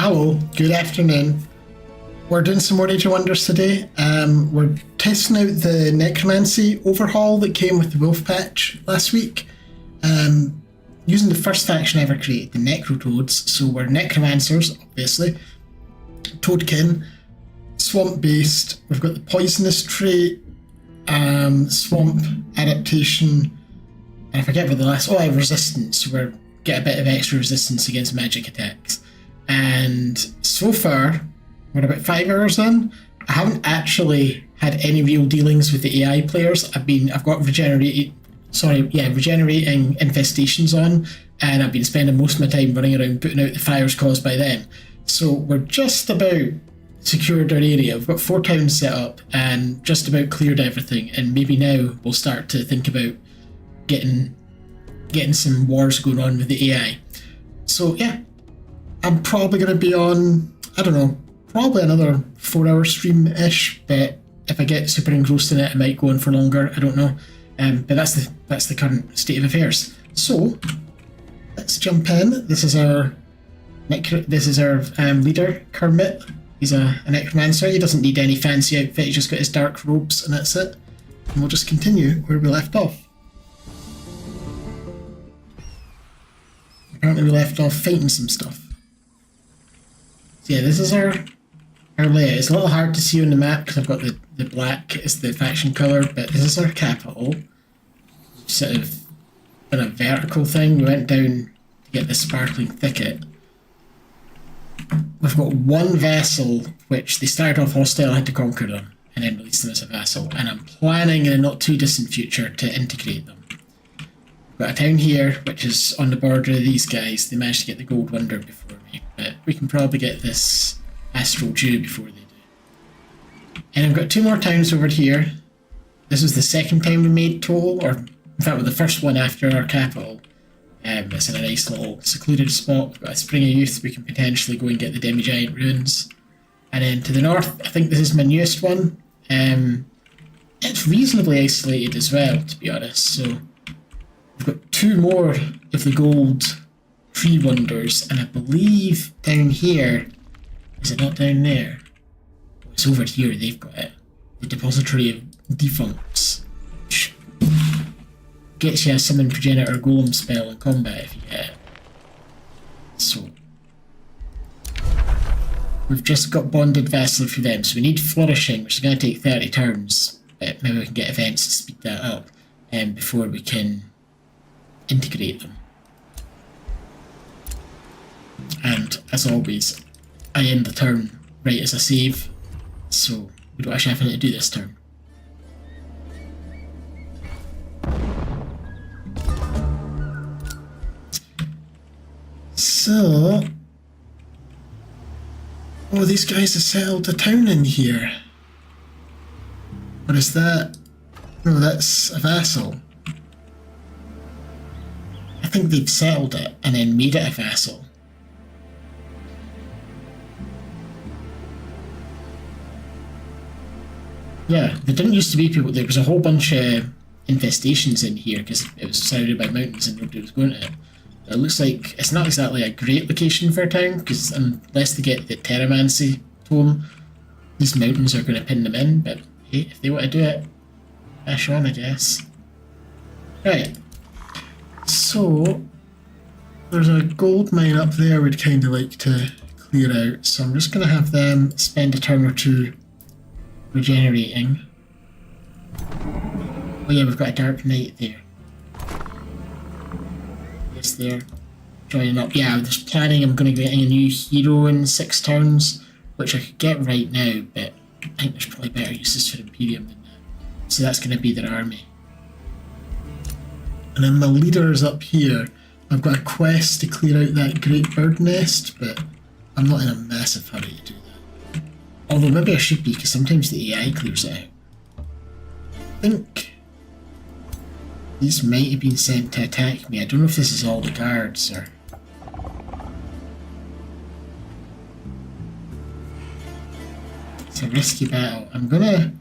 Hello, good afternoon. We're doing some more Age of Wonders today. We're testing out the Necromancy overhaul that came with the Wolf patch last week. Using the first faction I ever created, the Necrotoads. So we're Necromancers, obviously. Toadkin, swamp based. We've got the poisonous trait, swamp adaptation, and I forget what the last. I have resistance. So we get a bit of extra resistance against magic attacks. And so far, we're about 5 hours in. I haven't actually had any real dealings with the AI players. I've got regenerating infestations on, and I've been spending most of my time running around putting out the fires caused by them. So we're just about secured our area. We've got 4 towns set up and just about cleared everything, and maybe now we'll start to think about getting some wars going on with the AI. So yeah, I'm probably going to be on, I don't know, probably another 4-hour stream-ish, but if I get super engrossed in it, I might go on for longer, I don't know. But that's the current state of affairs. So, let's jump in. This is our leader, Kermit. He's a necromancer. He doesn't need any fancy outfit, he's just got his dark robes and that's it. And we'll just continue where we left off. Apparently we left off fighting some stuff. So yeah, this is our layout. It's a little hard to see on the map because I've got the black as the faction colour, but this is our capital. Sort of in a vertical thing. We went down to get the sparkling thicket. We've got one vassal, which they started off hostile, I had to conquer them, and then release them as a vassal. And I'm planning in a not too distant future to integrate them. We've got a town here, which is on the border of these guys. They managed to get the gold wonder before me, but we can probably get this astral dew before they do. And I've got 2 more towns over here. This was the second time we made total, or in fact, the first one after our capital. It's in a nice little secluded spot. We've got a Spring of Youth. We can potentially go and get the Demi-Giant Ruins. And then to the north, I think this is my newest one. It's reasonably isolated as well, to be honest. So we've got 2 more of the gold tree wonders, and I believe down here, is it not down there? It's over here, they've got it. The Depository of Defuncts. Which gets you a Summon Progenitor Golem spell in combat if you get it. So, we've just got Bonded Vassal for them, so we need Flourishing, which is going to take 30 turns, but maybe we can get events to speed that up before we can integrate them. And, as always, I end the turn right as I save, so we don't actually have anything to do this turn. So, these guys have settled a town in here. What is that? No, that's a vassal. I think they've settled it and then made it a vassal. Yeah, there didn't used to be people. There was a whole bunch of infestations in here because it was surrounded by mountains and nobody was going to it. It looks like it's not exactly a great location for a town because unless they get the Terramancy tome, these mountains are going to pin them in. But hey, if they want to do it, dash on, I guess. Right. So there's a gold mine up there we'd kind of like to clear out. So I'm just going to have them spend a turn or 2 regenerating. Oh yeah, we've got a Dark Knight there. Yes, they're joining up. Yeah, I was planning I'm going to be getting a new hero in 6 turns, which I could get right now, but I think there's probably better uses for Imperium than that. So that's going to be their army. And then my leaders up here. I've got a quest to clear out that great bird nest, but I'm not in a massive hurry to do that. Although maybe I should be, because sometimes the AI clears it out. I think these might have been sent to attack me. I don't know if this is all the guards or... It's a risky battle. I'm gonna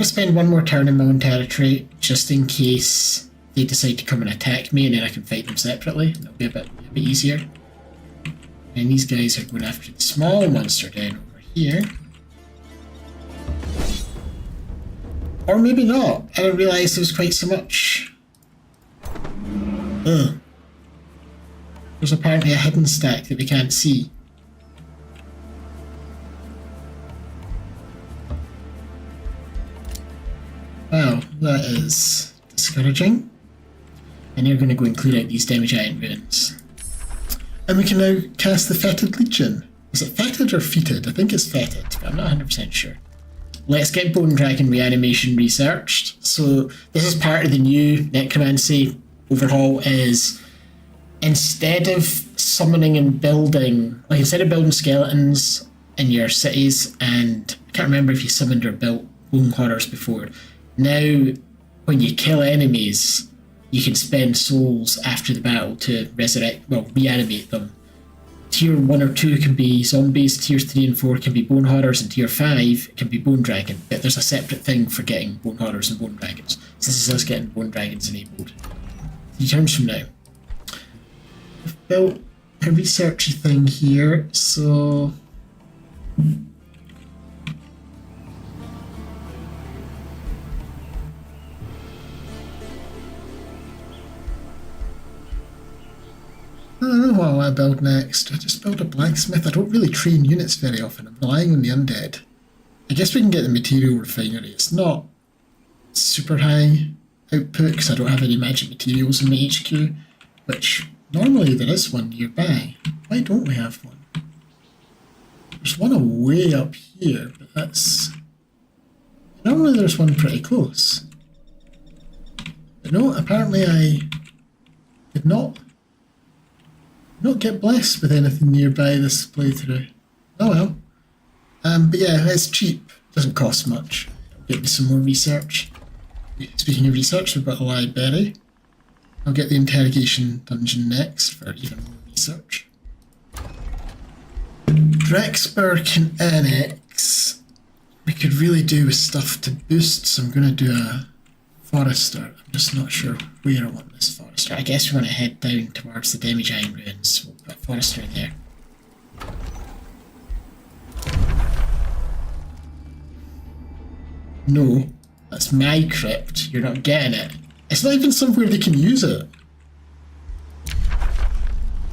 spend 1 more turn in my own territory just in case they decide to come and attack me, and then I can fight them separately. That'll be a bit easier. And these guys are going after the small monster down over here. Or maybe not. I didn't realise there was quite so much. Ugh. There's apparently a hidden stack that we can't see. Wow, that is discouraging. And you're going to go and clear out these demi-giant ruins. And we can now cast the Fetid Legion. Is it fetid or feted? I think it's fetid, but I'm not 100% sure. Let's get Bone Dragon reanimation researched. So this is part of the new necromancy overhaul, is instead of summoning and building, like instead of building skeletons in your cities, and I can't remember if you summoned or built bone horrors before, now when you kill enemies, you can spend souls after the battle to reanimate them. Tier 1 or 2 can be zombies, Tier 3 and 4 can be bone horrors, and Tier 5 can be bone dragon. But there's a separate thing for getting bone horrors and bone dragons. So this is us getting bone dragons enabled. 3 turns from now. We've built a researchy thing here, so... I don't know what I want to build next. I just build a blacksmith. I don't really train units very often. I'm relying on the undead. I guess we can get the material refinery. It's not super high output because I don't have any magic materials in my HQ, which normally there is one nearby. Why don't we have one? There's one way up here, but that's... Normally there's one pretty close. But no, apparently I did not get blessed with anything nearby this playthrough. Oh well. But yeah, it's cheap. Doesn't cost much. It'll get me some more research. Speaking of research, we've got a library. I'll get the interrogation dungeon next for even more research. Drexburg can annex. We could really do with stuff to boost, so I'm going to do a forester. I'm just not sure where I want this forester. I guess we're going to head down towards the demi-giant ruins. We'll put a forester in there. No, that's my crypt. You're not getting it. It's not even somewhere they can use it.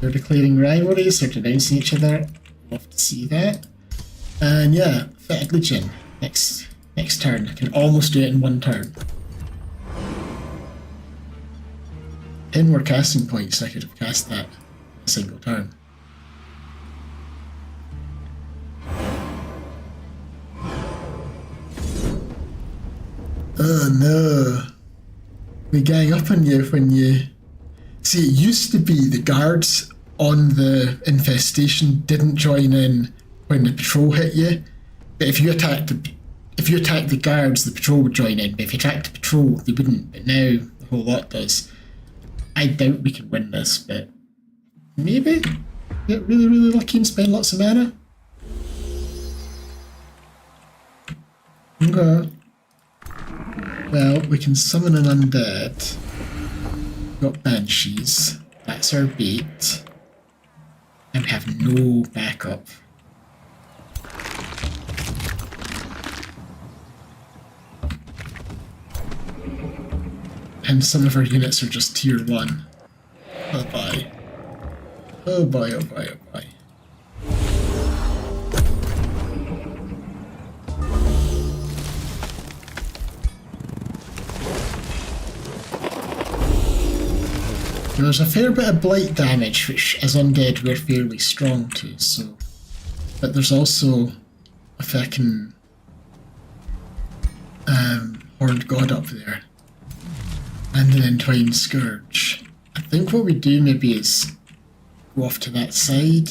They're declaring rivalries, they're denouncing each other. Love to see that. And yeah, Fetid Legion. Next turn. I can almost do it in one turn. 10 more casting points, I could have cast that in a single turn. Oh no. We gang up on you when you... See, it used to be the guards on the infestation didn't join in when the patrol hit you. But if you attacked the guards, the patrol would join in. But if you attacked the patrol, they wouldn't. But now the whole lot does. I doubt we can win this, but maybe get really, really lucky and spend lots of mana. Okay. Well, we can summon an undead. We've got banshees. That's our bait. And we have no backup. And some of our units are just tier 1. Oh boy. Oh boy, oh boy, oh boy. There's a fair bit of blight damage, which as undead we're fairly strong to, so... But there's also a fucking... Horned God up there. And an Entwined Scourge. I think what we do maybe is go off to that side,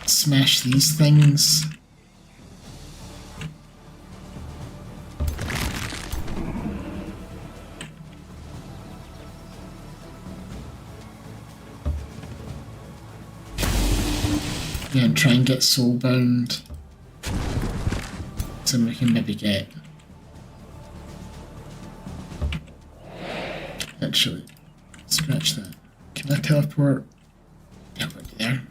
smash these things. Yeah, and try and get soulbound. So we can maybe get... Actually, scratch that. Can I teleport? Teleport there.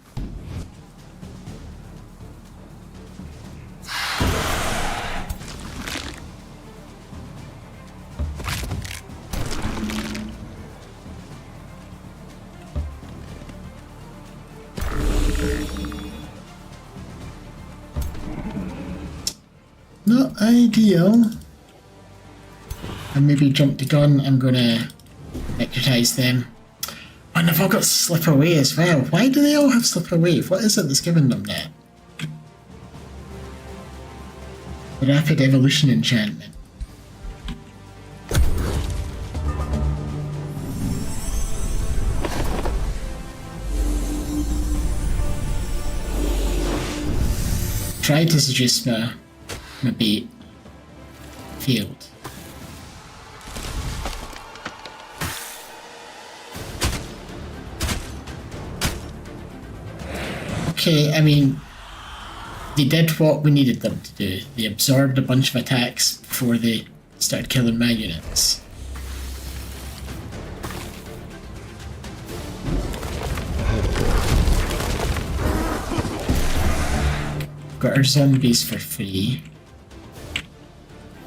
Not ideal. And maybe jump the gun. I'm gonna necrotize them. And I've all got slip away as well. Why do they all have slip away? What is it that's giving them that? The rapid evolution enchantment. Tried to seduce my bait. Failed. Okay, I mean, they did what we needed them to do. They absorbed a bunch of attacks before they started killing my units. Got our zombies for free.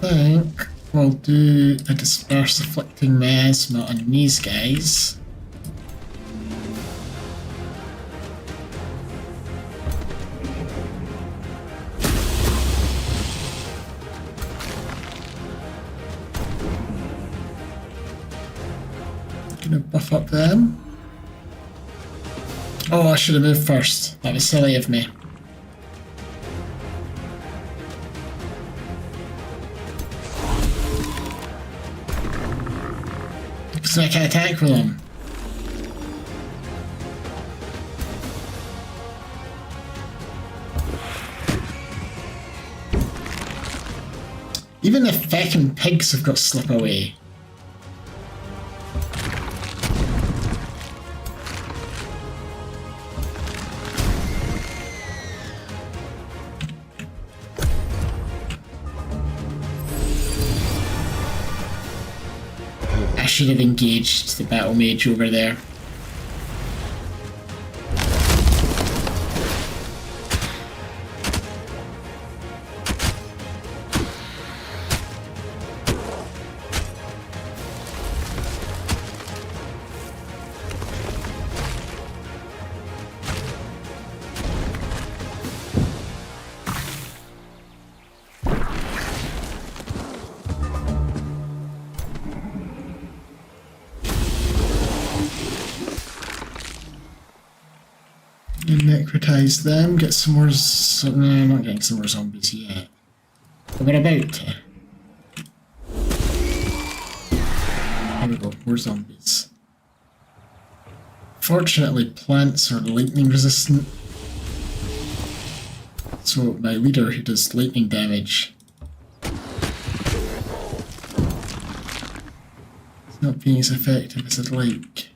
I think we'll do a disperse afflicting miasma on these guys. Gonna buff up them. Oh, I should have moved first. That was silly of me. So I can attack with them. Even the feckin' pigs have got slip away. I should have engaged the battle mage over there. Necrotize them, get some more. No, I'm not getting some more zombies yet. But we're about to. There we go, more zombies. Fortunately, plants are lightning resistant. So, my leader who does lightning damage is not being as effective as I'd like.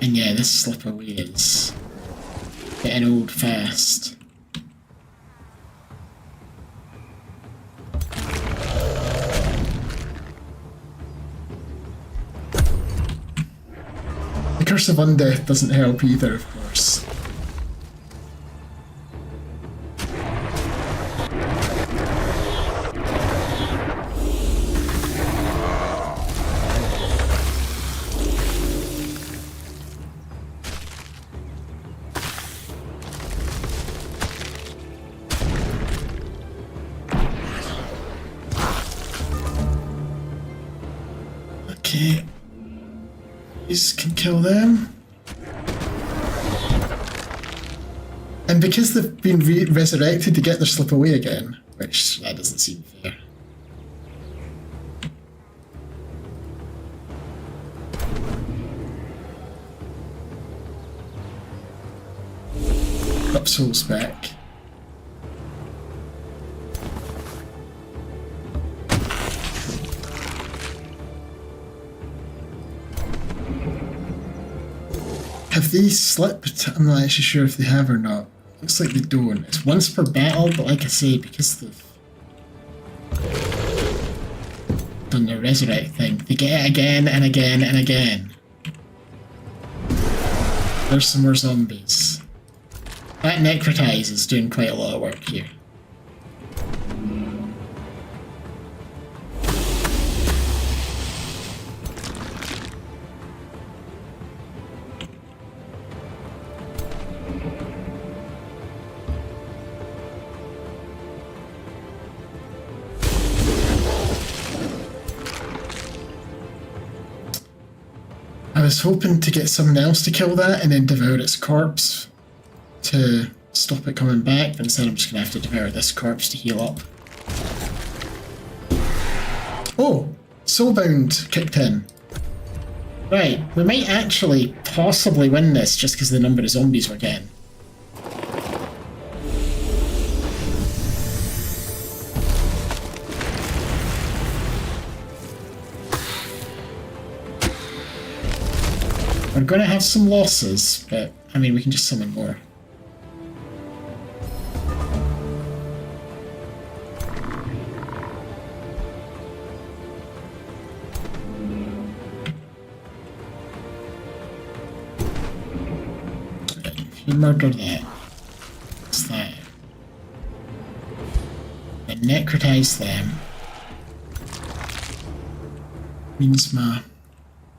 And yeah, this slip away is getting old fast. The Curse of Undeath doesn't help either, of course. Okay, these can kill them. And because they've been resurrected to get their slip away again, which that doesn't seem fair. Up souls back. Have they slipped? I'm not actually sure if they have or not. Looks like they don't. It's once per battle, but like I say, because they've done the resurrect thing, they get it again and again and again. There's some more zombies. That Necrotize is doing quite a lot of work here. I was hoping to get someone else to kill that and then devour its corpse to stop it coming back, but instead I'm just going to have to devour this corpse to heal up. Oh! Soulbound kicked in. Right, we might actually possibly win this just because of the number of zombies we're getting. We're going to have some losses, but I mean, we can just summon more. If you murder that, what's that? And necrotize them means my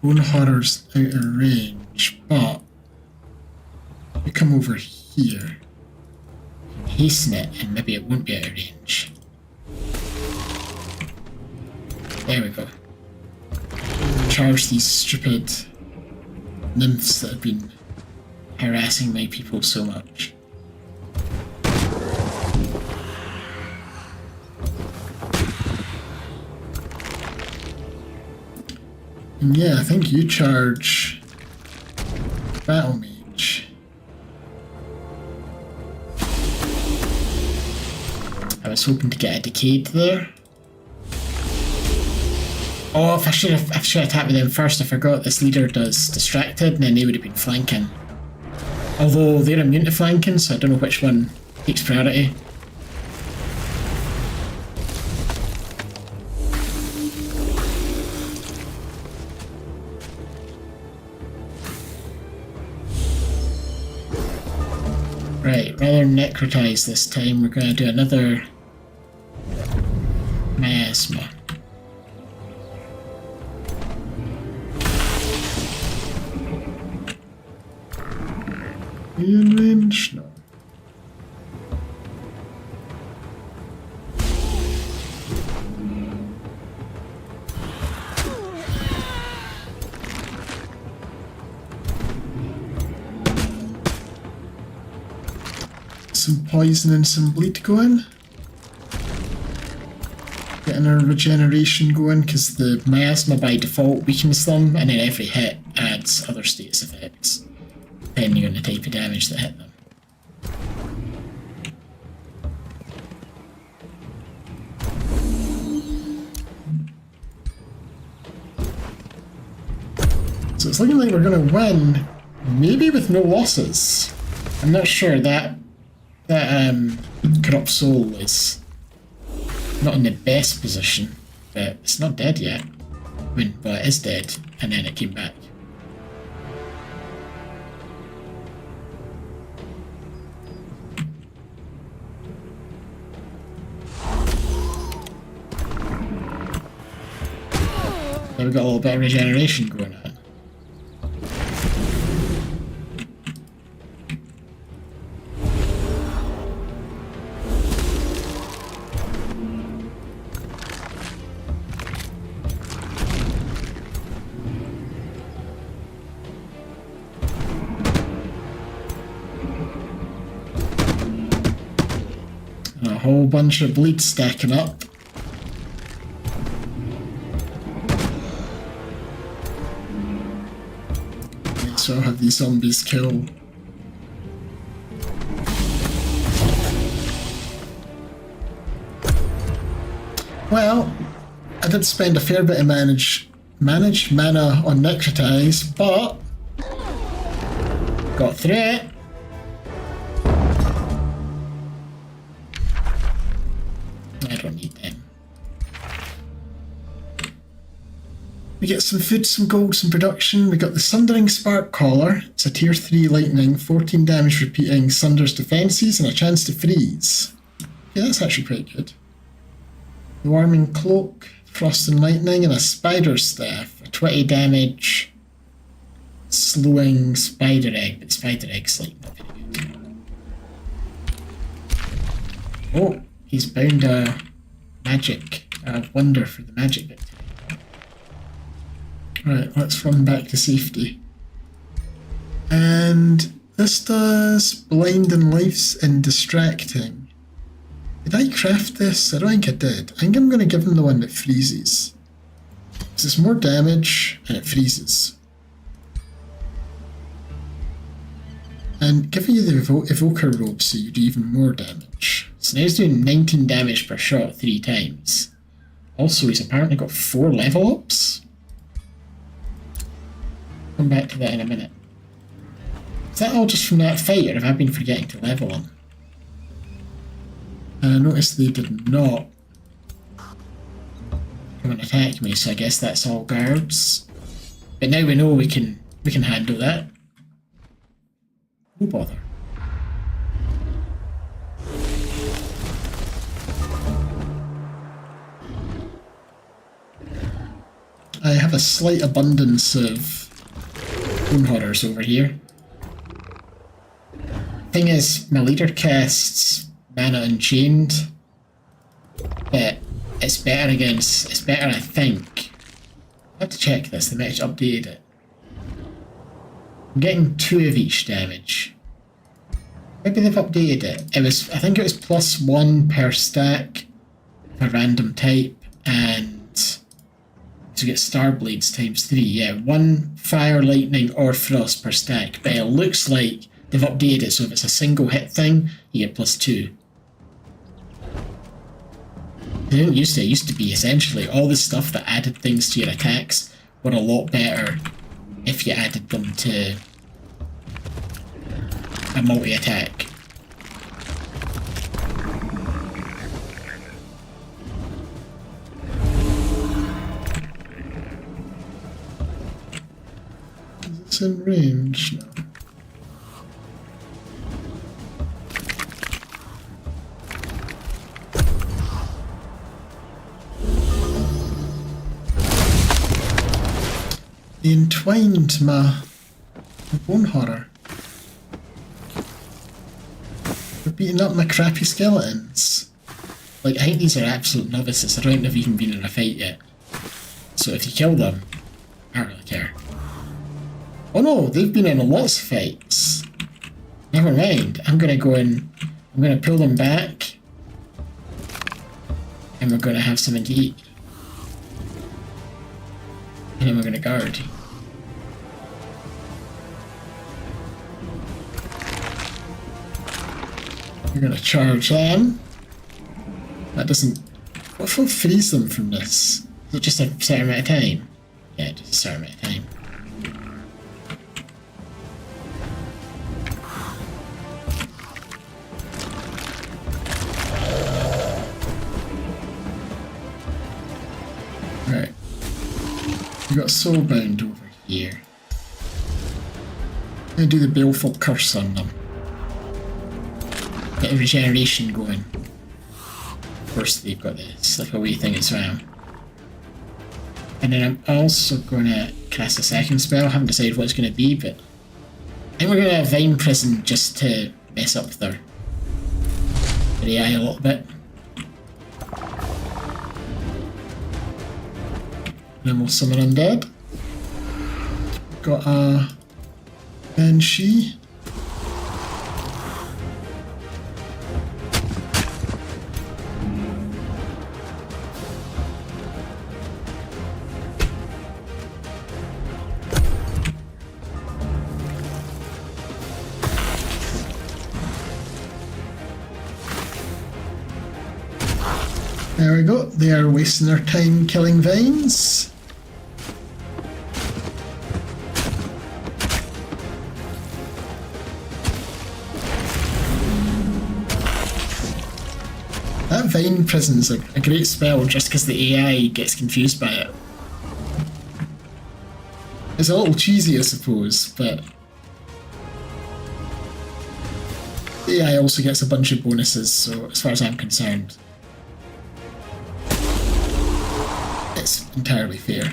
Bone Horror's out of range, but if we come over here, hasten it, and maybe it won't be out of range. There we go. Charge these stupid nymphs that have been harassing my people so much. And yeah, I think you charge Battle Mage. I was hoping to get a Decayed there. Oh, if I should have attacked with them first. I forgot this leader does Distracted, and then they would have been flanking. Although they're immune to flanking, so I don't know which one takes priority. Right, rather than necrotize this time, we're going to do another miasma. In range? No. Some poison and some bleed going. Getting our regeneration going because the miasma by default weakens them, and then every hit adds other status effects, depending on the type of damage that hit them. So it's looking like we're going to win, maybe with no losses. I'm not sure. That Corrupt Soul is not in the best position, but it's not dead yet. I mean, well, it is dead, and then it came back. Now we've got a little bit of regeneration going on. A whole bunch of bleed stacking up. So I'll have these zombies kill. Well, I did spend a fair bit of manage mana on Necrotize, but got through it. I don't need them. We get some food, some gold, some production. We got the Sundering Spark Collar. It's a tier 3 lightning, 14 damage repeating, sunders defenses, and a chance to freeze. Yeah, that's actually pretty good. The Warming Cloak, Frost and Lightning, and a Spider Staff. A 20 damage slowing Spider Egg, but Spider Egg's like not very good. Oh, he's bound a magic, a wonder for the magic victory. Right, let's run back to safety. And this does blinding lives and distracting. Did I craft this? I don't think I did. I think I'm going to give him the one that freezes. Because it's more damage and it freezes. And giving you the evoker robe so you do even more damage. So now he's doing 19 damage per shot 3 times. Also, he's apparently got 4 level ups. Come back to that in a minute. Is that all just from that fight, or have I been forgetting to level him? And I noticed they did not come and attack me, so I guess that's all guards. But now we know we can handle that. No bother. I have a slight abundance of bone horrors over here. Thing is, my leader casts Mana Unchained, but it's better I think. I have to check this, they might have updated it. I'm getting 2 of each damage. Maybe they've updated it. I think it was +1 per stack for random type, and to get Star Blades ×3, yeah, 1 fire, lightning, or frost per stack. But it looks like they've updated it, so if it's a single hit thing, you get +2. They didn't used to. It used to be essentially all the stuff that added things to your attacks were a lot better if you added them to a multi-attack. It's in range now. They entwined my bone horror. They're beating up my crappy skeletons. Like, I think these are absolute novices. I don't think they've even been in a fight yet. So if you kill them, I don't really care. Oh no, they've been in lots of fights. Never mind. I'm gonna go in. I'm gonna pull them back. And we're gonna have something to eat. And then we're gonna guard. We're gonna charge them. That doesn't... What will freeze them from this? Is it just a certain amount of time? Yeah, just a certain amount of time. Right. We've got Soulbound over here. I'm gonna do the Baleful Curse on them. Get a regeneration going. Of course, they've got the slip away thing as well. And then I'm also going to cast a second spell. I haven't decided what it's going to be, but I think we're going to have Vine Prison just to mess up their AI a little bit. Then we'll summon Undead. Got a Banshee. There we go, they are wasting their time killing vines. That Vine Prison's a great spell just because the AI gets confused by it. It's a little cheesy, I suppose, but the AI also gets a bunch of bonuses, so as far as I'm concerned, it's entirely fair.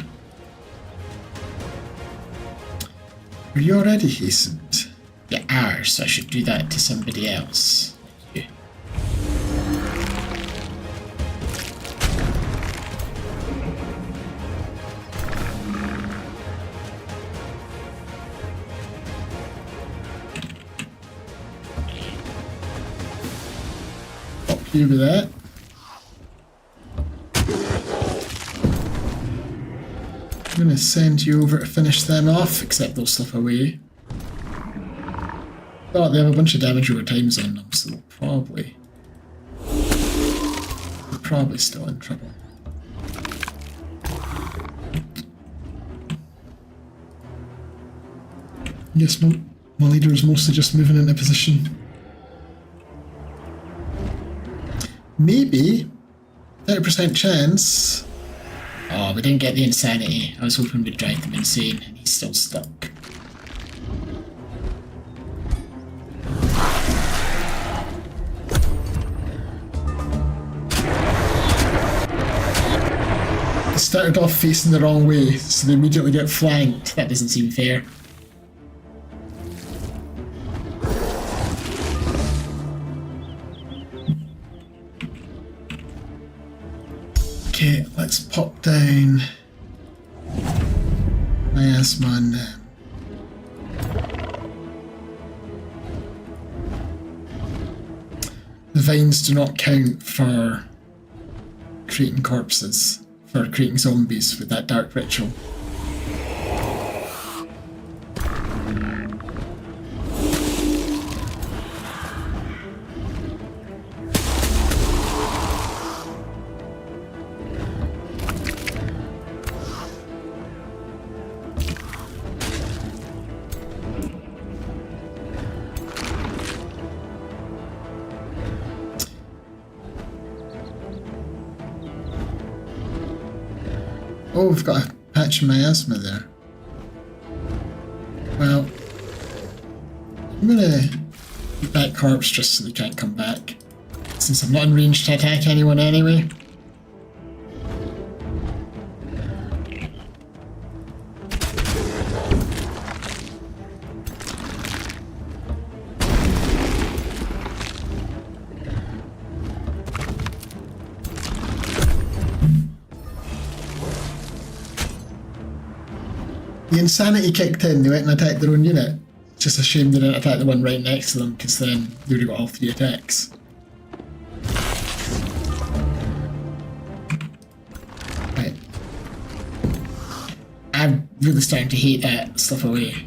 Are you already hastened? You are, so I should do that to somebody else. Thank you. you with that. I'm going to send you over to finish them off, except they'll slip away. Oh, they have a bunch of damage over times on them, so they're probably still in trouble. Yes, my leader is mostly just moving into position. Maybe 30% chance. Oh, we didn't get the insanity. I was hoping we'd drive them insane, and he's still stuck. They started off facing the wrong way, so they immediately get flanked. That doesn't seem fair. Okay, let's pop down miasma on them. The vines do not count for creating corpses, for creating zombies with that dark ritual. Oh, we've got a patch of miasma there. Well, I'm gonna keep that corpse just so they can't come back, since I'm not in range to attack anyone anyway. The insanity kicked in, they went and attacked their own unit. It's just a shame they didn't attack the one right next to them, because then they would have got all 3 attacks. Right. I'm really starting to hate that stuff away.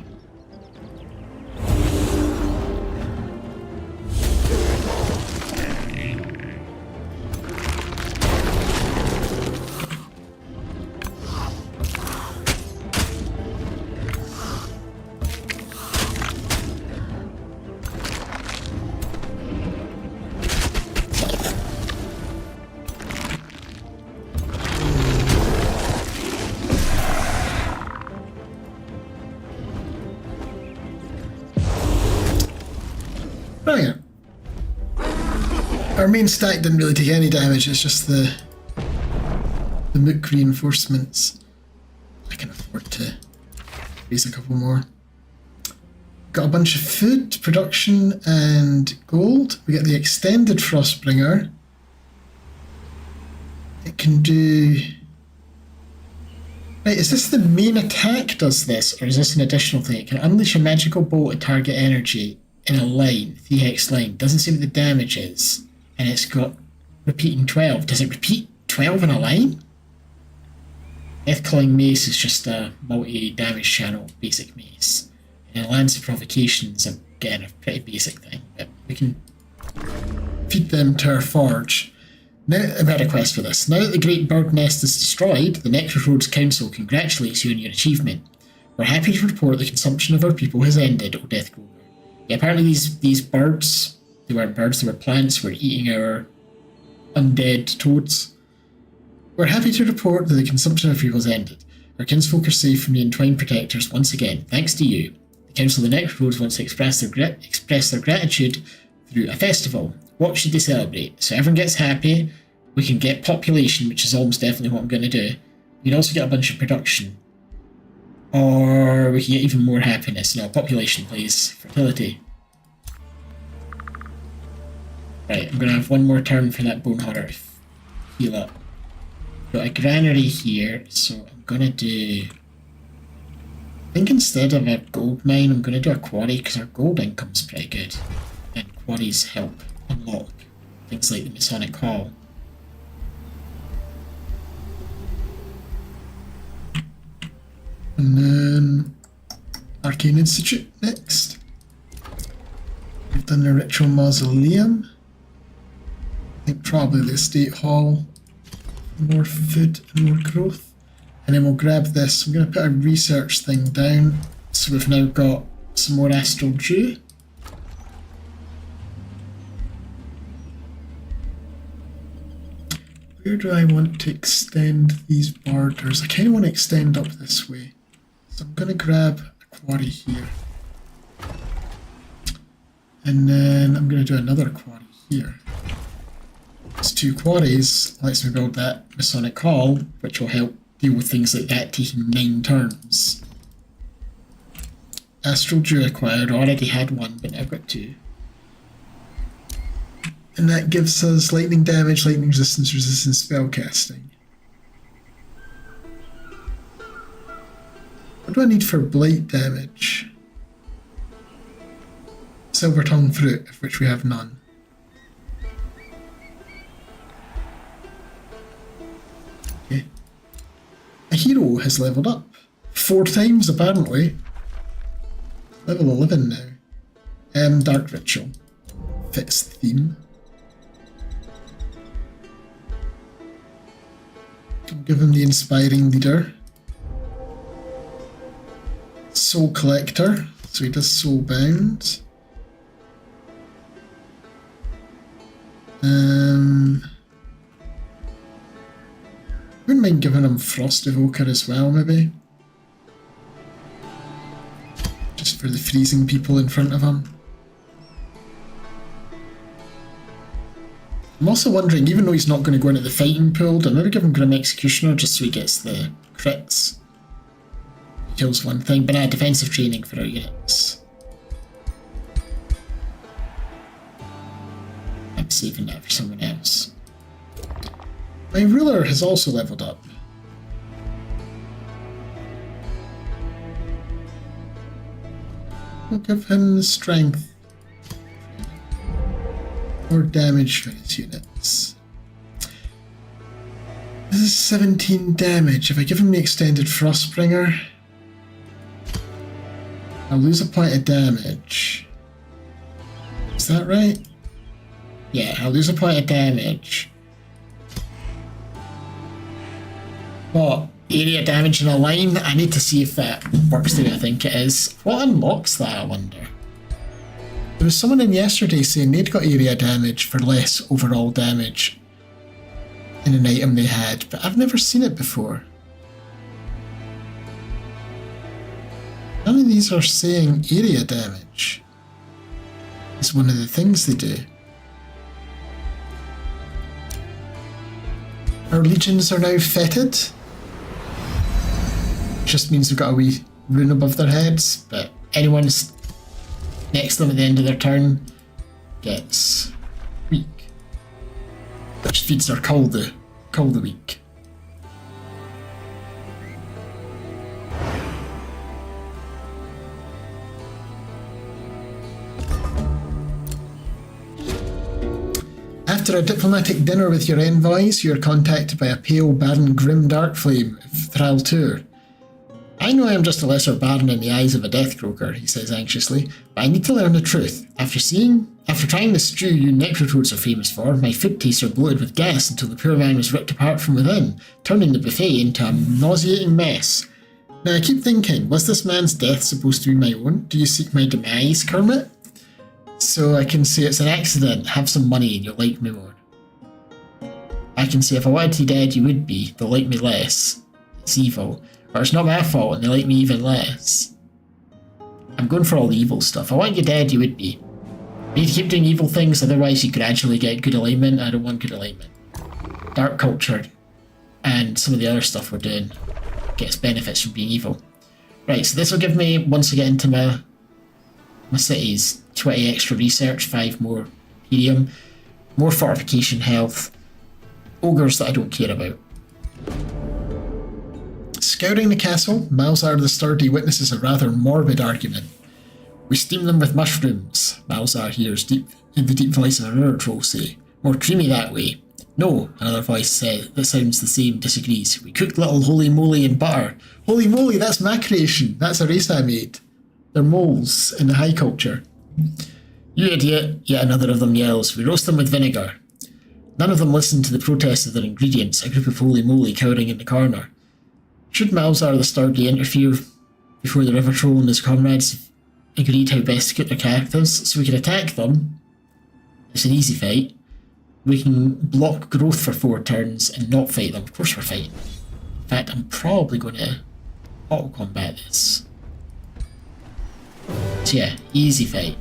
Brilliant. Our main stack didn't really take any damage, it's just the Mook reinforcements. I can afford to raise a couple more. Got a bunch of food, production, and gold. We get the extended Frostbringer. It can do... Right, is this the main attack does this, or is this an additional thing? It can unleash a magical bolt at target energy in a line, 3x line. Doesn't say what the damage is. And it's got repeating 12. Does it repeat 12 in a line? Death-Calling Mace is just a multi-damage channel basic mace. And Lance of Provocation's again a pretty basic thing, but we can feed them to our forge. Now, I've had a quest for this. Now that the Great Bird Nest is destroyed, the Necrotoads Council congratulates you on your achievement. We're happy to report the consumption of our people has ended, O Deathcrawler. Yeah, apparently these birds, they weren't birds, they were plants, were eating our undead toads. We're happy to report that the consumption of people has ended. Our kinsfolk are safe from the Entwined Protectors once again, thanks to you. The Council of the Necrotoads wants to express their gratitude through a festival. What should they celebrate? So everyone gets happy, we can get population, which is almost definitely what I'm going to do. We can also get a bunch of production. Or we can get even more happiness. No, population, please. Fertility. Right, I'm going to have one more turn for that Bone Hunter to heal up. Got a granary here, so I'm going to do... I think instead of a gold mine, I'm going to do a quarry, because our gold income's pretty good. And quarries help unlock things like the Masonic Hall. And then Arcane Institute next. We've done the Ritual Mausoleum. I think probably the Estate Hall. More food and more growth. And then we'll grab this. I'm going to put a research thing down. So we've now got some more Astral Dew. Where do I want to extend these borders? I kind of want to extend up this way. So I'm going to grab a quarry here. And then I'm going to do another quarry here. It's 2 quarries, lets me build that Masonic Hall, which will help deal with things like that taking 9 turns. Astral Dew acquired, already had 1, but now I've got 2. And that gives us lightning damage, lightning resistance, resistance spellcasting. What do I need for blight damage? Silver tongue fruit, of which we have none. Okay. A hero has leveled up 4 times apparently. Level 11 now. Dark Ritual fits the theme. I'll give him the Inspiring Leader. Soul Collector, so he does Soul Bound. Wouldn't mind giving him Frost Evoker as well, maybe. Just for the freezing people in front of him. I'm also wondering, even though he's not going to go into the fighting pool, do I maybe give him Grim Executioner just so he gets the crits? He kills one thing, but defensive training for our units. I'm saving that for someone else. My ruler has also leveled up. We'll give him the strength. More damage for his units. This is 17 damage. If I give him the extended Frostbringer, I'll lose a point of damage. Is that right? Yeah, I'll lose a point of damage. But area damage in a line, I need to see if that works the way I think it is. What unlocks that, I wonder? There was someone in yesterday saying they'd got area damage for less overall damage in an item they had, but I've never seen it before. None of these are saying area damage. It's one of the things they do. Our legions are now fetid. Just means we've got a wee rune above their heads, but anyone next to them at the end of their turn gets weak, which feeds their Call the Weak. After a diplomatic dinner with your envoys, you are contacted by a pale, barren, grim Darkflame of Thrall-Tur. I know I am just a lesser baron in the eyes of a Deathcroaker, he says anxiously, but I need to learn the truth. After trying the stew you Necrotoads are famous for, my food tastes are bloated with gas until the poor man was ripped apart from within, turning the buffet into a nauseating mess. Now I keep thinking, was this man's death supposed to be my own? Do you seek my demise, Kermit? So I can say it's an accident, have some money and you'll like me more. I can say if I wanted you dead you would be, they'll like me less. It's evil. Or it's not my fault and they like me even less. I'm going for all the evil stuff. If I want you dead you would be. You need to keep doing evil things, otherwise you gradually get good alignment. I don't want good alignment. Dark culture and some of the other stuff we're doing gets benefits from being evil. Right, so this will give me, once I get into my cities, 20 extra research, 5 more Imperium, more fortification health, ogres that I don't care about. Scouring the castle, Malzar the Sturdy witnesses a rather morbid argument. We steam them with mushrooms, Malzar hears in the deep voice of a river troll say. More creamy that way. No, another voice said, that sounds the same, disagrees. We cooked little holy moly in butter. Holy moly, that's my creation. That's a race I made. They're moles in the high culture. You idiot, yet another of them yells. We roast them with vinegar. None of them listen to the protest of their ingredients, a group of holy moly cowering in the corner. Should Malzar the Sturdy interfere before the River Troll and his comrades agreed how best to cook their characters so we can attack them? It's an easy fight. We can block growth for 4 turns and not fight them. Of course we're fighting. In fact, I'm probably going to auto-combat this. So yeah, easy fight.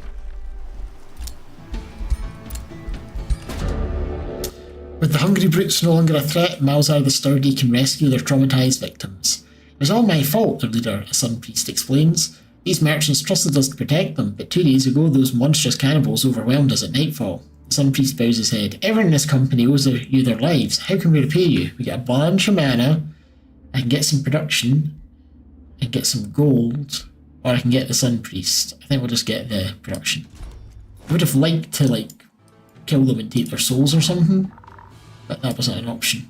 With the hungry brutes no longer a threat, Malzar the Sturdy can rescue their traumatized victims. It was all my fault, their leader, a Sun Priest, explains. These merchants trusted us to protect them, but 2 days ago those monstrous cannibals overwhelmed us at nightfall. The Sun Priest bows his head. Everyone in this company owes you their lives. How can we repay you? We get a bunch of mana, I can get some production, and get some gold, or I can get the Sun Priest. I think we'll just get the production. I would have liked to, kill them and take their souls or something, but that wasn't an option.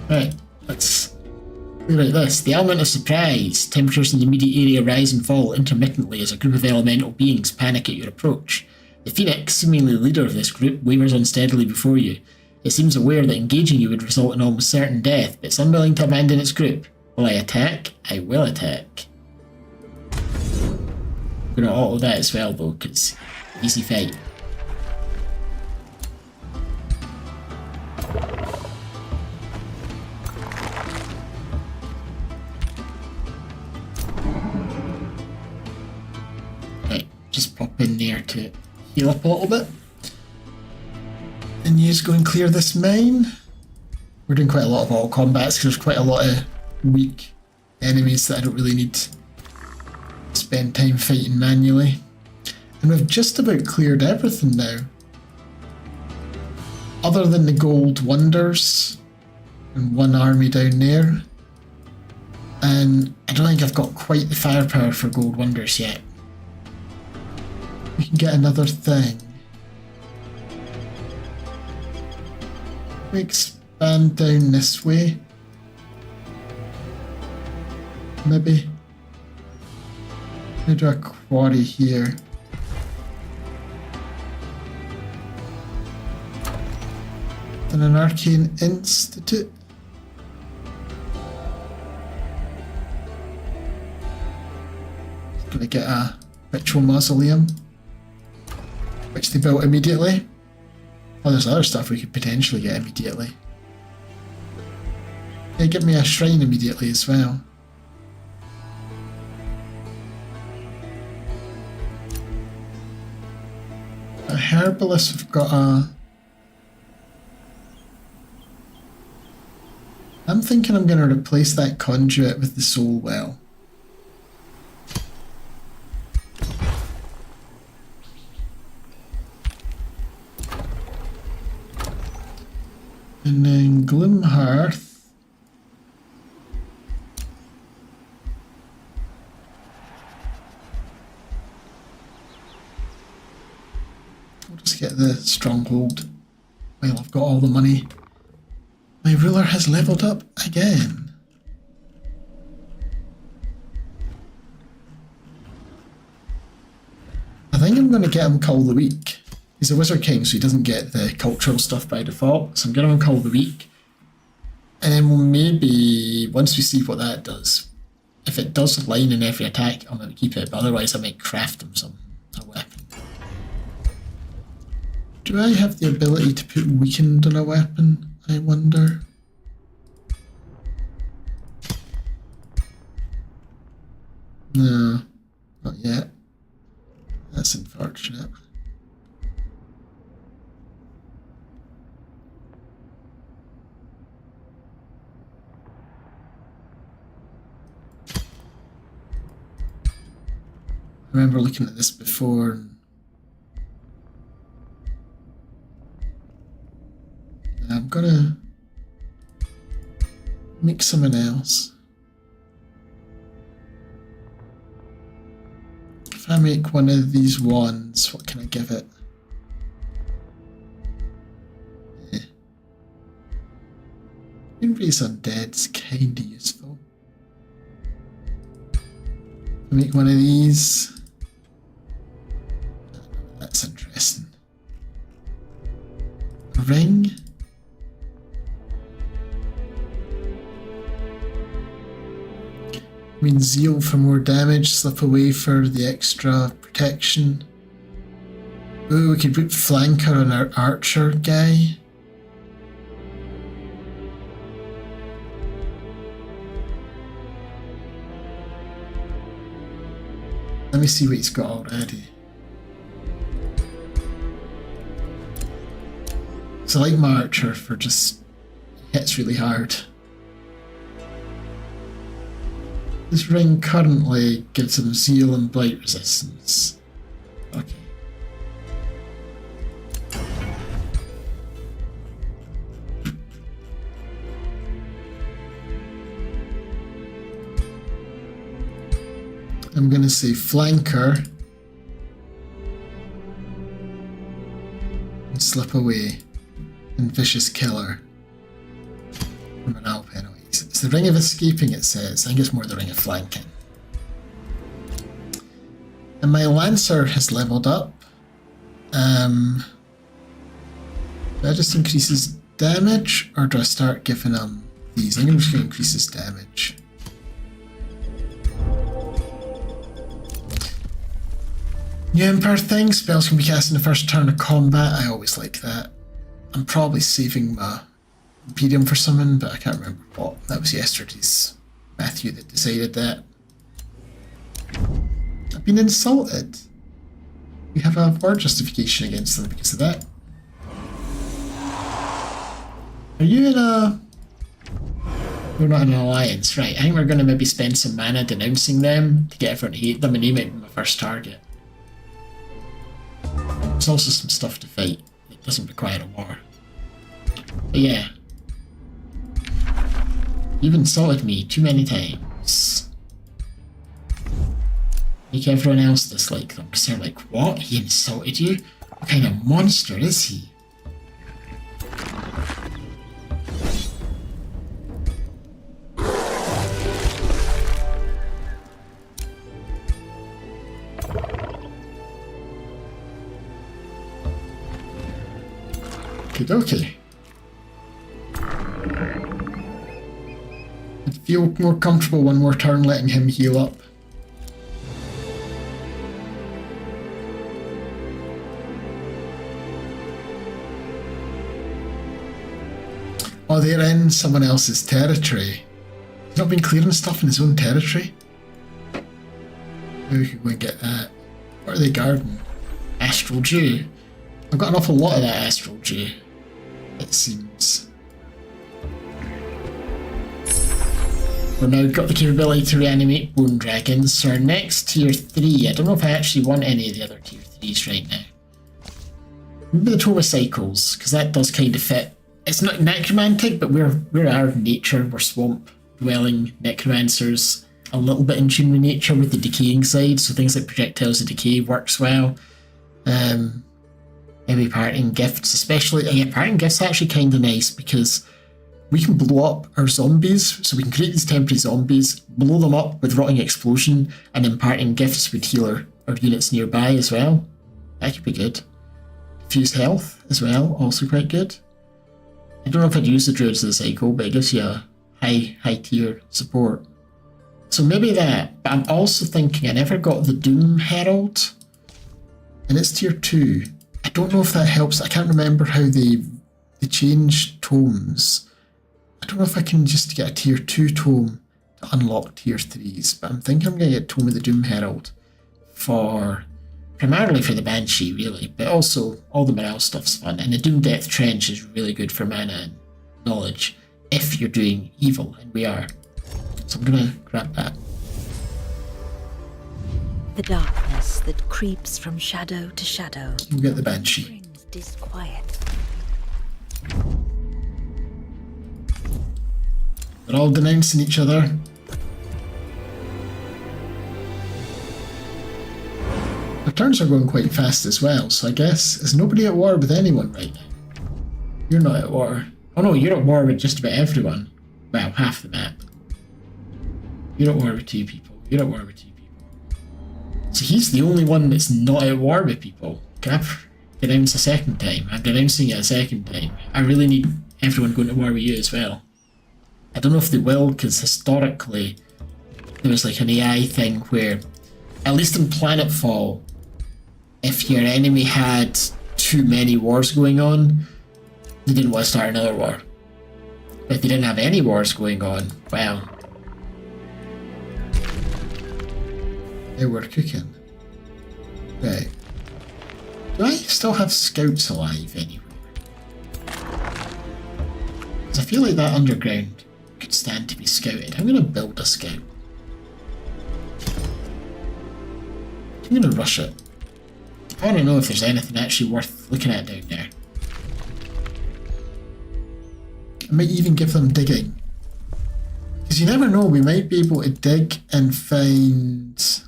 Right, let's clear out this. The element of surprise. Temperatures in the immediate area rise and fall intermittently as a group of elemental beings panic at your approach. The Phoenix, seemingly the leader of this group, wavers unsteadily before you. It seems aware that engaging you would result in almost certain death, but it's unwilling to abandon its group. Will I attack? I will attack. I'm going to auto that as well though, because easy fight. Right, just pop in there to heal up a little bit. And you just go and clear this mine. We're doing quite a lot of auto combats because there's quite a lot of weak enemies that I don't really need to spend time fighting manually. And we've just about cleared everything now. Other than the gold wonders and 1 army down there. And I don't think I've got quite the firepower for gold wonders yet. We can get another thing. We expand down this way. Maybe. Do a quarry here. And an arcane institute. Gonna get a ritual mausoleum, which they built immediately. Oh, there's other stuff we could potentially get immediately. Yeah, give me a shrine immediately as well. A herbalist, we've got a... I'm thinking I'm going to replace that conduit with the soul well. And then Gloomhearth. We'll just get the stronghold while I've got all the money. My ruler has leveled up again. I think I'm going to get him Call the Week. He's a Wizard King, so he doesn't get the cultural stuff by default. So I'm going to Call the Week. And then we'll maybe, once we see what that does, if it does line in every attack, I'm going to keep it. But otherwise I might craft him a weapon. Do I have the ability to put weakened on a weapon, I wonder? No, not yet. That's unfortunate. I remember looking at this before and I'm gonna make someone else. I make one of these wands? What can I give it? Raise undead's kinda useful. I make one of these. That's interesting. A ring. I mean, zeal for more damage, slip away for the extra protection. Ooh, we could put flanker on our archer guy. Let me see what he's got already. So I like my archer for just hits really hard. This ring currently gives him zeal and blight resistance. Okay. I'm going to say flanker and slip away and vicious killer from an alpine. It's the ring of escaping, it says. I think it's more the ring of flanking. And my lancer has leveled up. Do I just increase his damage, or do I start giving him these? I'm just going to increase his damage. New Empire thing, spells can be cast in the first turn of combat. I always like that. I'm probably saving my Imperium for something, but I can't remember what. That was yesterday's Matthew that decided that. I've been insulted. We have a word justification against them because of that. Are you in a... We're not in an alliance, right? I think we're going to maybe spend some mana denouncing them to get everyone to hate them, and he might be my first target. There's also some stuff to fight that doesn't require a war. But yeah. You've insulted me too many times. Make everyone else dislike them, because they're like, what? He insulted you? What kind of monster is he? Okay. I'd feel more comfortable one more turn letting him heal up. Oh, they're in someone else's territory. He's not been clearing stuff in his own territory. Maybe we could go and get that. What are they guarding? Astral Dew. I've got an awful lot of that Astral Dew, it seems. We've now got the capability to reanimate bone dragons, so our next tier 3, I don't know if I actually want any of the other tier 3s right now. Maybe the Tome of Cycles, because that does kind of fit. It's not necromantic, but we're our nature, we're swamp dwelling necromancers, a little bit in tune with nature with the decaying side, so things like projectiles of decay works well. Maybe parting gifts, especially. Yeah, parting gifts are actually kind of nice because we can blow up our zombies, so we can create these temporary zombies, blow them up with rotting explosion, and then parting gifts would heal our units nearby as well. That could be good. Fuse health as well, also quite good. I don't know if I'd use the Druids of the Cycle, but it gives you a high tier support. So maybe that, but I'm also thinking I never got the Doom Herald, and it's tier 2. I don't know if that helps. I can't remember how they changed tomes. I don't know if I can just get a tier 2 tome to unlock tier 3s, but I'm thinking I'm going to get Tome of the Doom Herald primarily for the Banshee, really, but also all the morale stuff's fun, and the Doom Depth Trench is really good for mana and knowledge if you're doing evil, and we are. So I'm going to grab that. The darkness that creeps from shadow to shadow. We'll get the Banshee. Brings disquiet. They're all denouncing each other. turns are going quite fast as well, so I guess, is nobody at war with anyone right now? You're not at war. Oh no, you're at war with just about everyone. Well, half the map. You're at war with 2 people. You're at war with 2 people. So he's the only one that's not at war with people. Can I denounce a second time? I'm denouncing it a second time. I really need everyone going to war with you as well. I don't know if they will, because historically there was like an AI thing where, at least in Planetfall, if your enemy had too many wars going on, they didn't want to start another war. But if they didn't have any wars going on, well, they were cooking. Right. Do I still have scouts alive anywhere? Because I feel like that underground could stand to be scouted. I'm going to build a scout. I'm going to rush it. I want to know if there's anything actually worth looking at down there. I might even give them digging. Because you never know, we might be able to dig and find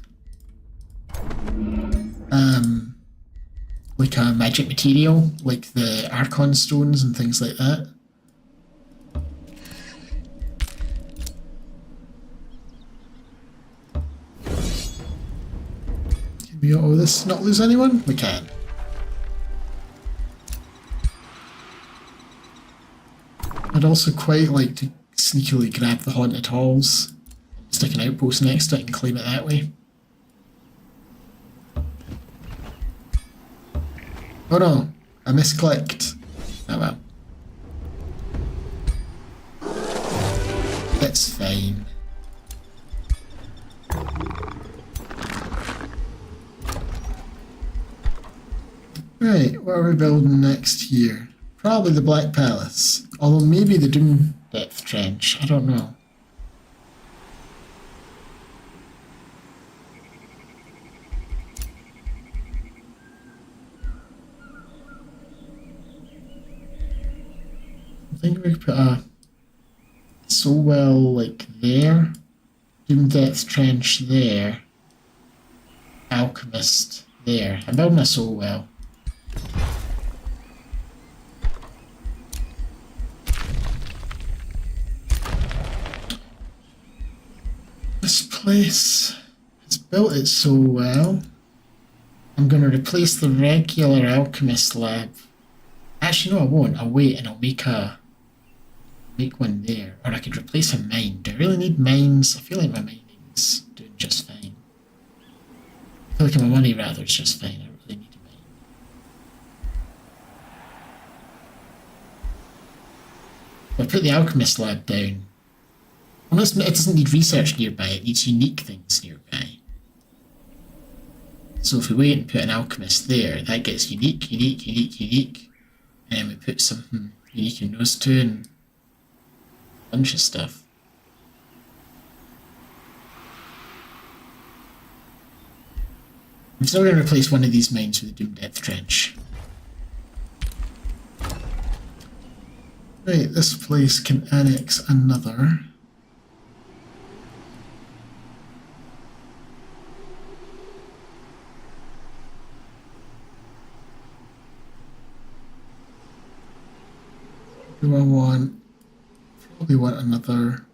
like a magic material, like the Archon stones and things like that. Can we auto this not lose anyone? We can. I'd also quite like to sneakily grab the Haunted Halls, stick an outpost next to it and claim it that way. Oh no, I misclicked. Oh well. That's fine. Right, what are we building next here? Probably the Black Palace. Although maybe the Doom Depth Trench, I don't know. I think we could put a Soulwell like there, Doom Depth Trench there, Alchemist there. I'm building a Soulwell. This place has built it so well. I'm going to replace the regular Alchemist lab. Actually, no, I won't. I'll wait and I'll make one there. Or I could replace a mine. Do I really need mines? I feel like my mining's doing just fine. I feel like my money rather is just fine. I don't really need a mine. I'll put the Alchemist lab down. Well, it doesn't need research nearby, it needs unique things nearby. So if we wait and put an Alchemist there, that gets unique. And then we put something unique in those two and a bunch of stuff. I'm still going to replace one of these mines with a Doom Depth Trench. Right, this place can annex another. Do I want, probably want another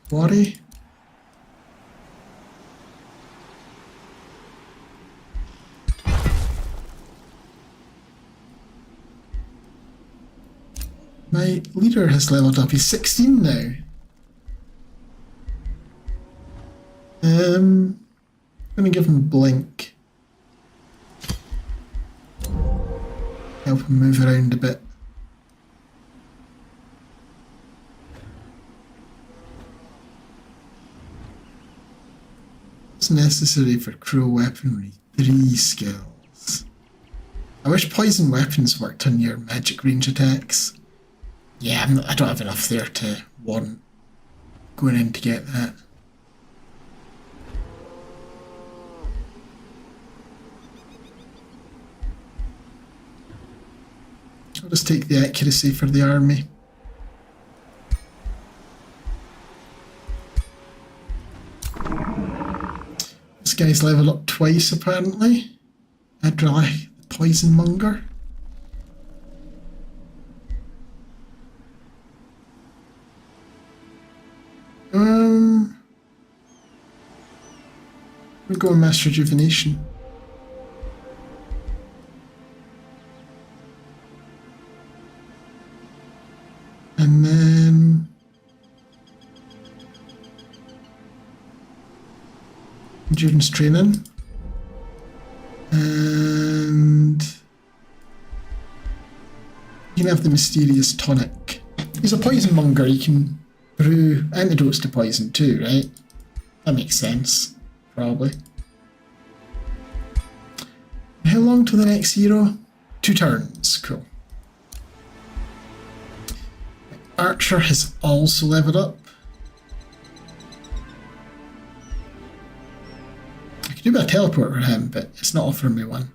quarry? My leader has leveled up, he's 16 now. I'm gonna give him Blink. Help him move around a bit. It's necessary for cruel weaponry. 3 skills. I wish poison weapons worked on your magic range attacks. Yeah, I don't have enough there to warrant going in to get that. I'll just take the accuracy for the army. guy's leveled up twice apparently. Adrili, the poison monger. We'll go on Mass Rejuvenation. And then Endurance Training. And you can have the Mysterious Tonic. He's a poison monger, you can brew antidotes to poison too, right? That makes sense, probably. How long till the next hero? 2 turns, cool. Archer has also leveled up. I could do a bit of teleport for him, but it's not offering me one.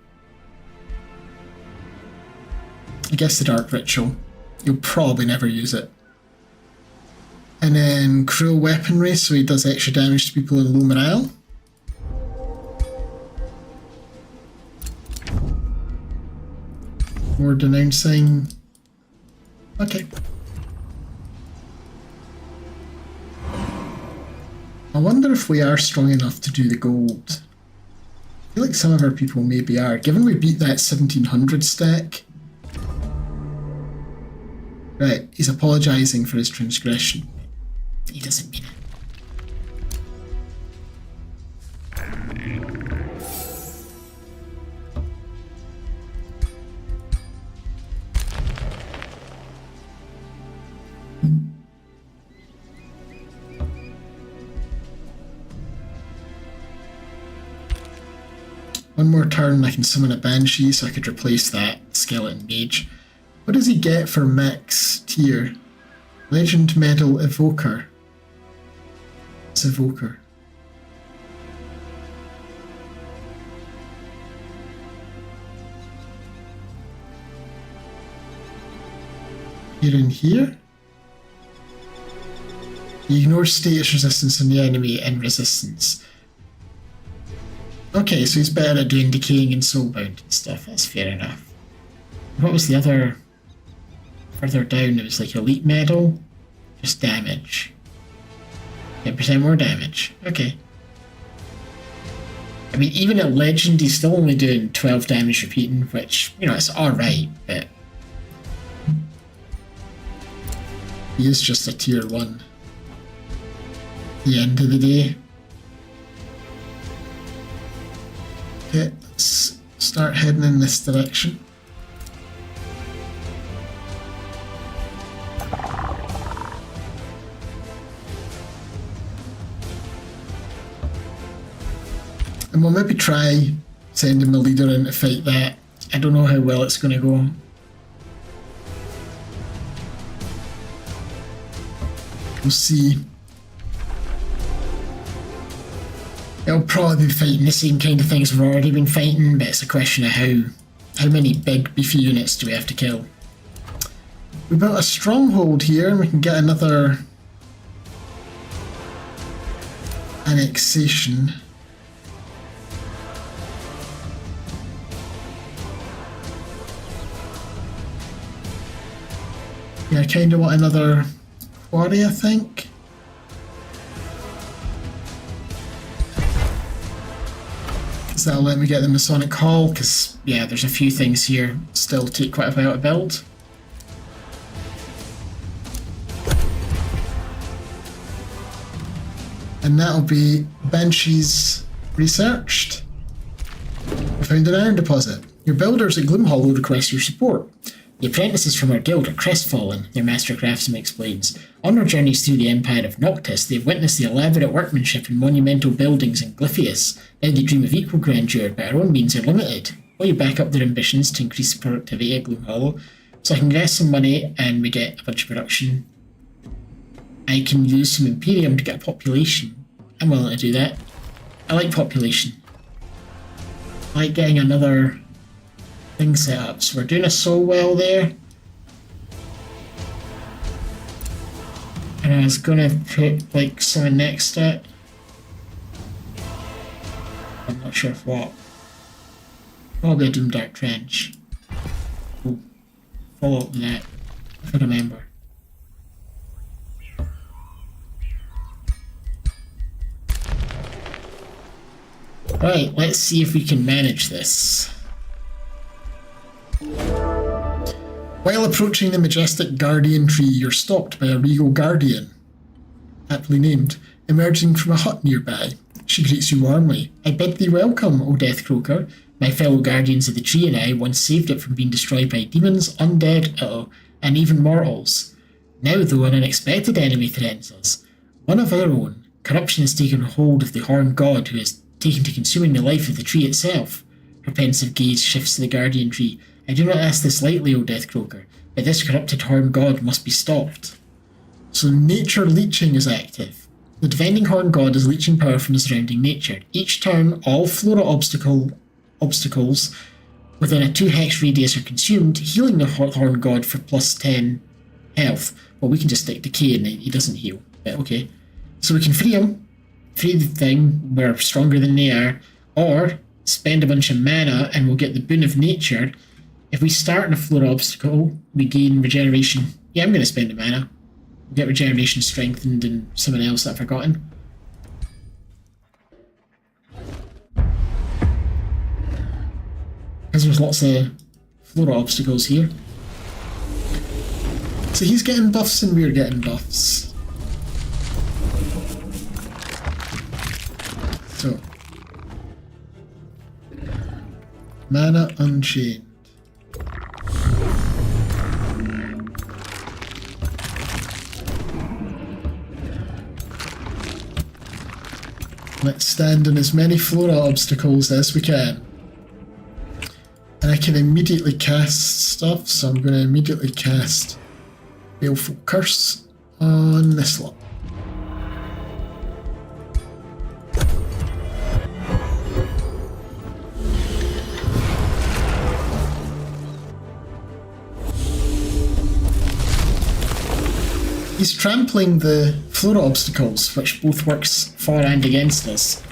I guess the Dark Ritual. You'll probably never use it. And then Cruel Weaponry, so he does extra damage to people in low morale. More denouncing. Okay. I wonder if we are strong enough to do the gold. I feel like some of our people maybe are. Given we beat that 1700 stack. Right, he's apologising for his transgression. He doesn't mean it. One more turn I can summon a Banshee, so I could replace that Skeleton Mage. What does he get for max tier? Legend Medal Evoker. It's Evoker. Here and here. You ignore status resistance on the enemy and resistance. Okay, so he's better at doing decaying and soulbound and stuff, that's fair enough. What was the other? Further down, it was like Elite Medal, just damage. 10% more damage, okay. I mean, even at Legend, he's still only doing 12 damage repeating, which, you know, it's alright, but he is just a tier 1 at the end of the day. Okay, let's start heading in this direction. And we'll maybe try sending the leader in to fight that. I don't know how well it's going to go. We'll see. It'll probably be fighting the same kind of things we've already been fighting, but it's a question of how many big beefy units do we have to kill. We built a stronghold here and we can get another annexation. Yeah, I kind of want another quarry, I think. Because that'll let me get the Masonic Hall, because, yeah, there's a few things here still take quite a while to build. And that'll be Banshees researched. We found an iron deposit. Your builders at Gloom Hollow request your support. The apprentices from our guild are crestfallen, their master craftsman explains. On our journeys through the Empire of Noctis, they have witnessed the elaborate workmanship in monumental buildings in Glyphius. Now they dream of equal grandeur, but our own means are limited. Will you back up their ambitions to increase the productivity at Gloom Hollow? So I can invest some money and we get a bunch of production. I can use some Imperium to get a population. I'm willing to do that. I like population. I like getting another thing set up. So we're doing a soul well there. And I was gonna put like something next to it. Not sure of what. Probably a Doomdark Trench. We'll follow up with that, if I remember. Right, let's see if we can manage this. While approaching the majestic guardian tree, you're stopped by a regal guardian, aptly named, emerging from a hut nearby. She greets you warmly. I bid thee welcome, O Death Croaker. My fellow guardians of the tree and I once saved it from being destroyed by demons, undead, and even mortals. Now, though, an unexpected enemy threatens us. One of our own. Corruption has taken hold of the horned god who has taken to consuming the life of the tree itself. Her pensive gaze shifts to the guardian tree. I do not ask this lightly, O Death Croaker, but this corrupted horned god must be stopped. So nature leeching is active. The defending horned god is leeching power from the surrounding nature. Each turn, all flora obstacles within a 2 hex radius are consumed, healing the horned god for plus 10 health. Well, we can just stick decay and he doesn't heal. But okay. So we can free him, free the thing, we're stronger than they are, or spend a bunch of mana and we'll get the boon of nature. If we start in a flora obstacle, we gain regeneration. Yeah, I'm going to spend the mana. We'll get regeneration strengthened and something else that I've forgotten. Because there's lots of flora obstacles here. So he's getting buffs and we're getting buffs. So, mana unchained. Let's stand on as many flora obstacles as we can. And I can immediately cast stuff, so I'm going to immediately cast Baleful Curse on this lot. He's trampling the flora obstacles, which both works for and against us.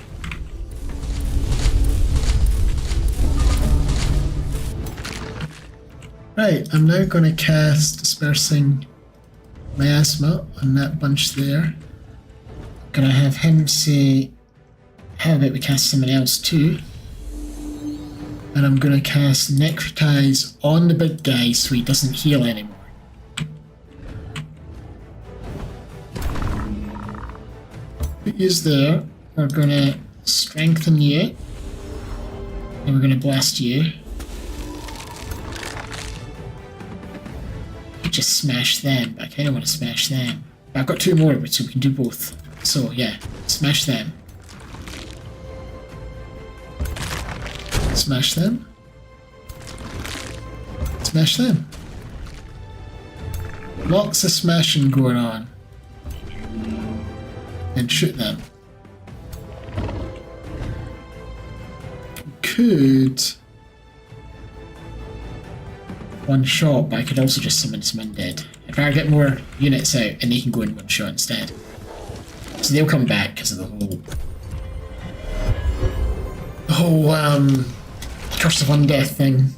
Right, I'm now going to cast Dispersing Miasma on that bunch there. Gonna have him say, how about we cast someone else too? And I'm going to cast Necrotoads on the big guy so he doesn't heal anymore. Put yous there. We're going to strengthen you. And we're going to blast you. Just smash them, but I kind of want to smash them. But I've got 2 more, so we can do both. So yeah, smash them. Smash them. Smash them. Lots of smashing going on. And shoot them. Could one shot, but I could also just summon some undead. I'd rather get more units out and they can go in one shot instead. So they'll come back because of the whole Curse of Undeath thing.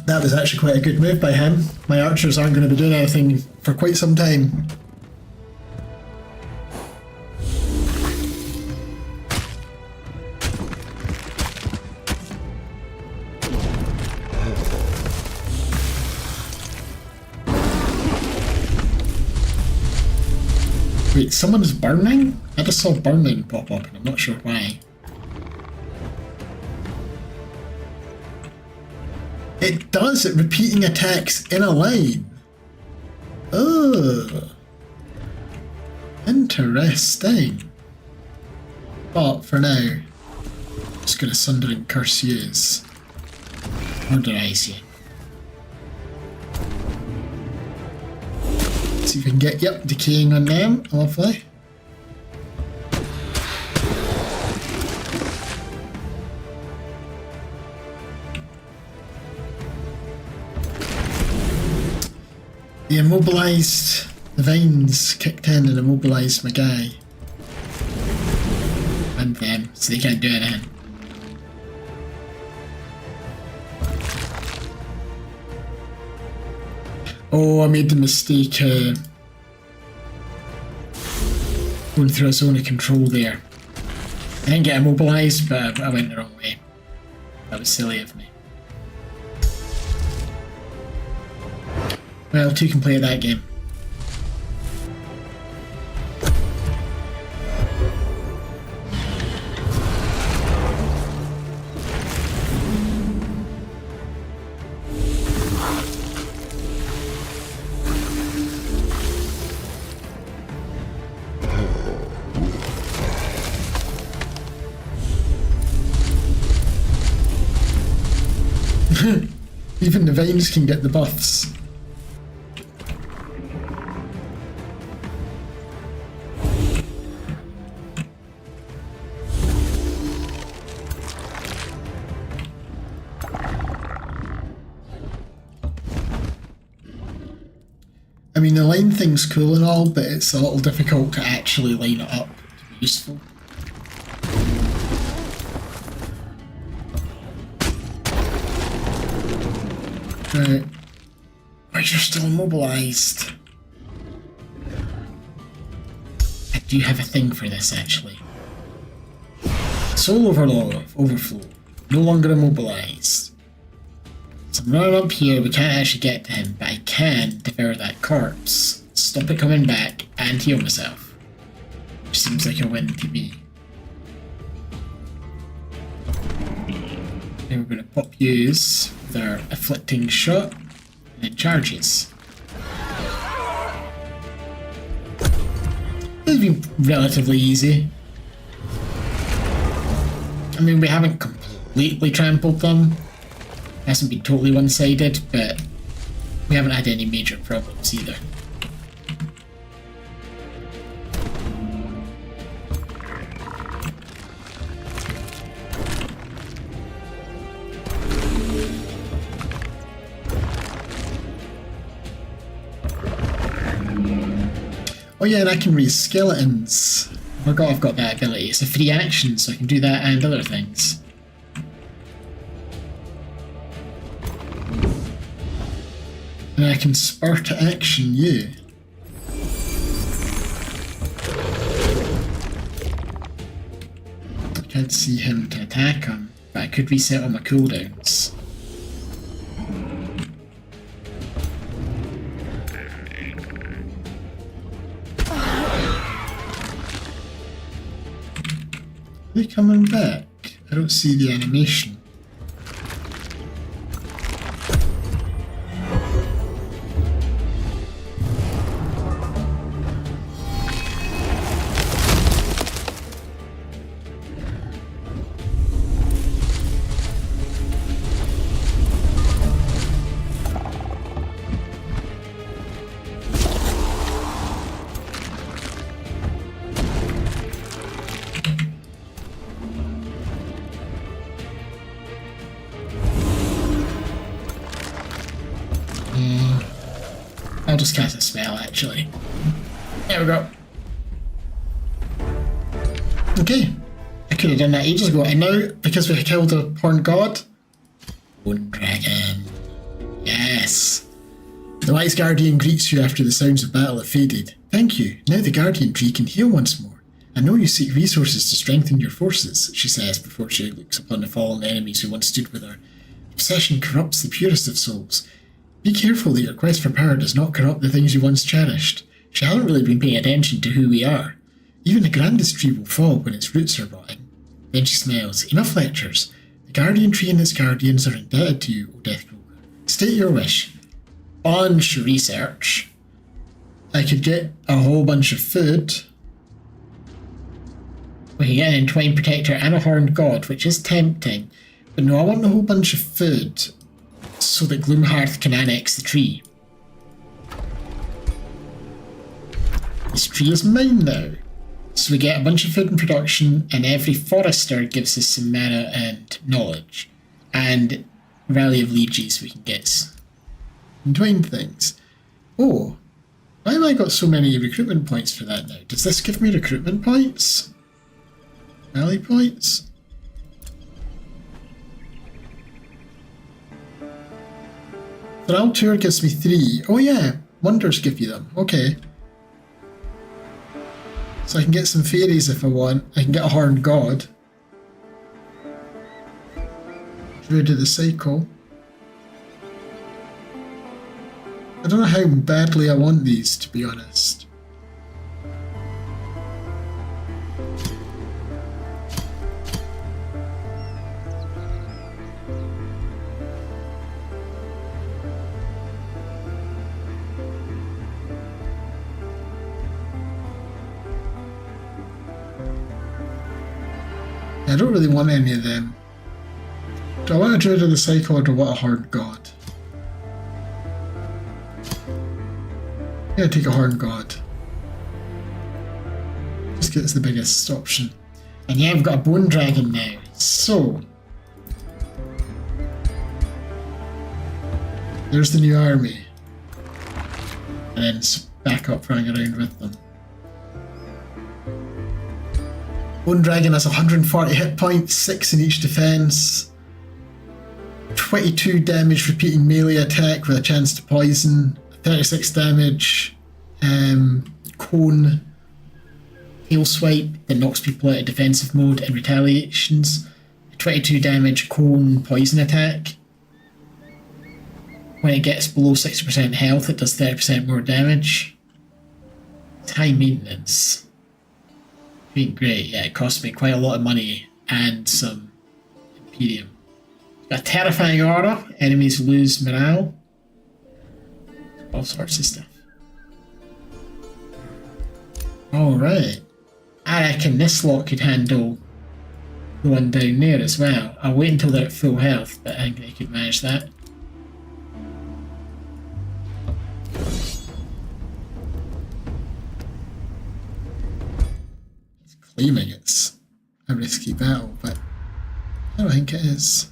That was actually quite a good move by him. My archers aren't going to be doing anything for quite some time. Wait, someone's burning? I just saw burning pop up and I'm not sure why. It does, it repeating attacks in a line. Oh, interesting. But for now, I'm just going to Sunder and Curse yous. Murderize you. See if we can get, yep, decaying on them. Lovely. The immobilised, the vines kicked in and immobilised my guy. So they can't do anything. Oh, I made the mistake going through a zone of control there. I didn't get immobilized, but I went the wrong way. That was silly of me. Well, two can play that game. Even the vines can get the buffs. I mean, the line thing's cool and all, but it's a little difficult to actually line it up to be useful. Right. But you're still immobilized. I do have a thing for this, actually. Soul overflow. No longer immobilized. So I'm running up here, we can't actually get to him, but I can devour that corpse, stop it coming back, and heal myself. Which seems like a win to me. Then we're going to pop use with our afflicting shot, and then charges. It's been relatively easy. I mean, we haven't completely trampled them. It hasn't been totally one-sided, but we haven't had any major problems either. Oh yeah, and I can raise skeletons. I forgot I've got that ability. It's a free action, so I can do that and other things. And I can spur to action you. I can't see him to attack him, but I could reset all my cooldowns. Are they coming back? I don't see the animation. I'll just cast a spell, actually. There we go. Okay. I could have done that ages ago, and now, because we killed a horned god... Bone dragon. Yes. The wise guardian greets you after the sounds of battle have faded. Thank you. Now the guardian tree can heal once more. I know you seek resources to strengthen your forces, she says before she looks upon the fallen enemies who once stood with her. Obsession corrupts the purest of souls. Be careful that your quest for power does not corrupt the things you once cherished. She hasn't really been paying attention to who we are. Even the grandest tree will fall when its roots are rotting. Then she smiles. Enough lectures. The guardian tree and its guardians are indebted to you, O Deathcroaker. State your wish. Bunch of research. I could get a whole bunch of food. We can get an entwined protector and a horned god, which is tempting. But no, I want a whole bunch of food so that Gloomhearth can annex the tree. This tree is mine now. So we get a bunch of food and production, and every forester gives us some mana and knowledge. And Rally of Lieges we can get entwined things. Oh, why have I got so many recruitment points for that now? Does this give me recruitment points? Rally points? Thrall Tour gives me 3. Oh yeah, Wonders give you them. Okay. So I can get some fairies if I want. I can get a Horned God. Druid of the Cycle. I don't know how badly I want these, to be honest. I don't really want any of them. Do I want a Druid of the Cycle or do I want a Horned God? Yeah, take a Horned God. Just get the biggest option. And yeah, we've got a Bone Dragon now. So, there's the new army. And then back up running around with them. Bone Dragon has 140 hit points, 6 in each defense. 22 damage repeating melee attack with a chance to poison. 36 damage, cone, hail swipe that knocks people out of defensive mode and retaliations. 22 damage cone poison attack. When it gets below 60% health, it does 30% more damage. It's high maintenance. Ain't great, yeah, it cost me quite a lot of money and some Imperium. Got a terrifying aura, enemies lose morale. All sorts of stuff. Alright. I reckon this lot could handle the one down there as well. I'll wait until they're at full health, but I think they could manage that. It's claiming it's a risky battle, but I don't think it is.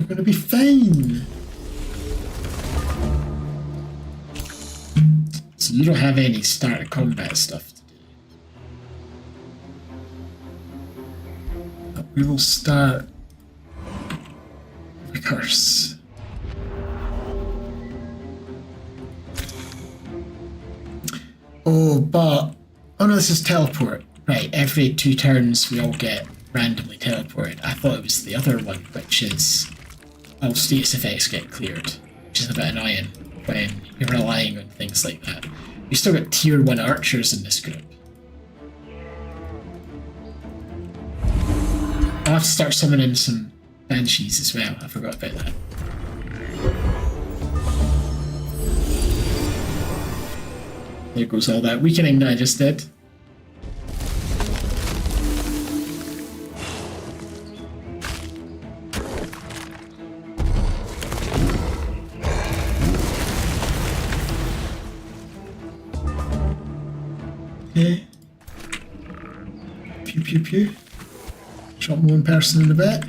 We're going to be fine. So you don't have any start of combat stuff to do. But we will start with a curse. Oh, but... Oh no, this is teleport. Right, every 2 turns we all get randomly teleported. I thought it was the other one, which is all status effects get cleared, which is a bit annoying when you're relying on things like that. We still got tier 1 archers in this group. I'll have to start summoning some banshees as well, I forgot about that. There goes all that weakening that I just did. Okay. Pew pew pew. Shot one person in the back.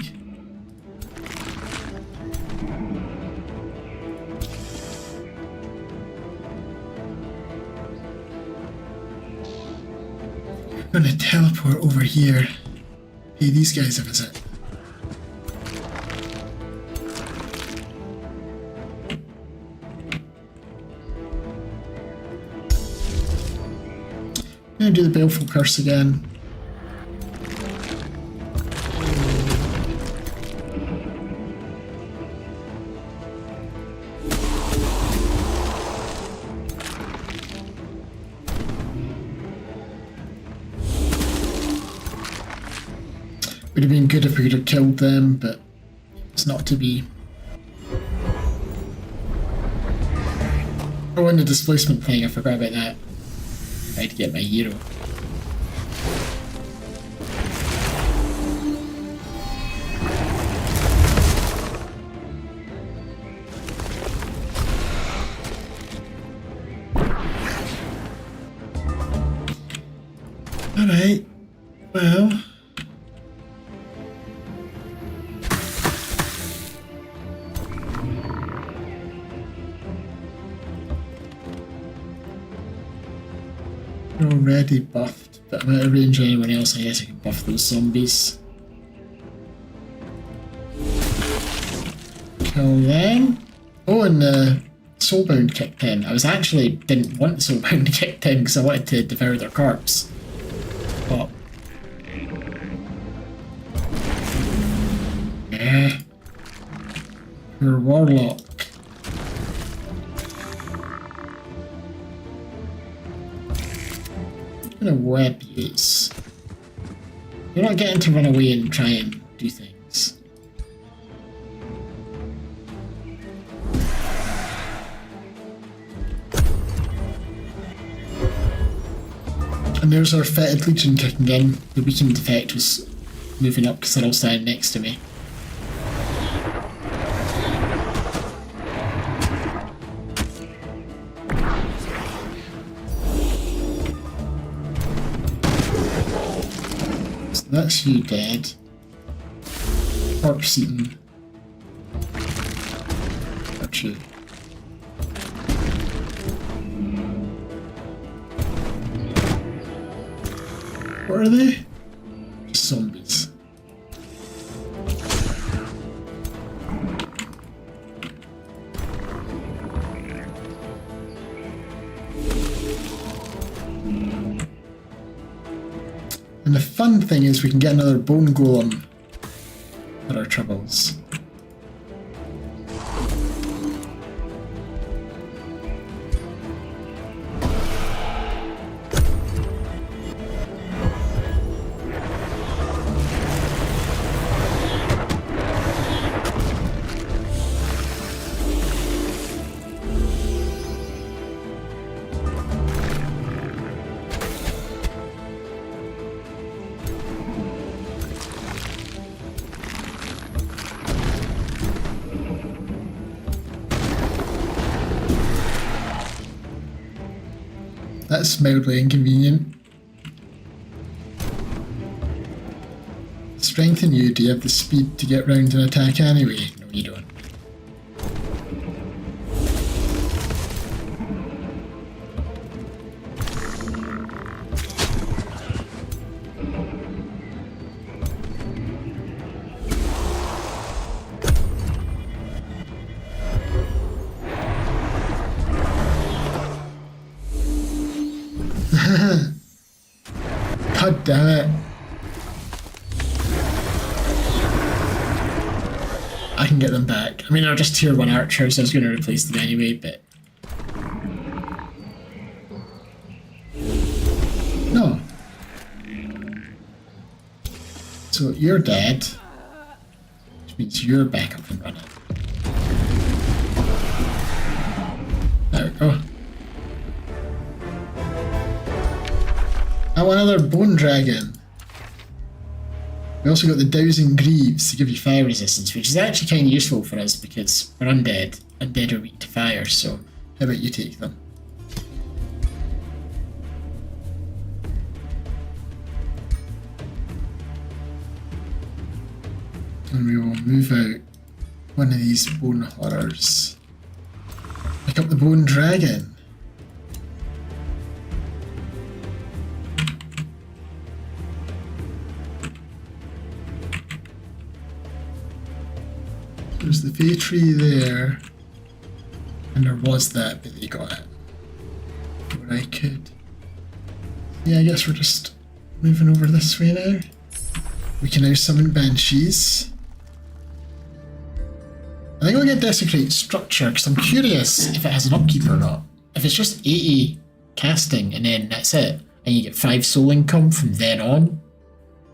I'm gonna teleport over here. Pay these guys a visit. I'm gonna do the Baleful Curse again. Would have been good if we could have killed them, but it's not to be. Oh, and the displacement thing, I forgot about that. I had to get my hero. Alright, well. They're already buffed, but I'm out of range of anyone else. I guess I can buff those zombies. Kill them. Oh, and the Soulbound kicked in. I didn't want the Soulbound to kick in because I wanted to devour their corpse. But your warlock. What kind of web use? You're not getting to run away and try and do things. And there's our fetid legion kicking in. The weakened effect was moving up because they're all standing next to me. That's you dead. Corpse eaten. That's you. What are they? Just zombies. And the fun thing is we can get another bone golem for our troubles. That's mildly inconvenient. Strengthen you, do you have the speed to get round and attack anyway? No, you don't. God damn it. I can get them back. I mean, they're just tier 1 archers, so I was going to replace them anyway, but... No. So you're dead, which means you're back up and running. There we go. I want another bone dragon. We also got the dowsing greaves to give you fire resistance, which is actually kind of useful for us because we're undead. Undead are weak to fire, so how about you take them? And we will move out one of these bone horrors. Pick up the bone dragon. There's the bay tree there, and there was that, but they got it. Or I could. Yeah, I guess we're just moving over this way now. We can now summon banshees. I think we'll get desecrate structure because I'm curious if it has an upkeep or not. If it's just 80 casting and then that's it, and you get 5 soul income from then on,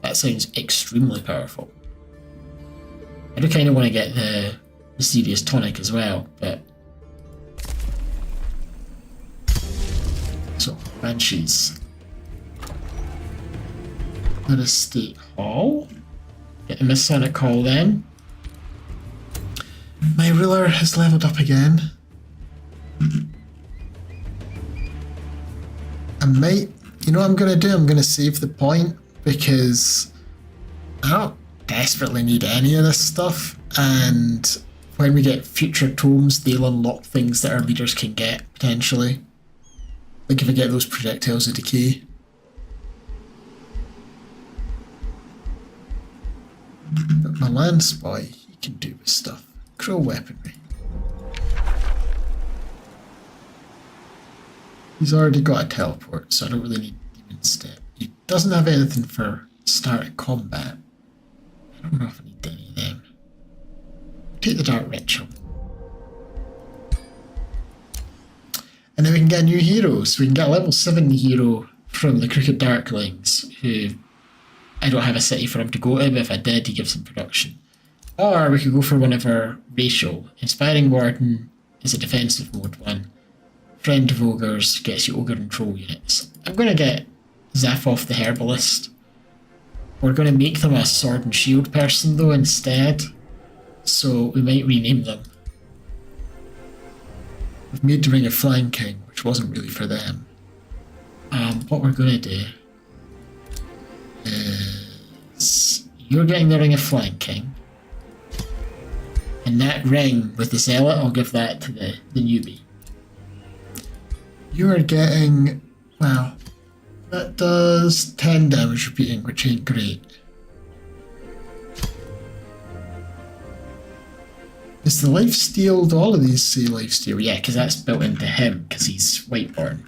that sounds extremely powerful. I do kind of want to get the Mysterious Tonic as well, but... So, Banshees. Let us State Hall. Get the Masonic Hall then. My ruler has leveled up again. I might... You know what I'm going to do? I'm going to save the point because I don't desperately need any of this stuff, and when we get future tomes they'll unlock things that our leaders can get potentially. Like if I get those projectiles of decay. But my land spy, he can do with stuff. Cruel weaponry. He's already got a teleport, so I don't really need Demon Step. He doesn't have anything for start of combat. I don't know if I need any of them. Take the Dark Ritual. And then we can get a new hero. So we can get a level 7 hero from the Crooked Darklings, who I don't have a city for him to go to, but if I did, he gives him production. Or we could go for one of our racial. Inspiring Warden is a defensive mode one. Friend of Ogres gets you Ogre and Troll units. I'm going to get Zaphoth the Herbalist. We're going to make them a Sword and Shield person though instead. So we might rename them. We've made the Ring of Flanking, which wasn't really for them. What we're going to do is you're getting the Ring of Flanking. And that ring with the Zealot, I'll give that to the newbie. You are getting, well, that does 10 damage repeating, which ain't great. Is the lifesteal, do all of these say lifesteal? Yeah, because that's built into him, because he's Whiteborn.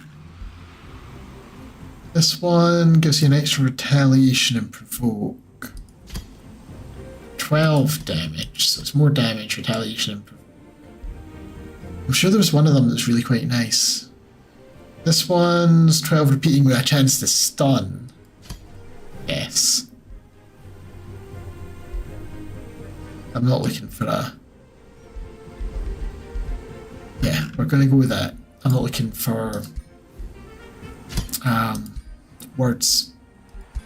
This one gives you an extra retaliation and provoke. 12 damage, so it's more damage, retaliation and provoke. I'm sure there was one of them that's really quite nice. This one's 12 repeating with a chance to stun. Yes. I'm not looking for a... Yeah, we're going to go with that. I'm not looking for words.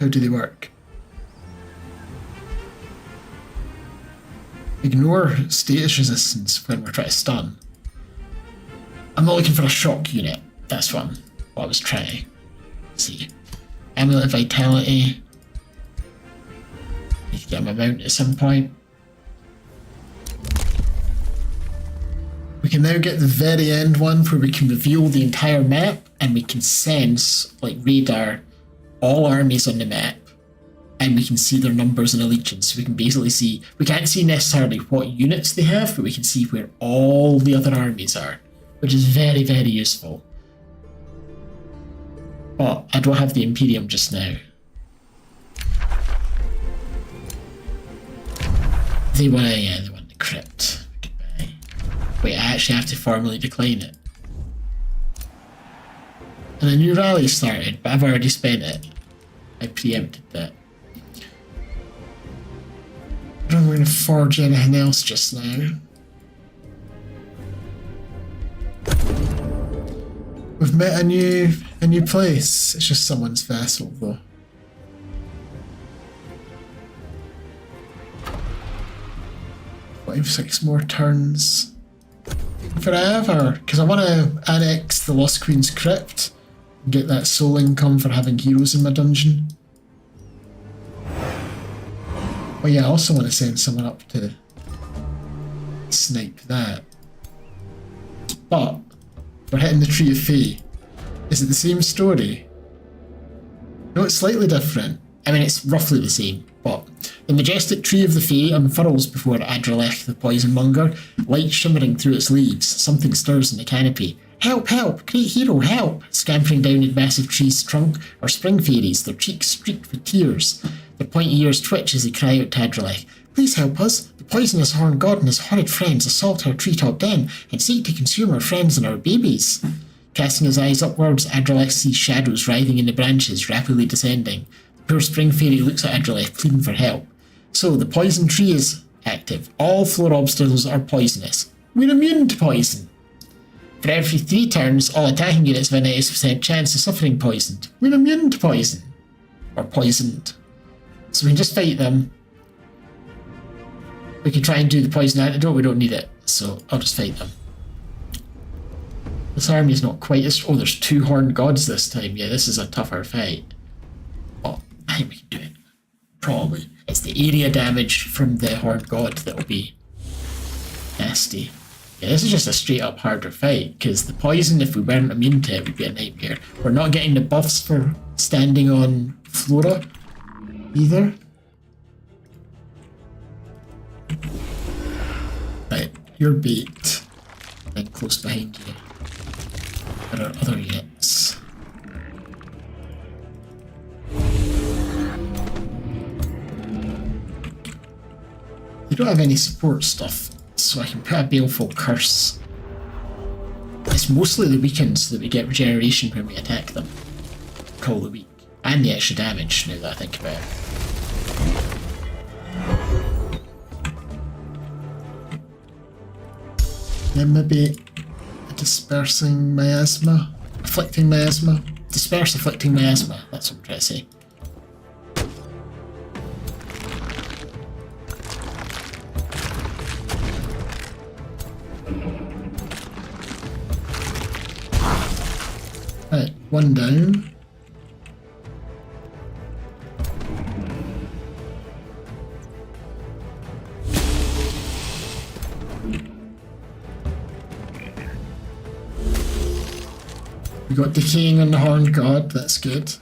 How do they work? Ignore status resistance when we're trying to stun. I'm not looking for a shock unit. That's what I was trying to see. Amulet of Vitality. Need to get my mount at some point. We can now get the very end one where we can reveal the entire map and we can sense, like radar, all armies on the map and we can see their numbers and allegiance. So we can basically see, we can't see necessarily what units they have, but we can see where all the other armies are, which is very, very useful. But I don't have the Imperium just now. They want the crypt. Goodbye. Wait, I actually have to formally decline it. And a new rally started, but I've already spent it. I preempted that. I don't want to forge anything else just now. We've met a new place. It's just someone's vessel though. Five, 6 more turns. Forever, because I want to annex the Lost Queen's Crypt and get that soul income for having heroes in my dungeon. Oh yeah, I also want to send someone up to snipe that. But we're hitting the Tree of Fate. Is it the same story? No, it's slightly different. I mean, it's roughly the same, but the majestic Tree of the Fae unfurls before Adrelech the Poisonmonger, light shimmering through its leaves. Something stirs in the canopy. Help, help! Great hero, help! Scampering down the massive tree's trunk are spring fairies, their cheeks streaked with tears. Their pointy ears twitch as they cry out to Adrelech. Please help us! The poisonous horned god and his horrid friends assault our treetop den and seek to consume our friends and our babies. Casting his eyes upwards, Adrelech sees shadows writhing in the branches, rapidly descending. The poor spring fairy looks at Adrelech, pleading for help. So, the poison tree is active. All floor obstacles are poisonous. We're immune to poison. For every 3 turns, all attacking units have a 90% chance of suffering poisoned. We're immune to poison. Or poisoned. So we can just fight them. We can try and do the poison antidote, we don't need it. So, I'll just fight them. This army is not quite as... Oh, there's 2 horned gods this time. Yeah, this is a tougher fight. But I think we can do it. Probably. It's the area damage from the horned god that'll be nasty. Yeah, this is just a straight up harder fight, because the poison, if we weren't immune to it, would be a nightmare. We're not getting the buffs for standing on Flora, either. Right, you're bait. And close behind you. There are other units. They don't have any support stuff, so I can put a Baleful Curse. It's mostly the weakens that we get regeneration when we attack them. Call the weak. And the extra damage, now that I think about it. Then maybe a Dispersing Miasma? Afflicting Miasma? Disperse Afflicting Miasma, that's what I'm trying to say. Right, one down. We got Decaying on the Horned God, that's good.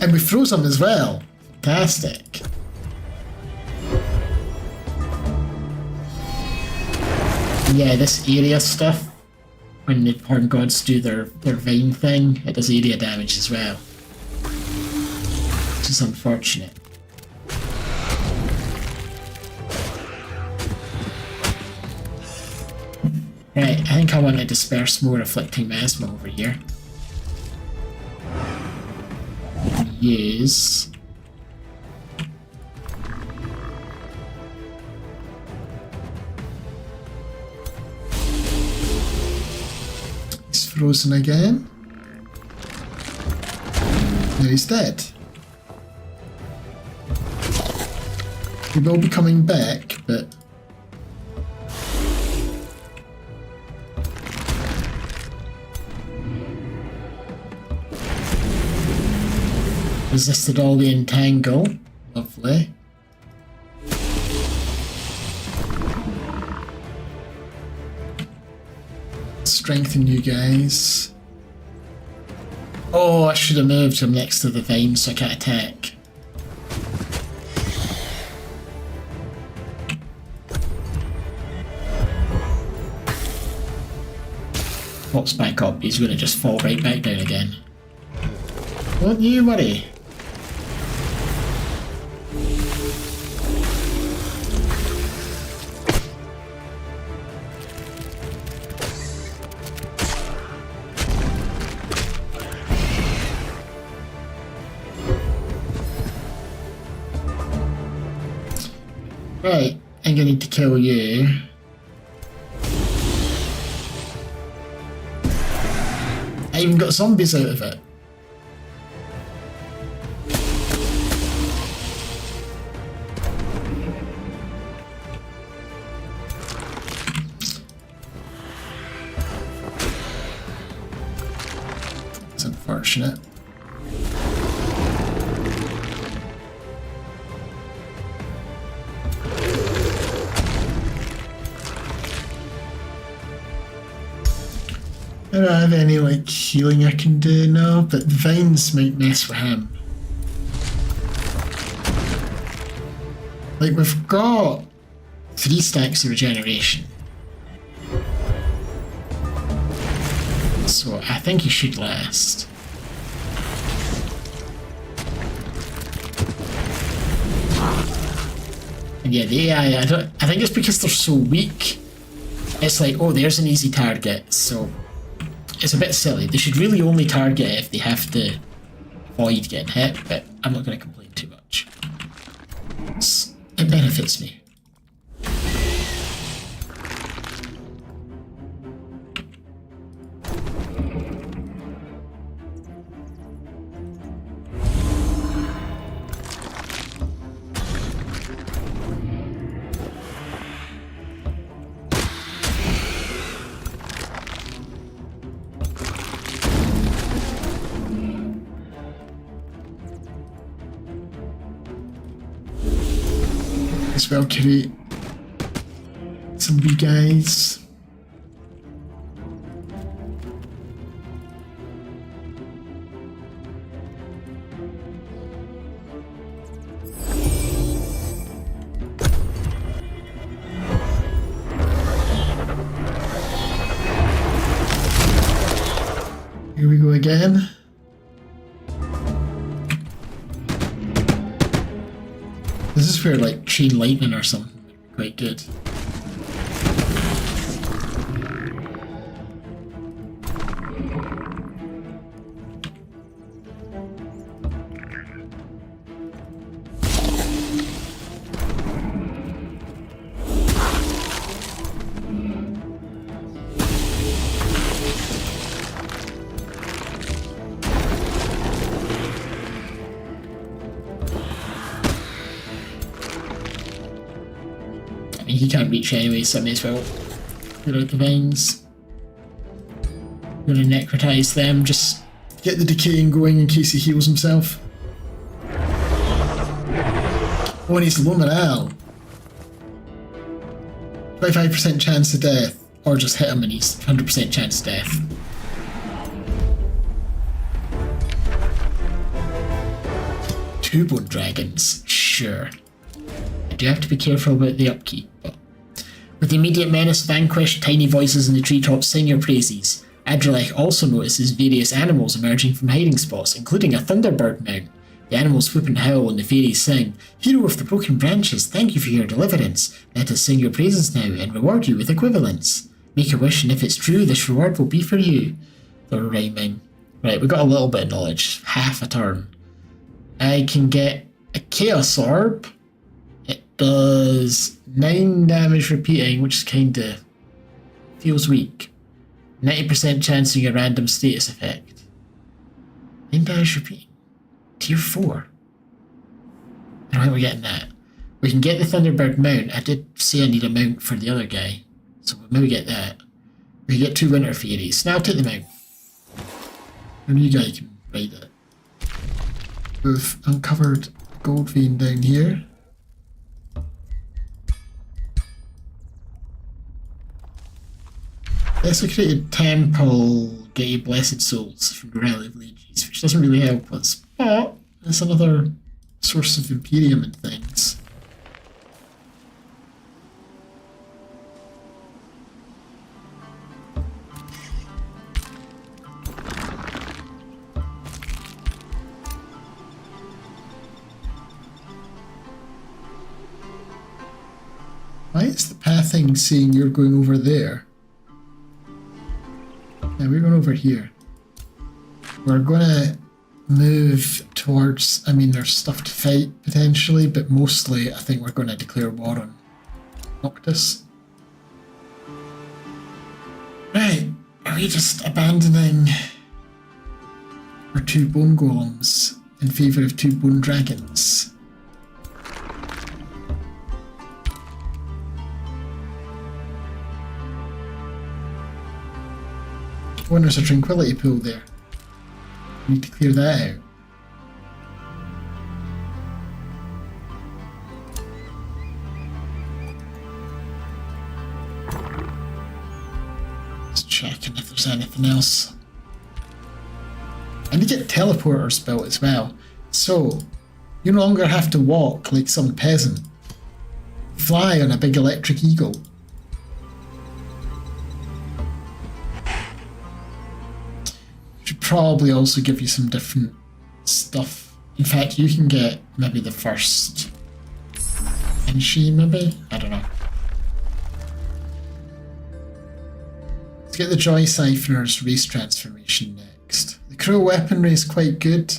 And we froze him as well. Fantastic. Yeah, this area stuff, when the Horned Gods do their vine thing, it does area damage as well. Which is unfortunate. Right, I think I want to disperse more Afflicting Miasma over here. Use... He's frozen again. Now he's dead. He will be coming back, but... Resisted all the entangle. Lovely. Strengthen you guys. Oh, I should have moved him next to the vine so I can't attack. Pops back up, he's gonna just fall right back down again. Don't you worry. Right, I'm gonna need to kill you. I even got zombies out of it. It's unfortunate. I don't have any like healing I can do now, but the vines might mess with him. Like we've got 3 stacks of regeneration. So I think he should last. And yeah, the AI, I think it's because they're so weak. It's like, oh, there's an easy target, so it's a bit silly. They should really only target it if they have to avoid getting hit, but I'm not going to complain too much. It benefits me. as well create some wee guys. Here we go again. This is where like chain lightning or something would be quite good. He can't reach anyway, so I may as well put out the vines. I'm gonna necrotize them, just get the decaying going in case he heals himself. Oh, and he's low morale. 25% chance of death, or just hit him and he's 100% chance of death. Two bone dragons, sure. I do have to be careful about the upkeep, but with the immediate menace vanquished, tiny voices in the treetops sing your praises. Adrelech also notices various animals emerging from hiding spots, including a thunderbird mount. The animals whoop and howl and the fairies sing, "Hero of the broken branches, thank you for your deliverance. Let us sing your praises now and reward you with equivalents. Make a wish, and if it's true, this reward will be for you." They're rhyming. Right, we got a little bit of knowledge. Half a turn. I can get a Chaos Orb. It does 9 damage repeating, which kinda feels weak. 90% chance of a random status effect. 9 damage repeating. Tier 4. I don't think we're getting that. We can get the Thunderbird mount. I did say I need a mount for the other guy, so we'll maybe get that. We can get 2 Winter Fairies. Now I'll take the mount. And you guys can ride it. We've uncovered a gold vein down here. Desecrated Temple, get you Blessed Souls from the Relic of Ages, which doesn't really help us, but it's another source of Imperium and things. Why is the pathing saying you're going over there? Yeah, we're going over here. We're gonna move towards, I mean, there's stuff to fight potentially, but mostly I think we're gonna declare war on Noctis. Right, are we just abandoning our 2 bone golems in favour of 2 bone dragons? Oh, and there's a tranquility pool there. We need to clear that out. Just checking if there's anything else. I need to get teleporters built as well. So, you no longer have to walk like some peasant. Fly on a big electric eagle. Probably also give you some different stuff. In fact, you can get maybe the first Enshi, maybe? I don't know. Let's get the Joy Siphoner's race transformation next. The Crow weaponry is quite good,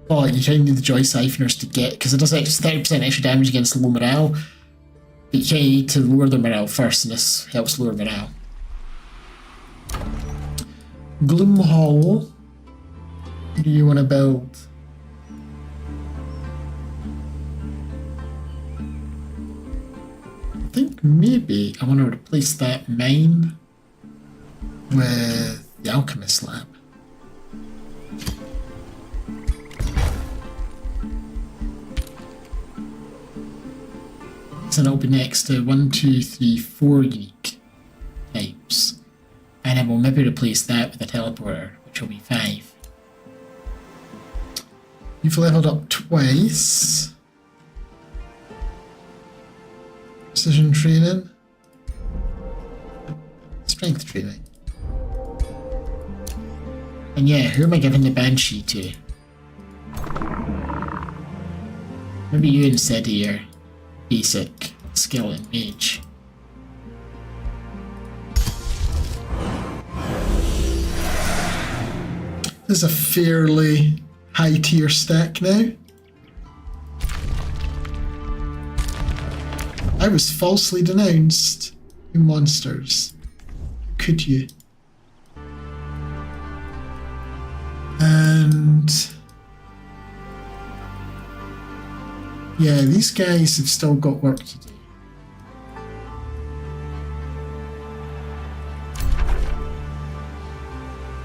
but you kind of need the Joy Siphoners to get, because it does 30% extra damage against low morale, but you kind of need to lower the morale first, and this helps lower morale. Gloom Hall. What do you want to build? I think maybe I want to replace that mine with the Alchemist Lab. and it'll be next to 1, 2, 3, 4 unique types. And then we'll maybe replace that with a teleporter, which will be 5. You've leveled up twice. Precision training. Strength training. And yeah, who am I giving the Banshee to? Maybe you instead of your basic skeleton mage. This is a fairly high tier stack now. I was falsely denounced. You monsters. How could you? And yeah, these guys have still got work to do.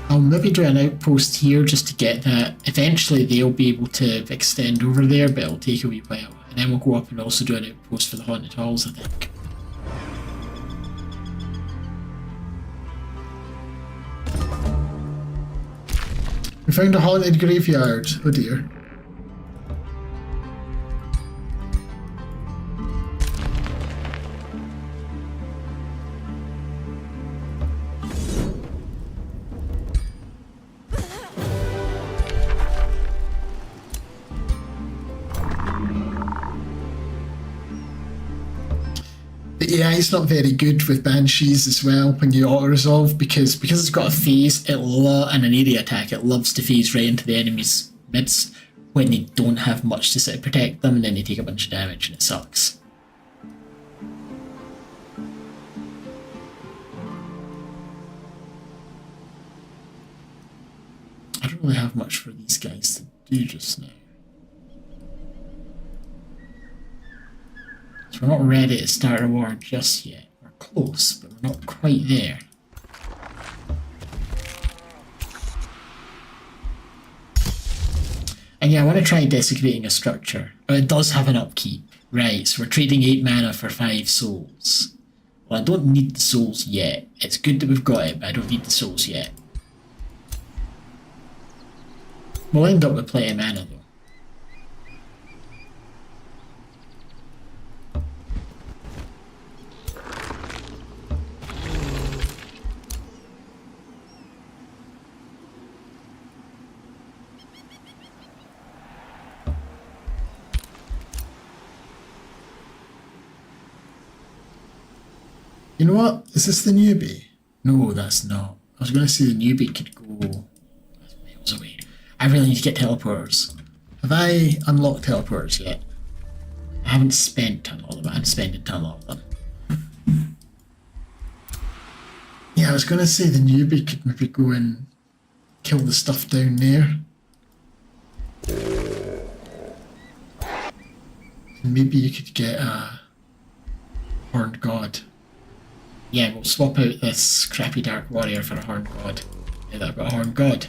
I'll maybe do an outpost here just to get that. Eventually they'll be able to extend over there, but it'll take a wee while. And then we'll go up and also do an outpost for the Haunted Halls, I think. We found a haunted graveyard. Oh dear. The AI is not very good with Banshees as well when you auto-resolve because it's got a phase and an area attack, it loves to phase right into the enemy's midst when they don't have much to sort of protect them, and then they take a bunch of damage and it sucks. I don't really have much for these guys to do just now. So we're not ready to start a war just yet. We're close, but we're not quite there. And yeah, I want to try desecrating a structure. But it does have an upkeep. Right, so we're trading 8 mana for 5 souls. Well, I don't need the souls yet. It's good that we've got it, but I don't need the souls yet. We'll end up with plenty of mana though. You know what? Is this the newbie? No, that's not. I was going to say the newbie could go miles away. I really need to get teleporters. Have I unlocked teleporters yet? I haven't spent a ton of them. I haven't spent a ton of them. Yeah, I was going to say the newbie could maybe go and kill the stuff down there. And maybe you could get a Horned God. Yeah, we'll swap out this crappy Dark Warrior for a Horned God. Now that I've got a Horned God.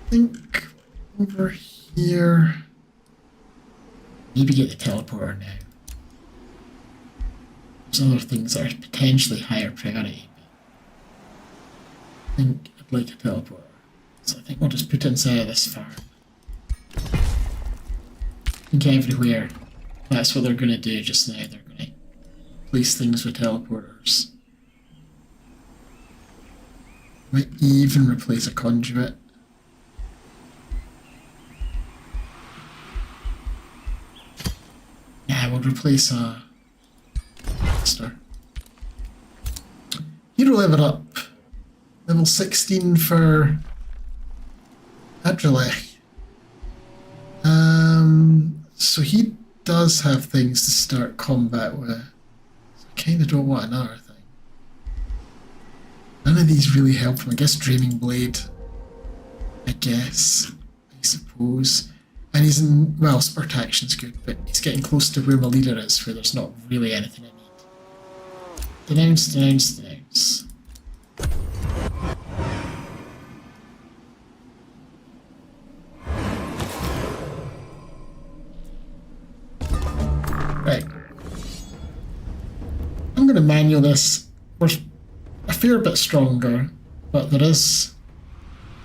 I think over here... Maybe get the teleporter now. There's other things that are potentially higher priority. I think I'd like a teleporter. So I think we'll just put it inside of this farm. I think everywhere. That's what they're going to do just now. They're going to place things with teleporters. Might even replace a conduit. Yeah, we'll replace a master. Hero level up. Level 16 for Adrelech. So he does have things to start combat with. So I kind of don't want another thing. None of these really help him. I guess Dreaming Blade. I suppose. And he's in, well, Spurt Action's good, but he's getting close to where my leader is, where there's not really anything I need. Denounce, denounce, denounce. going to manual this. We're a fair bit stronger, but there is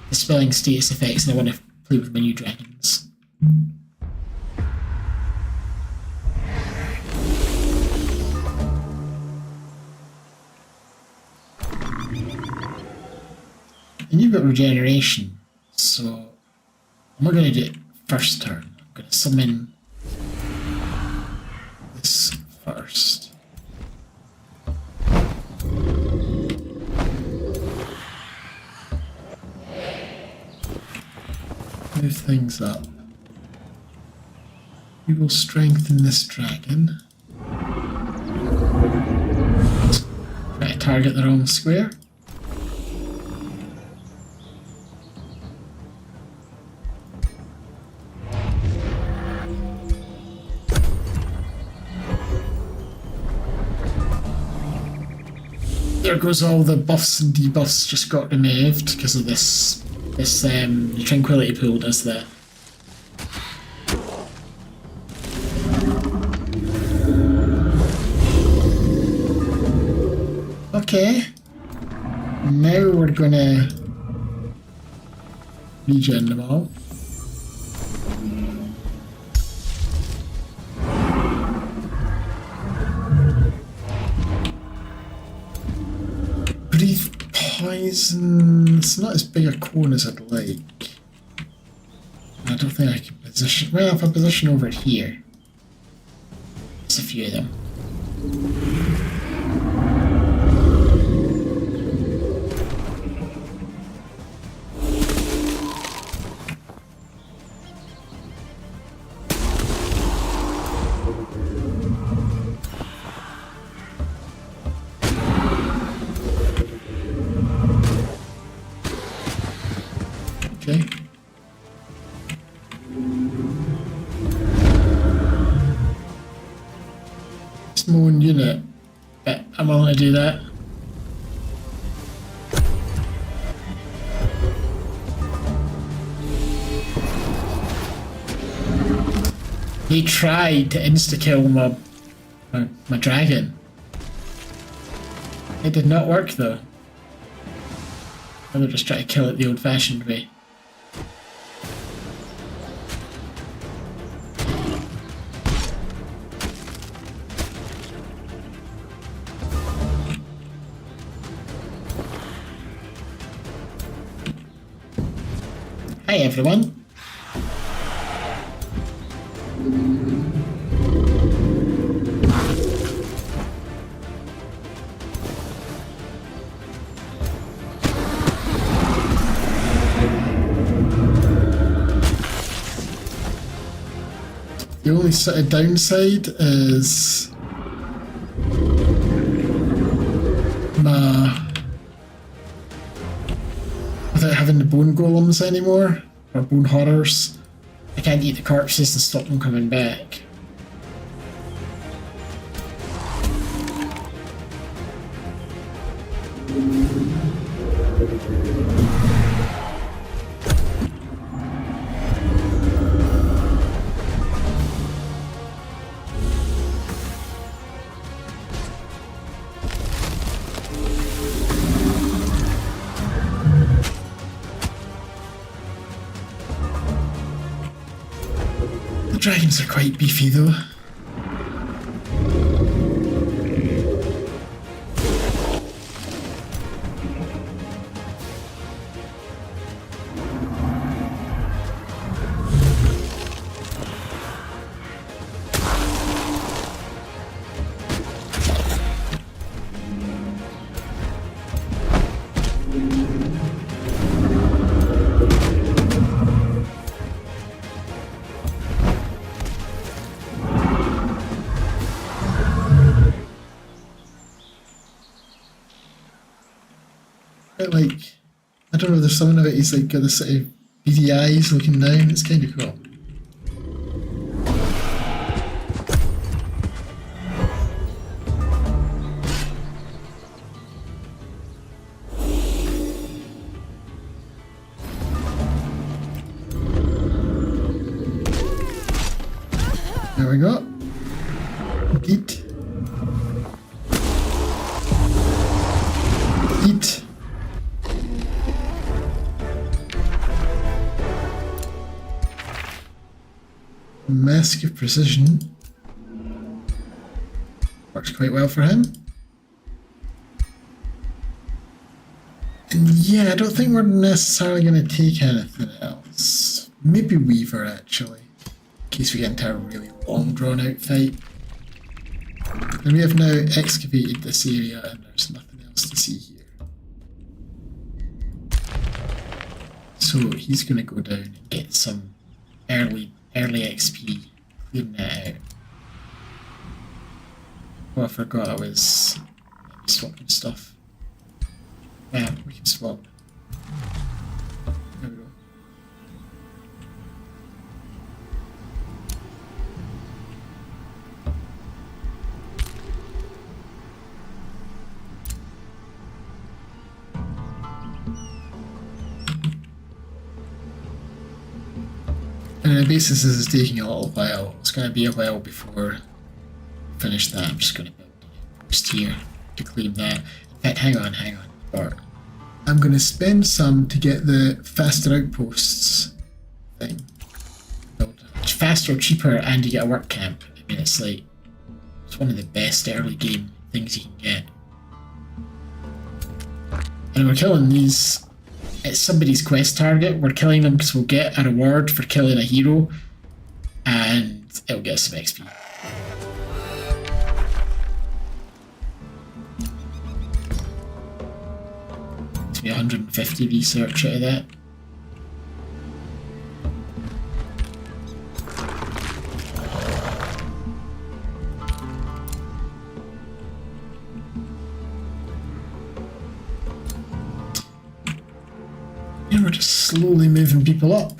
dispelling status effects, and I want to play with my new dragons. And you've got regeneration, so I'm not going to do it first turn. I'm going to summon this first. Move things up. We will strengthen this dragon. Try to target the wrong square. There goes all the buffs and debuffs just got removed because of this tranquility pool does that. Okay. Now we're gonna regen them all. Breathe poison. It's not as big a cone as I'd like. I don't think I can position. Well, if I position over here, there's a few of them. Okay. Small unit, but I'm willing to do that. He tried to insta-kill my dragon. It did not work though. I'll just try to kill it the old-fashioned way. Hi everyone. The only sort of downside is without having the bone golems anymore, or bone horrors, I can't eat the corpses to stop them coming back. Dragons are quite beefy though. Like, I don't know, there's something about he's like got this sort of beady eyes looking down, it's kind of cool. There we go. Eat. Mask of Precision works quite well for him. And yeah, I don't think we're necessarily going to take anything else. Maybe Weaver, actually, in case we get into a really long drawn-out fight. And we have now excavated this area and there's nothing else to see here. So he's going to go down and get some early XP, clearing that out. Oh, I forgot I was swapping stuff. Yeah, we can swap. There we go. And the basis is taking a little while. It's going to be a while before I finish that. I'm just going to build a post here to claim that. In fact, hang on. Bart. I'm going to spend some to get the faster outposts thing. It's faster, cheaper, and you get a work camp. I mean, it's one of the best early game things you can get. And we're killing these. It's somebody's quest target. We're killing them because we'll get a reward for killing a hero, and it'll get us some XP. It's me 150 research out of that. We're just slowly moving people up.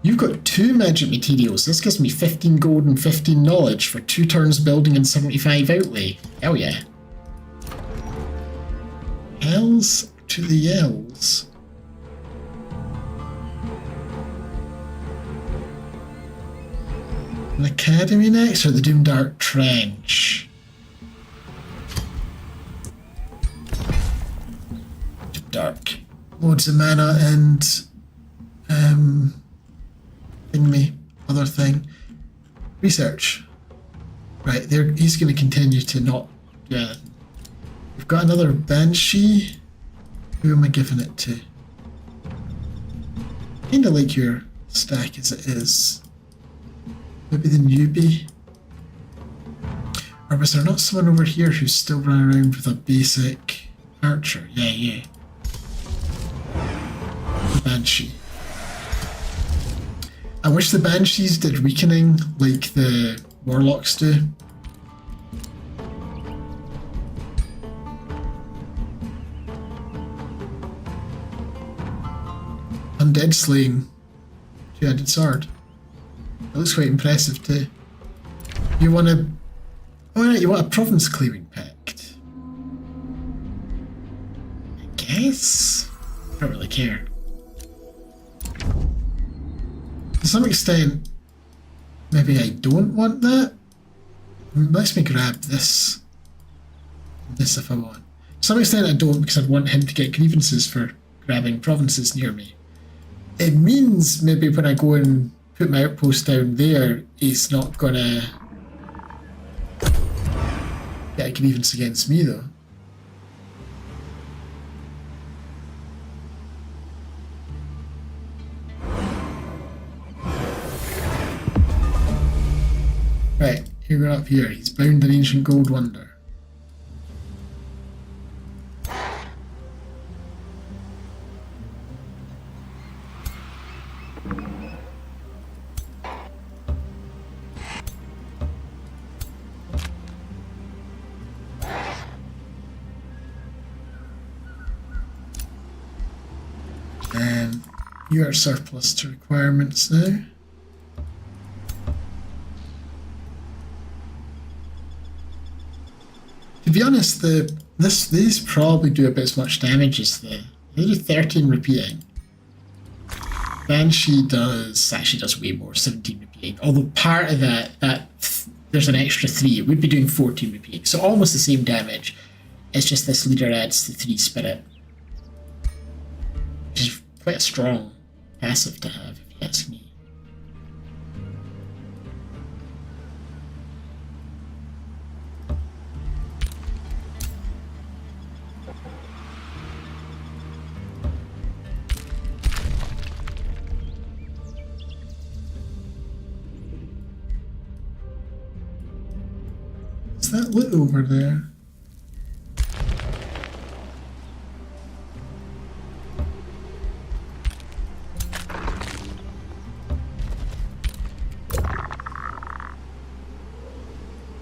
You've got 2 magic materials. This gives me 15 gold and 15 knowledge for 2 turns building and 75 outlay. Hell yeah. Hells to the yells. An academy next or the Doomdark Trench? Dark. Loads of mana and other thing. Research. Right, there he's gonna continue to not do anything. We've got another Banshee. Who am I giving it to? Kinda like your stack as it is. Maybe the newbie. Or was there not someone over here who's still running around with a basic archer? Yeah. Banshee. I wish the Banshees did weakening like the Warlocks do. Undead Slaying. 2-handed sword. That looks quite impressive too. You want a... Oh no, you want a Province Claiming Pact. I guess? I don't really care. To some extent, maybe I don't want that. Let's me grab this. This if I want. To some extent I don't because I want him to get grievances for grabbing provinces near me. It means maybe when I go and put my outpost down there, he's not gonna get a grievance against me though. Right, here we're up here. He's bound an ancient gold wonder. And you are surplus to requirements now. To be honest, these probably do about as much damage as they do 13 repeating. Banshee actually does way more, 17 repeating. Although part of that there's an extra 3, it would be doing 14 repeating. So almost the same damage. It's just this leader adds the 3 spirit. Which is quite a strong passive to have, if you ask me. Is that lit over there?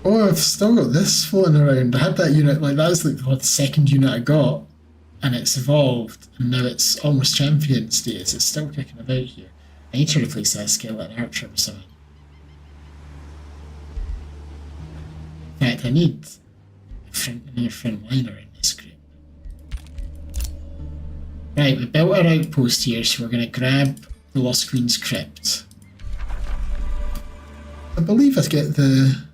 Oh, I've still got this floating around. I had that unit, like that's like the second unit I got, and it's evolved, and now it's almost champion status. It's still kicking about here. I need to replace that skeleton archer with something. In fact, I need another front liner in this group. Right, we built our outpost here, so we're going to grab the Lost Queen's Crypt. I believe I get the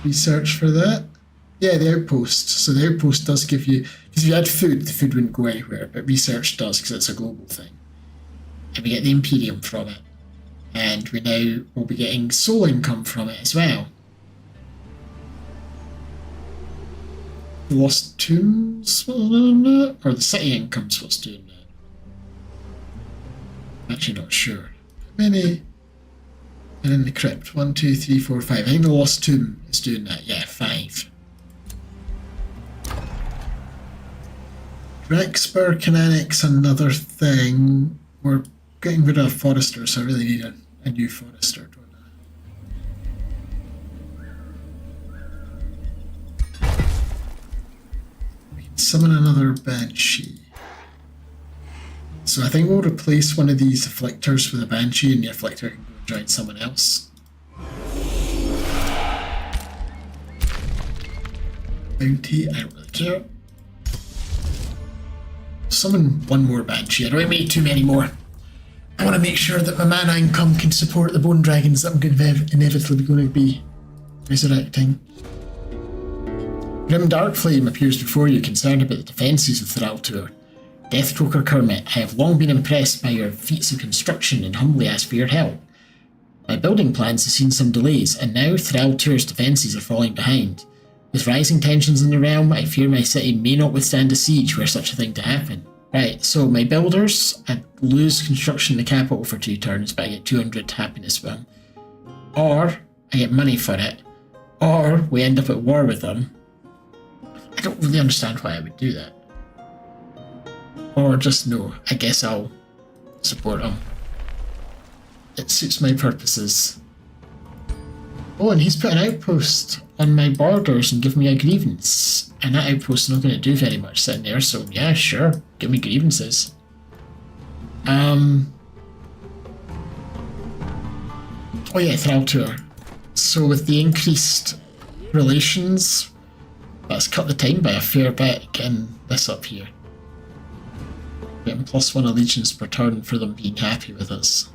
research for that. Yeah, the outpost. So the outpost does give you, because if you had food, the food wouldn't go anywhere, but research does because it's a global thing. And we get the Imperium from it. And we now will be getting soul income from it as well. The Lost Tombs, or the city income's what's doing that. I'm actually not sure. How many are in the crypt? 1, 2, 3, 4, 5. I think the Lost Tomb is doing that. Yeah, 5. Rexburg can annex another thing. We're getting rid of a forester, so I really need a new forester, don't I? We can summon another banshee. So I think we'll replace one of these afflictors with a banshee, and the afflictor can go and join someone else. Bounty, I don't really care. Summon one more banshee. I don't want to make too many more. I want to make sure that my mana income can support the bone dragons that I'm going to inevitably going to be resurrecting. Grim Darkflame appears before you, concerned about the defences of Thraltur. Deathcroaker Kermit, I have long been impressed by your feats of construction and humbly ask for your help. My building plans have seen some delays, and now Thraltur's defences are falling behind. With rising tensions in the realm, I fear my city may not withstand a siege were such a thing to happen. Right, so my builders, I lose construction in the capital for 2 turns, but I get 200 happiness for them. Or I get money for it. Or we end up at war with them. I don't really understand why I would do that. Or just no, I guess I'll support them. It suits my purposes. Oh, and he's put an outpost on my borders and give me a grievance. And that outpost is not going to do very much sitting there, so yeah, sure, give me grievances. Oh yeah, Thraltur. So with the increased relations, that's cut the time by a fair bit getting this up here. Getting +1 allegiance per turn for them being happy with us.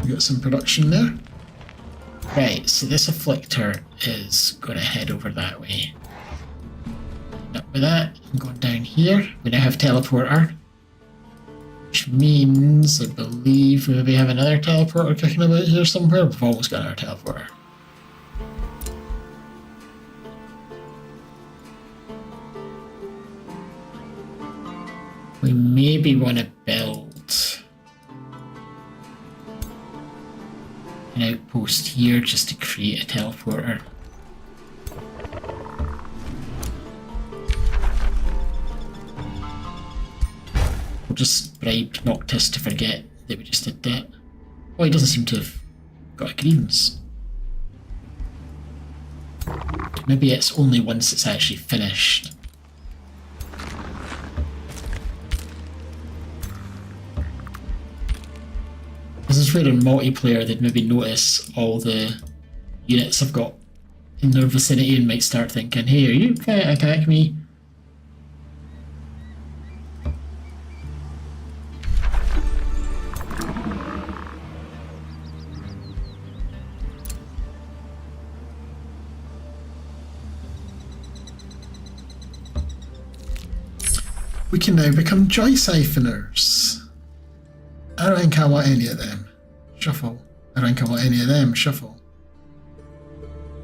We got some production there. Right, so this afflictor is going to head over that way. Up with that, I'm going down here. We now have teleporter, which means I believe we maybe have another teleporter kicking about here somewhere. We've almost got our teleporter. We maybe want to build an outpost here just to create a teleporter. We'll just bribe Noctis to forget that we just did that. Oh, he doesn't seem to have got a grievance. Maybe it's only once it's actually finished. This is where in multiplayer they'd maybe notice all the units I've got in their vicinity and might start thinking, hey, are you trying to attack me? We can now become joy siphoners. I don't think I want any of them. Shuffle. I don't think I want any of them. Shuffle.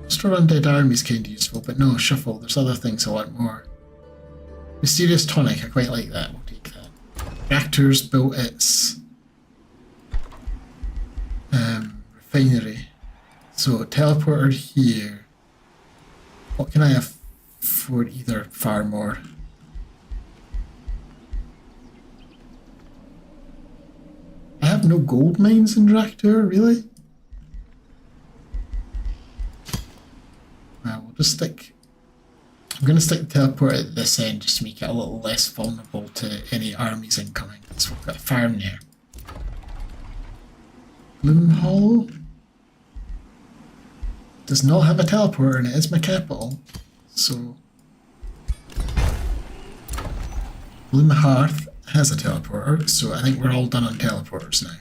Store undead army is kind of useful, but no, shuffle. There's other things I want more. Mysterious tonic. I quite like that. We'll take that. Reactors built its refinery. So teleporter here. What can I afford? Either far more. I have no gold mines in Reactor, really? Well, we'll just stick... I'm going to stick the teleport at this end just to make it a little less vulnerable to any armies incoming. So we've got a farm there. Bloom Hollow does not have a teleporter and it is my capital. So... Bloom Hearth has a teleporter, so I think we're all done on teleporters now.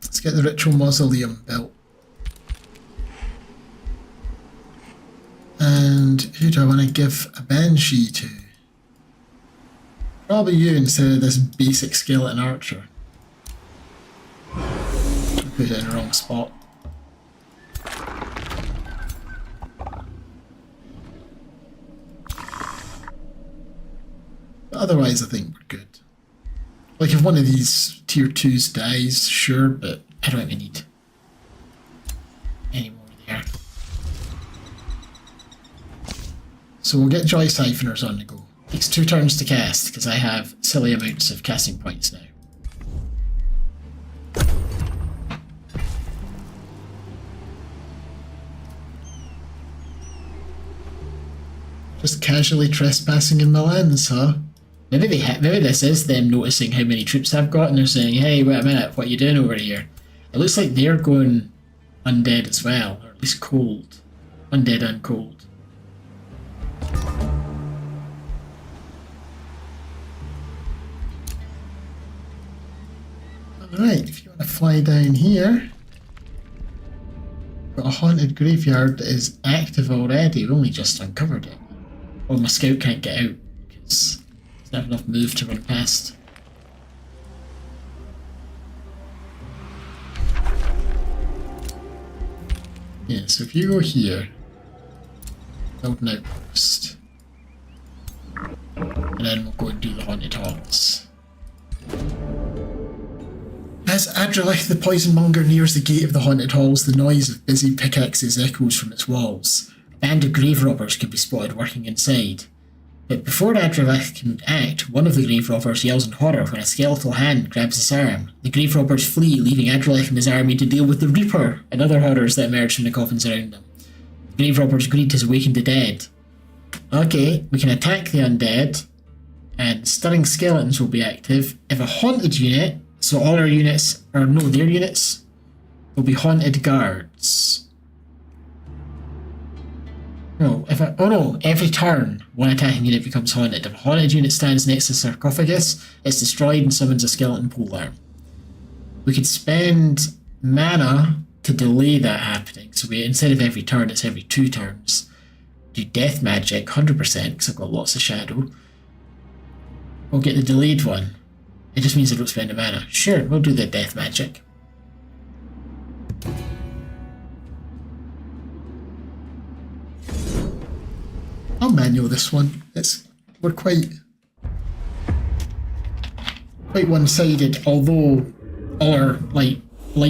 Let's get the ritual mausoleum built. And who do I want to give a banshee to? Probably you instead of this basic skeleton archer. I put it in the wrong spot. But otherwise, I think we're good. Like, if one of these tier 2s dies, sure, but I don't even need any more there. So we'll get Joy Siphoners on the go. Takes 2 turns to cast, because I have silly amounts of casting points now. Just casually trespassing in my lands, huh? Maybe this is them noticing how many troops I've got and they're saying, hey, wait a minute, what are you doing over here? It looks like they're going undead as well, or at least cold. Undead and cold. Alright, if you want to fly down here, got a haunted graveyard that is active already. We've only just uncovered it. Oh, my scout can't get out because there's not enough move to run past. Yeah, so if you go here, build an outpost, And then we'll go and do the haunted halls. as Adrelich the Poisonmonger nears the gate of the haunted halls, the noise of busy pickaxes echoes from its walls. A band of grave robbers can be spotted working inside. But before Adrelich can act, one of the grave robbers yells in horror when a skeletal hand grabs his arm. The grave robbers flee, leaving Adrelich and his army to deal with the Reaper and other horrors that emerge from the coffins around them. The grave robbers greet has awakened the dead. Okay, we can attack the undead, and stunning skeletons will be active. If a haunted unit, so all our units, or no, their units, will be haunted guards. No, every turn, one attacking unit becomes haunted. If a haunted unit stands next to the sarcophagus, it's destroyed and summons a skeleton polearm. We could spend mana to delay that happening, so instead of every turn, it's every 2 turns. Do death magic, 100%, because I've got lots of shadow. We'll get the delayed one. It just means I don't spend a mana. Sure, we'll do the death magic. I'll manual this one. We're quite one-sided, although all our light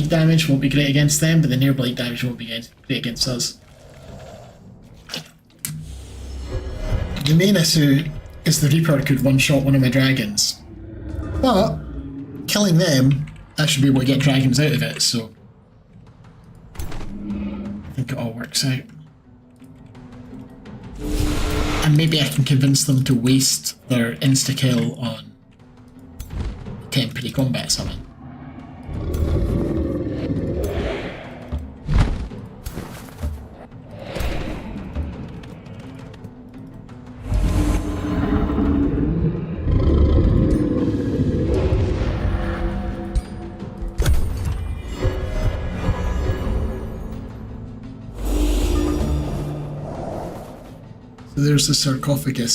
damage won't be great against them, but the near blight damage won't be great against us. The main issue is the Reaper could one-shot one of my dragons, but killing them, I should be able to get dragons out of it, so I think it all works out. And maybe I can convince them to waste their insta-kill on temporary combat summon. There's the sarcophagi.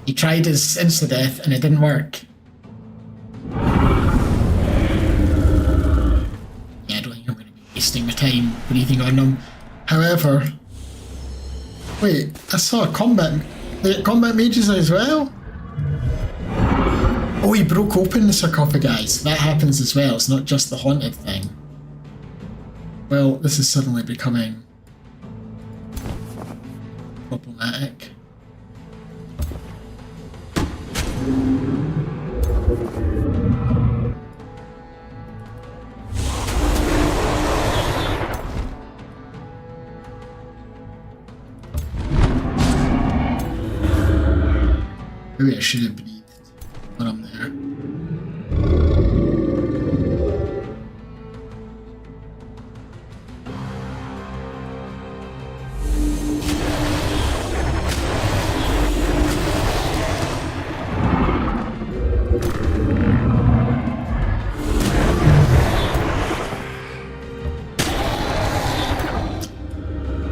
He tried his insta-death and it didn't work. Yeah, I don't think I'm going to be wasting my time breathing on them. However, wait, I saw a combat mages as well? Oh, he broke open the sarcophagi, so that happens as well. It's not just the haunted thing. Well, this is suddenly becoming problematic. Maybe I should have breathed when I'm there.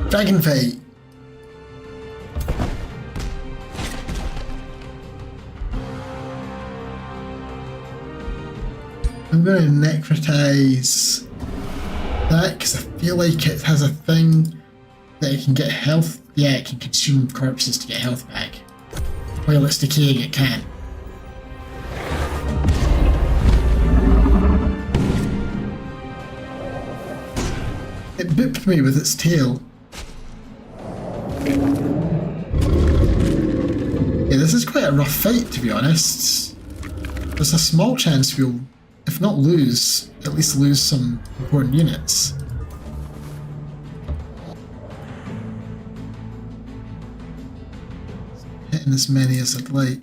Dragon fight. I'm going to necrotize that because I feel like it has a thing that it can get health. Yeah, it can consume corpses to get health back. While it's decaying, it can't. It booped me with its tail. Yeah, this is quite a rough fight, to be honest. There's a small chance we'll, if not lose, at least lose some important units. Hitting as many as I'd like.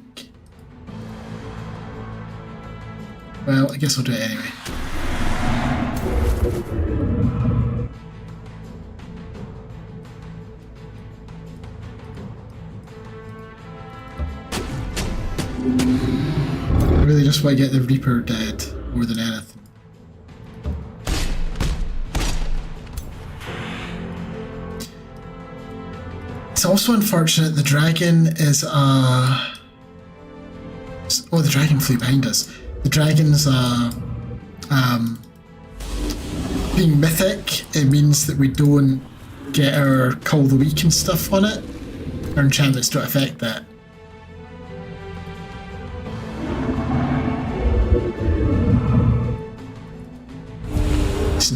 Well, I guess I'll do it anyway. I really just want to get the Reaper dead more than anything. It's also unfortunate the dragon is oh, the dragon flew behind us. The dragon's being mythic, it means that we don't get our Call the Weak and stuff on it. Our enchantments don't affect that.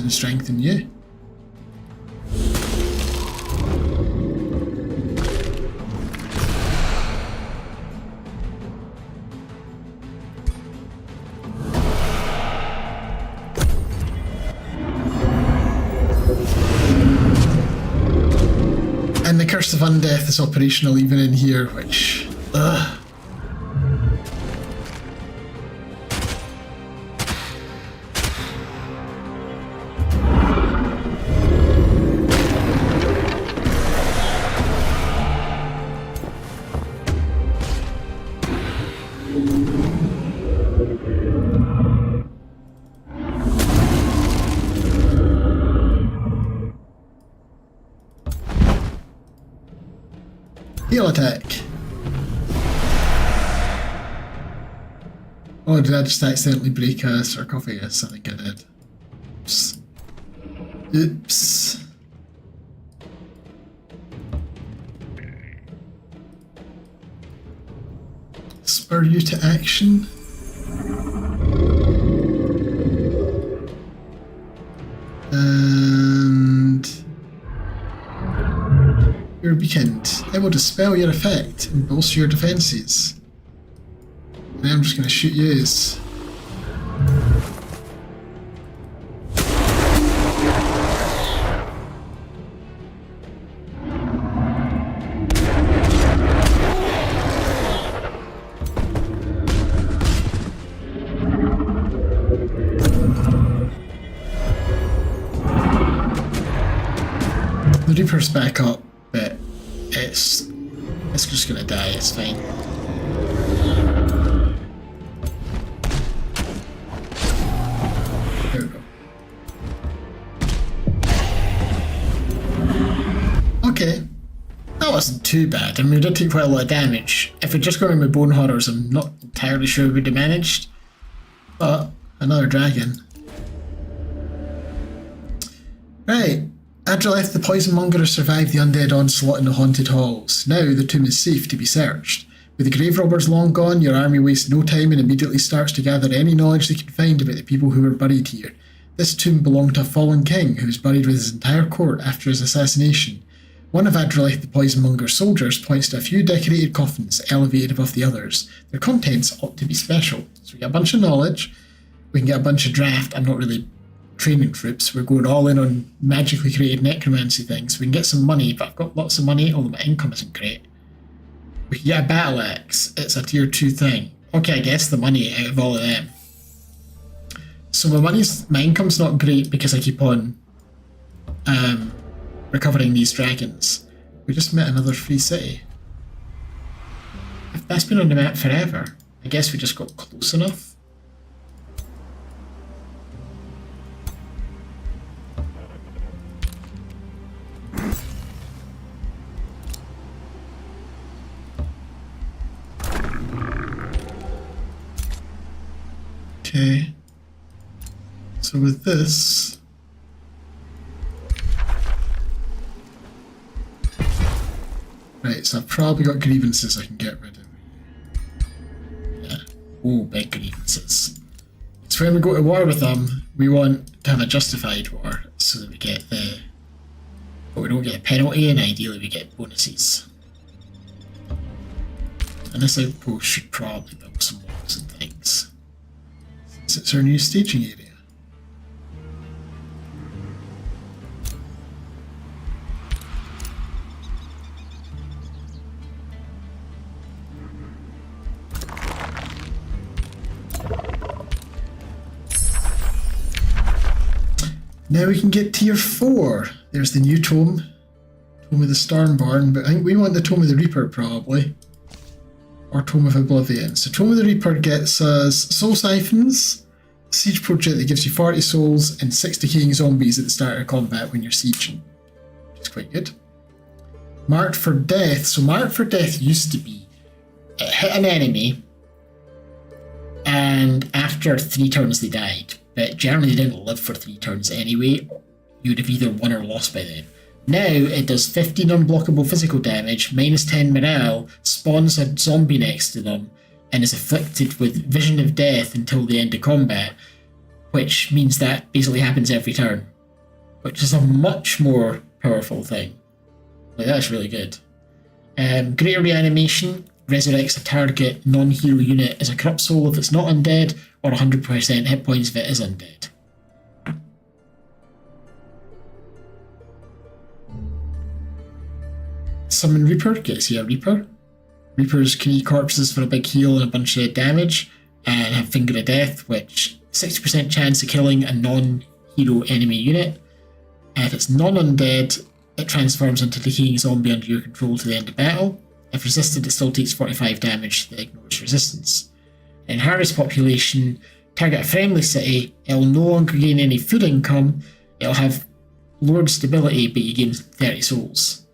And strengthen you. And the Curse of Undeath is operational even in here, which heal attack. Oh, did I just accidentally break a sarcophagus? I think I did. Oops. Oops. Spur you to action. And you're weakened. It will dispel your effect and bolster your defences. And I'm just going to shoot yous. The Reaper's back up, but it's just gonna die, it's fine. There we go. Okay, That wasn't too bad. I mean, we did take quite a lot of damage. If we'd just gone in with Bone Horrors, I'm not entirely sure we would have managed. But, another dragon. Right. Adrelith the Poisonmonger has survived the undead onslaught in the haunted halls. Now the tomb is safe to be searched. With the grave robbers long gone, your army wastes no time and immediately starts to gather any knowledge they can find about the people who were buried here. This tomb belonged to a fallen king who was buried with his entire court after his assassination. One of Adrelith the Poisonmonger's soldiers points to a few decorated coffins elevated above the others. Their contents ought to be special. So we get a bunch of knowledge, we can get a bunch of draft. I'm not really training troops, we're going all in on magically created necromancy things. We can get some money, but I've got lots of money, although my income isn't great. We can get a battle axe, it's a tier 2 thing. Okay, I guess the money out of all of them. So my income's not great because I keep on recovering these dragons. We just met another free city. If that's been on the map forever, I guess we just got close enough. Okay. So with this, right, so I've probably got grievances I can get rid of. Yeah. Oh, big grievances. So when we go to war with them, we want to have a justified war, so that we get the, but we don't get a penalty, and ideally we get bonuses. And this outpost should probably build some walls and things, since it's our new staging area. Now we can get tier 4. There's the new tome. Tome of the Stormborn, but I think we want the Tome of the Reaper probably. Or Tome of Oblivion. So Tome of the Reaper gets us Soul Siphons, Siege Project that gives you 40 souls, and 6 decaying zombies at the start of combat when you're sieging. Which is quite good. Marked for Death. So Marked for Death used to be it hit an enemy, and after 3 turns they died. But generally they didn't live for 3 turns anyway. You'd have either won or lost by then. Now it does 15 unblockable physical damage, minus 10 morale, spawns a zombie next to them, and is afflicted with Vision of Death until the end of combat, which means that basically happens every turn, which is a much more powerful thing. Like, that's really good. Greater Reanimation resurrects a target non-hero unit as a corrupt soul if it's not undead, or 100% hit points if it is undead. Summon Reaper gets you a Reaper. Reapers can eat corpses for a big heal and a bunch of damage, and have Finger of Death, which 60% chance of killing a non-hero enemy unit. And if it's non-undead, it transforms into decaying zombie under your control to the end of battle. If resisted, it still takes 45 damage that ignores resistance. In Harvest Population, target a friendly city, it'll no longer gain any food income, it'll have lowered stability, but you gain 30 souls.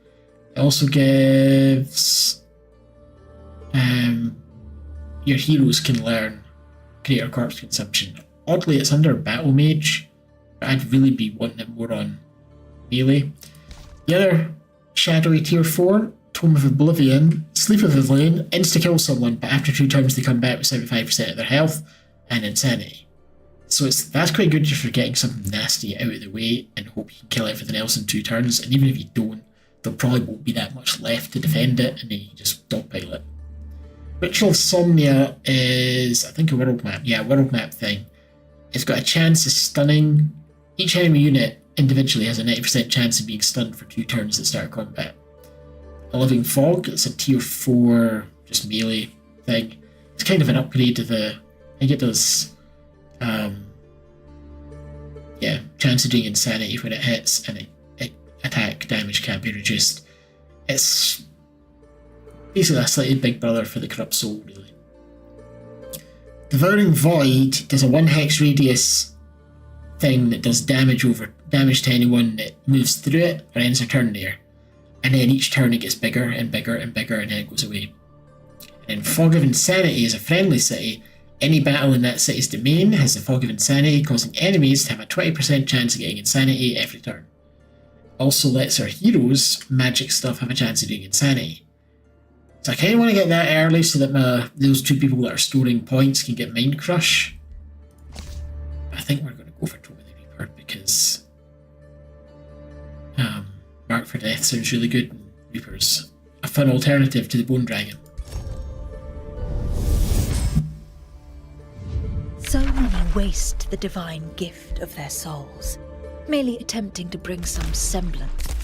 It also gives your heroes can learn greater corpse consumption. Oddly, it's under Battle Mage, but I'd really be wanting it more on melee. The other shadowy tier 4, Tome of Oblivion, Sleep of Oblivion, insta-kill someone, but after 2 turns they come back with 75% of their health and insanity. So that's quite good just for getting something nasty out of the way and hope you can kill everything else in 2 turns, and even if you don't, there probably won't be that much left to defend it, and then you just dogpile it. Ritual Somnia is, I think, a world map. Yeah, world map thing. It's got a chance of stunning. Each enemy unit individually has a 90% chance of being stunned for 2 turns at start of combat. A Living Fog, it's a tier 4, just melee thing. It's kind of an upgrade to the, I think it does, chance of doing insanity when it hits, and attack damage can't be reduced. It's basically a slightly big brother for the Corrupt Soul, really. Devouring Void does a 1 hex radius thing that does damage to anyone that moves through it or ends a turn there. and then each turn it gets bigger and bigger and bigger, and then it goes away. And Fog of Insanity is a friendly city. Any battle in that city's domain has the Fog of Insanity, causing enemies to have a 20% chance of getting Insanity every turn. Also lets our heroes, magic stuff, have a chance of doing Insanity. So I kind of want to get that early so that those two people that are storing points can get Mind Crush. I think we're going to go for Tomb of the Reaper because Mark for Death sounds really good, and Reaper's a fun alternative to the Bone Dragon. So many waste the divine gift of their souls, merely attempting to bring some semblance.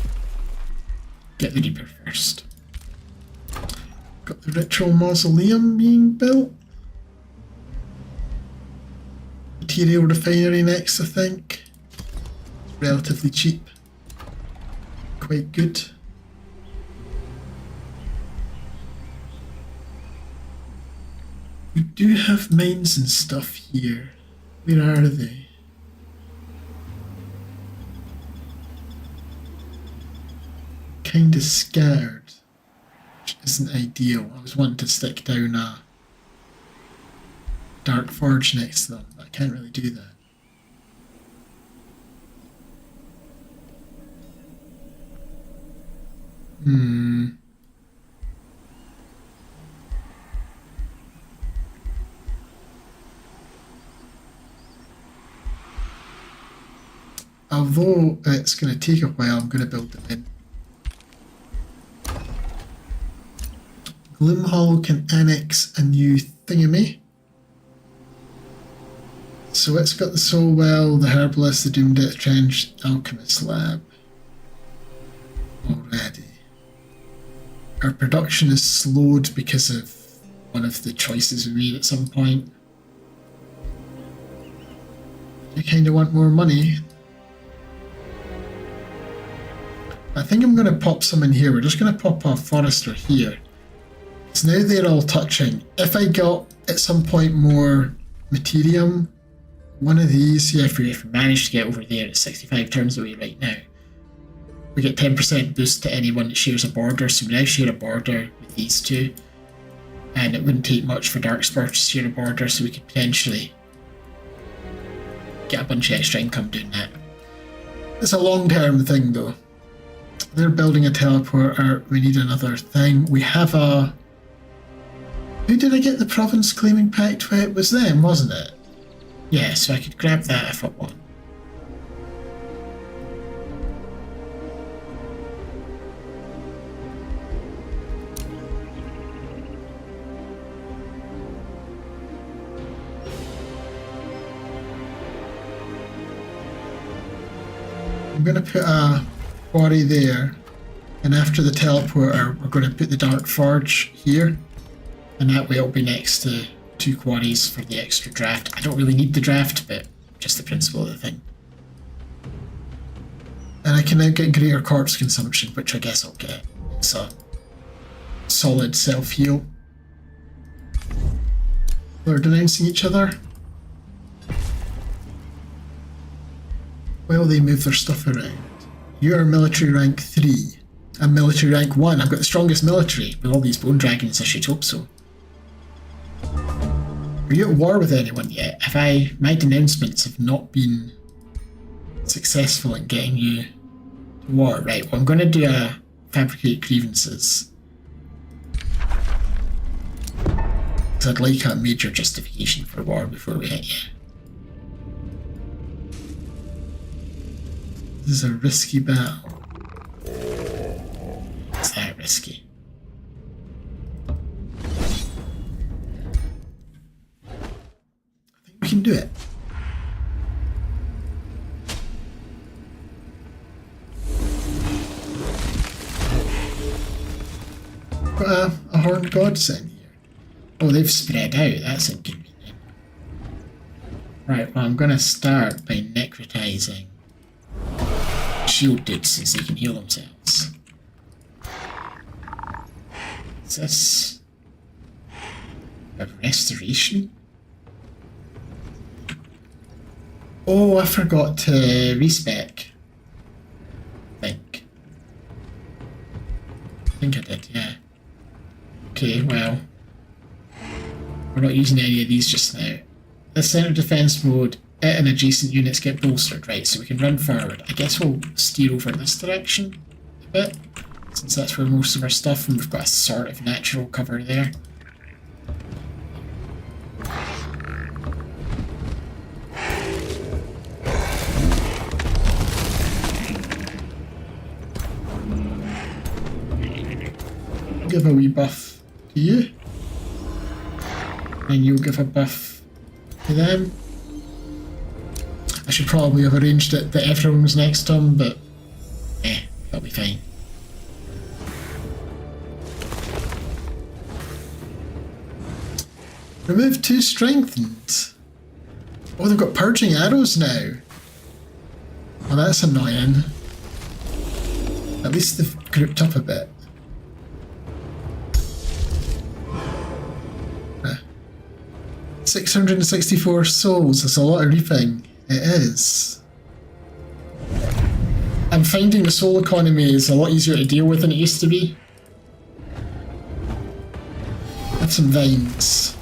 Get the Reaper first. Got the ritual mausoleum being built. Material refinery next, I think. It's relatively cheap. Quite good. We do have mines and stuff here. Where are they? Kinda scattered, which isn't ideal. I was wanting to stick down a Dark Forge next to them, but I can't really do that. Although it's going to take a while, I'm going to build them in. Gloomhall can annex a new thingamy. So it's got the Soul Well, the Herbalist, the Doomed Trench, Alchemist Lab. Already. Our production is slowed because of one of the choices we made at some point. You kind of want more money. I think I'm going to pop some in here. We're just going to pop a Forester here. So now they're all touching. If I got at some point more Materium, one of these, yeah, If we manage to get over there, it's 65 turns away right now. We get 10% boost to anyone that shares a border, so we now share a border with these two. And it wouldn't take much for Darkspur to share a border, so we could potentially get a bunch of extra income doing that. it's a long-term thing though. They're building a teleporter. We need another thing. We have a... Who did I get the province claiming pact with? It was them, wasn't it? Yeah, so I could grab that if I want. I'm going to put a quarry there, and after the teleporter, we're going to put the Dark Forge here, And that way it'll be next to 2 quarries for the extra draft. I don't really need the draft, but just the principle of the thing. and I can now get greater corpse consumption, which I guess I'll get. It's a solid self-heal. We're denouncing each other. While they move their stuff around. You are military rank 3. I'm military rank 1. I've got the strongest military. With all these bone dragons, I should hope so. Are you at war with anyone yet? My denouncements have not been successful in getting you to war. Right, well I'm going to do a fabricate grievances. Because I'd like a major justification for war before we hit you. This is a risky battle. It's that risky. I think we can do it. Got a horned godsend here. Oh, they've spread out. That's inconvenient. Right, well I'm going to start by necrotizing shield dudes since they can heal themselves. Is this a restoration? Oh, I forgot to respec. I think. think I did, yeah. Okay, well, we're not using any of these just now. The centre defence mode, it and adjacent units get bolstered, right, so we can run forward. I guess we'll steer over this direction a bit, since that's where most of our stuff, and we've got a sort of natural cover there. Give a wee buff to you, and you'll give a buff to them. I should probably have arranged it that everyone was next turn, but that'll be fine. Remove 2 strengthened. Oh, they've got purging arrows now. Well, that's annoying. At least they've grouped up a bit. 664 souls, that's a lot of reaping. It is. I'm finding the soul economy is a lot easier to deal with than it used to be. Have some vines.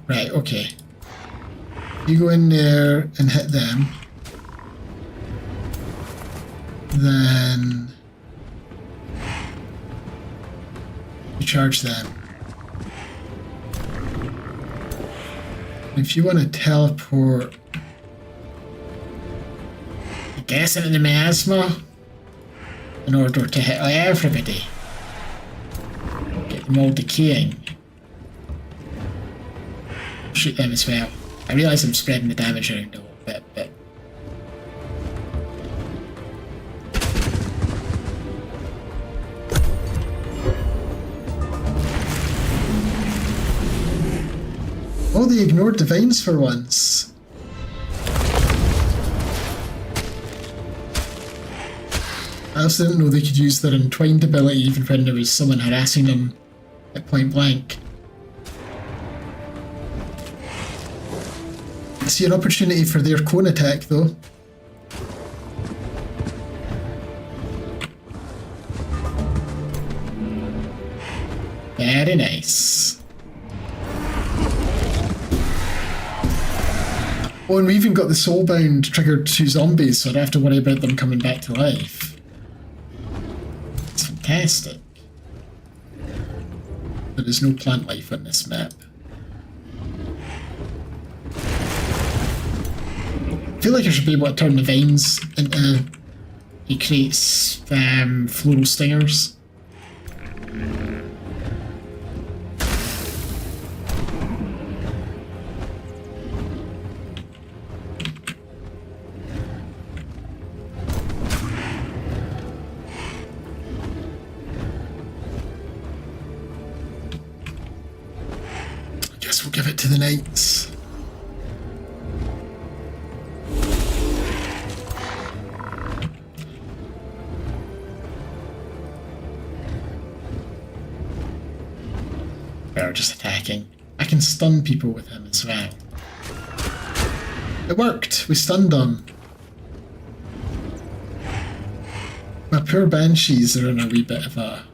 Right, okay. You go in there and hit them. Then you charge them. If you want to teleport, I guess into the miasma in order to hit everybody. Get them all decaying. Shoot them as well. I realise I'm spreading the damage around a little bit, but oh, they ignored divines for once. I also didn't know they could use their entwined ability even when there was someone harassing them at point blank. I see an opportunity for their cone attack though. Very nice. Oh, and we even got the soulbound triggered 2 zombies, so I don't have to worry about them coming back to life. It's fantastic. There is no plant life on this map. I feel like I should be able to turn the vines into... It creates floral stingers. We'll give it to the knights. They're just attacking. I can stun people with him as well. It worked! We stunned them. My poor banshees are in a wee bit of a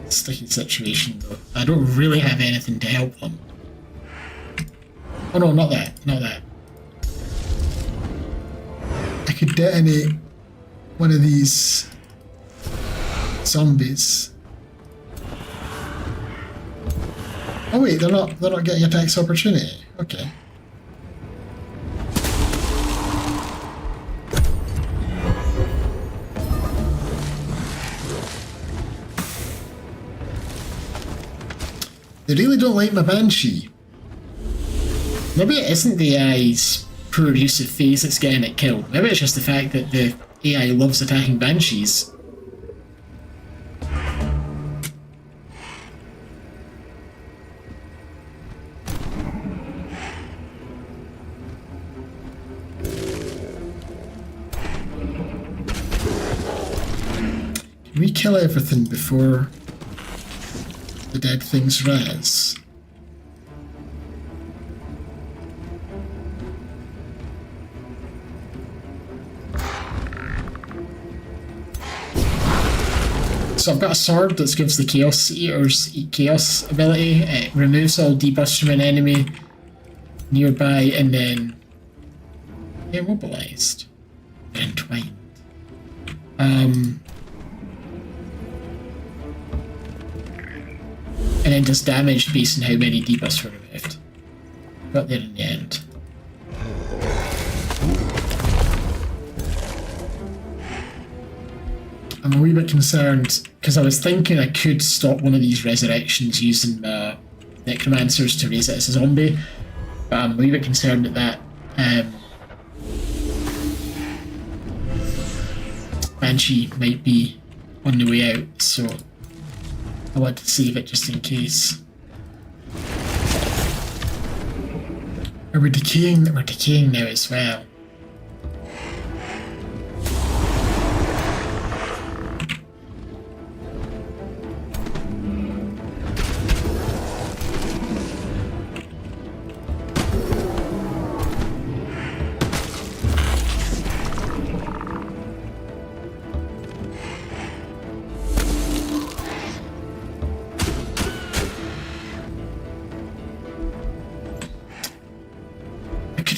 sticky situation though. I don't really have anything to help them. Oh no, not that, not that. I could detonate one of these zombies. Oh wait, they're not getting a tax opportunity. Okay. They really don't like my Banshee. Maybe it isn't the AI's poor use of phase that's getting it killed. Maybe it's just the fact that the AI loves attacking Banshees. Can we kill everything before the dead things rise? So I've got a sword that gives the Chaos Eater's Chaos ability. It removes all debuffs from an enemy nearby and then immobilized. Entwined. And then does damage based on how many debuffs were removed. Got there in the end. I'm a wee bit concerned because I was thinking I could stop one of these resurrections using necromancers to raise it as a zombie, but I'm a wee bit concerned that Banshee might be on the way out, so I want to save it just in case. Are we decaying? We're decaying now as well.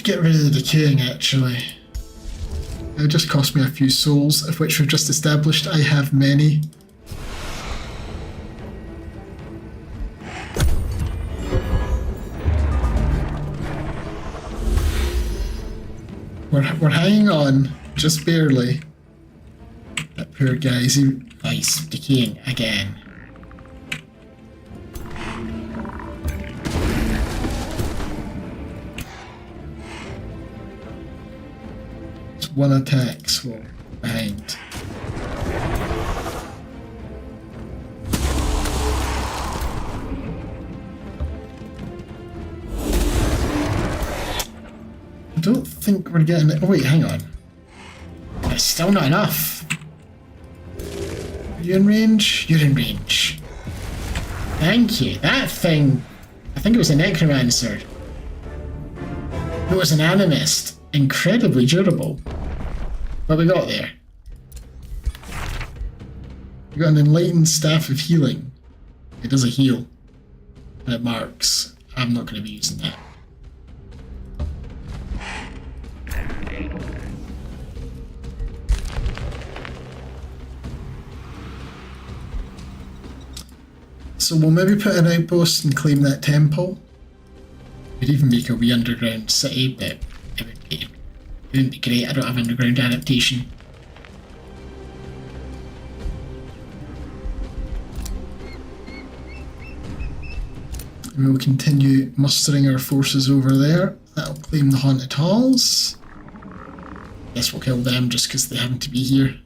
Get rid of the decaying actually. It just cost me a few souls, of which we've just established I have many. We're hanging on, just barely. That poor guy, he's decaying again. One attack, so behind. I don't think we're getting it. Oh wait, hang on. It's still not enough. Are you in range? You're in range. Thank you. That thing, I think it was a necromancer. It was an animist. Incredibly durable. What we got there? We got an enlightened staff of healing. It does a heal. And it marks. I'm not going to be using that. So we'll maybe put an outpost and claim that temple. We'd even make a wee underground city, but it wouldn't be great. I don't have underground adaptation. We will continue mustering our forces over there. That'll claim the haunted halls. Guess we'll kill them just because they happen to be here.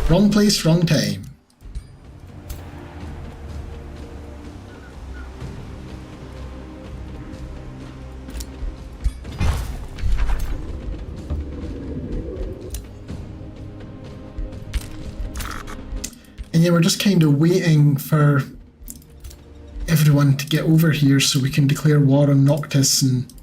Wrong place, wrong time. And yeah, we're just kind of waiting for everyone to get over here so we can declare war on Noctis and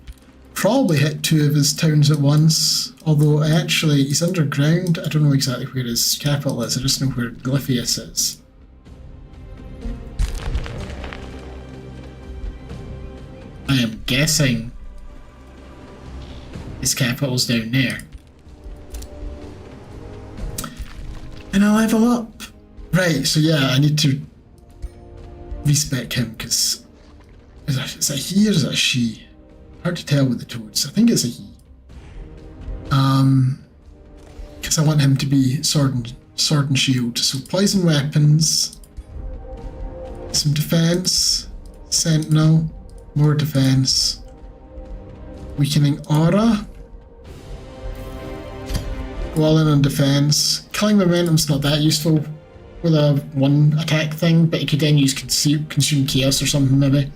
probably hit 2 of his towns at once. Although actually he's underground. I don't know exactly where his capital is. I just know where Glyphius is. I am guessing his capital's down there. And I'll level up. Right, so yeah, I need to respec him because is it he or is it a she? Hard to tell with the toads. I think it's a he. Because I want him to be sword and shield. So poison weapons, some defense, sentinel, more defense, weakening aura. Go all in on defense. Killing momentum's not that useful with a one attack thing, but you could then use consume chaos or something maybe.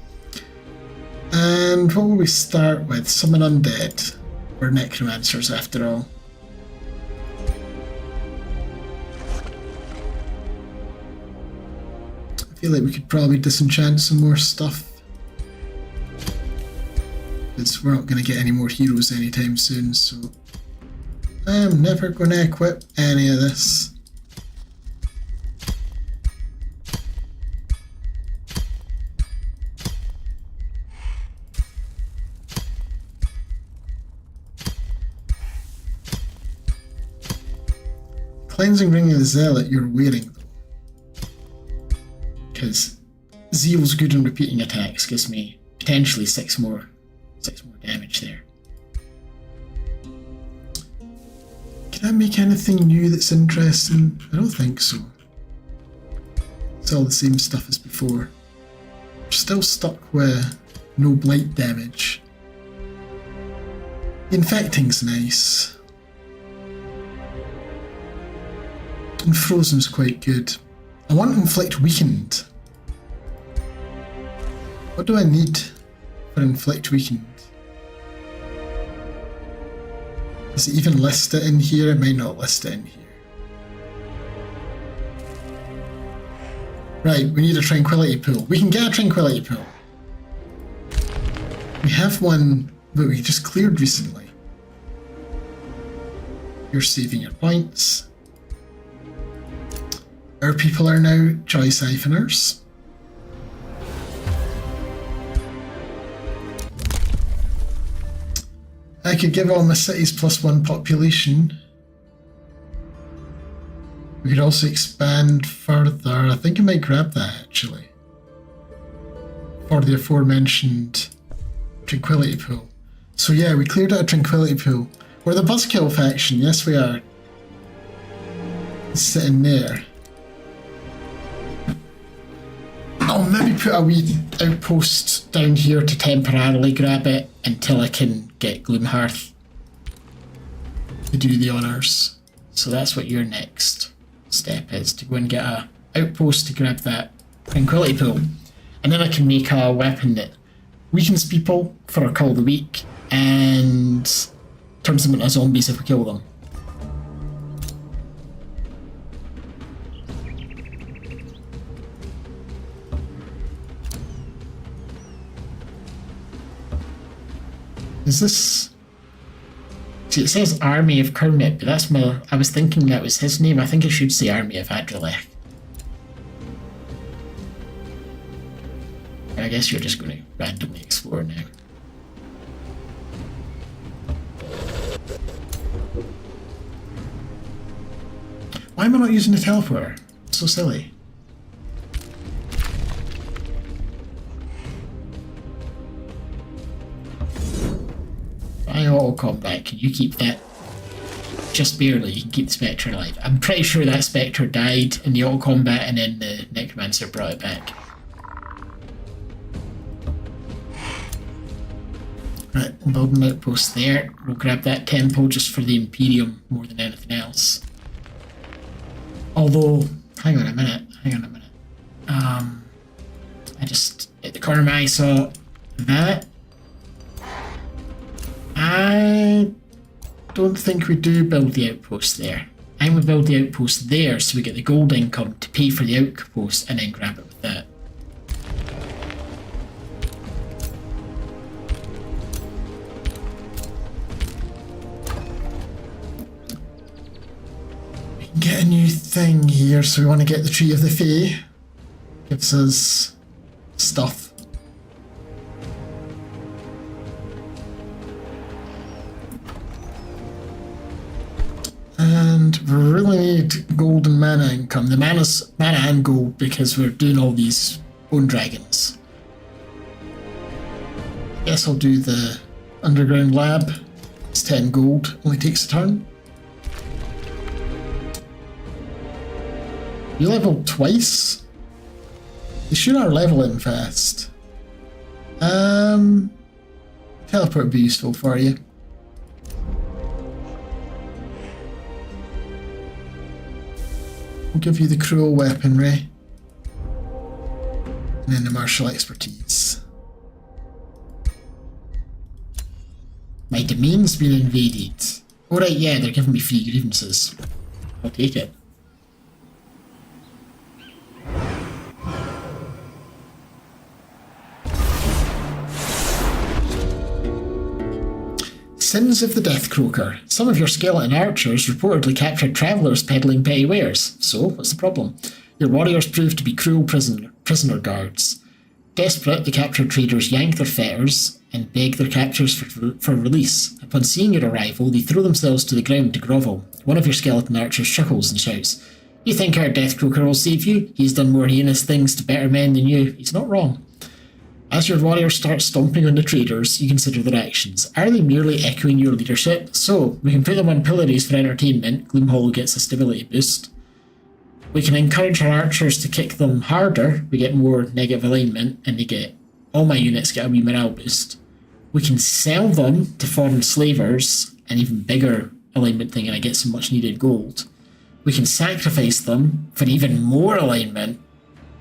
And what will we start with? Summon undead. We're necromancers after all. I feel like we could probably disenchant some more stuff. Because we're not going to get any more heroes anytime soon, so I'm never going to equip any of this. Cleansing Ring of the Zealot you're wearing though. Because Zeal's good on repeating attacks, gives me potentially 6 more damage there. Can I make anything new that's interesting? I don't think so. It's all the same stuff as before. Still stuck with no blight damage. Infecting's nice. And Frozen's quite good. I want Inflict Weakened. What do I need for Inflict Weakened? Does it even list it in here? It might not list it in here. Right, we need a Tranquility Pool. We can get a Tranquility Pool. We have one that we just cleared recently. You're saving your points. Our people are now Joy Siphoners. I could give all my cities +1 population. We could also expand further. I think I might grab that actually. For the aforementioned Tranquility Pool. So yeah, we cleared out a Tranquility Pool. We're the Buzzkill faction, yes we are. It's sitting there. I'll maybe put a wee outpost down here to temporarily grab it until I can get Gloomhearth to do the honours. So that's what your next step is, to go and get a outpost to grab that Tranquility Pool. And then I can make a weapon that weakens people for a Call of the Week and turns them into zombies if we kill them. Is this... See, it says Army of Kermit, but that's my... I was thinking that was his name. I think it should say Army of Adrelech. I guess you're just going to randomly explore now. Why am I not using the teleporter? So silly. I auto combat, can you keep that? Just barely, you can keep the Spectre alive. I'm pretty sure that Spectre died in the auto combat and then the Necromancer brought it back. Right, I'm building an outpost there. We'll grab that temple just for the Imperium more than anything else. Although, hang on a minute. I just, at the corner of my eye saw that. I don't think we do build the outpost there. I'm going to build the outpost there so we get the gold income to pay for the outpost and then grab it with that. We can get a new thing here, so we want to get the Tree of the Fae. Gives us stuff. And we really need gold and mana income. The mana's mana and gold because we're doing all these bone dragons. I guess I'll do the underground lab. It's 10 gold, only takes a turn. You leveled twice? They sure are leveling fast. Teleport would be useful for you. We'll give you the cruel weaponry. And then the martial expertise. My domain's been invaded. Alright, yeah, they're giving me free grievances. I'll take it. Sins of the Death Croaker. Some of your skeleton archers reportedly captured travellers peddling petty wares. So, what's the problem? Your warriors proved to be cruel prisoner guards. Desperate, the captured traders yank their fetters and beg their captors for release. Upon seeing your arrival, they throw themselves to the ground to grovel. One of your skeleton archers chuckles and shouts, "You think our Death Croaker will save you? He's done more heinous things to better men than you." He's not wrong. As your warriors start stomping on the traders, you consider their actions. Are they merely echoing your leadership? So, we can put them on pillories for entertainment. Gloomhollow gets a stability boost. We can encourage our archers to kick them harder. We get more negative alignment, and they get all my units get a wee morale boost. We can sell them to foreign slavers, an even bigger alignment thing, and I get some much needed gold. We can sacrifice them for even more alignment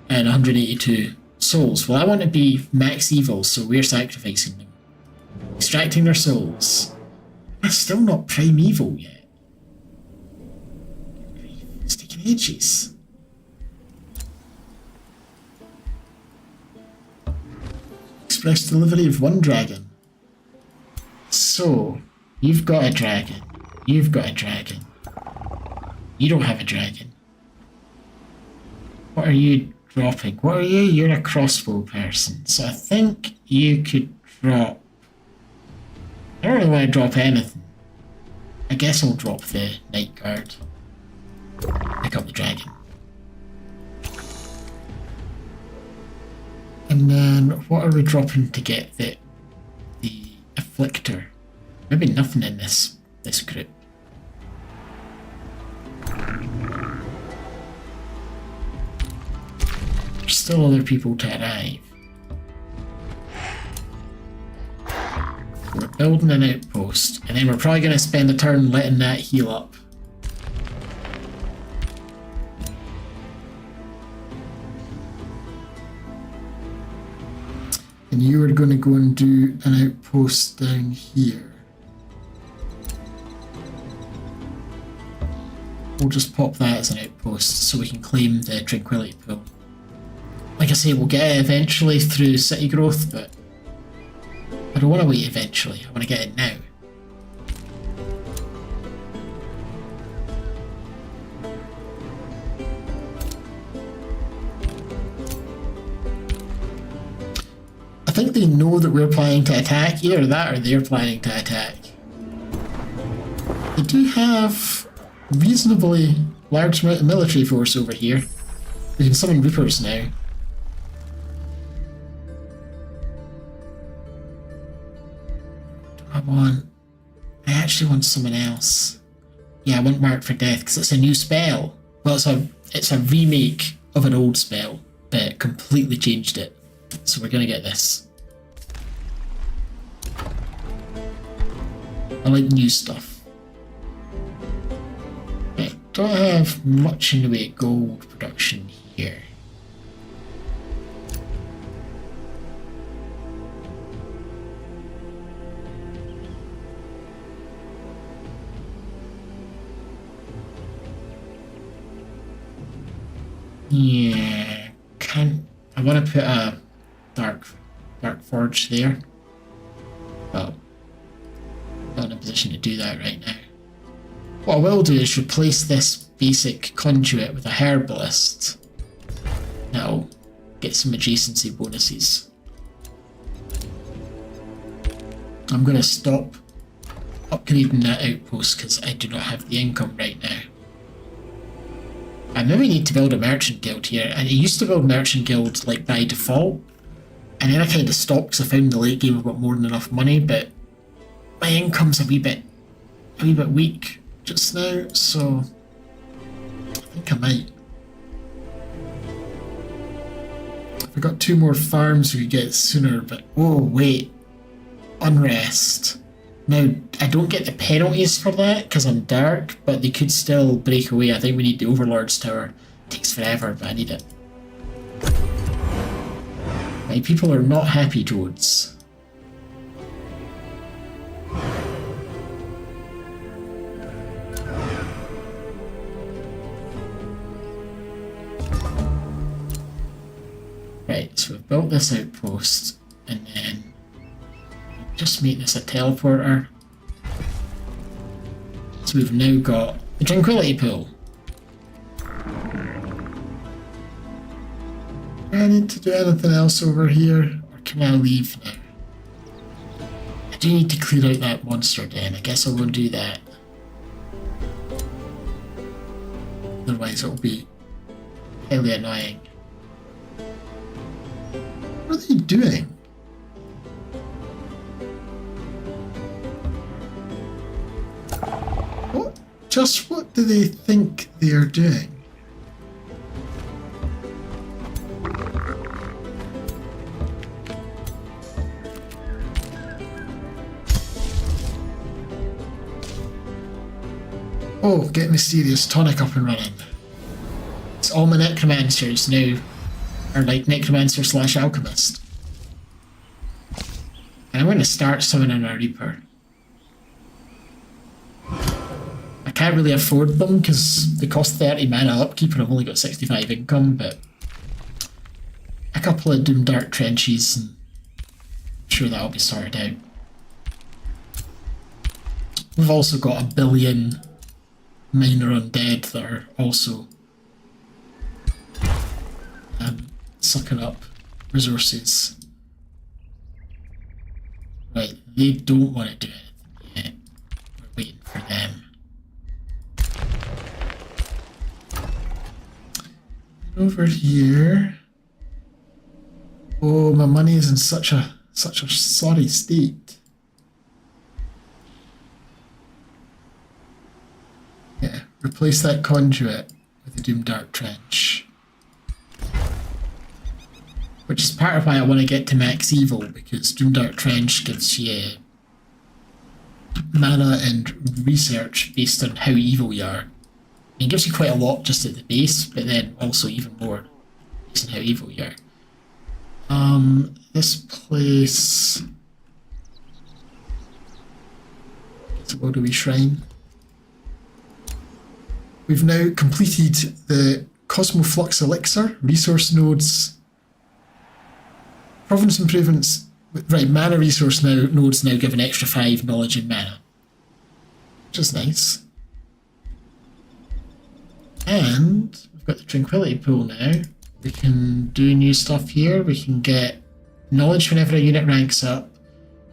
and 182 souls. Well, I want to be max evil, so we're sacrificing them. Extracting their souls. That's still not prime evil yet. It's taking ages. Express delivery of 1 dragon. So, you've got a dragon. You've got a dragon. You don't have a dragon. What are you dropping? What are you? You're a crossbow person. So I think you could drop... I don't really want to drop anything. I guess I'll drop the Night Guard. Pick up the dragon. And then what are we dropping to get the Afflictor? Maybe nothing in this group. There's still other people to arrive. We're building an outpost, and then we're probably going to spend a turn letting that heal up. And you are going to go and do an outpost down here. We'll just pop that as an outpost so we can claim the Tranquility Pool. Like I say, we'll get it eventually through city growth, but I don't want to wait eventually. I want to get it now. I think they know that we're planning to attack. Either that or they're planning to attack. They do have reasonably large amount of military force over here. We can summon Reapers now. I actually want someone else. Yeah, I want Mark for Death because it's a new spell. Well, it's a remake of an old spell, but it completely changed it. So we're gonna get this. I like new stuff. I don't have much in the way of gold production here. Yeah, I want to put a dark forge there. Well, not in a position to do that right now. What I will do is replace this basic conduit with a herbalist. That'll get some adjacency bonuses. I'm going to stop upgrading that outpost because I do not have the income right now. I maybe need to build a merchant guild here, and I used to build merchant guild like by default, and then I kind of stopped because I found in the late game I've got more than enough money, but my income's a wee bit weak just now, so I think I might. If I got 2 more farms we could get it sooner, but oh wait, unrest. Now, I don't get the penalties for that because I'm dark, but they could still break away. I think we need the Overlord's Tower. It takes forever, but I need it. My people are not happy, Toads. Right, so we've built this outpost, and then just make this a teleporter. So we've now got the Tranquility Pool. Do I need to do anything else over here? Or can I leave now? I do need to clear out that monster den. I guess I'll go and do that. Otherwise it'll be highly annoying. What are they doing? What? Just what do they think they are doing? Oh, get mysterious tonic up and running. It's all my necromancers now are like necromancer / alchemist. And I'm going to start summoning a reaper. I can't really afford them because they cost 30 mana upkeep and I've only got 65 income, but a couple of Doomdark trenches and I'm sure that'll be sorted out. We've also got a billion minor undead that are also sucking up resources. Right, they don't want to do anything yet. We're waiting for them. Over here. Oh, my money is in such a sorry state. Yeah, replace that conduit with the Doomdark Trench. Which is part of why I want to get to max evil, because Doomdark Trench gives you mana and research based on how evil you are. It gives you quite a lot just at the base, but then also even more based on how evil you are. This place... It's a Wildewy Shrine. We've now completed the Cosmoflux Elixir, resource nodes, province improvements. Right, mana resource nodes now give an extra 5 knowledge and mana, which is nice. And we've got the Tranquility Pool now. We can do new stuff here. We can get knowledge whenever a unit ranks up.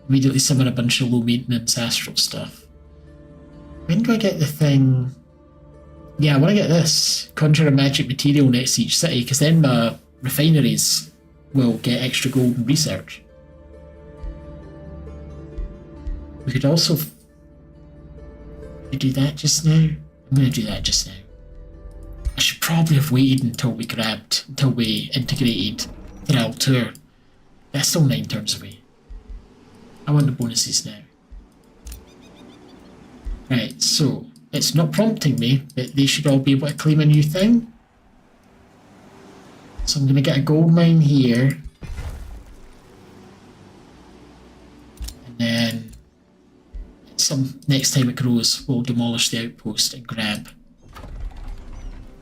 Immediately summon a bunch of low maintenance astral stuff. When do I get the thing? Yeah, I want to get this. Conjure a magic material next to each city, because then my refineries will get extra gold and research. We could also... do that just now? I'm going to do that just now. I should probably have waited until we integrated Thrall Tour. That's still 9 turns away. I want the bonuses now. Right, so it's not prompting me, but they should all be able to claim a new thing. So I'm going to get a gold mine here. And then next time it grows, we'll demolish the outpost and grab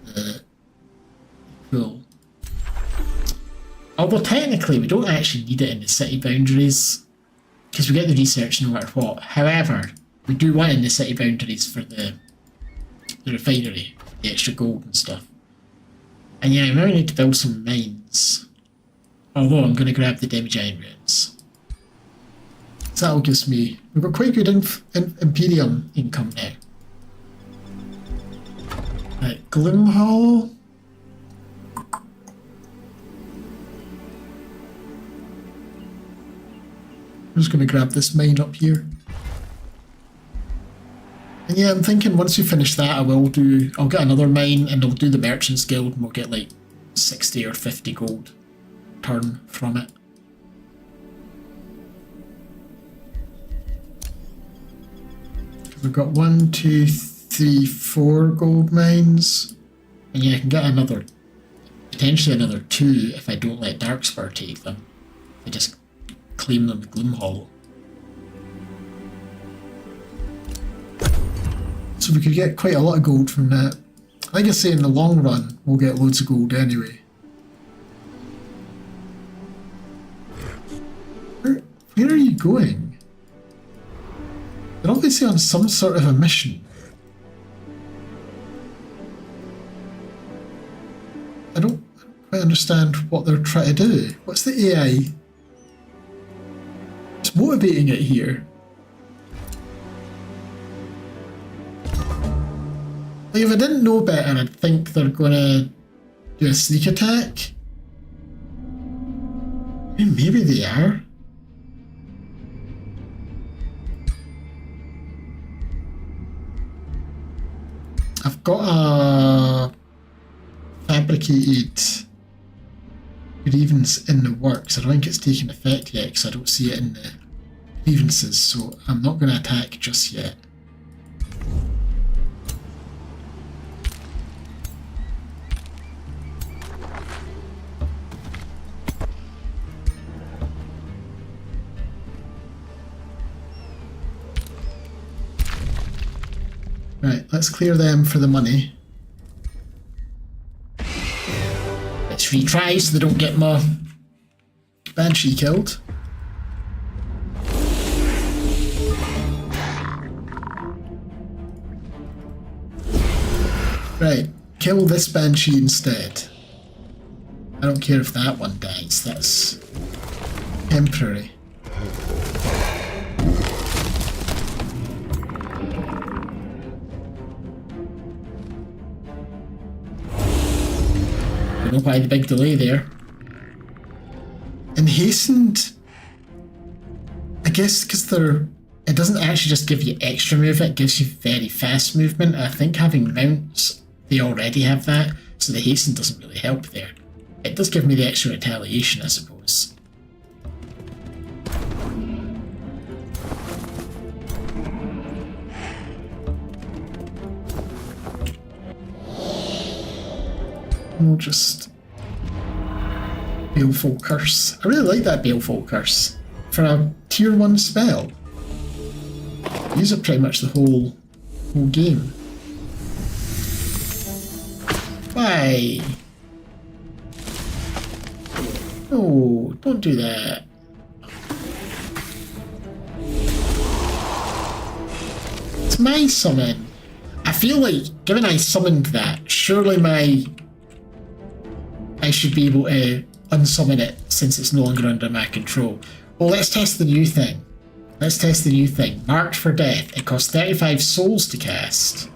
the pool. Although technically we don't actually need it in the city boundaries, because we get the research no matter what. However, we do want it in the city boundaries for the refinery, for the extra gold and stuff. And yeah, I now need to build some mines. Although I'm going to grab the demi-giant ruins. So that'll give me... We've got quite good Imperium income now. Right, Gloomhall. I'm just going to grab this mine up here. And yeah, I'm thinking once we finish that, I'll get another mine and I'll do the Merchants Guild and we'll get like 60 or 50 gold turn from it. We've got 1, 2, 3, 4 gold mines. And yeah, I can get potentially another 2 if I don't let Darkspur take them. I just claim them with Gloomhall. So we could get quite a lot of gold from that. Like I say, in the long run, we'll get loads of gold anyway. Where are you going? They're obviously on some sort of a mission. I don't quite understand what they're trying to do. What's the AI? It's motivating it here. Like, if I didn't know better, I'd think they're gonna do a sneak attack. I mean, maybe they are. I've got a fabricated grievance in the works. I don't think it's taken effect yet because I don't see it in the grievances, so I'm not going to attack just yet. Right, let's clear them for the money. Let's retry so they don't get my Banshee killed. Right, kill this Banshee instead. I don't care if that one dies, that's temporary. I don't know why the big delay there. And hastened, I guess because it doesn't actually just give you extra movement, it gives you very fast movement. I think having mounts, they already have that, so the hasten doesn't really help there. It does give me the extra retaliation, I suppose. We'll just Baleful Curse. I really like that Baleful Curse for a tier 1 spell. Use it pretty much the whole game. Why? No, don't do that. It's my summon. I feel like, given I summoned that, surely I should be able to unsummon it since it's no longer under my control. Well, let's test the new thing. Let's test the new thing. Marked for Death. It costs 35 souls to cast.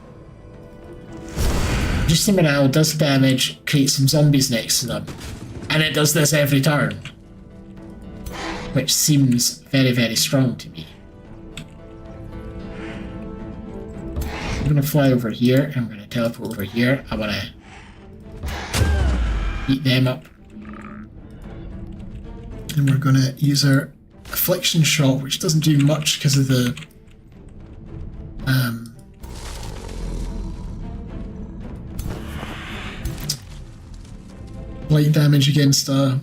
Reducing morale, does damage, creates some zombies next to them. And it does this every turn. Which seems very, very strong to me. I'm going to fly over here. I'm going to teleport over here. I want to beat them up. And we're going to use our Affliction Shot, which doesn't do much because of the blight damage against a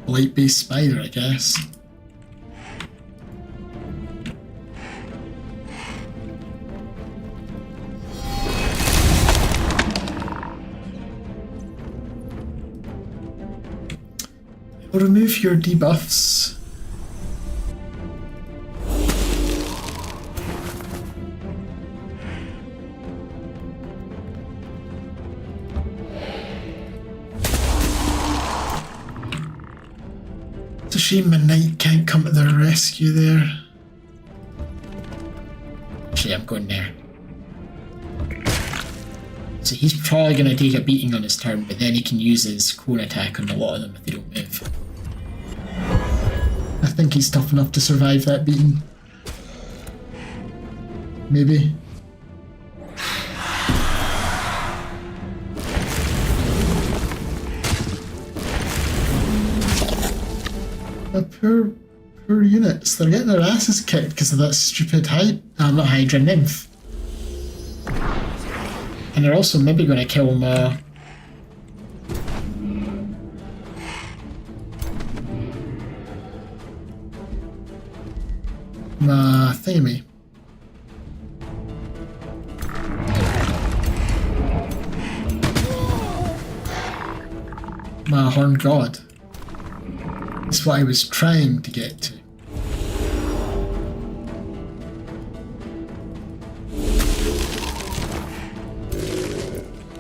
blight-based spider, I guess. We'll remove your debuffs. It's a shame my knight can't come to their rescue there. Actually, I'm going there. So he's probably going to take a beating on his turn, but then he can use his cone attack on a lot of them if they don't move. I think he's tough enough to survive that beating. Maybe. Poor units. They're getting their asses kicked because of that stupid not Hydra, Nymph. And they're also maybe going to kill my thingy. My Horned God. That's what I was trying to get to.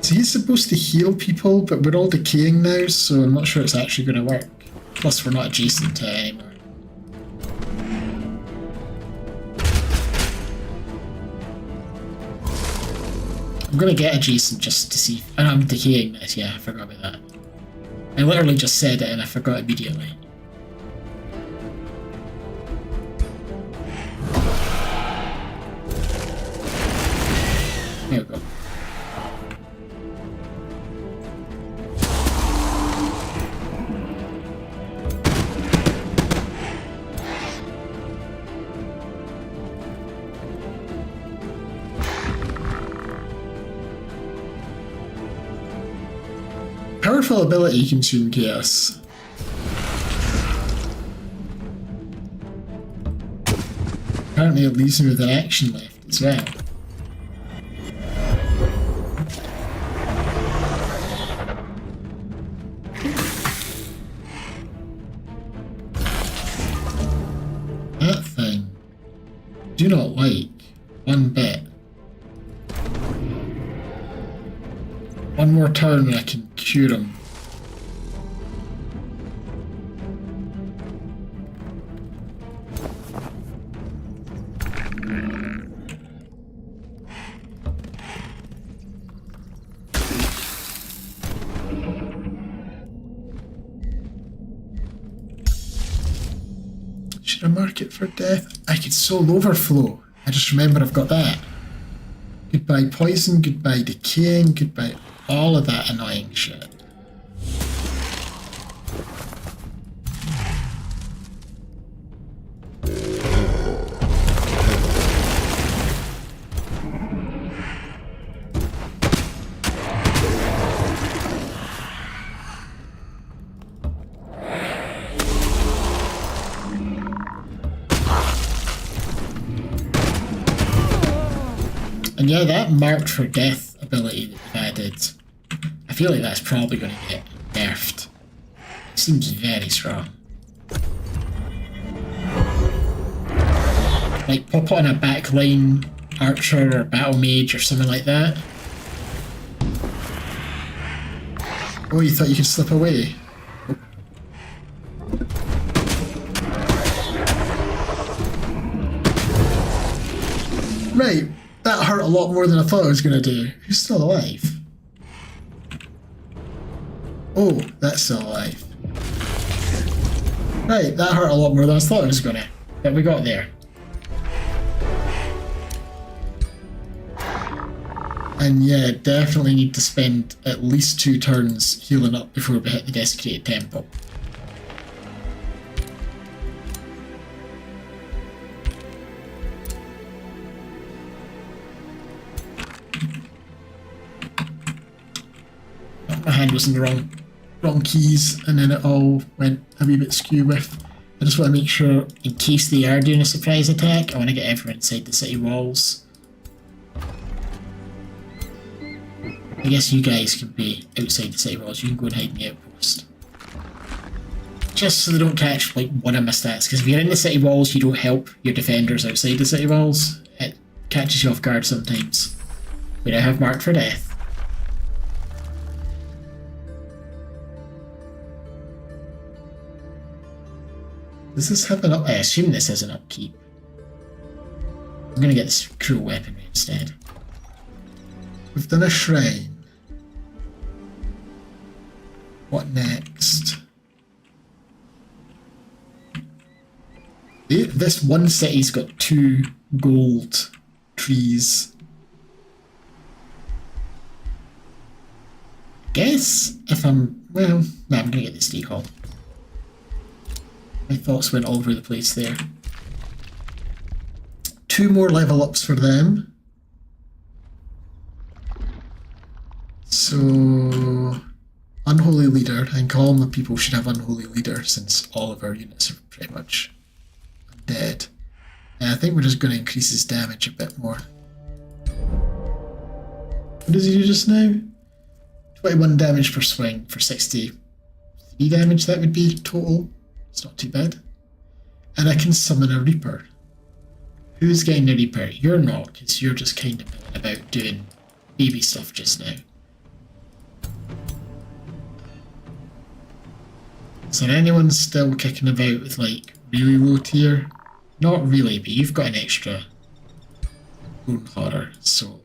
So he's supposed to heal people, but we're all decaying now, so I'm not sure it's actually going to work. Plus, we're not adjacent to it anymore. I'm going to get adjacent just to see. And I'm decaying this, yeah, I forgot about that. I literally just said it and I forgot immediately. There we go. Powerful ability, consume chaos. Apparently it leaves me with an action left as well. That thing. Do not like one bit. One more turn and I can cure him. Should I mark it for death? I could soul overflow. I just remember I've got that. Goodbye poison, goodbye decaying, goodbye all of that annoying shit. And yeah, that marked for death ability that they've added, I feel like that's probably going to get nerfed. It seems very strong. Like pop on a backline archer or battle mage or something like that. Oh, you thought you could slip away? Right, that hurt a lot more than I thought it was going to do. Who's still alive? Oh, that's still alive. Right, that hurt a lot more than I thought it was going to. But we got there. And yeah, definitely need to spend at least 2 turns healing up before we hit the desecrated temple. My hand was in the wrong keys, and then it all went a wee bit skew with. I just want to make sure, in case they are doing a surprise attack, I want to get everyone inside the city walls. I guess you guys can be outside the city walls. You can go and hide in the outpost. Just so they don't catch like one of my stats, because if you're in the city walls, you don't help your defenders outside the city walls. It catches you off guard sometimes. We now have marked for death. Does this have an up? I assume this has an upkeep. I'm gonna get this cruel weaponry instead. We've done a shrine. What next? This one city's got 2 gold trees. Guess if I'm well, no, I'm gonna get the stake hall. My thoughts went all over the place there. 2 more level ups for them. So, Unholy Leader, I think all my people should have Unholy Leader since all of our units are pretty much dead. And I think we're just going to increase his damage a bit more. What does he do just now? 21 damage per swing for 63 damage, that would be total. It's not too bad. And I can summon a Reaper. Who's getting the Reaper? You're not, because you're just kind of milling about doing baby stuff just now. Is there anyone still kicking about with like really low tier? Not really, but you've got an extra bone horror, so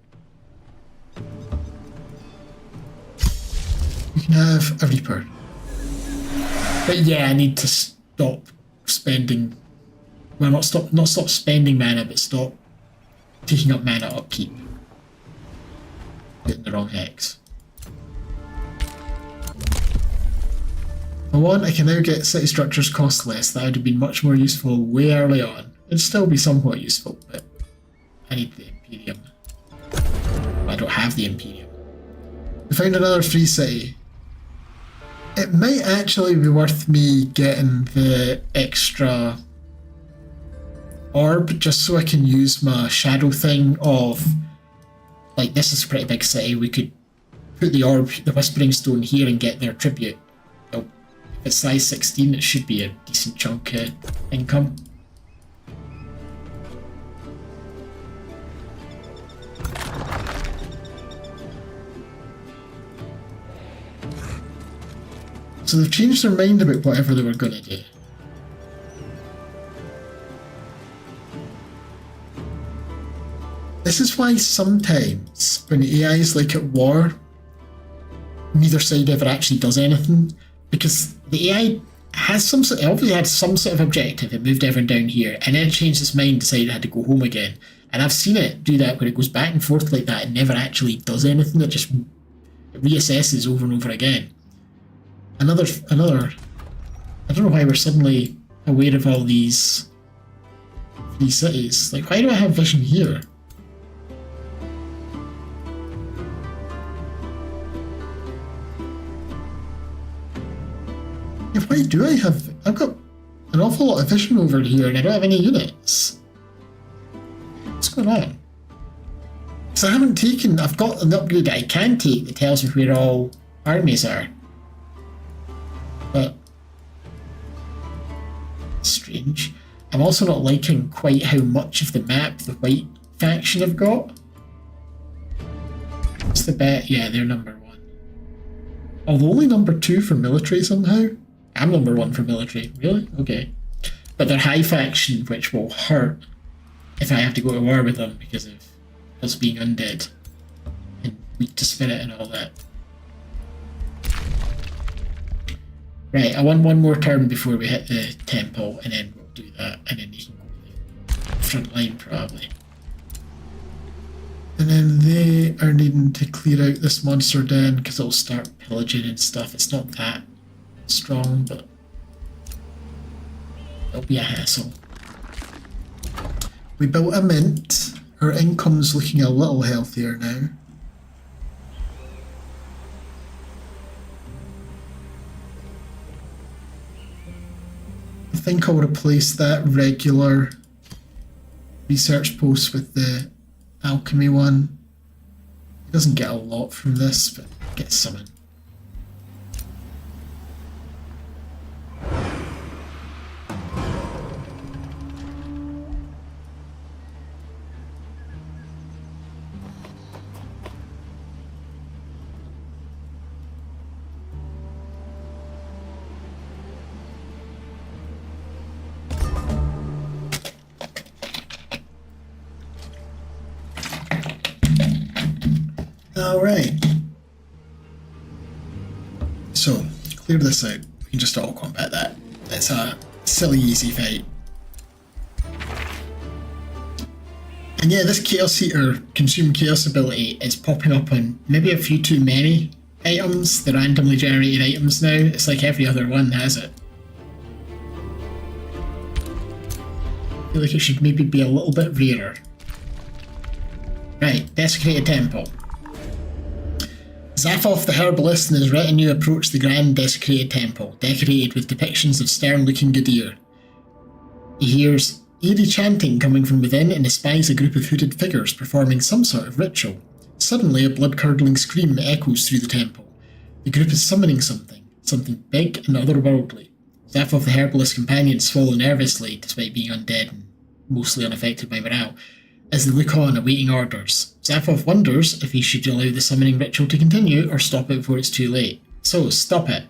you can have a Reaper. But yeah, I need to stop spending. Well, not stop spending mana, but stop taking up mana upkeep. Getting the wrong hex. I can now get city structures cost less. That would have been much more useful way early on. It'd still be somewhat useful, but I need the Imperium. Well, I don't have the Imperium. We found another free city. It might actually be worth me getting the extra orb just so I can use my shadow thing of, like, this is a pretty big city. We could put the orb, the Whispering Stone here and get their tribute. If it's size 16, it should be a decent chunk of income. So they've changed their mind about whatever they were going to do. This is why sometimes when the AI is like at war, neither side ever actually does anything, because the AI has some sort, it obviously had some sort of objective. It moved everyone down here, and then it changed its mind, decided it had to go home again. And I've seen it do that where it goes back and forth like that and never actually does anything. It just reassesses over and over again. Another. I don't know why we're suddenly aware of all these cities. Like, why do I have vision here? Why do I have... I've got an awful lot of vision over here and I don't have any units. What's going on? Because I haven't taken... I've got an upgrade that I can take that tells me where all armies are. But... strange. I'm also not liking quite how much of the map the white faction have got. What's the bet? Yeah, they're number 1. Although only number 2 for military somehow. I'm number 1 for military. Really? Okay. But they're high faction, which will hurt if I have to go to war with them because of us being undead and weak to spirit and all that. Right, I want one more turn before we hit the temple, and then we'll do that, and then you can go to the front line probably. And then they are needing to clear out this monster den because it'll start pillaging and stuff. It's not that strong, but it'll be a hassle. We built a mint. Our income's looking a little healthier now. I think I'll replace that regular research post with the alchemy one. It doesn't get a lot from this, but it gets something. Alright. So, clear this out. We can just auto combat that. It's a silly easy fight. And yeah, this Chaos Eater Consume Chaos ability is popping up on maybe a few too many items, the randomly generated items now. It's like every other one has it. I feel like it should maybe be a little bit rarer. Right, Desecrated Temple. Zaphoth the Herbalist and his retinue approach the grand desecrated temple, decorated with depictions of stern-looking Gadir. He hears eerie chanting coming from within and espies a group of hooded figures performing some sort of ritual. Suddenly, a blood-curdling scream echoes through the temple. The group is summoning something big and otherworldly. Zaphoth the Herbalist's companions follow nervously, despite being undead and mostly unaffected by morale, as they look on, awaiting orders. Zaphoth wonders if he should allow the summoning ritual to continue or stop it before it's too late. So, stop it.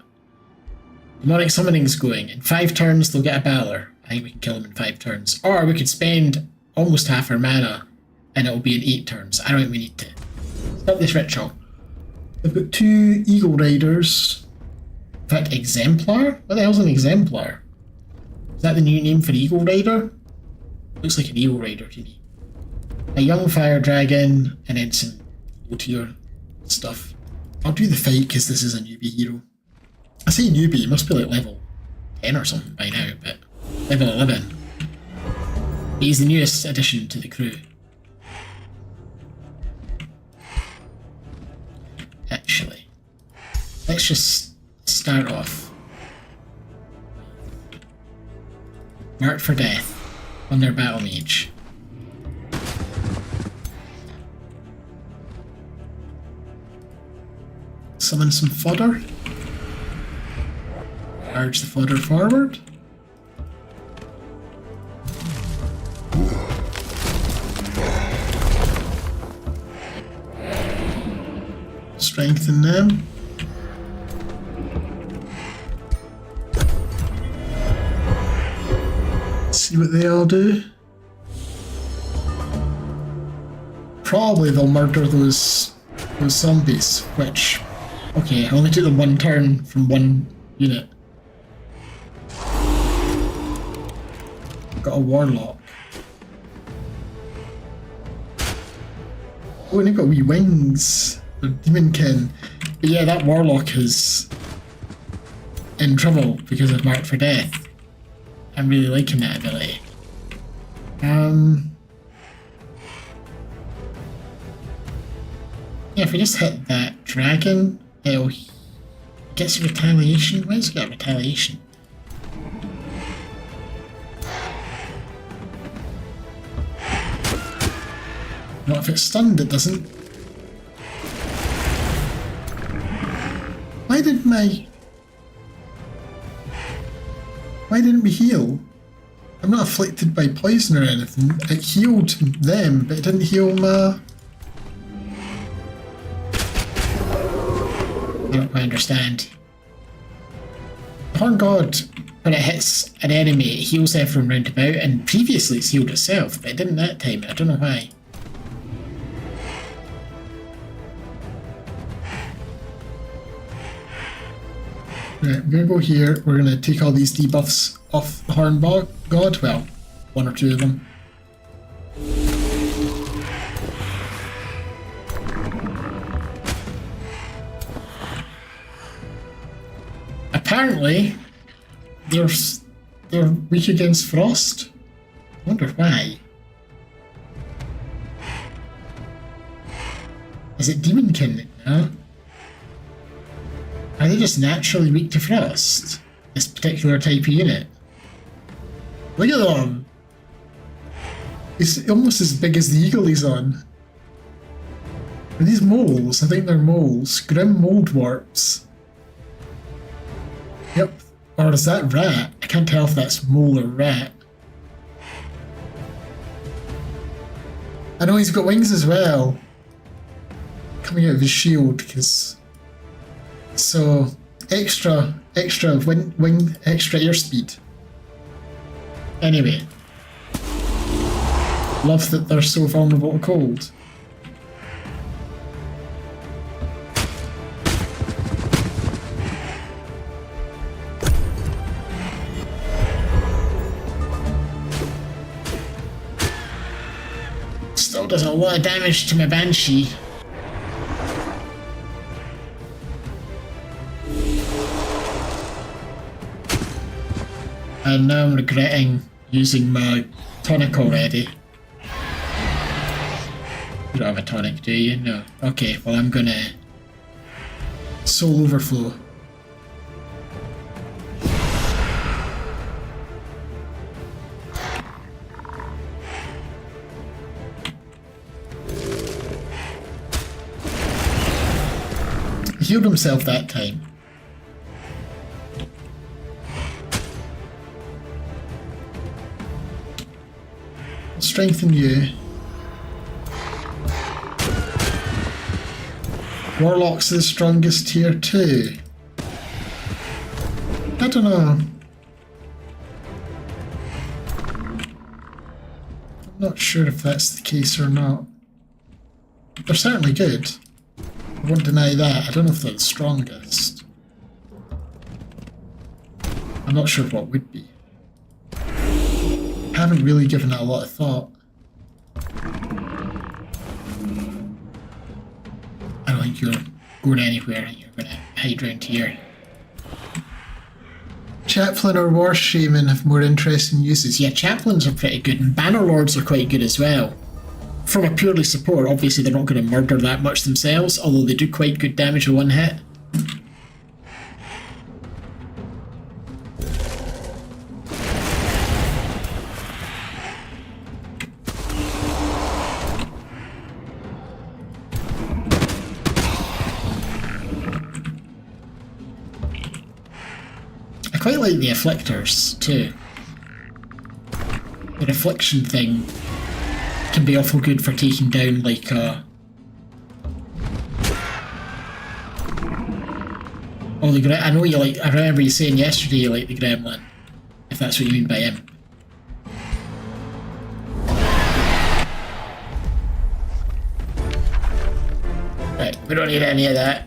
Demonic summoning's going. In 5 turns, they'll get a Balor. I think we can kill them in 5 turns. Or we could spend almost half our mana and it'll be in 8 turns. I don't think we need to. Stop this ritual. We've got 2 Eagle Riders. In fact, Exemplar? What the hell's an Exemplar? Is that the new name for Eagle Rider? Looks like an Eagle Rider to me. A young fire dragon, and then some low-tier stuff. I'll do the fight because this is a newbie hero. I say newbie, he must be like level 10 or something by now, but level 11. He's the newest addition to the crew. Actually, let's just start off. Marked for death on their battle mage. Summon some fodder. Charge the fodder forward. Strengthen them. See what they all do. Probably they'll murder those zombies, which... Okay, I only took them 1 turn from 1 unit. Got a warlock. Oh, and they've got wee wings. They're demonkin. But yeah, that warlock is in trouble because of Marked for Death. I'm really liking that ability. Yeah, if we just hit that dragon, it'll get some retaliation. Why has it got retaliation? Not if it's stunned, it doesn't. Why didn't we heal? I'm not afflicted by poison or anything. It healed them, but it didn't heal my... I don't quite understand. Horn God, when it hits an enemy, it heals everyone round about, and previously it's healed itself, but it didn't that time. I don't know why. Right, we're gonna go here. We're gonna take all these debuffs off the Horn God. Well, 1 or 2 of them. Apparently, they're weak against frost. I wonder why. Is it Demonkin? No. Are they just naturally weak to frost? This particular type of unit. Look at them! It's almost as big as the eagle he's on. Are these moles? I think they're moles. Grim mold warps. Yep. Or is that rat? I can't tell if that's mole or rat. I know he's got wings as well. Coming out of his shield, because... So, extra wing, extra airspeed. Anyway. Love that they're so vulnerable to cold. Still does a lot of damage to my Banshee. And now I'm regretting using my tonic already. You don't have a tonic, do you? No. Okay, well I'm gonna... Soul Overflow. He healed himself that time. Strengthen you. Warlock's the strongest tier 2. I don't know. I'm not sure if that's the case or not. They're certainly good. I won't deny that. I don't know if they're the strongest. I'm not sure what would be. I haven't really given it a lot of thought. I don't think you're going anywhere. I think you're going to hide around here. Chaplain or War Shaman have more interesting uses. Yeah, Chaplains are pretty good, and Bannerlords are quite good as well. From a purely support, obviously they're not going to murder that much themselves, although they do quite good damage with one hit. I quite like the Afflictors too. The Affliction thing can be awful good for taking down like a... Oh, the I know you like... I remember you saying yesterday you like the Gremlin. If that's what you mean by him. Right, we don't need any of that.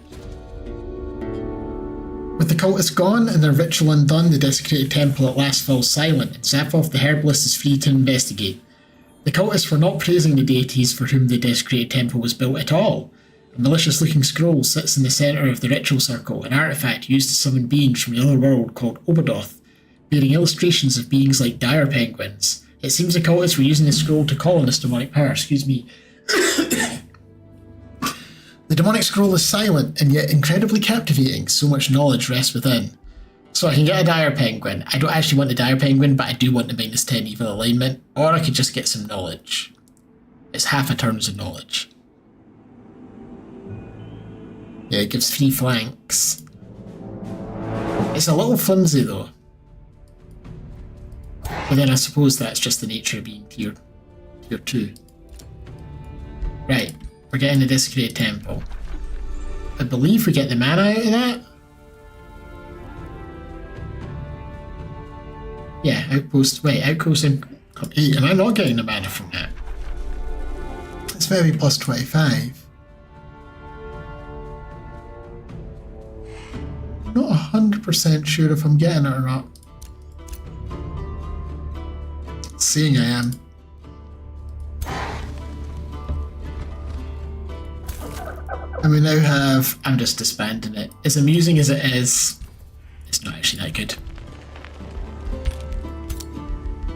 With the cultists gone and their ritual undone, the desecrated temple at last falls silent, and Zaphoth the herbalist is free to investigate. The cultists were not praising the deities for whom the desecrated temple was built at all. A malicious-looking scroll sits in the centre of the ritual circle, an artefact used to summon beings from the other world called Obadoth, bearing illustrations of beings like dire penguins. It seems the cultists were using the scroll to call on this demonic power. Excuse me. The demonic scroll is silent and yet incredibly captivating. So much knowledge rests within. So I can get a dire penguin. I don't actually want the dire penguin, but I do want the -10 evil alignment. Or I could just get some knowledge. It's half a turn's of knowledge. Yeah, it gives 3 flanks. It's a little flimsy though. But then I suppose that's just the nature of being tier 2. Right, we're getting the desecrated temple. I believe we get the mana out of that. Yeah, outpost. Wait, outpost in 8. Am I not getting the mana from that? It's maybe plus 25. Not 100% sure if I'm getting it or not. Saying I am. And we now have... I'm just disbanding it. As amusing as it is, it's not actually that good.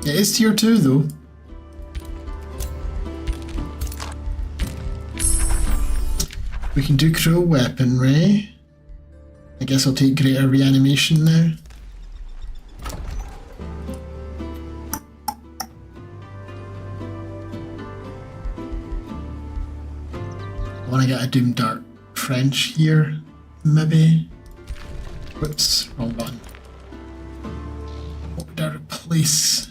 It is tier 2 though. We can do cruel weaponry. I guess I'll take greater reanimation now. I want to get a Doom Dark Trench here, maybe. Whoops, wrong button. What would I replace?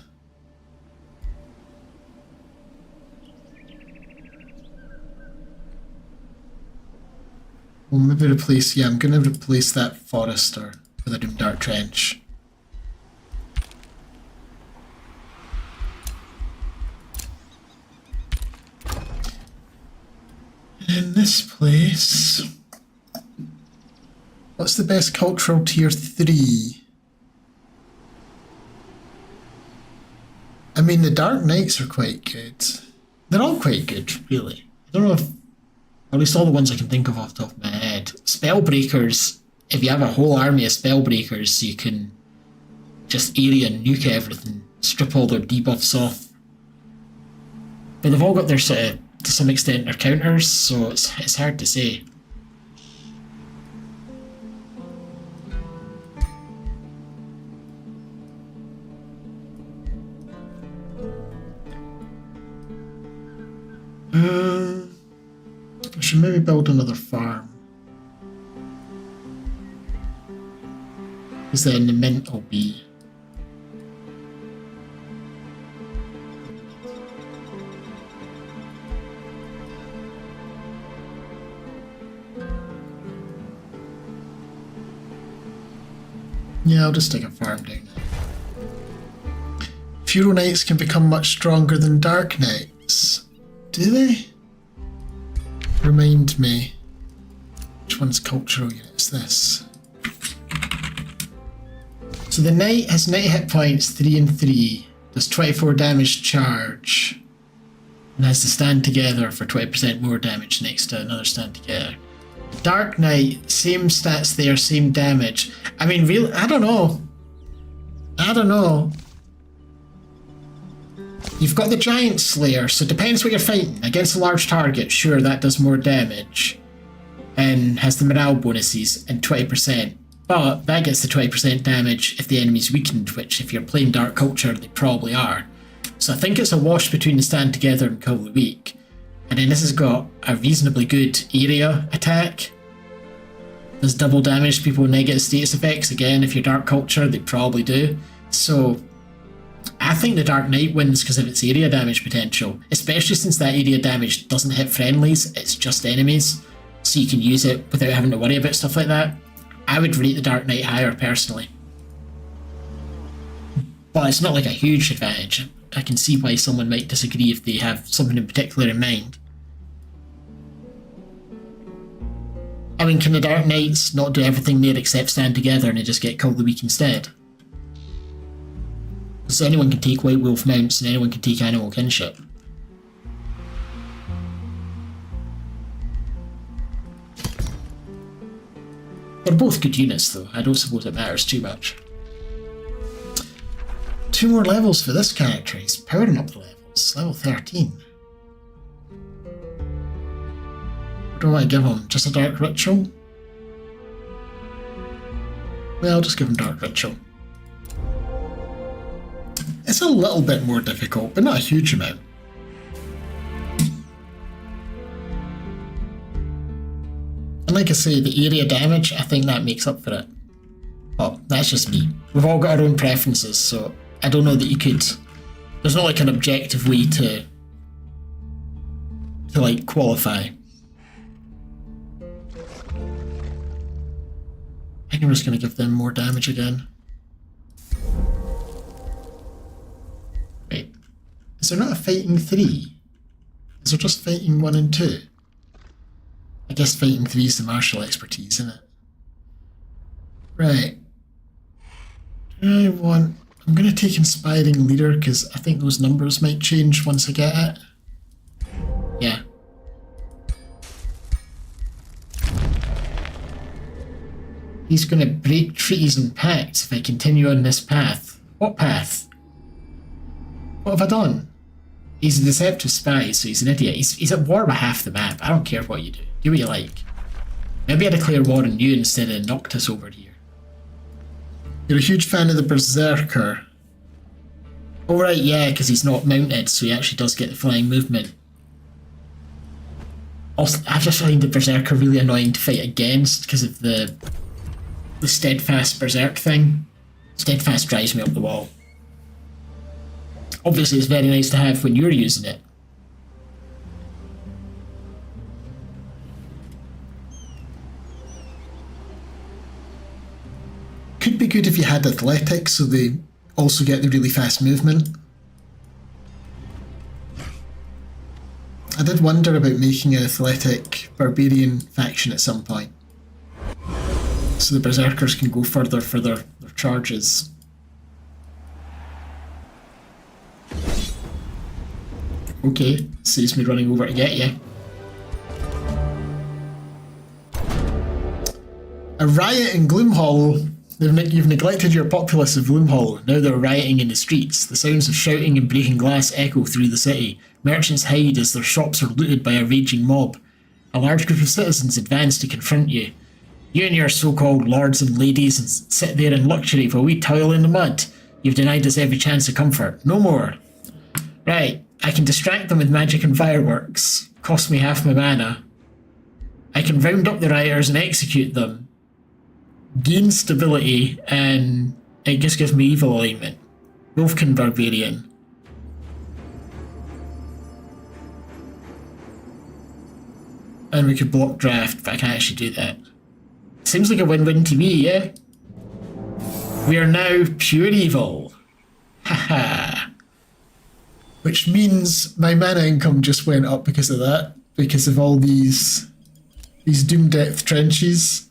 We'll maybe replace, yeah, I'm going to replace that Forester with a Doom Dark Trench. And in this place, what's the best cultural tier 3? I mean, the Dark Knights are quite good. They're all quite good, really. I don't know if... Or at least all the ones I can think of off the top of my head. Spellbreakers, if you have a whole army of Spellbreakers, you can just area and nuke everything, strip all their debuffs off. But they've all got their sort of, to some extent, their counters, so it's hard to say. I should maybe build another farm. Because then the mint will be... Yeah, I'll just take a farm down there. Feudal Knights can become much stronger than Dark Knights. Do they? Remind me. Which one's cultural units? This. So the Knight has 90 hit points, 3 and 3. Does 24 damage charge. And has to stand together for 20% more damage next to another stand together. Dark Knight, same stats there, same damage. I mean, really, I don't know. You've got the Giant Slayer, so it depends what you're fighting. Against a large target, sure, that does more damage. And has the morale bonuses and 20%. But that gets the 20% damage if the enemy's weakened, which if you're playing Dark Culture, they probably are. So I think it's a wash between the stand together and kill the weak. And then this has got a reasonably good area attack. Does double damage to people with negative status effects. Again, if you're Dark Culture, they probably do. So I think the Dark Knight wins because of its area damage potential. Especially since that area damage doesn't hit friendlies, it's just enemies. So you can use it without having to worry about stuff like that. I would rate the Dark Knight higher personally. But it's not like a huge advantage. I can see why someone might disagree if they have something in particular in mind. I mean, can the Dark Knights not do everything there except stand together and they just get killed the weak instead? Because anyone can take White Wolf mounts and anyone can take animal kinship. They're both good units though, I don't suppose it matters too much. 2 more levels for this character, he's powering up the levels, level 13. What do I want to give him? Just a Dark Ritual? Well, I'll just give him Dark Ritual. It's a little bit more difficult, but not a huge amount. And like I say, the area damage, I think that makes up for it. Oh, that's just me. We've all got our own preferences, so I don't know that you could... There's not like an objective way to like qualify. I think I'm just going to give them more damage again. Wait, is there not a fighting 3? Is there just fighting 1 and 2? I guess fighting 3 is the martial expertise, isn't it? Right. I'm going to take Inspiring Leader because I think those numbers might change once I get it. Yeah. He's going to break treaties and pacts if I continue on this path. What path? What have I done? He's a deceptive spy, so he's an idiot. He's at war with half the map. I don't care what you do. Do what you like. Maybe I declare war on you instead of Noctis over here. You're a huge fan of the Berserker. Oh right, yeah, because he's not mounted, so he actually does get the flying movement. Also, I just find the Berserker really annoying to fight against because of the steadfast Berserk thing. Steadfast drives me up the wall. Obviously it's very nice to have when you're using it. Could be good if you had athletics, so they also get the really fast movement. I did wonder about making an athletic barbarian faction at some point, so the berserkers can go further for their charges. Okay, saves me running over to get you. A riot in Gloomhollow. You've neglected your populace of Gloomhollow. Now they're rioting in the streets. The sounds of shouting and breaking glass echo through the city. Merchants hide as their shops are looted by a raging mob. A large group of citizens advance to confront you. You and your so-called lords and ladies sit there in luxury while we toil in the mud. You've denied us every chance of comfort. No more. Right, I can distract them with magic and fireworks. Cost me half my mana. I can round up the rioters and execute them. Gain stability, and it just gives me evil alignment. Wolfkin Barbarian. And we could block draft, but I can't actually do that. Seems like a win-win to me, yeah? We are now pure evil. Haha. Which means my mana income just went up because of that. Because of all these Doom Depth trenches.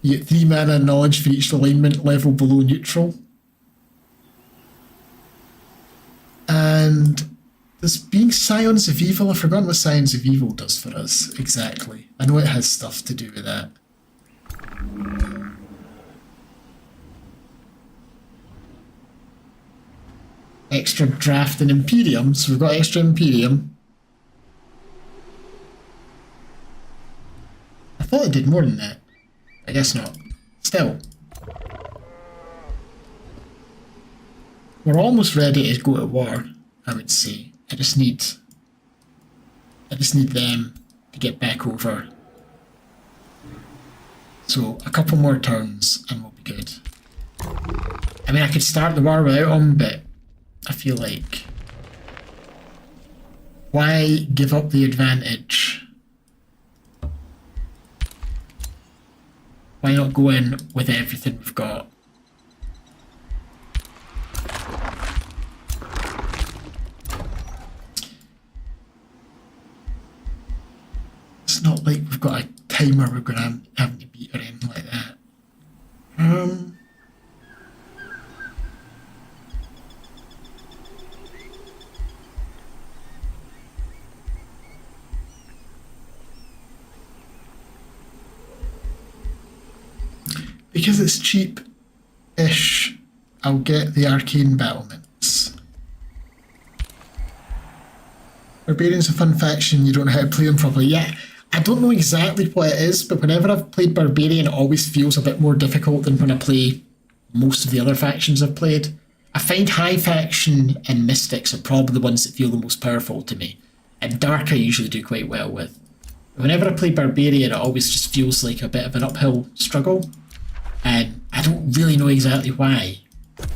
You get 3 mana and knowledge for each alignment level below neutral. And there's being Scions of Evil. I've forgotten what Scions of Evil does for us exactly. I know it has stuff to do with that. Extra draft and Imperium, so we've got extra Imperium. I thought it did more than that. I guess not. Still. We're almost ready to go to war, I would say. I just need them to get back over. So a couple more turns and we'll be good. I mean, I could start the war without them, but I feel like, why give up the advantage? Why not go in with everything we've got? It's not like we've got a timer we're going to have to beat or anything like that. Because it's cheap-ish, I'll get the arcane battlements. Barbarian's a fun faction, you don't know how to play them properly. Yeah, I don't know exactly what it is, but whenever I've played Barbarian, it always feels a bit more difficult than when I play most of the other factions I've played. I find High Faction and Mystics are probably the ones that feel the most powerful to me, and Dark I usually do quite well with. Whenever I play Barbarian, it always just feels like a bit of an uphill struggle. And I don't really know exactly why. I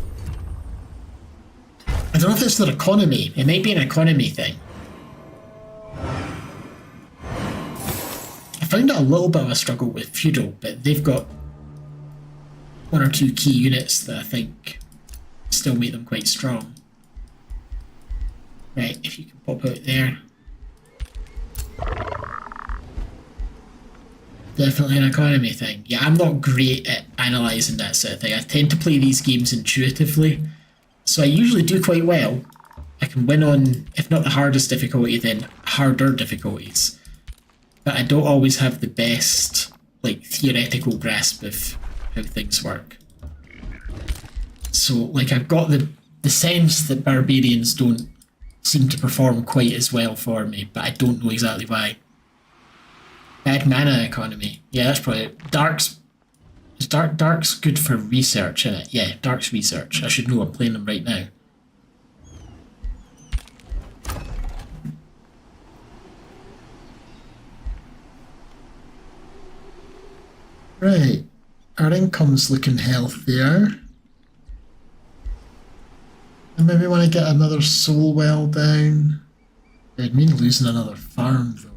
don't know if it's their economy. It might be an economy thing. I found it a little bit of a struggle with Feudal, but they've got 1 or 2 key units that I think still make them quite strong. Right, if you can pop out there. Definitely an economy thing. Yeah, I'm not great at analysing that sort of thing. I tend to play these games intuitively, so I usually do quite well. I can win on, if not the hardest difficulty, then harder difficulties. But I don't always have the best, like, theoretical grasp of how things work. So, like, I've got the sense that Barbarians don't seem to perform quite as well for me, but I don't know exactly why. Bad mana economy. Yeah, that's probably it. Dark's good for research, isn't it? Yeah, Dark's research. I should know, I'm playing them right now. Right. Our income's looking healthier. I maybe want to get another soul well down. It'd mean losing another farm though.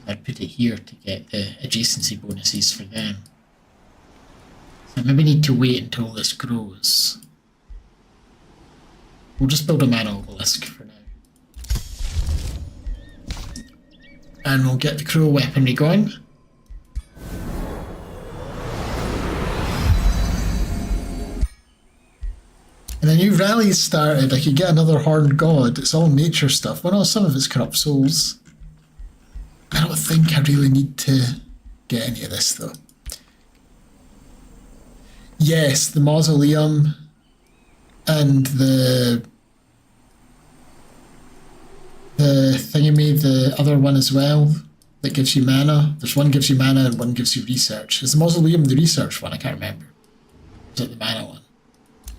I'd put it here to get the adjacency bonuses for them. So I maybe need to wait until this grows. We'll just build a mana obelisk for now. And we'll get the crow weaponry going. And a new rally's started. I could get another Horned God. It's all nature stuff. Well, no, some of it's corrupt souls. I don't think I really need to get any of this, though. Yes, the Mausoleum and the thingy, the other one as well, that gives you mana. There's one gives you mana and one gives you research. Is the Mausoleum the research one? I can't remember. Is it the mana one?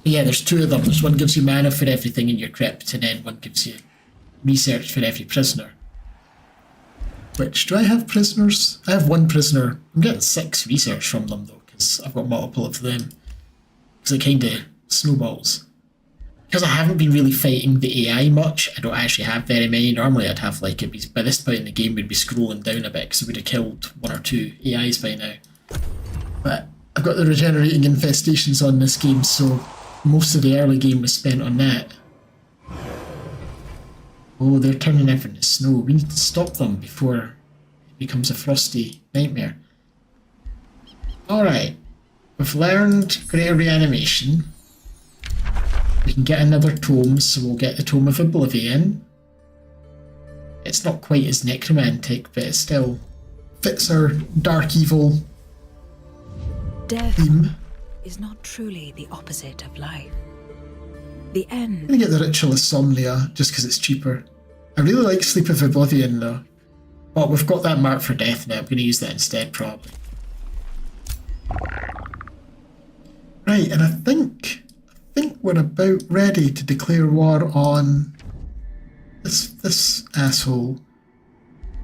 But yeah, there's 2 of them. There's one gives you mana for everything in your crypt, and then one gives you research for every prisoner. Which, do I have prisoners? I have 1 prisoner. I'm getting 6 research from them though, because I've got multiple of them. Because it kind of snowballs. Because I haven't been really fighting the AI much, I don't actually have very many. Normally I'd have like, it'd be, by this point in the game we'd be scrolling down a bit because we would have killed 1 or 2 AIs by now. But I've got the regenerating infestations on this game, so most of the early game was spent on that. Oh, they're turning everything to snow. We need to stop them before it becomes a frosty nightmare. Alright. We've learned greater reanimation. We can get another tome, so we'll get the Tome of Oblivion. It's not quite as necromantic, but it still fits our dark evil Death theme. is not truly the opposite of life. The end. I'm gonna get the Ritual of Somnia just because it's cheaper. I really like Sleep of Oblivion though. But we've got that mark for death now. I'm gonna use that instead probably. Right, and I think we're about ready to declare war on this asshole.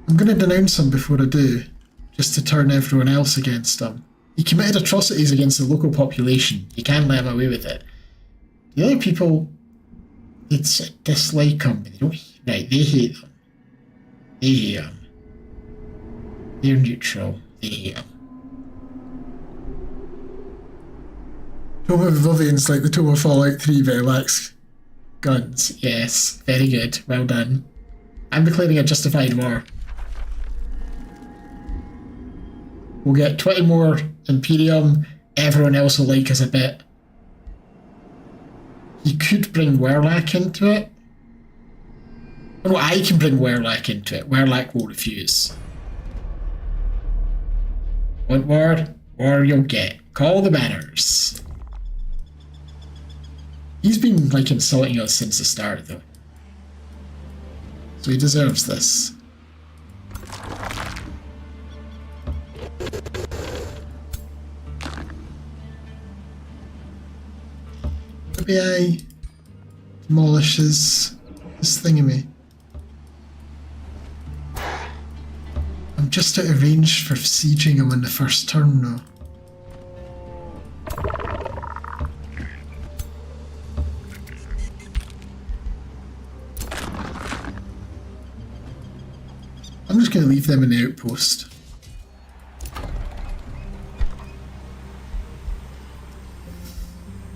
I'm gonna denounce him before I do, just to turn everyone else against him. He committed atrocities against the local population. You can't let him away with it. The other people, they dislike him, but they don't. Right, they hate them. They hate him. They're neutral. They hate him. Tome of Oblivion's like the Tome of Fallout 3, but it lacks guns. Yes, very good. Well done. I'm declaring a justified war. We'll get 20 more Imperium. Everyone else will like us a bit. You could bring Werlak into it. Oh, no, I can bring Werlak into it. Werlak will refuse. Want war? War you'll get. Call the banners. He's been, like, insulting us since the start, though. So he deserves this. Maybe I demolish his thingamy. I'm just out of range for sieging him on the first turn, though. I'm just going to leave them in the outpost.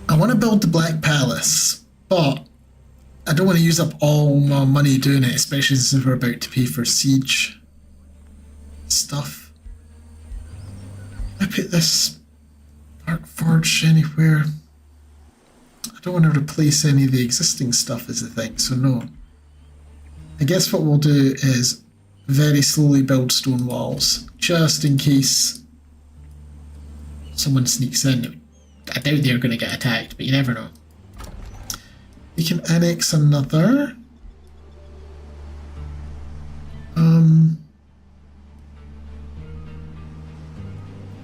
I want to build the Black Palace, but I don't want to use up all my money doing it, especially since we're about to pay for siege stuff. I put this Dark Forge anywhere. I don't want to replace any of the existing stuff is the thing, so no. I guess what we'll do is very slowly build stone walls, just in case someone sneaks in. I doubt they're going to get attacked, but you never know. We can annex another.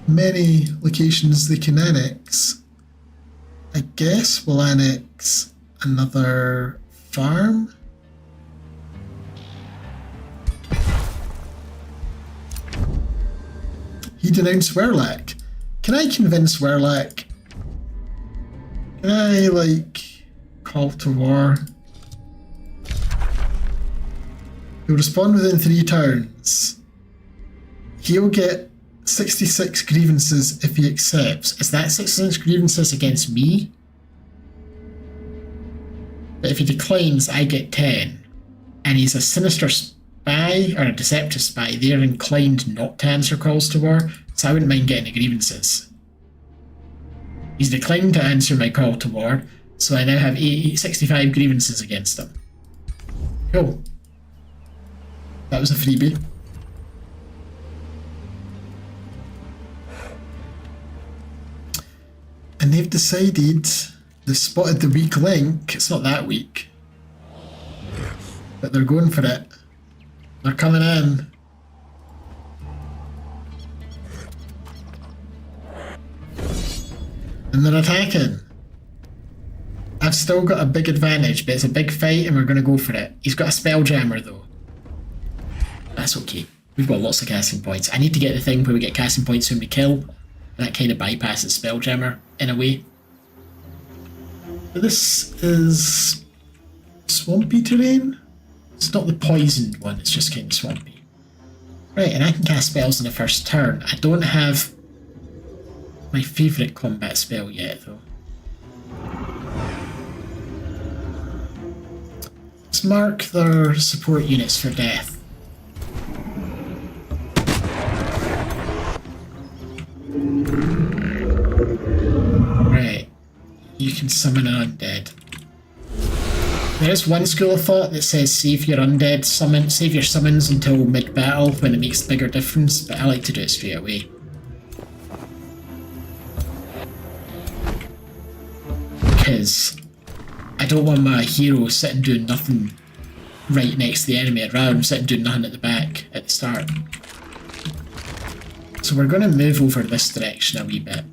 Many locations they can annex. I guess we'll annex another farm. He denounced Werlak. Can I convince Werlak? Can I, like, call to war? He'll respond within 3 turns. He'll get 66 grievances if he accepts. Is that 66 grievances against me? But if he declines, I get 10. And he's a sinister spy, or a deceptive spy. They're inclined not to answer calls to war, so I wouldn't mind getting the grievances. He's declined to answer my call to war, so I now have 65 grievances against him. Cool. That was a freebie. And they've decided, they've spotted the weak link. It's not that weak. But they're going for it. They're coming in. And they're attacking. I've still got a big advantage, but it's a big fight and we're going to go for it. He's got a Spelljammer though. That's okay. We've got lots of casting points. I need to get the thing where we get casting points when we kill. That kind of bypasses Spelljammer in a way. But this is swampy terrain. It's not the poisoned one, it's just kind of swampy. Right, and I can cast spells in the first turn. I don't have my favourite combat spell yet, though. Let's mark their support units for death. Right, you can summon an undead. There is one school of thought that says save your undead save your summons until mid-battle when it makes a bigger difference, but I like to do it straight away. Because I don't want my hero sitting doing nothing right next to the enemy. I'd rather him sitting doing nothing at the back at the start. So we're going to move over this direction a wee bit.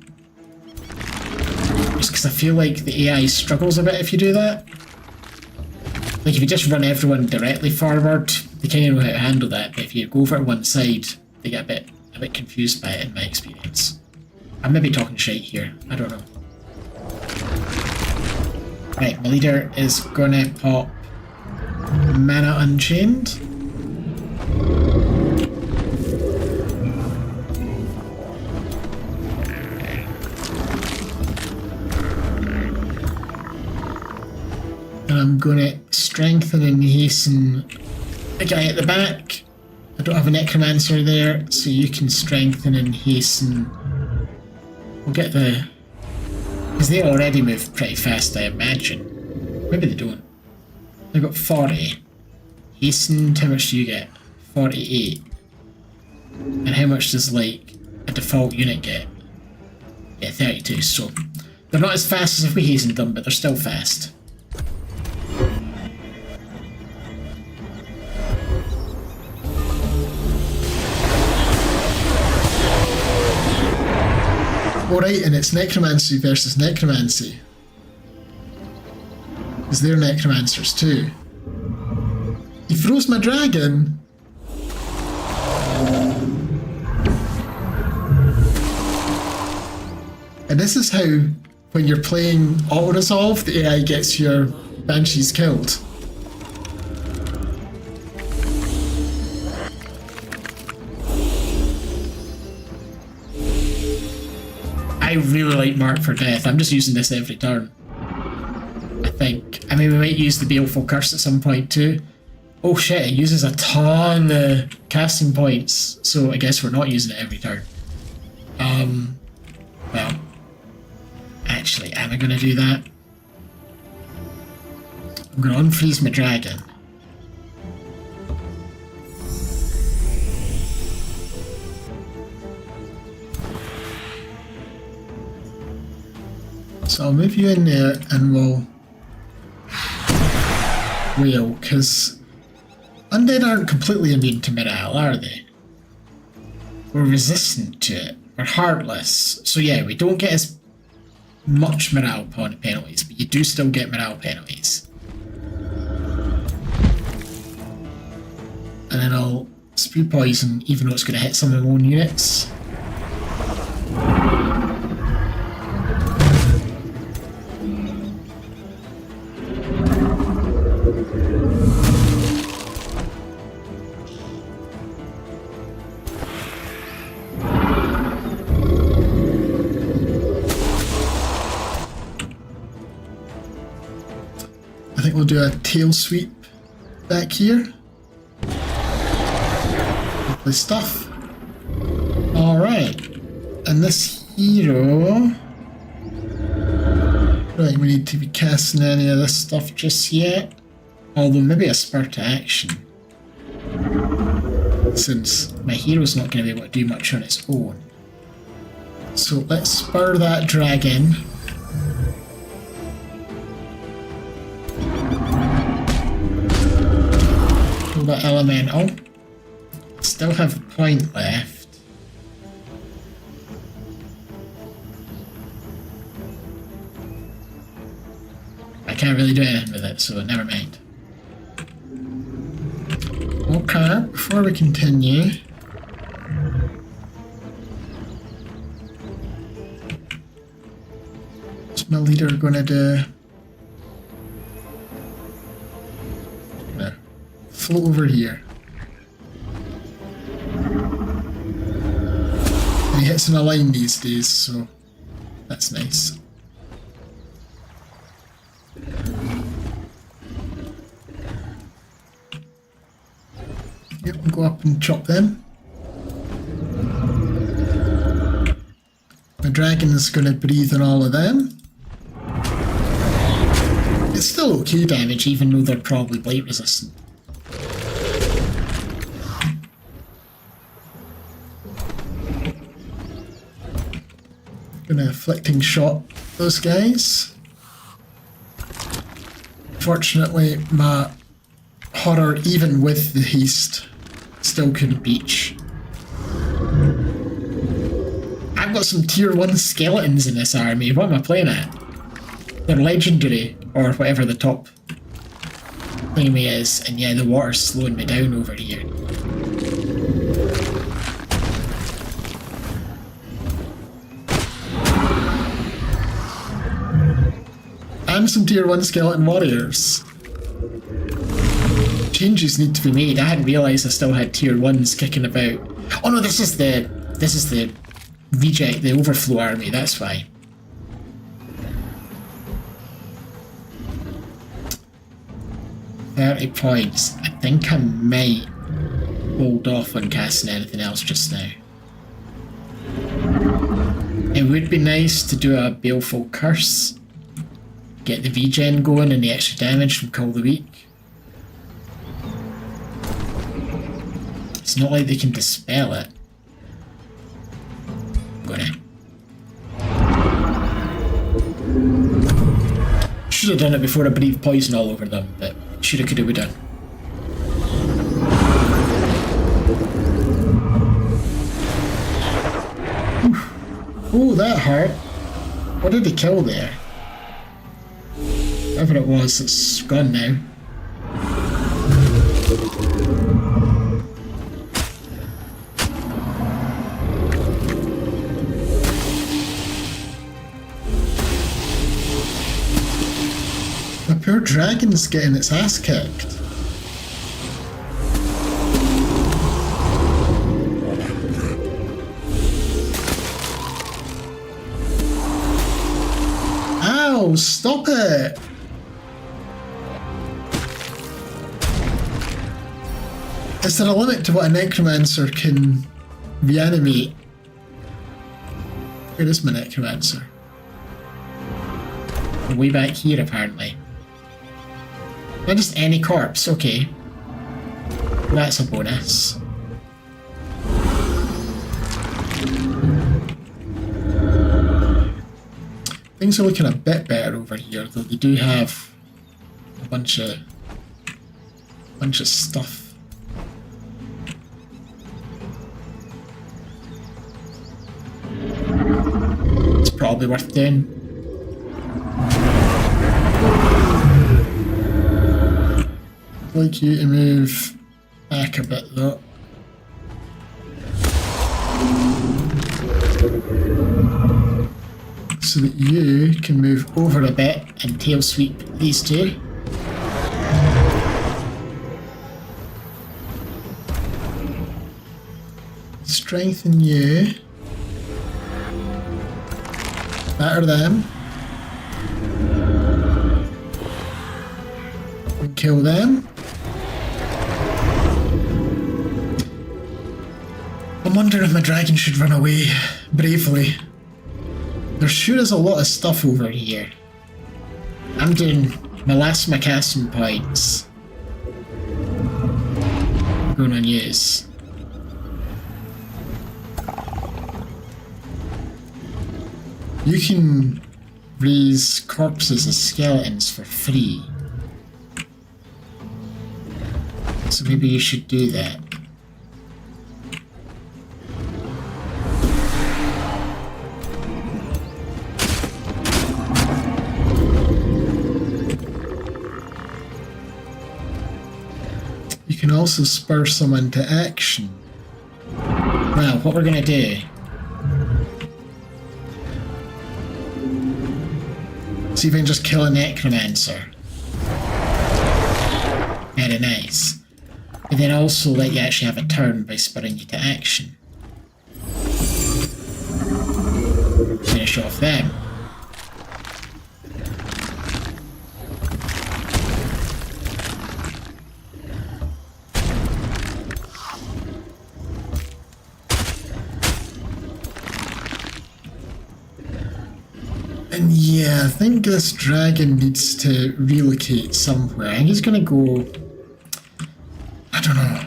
Just because I feel like the AI struggles a bit if you do that. Like if you just run everyone directly forward, they kind of know how to handle that, but if you go over to one side, they get a bit confused by it in my experience. I'm maybe talking shite here, I don't know. Right, my leader is gonna pop Mana Unchained. And I'm gonna strengthen and hasten the guy at the back. I don't have a necromancer there, so you can strengthen and hasten. We'll get the... because they already move pretty fast, I imagine. Maybe they don't. They've got 40. Hastened, how much do you get? 48. And how much does, like, a default unit get? Yeah, 32, so... they're not as fast as if we hastened them, but they're still fast. Alright, and it's necromancy versus necromancy. Because they're necromancers too. He froze my dragon! And this is how, when you're playing auto-resolve, the AI gets your banshees killed. I really like Mark for Death. I'm just using this every turn. I think. I mean, we might use the Baleful Curse at some point too. Oh shit, it uses a ton of casting points, so I guess we're not using it every turn. Well, actually, am I going to do that? I'm going to unfreeze my dragon. So I'll move you in there and we'll wheel, because undead aren't completely immune to morale, are they? We're resistant to it. We're heartless. So yeah, we don't get as much morale penalties, but you do still get morale penalties. And then I'll spew poison, even though it's going to hit some of my own units. I think we'll do a tail sweep back here. Lovely stuff. Alright. And this hero... right, we need to be casting any of this stuff just yet. Although maybe a spur to action. Since my hero's not going to be able to do much on its own. So let's spur that dragon. That elemental. Still have a point left. I can't really do anything with it, so never mind. Okay, before we continue, what's my leader gonna do? Float over here. And he hits in a line these days, so That's nice. Yep, we'll go up and chop them. My dragon's going to breathe on all of them. It's still okay damage, even though they're probably blight resistant. Gonna afflicting shot those guys. Fortunately, my horror, even with the haste, still couldn't beach. I've got some tier 1 skeletons in this army. What am I playing at? They're legendary, or whatever the top thingy is, and yeah, the water's slowing me down over here. And some tier 1 skeleton warriors. Changes need to be made. I hadn't realised I still had tier 1s kicking about. Oh no, this is the reject, the overflow army, that's why. £30 points. I think I might hold off on casting anything else just now. It would be nice to do a Baleful Curse. Get the V-Gen going and the extra damage from Call the Weak. It's not like they can dispel it. I'm gonna. Should have done it before I breathed poison all over them, but shoulda, coulda, woulda. Oh, that hurt. What did he kill there? Whatever it was, it's gone now. The poor dragon's getting its ass kicked. Ow, stop it! Is there a limit to what a necromancer can reanimate? Where is my necromancer? Way back here, apparently. Not just any corpse, okay. That's a bonus. Things are looking a bit better over here, though they do have a bunch of stuff. It's probably worth doing. I'd like you to move back a bit though. So that you can move over a bit and tail sweep these two. Strengthen you. Batter them. And kill them. I'm wondering if my dragon should run away bravely. There sure is a lot of stuff over here. I'm doing my last of my casting points. Going on use. You can raise corpses as skeletons for free. So maybe you should do that. You can also spur someone to action. Well, what we're gonna do. See if we can just kill a necromancer. Very nice. But then also let you actually have a turn by spurring you to action. finish off them. And yeah, I think this dragon needs to relocate somewhere. I think he's gonna go... I don't know.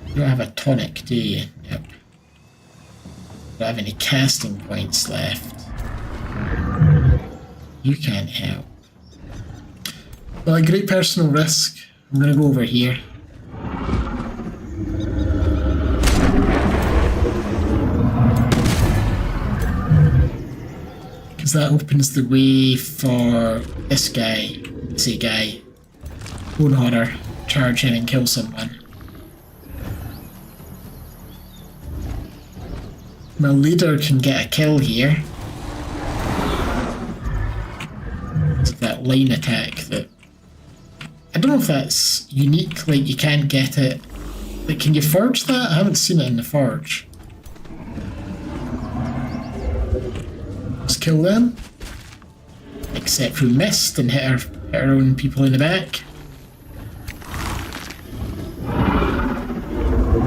You don't have a tonic, do you? Yep. Don't have any casting points left. You can't help. Well, at great personal risk, I'm gonna go over here. Because that opens the way for this guy, Bone Horror, charge in and kill someone. My leader can get a kill here. It's that line attack that... I don't know if that's unique, like you can't get it. Like, can you forge that? I haven't seen it in the forge. Let's kill them. Except we missed and hit our own people in the back.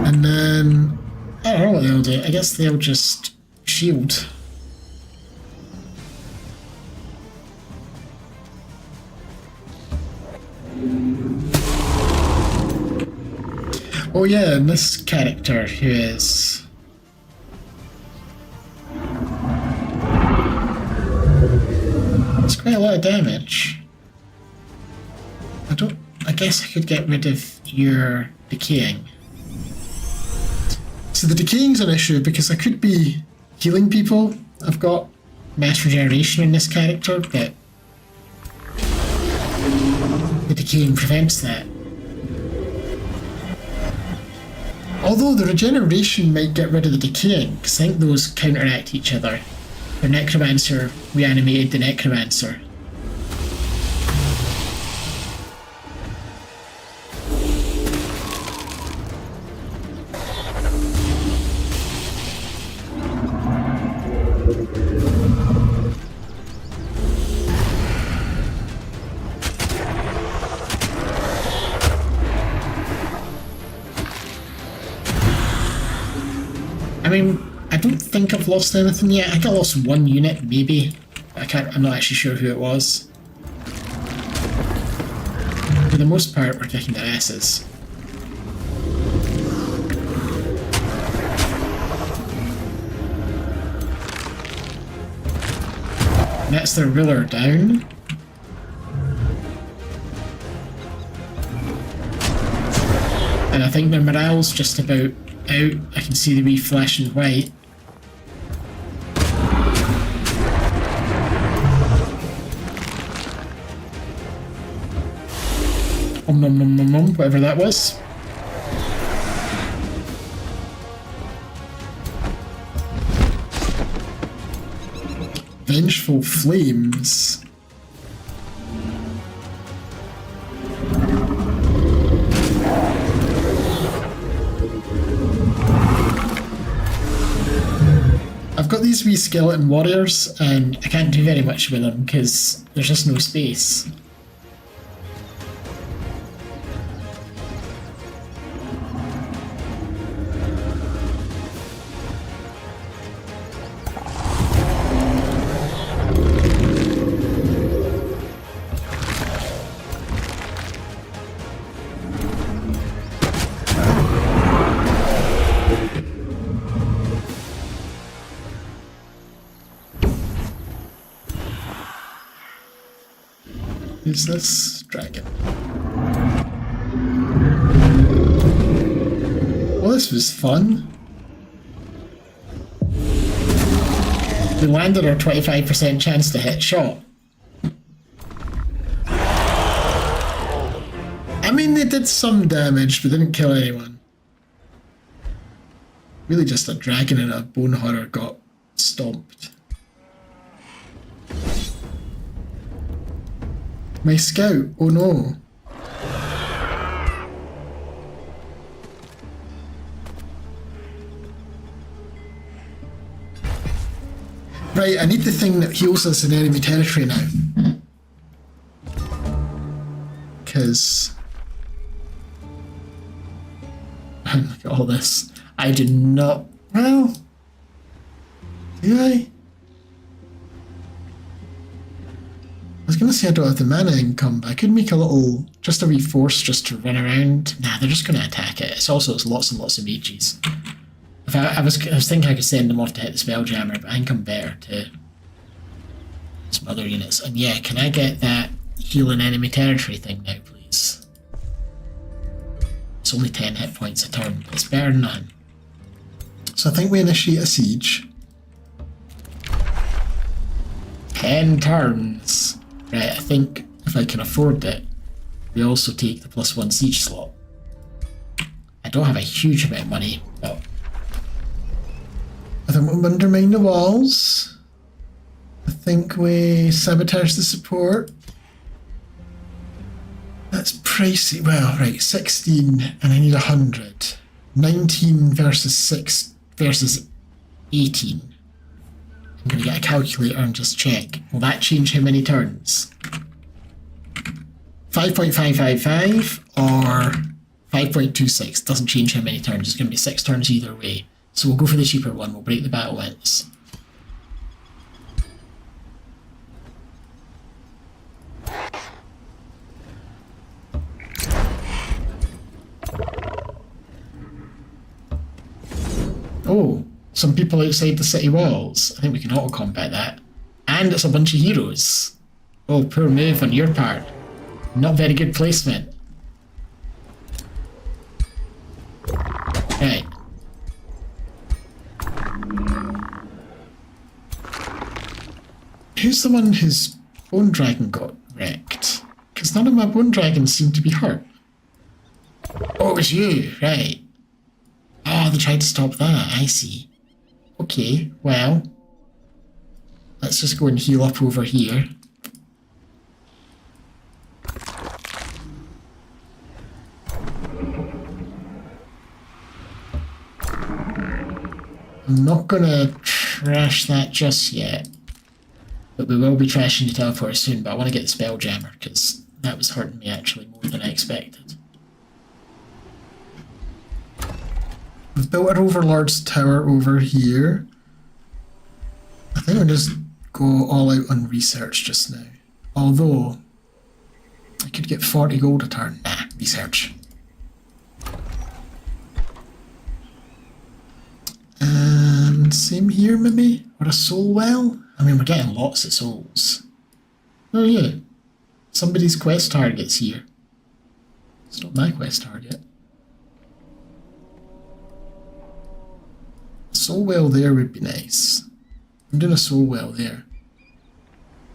And then... I don't know what they'll do. I guess they'll just shield. Oh yeah, and this character who is... It's quite a lot of damage. I guess I could get rid of your decaying. So the decaying's an issue because I could be healing people. I've got mass regeneration in this character, but the decaying prevents that. Although the regeneration might get rid of the decaying, because I think those counteract each other. The Necromancer reanimated the Necromancer. I mean, I don't think I've lost anything yet. I think I lost one unit, maybe. I'm not actually sure who it was. For the most part, we're kicking their asses. And that's their ruler down. And I think their morale's just about out. I can see the wee flashing white. Nom nom nom nom nom, whatever that was. Vengeful Flames. I've got these wee skeleton warriors and I can't do very much with them because there's just no space. Who's this dragon? Well, this was fun. We landed our 25% chance to hit shot. I mean, they did some damage, but didn't kill anyone. Really just a dragon and a bone horror got stomped. My scout, oh no. Right, I need the thing that heals us in enemy territory now. Because... look at all this. I do not... Well... Do I? I was going to say I don't have the mana income, but I could make a little... Just a wee force just to run around. Nah, they're just going to attack it. It's lots and lots of mages. If I was thinking I could send them off to hit the Spelljammer, but I think I'm better to some other units. And yeah, can I get that healing enemy territory thing now, please? It's only 10 hit points a turn, but it's better than none. So I think we initiate a siege. 10 turns. Right, I think if I can afford it, we also take the +1 siege slot. I don't have a huge amount of money, but... I think we undermine the walls. I think we sabotage the support. That's pricey. Well, right, 16 and I need 100. 19 versus 6 versus 18. I'm going to get a calculator and just check. Will that change how many turns? 5.555 or 5.26. Doesn't change how many turns. It's going to be 6 turns either way. So we'll go for the cheaper one. We'll break the battlements. Oh, some people outside the city walls. I think we can auto-combat that. And it's a bunch of heroes. Oh, poor move on your part. Not very good placement. Right. Who's the one whose bone dragon got wrecked? Because none of my bone dragons seem to be hurt. Oh, it was you, right. Oh, they tried to stop that, I see. Okay, well. Let's just go and heal up over here. I'm not gonna trash that just yet. But we will be trashing the teleporter soon, but I want to get the Spelljammer, because that was hurting me actually more than I expected. We've built our Overlord's tower over here. I think I'll just go all out on research just now. Although, I could get 40 gold a turn. Nah, research. And same here maybe? Or a soul well? I mean, we're getting lots of souls. Oh yeah, somebody's quest target's here. It's not my quest target. A soul well there would be nice. I'm doing a soul well there.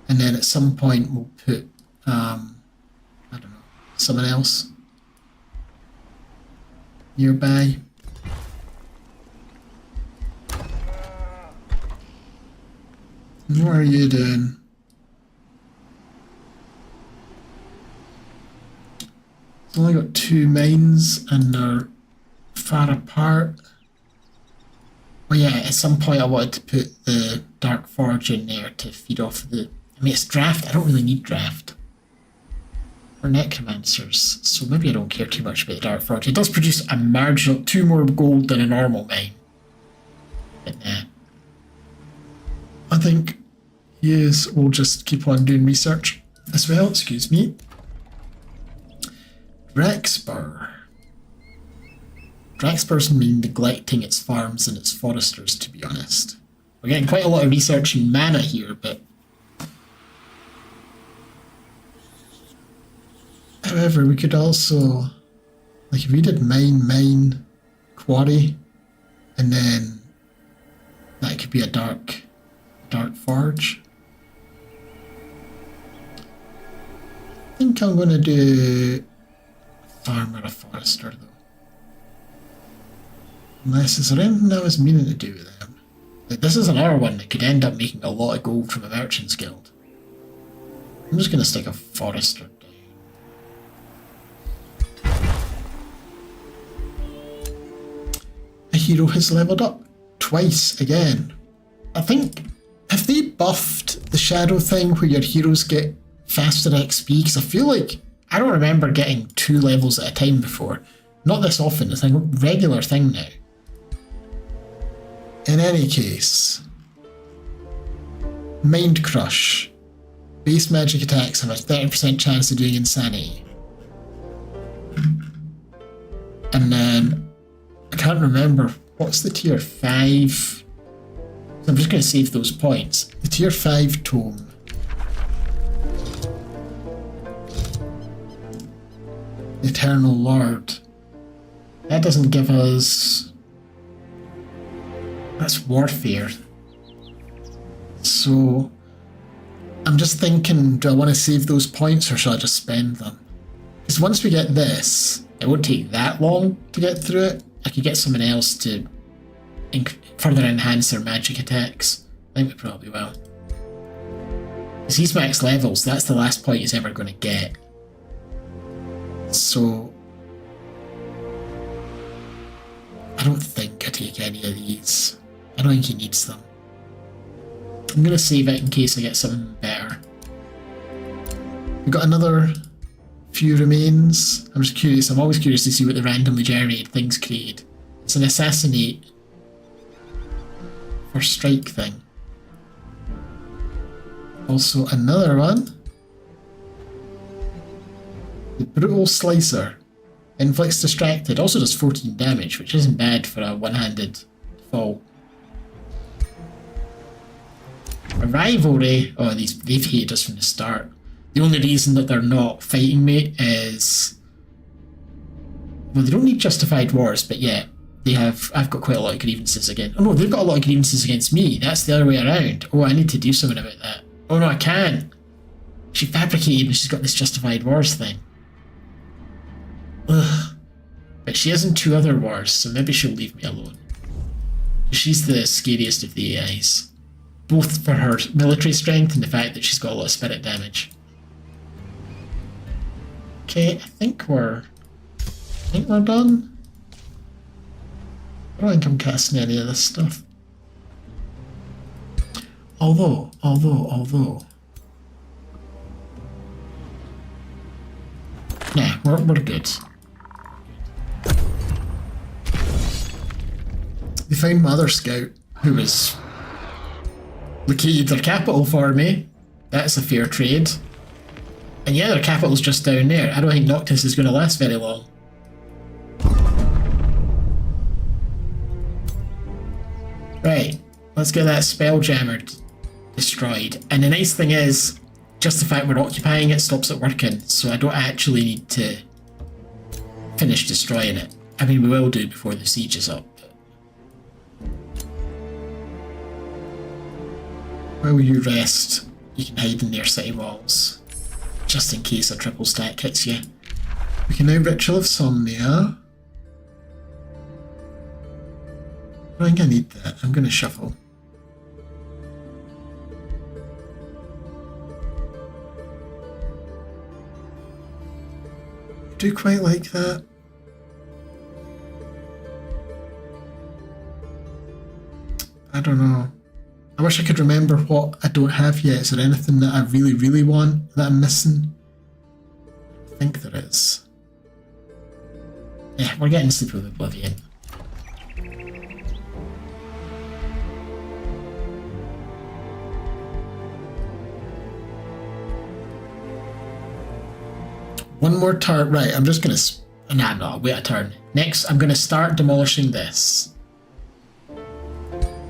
And then at some point we'll put, I don't know, someone else nearby. What are you doing? It's only got 2 mines and they're far apart. Well, yeah, at some point I wanted to put the Dark Forge in there to feed off the... I mean, it's draft. I don't really need draft. We're necromancers, so maybe I don't care too much about the Dark Forge. It does produce a marginal 2 more gold than a normal mine. But nah. I think yes, we'll just keep on doing research as well. Excuse me. Drexbur. Drexbur's been neglecting its farms and its foresters, to be honest. We're getting quite a lot of research in mana here, but... However, we could also... Like, if we did mine, quarry, and then that could be a dark forge. I think I'm going to do a farm or a forester though. Unless is there anything I was meaning to do with them? Like, this is another one that could end up making a lot of gold from a merchant's guild. I'm just going to stick a forester down. A hero has leveled up twice again. I think Have they buffed the shadow thing where your heroes get faster XP? Because I feel like I don't remember getting 2 levels at a time before. Not this often, it's a regular thing now. In any case, Mind Crush. Base magic attacks have a 30% chance of doing insanity. And then, I can't remember, what's the tier 5? So I'm just going to save those points. The tier 5 tome. The Eternal Lord. That doesn't give us... That's warfare. So, I'm just thinking, do I want to save those points or shall I just spend them? Because once we get this, it won't take that long to get through it. I could get someone else to further enhance their magic attacks. I think we probably will. Because he's max levels, that's the last point he's ever going to get. So, I don't think I take any of these. I don't think he needs them. I'm going to save it in case I get something better. We've got another few remains. I'm just curious, I'm always curious to see what the randomly generated things create. It's an assassinate for strike thing. Also another one. The Brutal Slicer. Inflicts distracted. Also does 14 damage, which isn't bad for a one-handed fall. A rivalry. Oh, they've hated us from the start. The only reason that they're not fighting me is... Well, they don't need justified wars, but yeah, they have... I've got quite a lot of grievances against... Oh no, they've got a lot of grievances against me. That's the other way around. Oh, I need to do something about that. Oh no, I can't. She fabricated and she's got this justified wars thing. Ugh. But she is in 2 other wars, so maybe she'll leave me alone. She's the scariest of the AIs. Both for her military strength and the fact that she's got a lot of spirit damage. Okay, I think we're done. I don't think I'm casting any of this stuff. Although. Nah, we're good. They found my other scout, who was located their capital for me. That's a fair trade. And yeah, their capital's just down there. I don't think Noctis is going to last very long. Right, let's get that Spelljammer destroyed. And the nice thing is, just the fact we're occupying it stops it working, so I don't actually need to finish destroying it. I mean, we will do before the siege is up. While you rest, you can hide in near city walls, just in case a triple stack hits you. We can now Ritual of Somnia. I think I need that. I'm going to shuffle. I do quite like that. I don't know. I wish I could remember what I don't have yet. Is there anything that I really, really want that I'm missing? I think there is. Yeah, we're getting Sleep with Oblivion. One more turn. Right, I'm just going to... Nah, no, wait a turn. Next, I'm going to start demolishing this.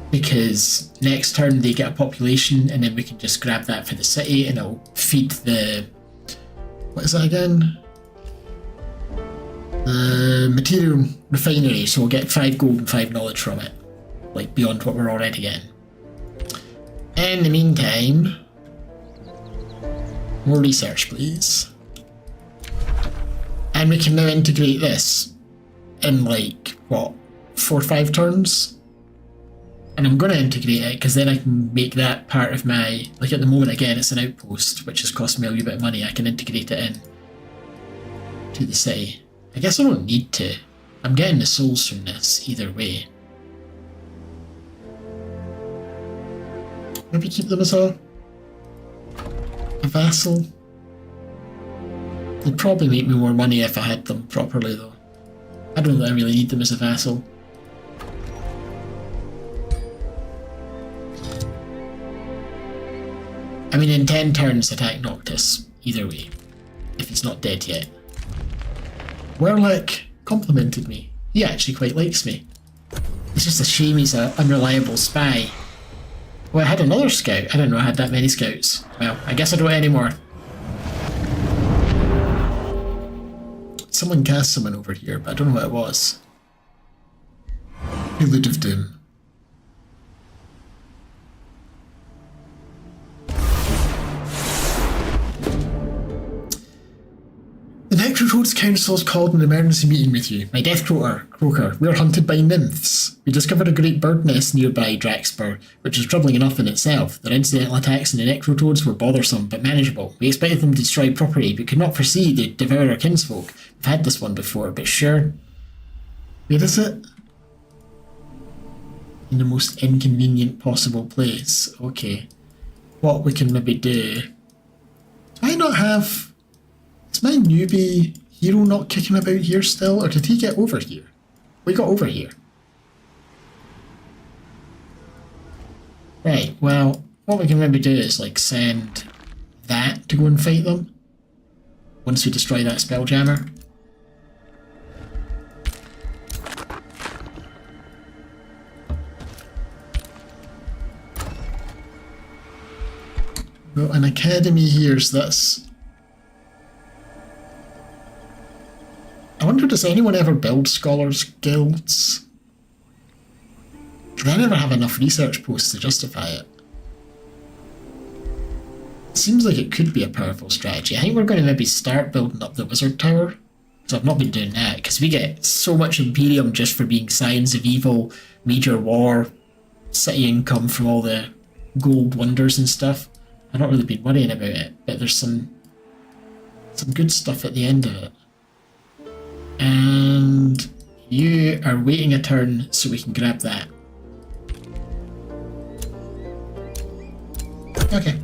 Because next turn they get a population and then we can just grab that for the city and it'll feed the... What is that again? The material refinery, so we'll get 5 gold and 5 knowledge from it. Like, beyond what we're already getting. In the meantime... More research, please. And we can now integrate this in, like, what, 4 or 5 turns? And I'm going to integrate it because then I can make that part of my... Like, at the moment, again, it's an outpost, which has cost me a wee bit of money. I can integrate it in to the city. I guess I don't need to. I'm getting the souls from this either way. Maybe keep them as a vassal. They'd probably make me more money if I had them properly, though. I don't really need them as a vassal. I mean, in 10 turns, attack Noctis, either way, if he's not dead yet. Werlick complimented me. He actually quite likes me. It's just a shame he's an unreliable spy. Well, I had another scout. I didn't know I had that many scouts. Well, I guess I don't anymore. Someone cast someone over here, but I don't know what it was. Prelude of Doom. The Necrotoads Council has called an emergency meeting with you. My Death Croaker, we are hunted by nymphs. We discovered a great bird nest nearby Draxpur, which is troubling enough in itself. Their incidental attacks on the Necrotoads were bothersome, but manageable. We expected them to destroy property, but could not foresee they'd devour our kinsfolk. We've had this one before, but sure. Where is it? In the most inconvenient possible place. Okay. What we can maybe do... Do I not have... Is my newbie hero not kicking about here still, or did he get over here? We got over here. Right, well, what we can maybe do is, like, send that to go and fight them. Once we destroy that Spelljammer. Well, an academy here, so that's... I wonder, does anyone ever build scholars' guilds? I never have enough research posts to justify it. It seems like it could be a powerful strategy. I think we're going to maybe start building up the wizard tower. So I've not been doing that, because we get so much Imperium just for being Signs of Evil, Major War, city income from all the gold wonders and stuff. I've not really been worrying about it, but there's some good stuff at the end of it. And you are waiting a turn so we can grab that. Okay.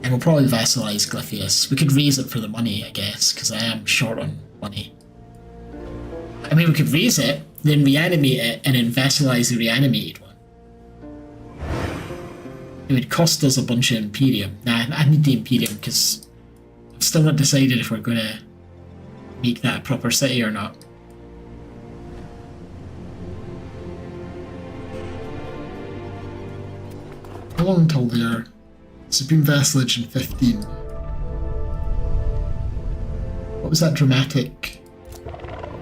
And we'll probably vassalize Glyphius. We could raise it for the money, I guess, because I am short on money. I mean, we could raise it, then reanimate it, and then vassalize the reanimated one. It would cost us a bunch of Imperium. Nah, I need the Imperium because I've still not decided if we're going to make that a proper city or not. How long until there? Supreme Vassalage in 15. What was that dramatic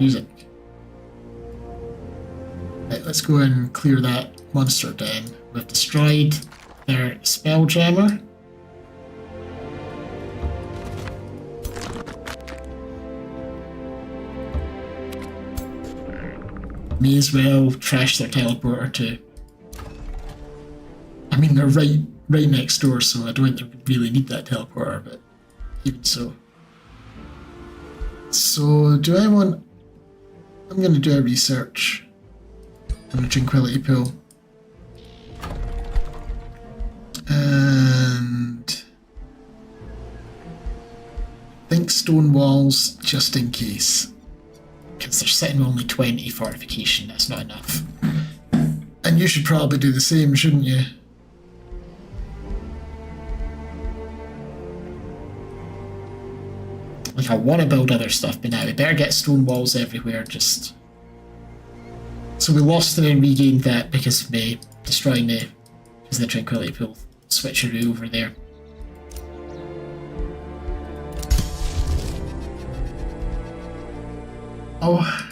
music? Right, let's go and clear that monster den. We've destroyed their Spelljammer. May as well trash their teleporter too. I mean, they're right next door, so I don't think they really need that teleporter, but even so. So, do I want... I'm going to do a research on a Tranquility Pool. And... think stone walls, just in case. Because they're sitting with only 20 fortification, that's not enough. And you should probably do the same, shouldn't you? Like, I want to build other stuff, but now we better get stone walls everywhere, just... So we lost and then regained that because of me destroying the Tranquility Pool switcheroo over there. Oh,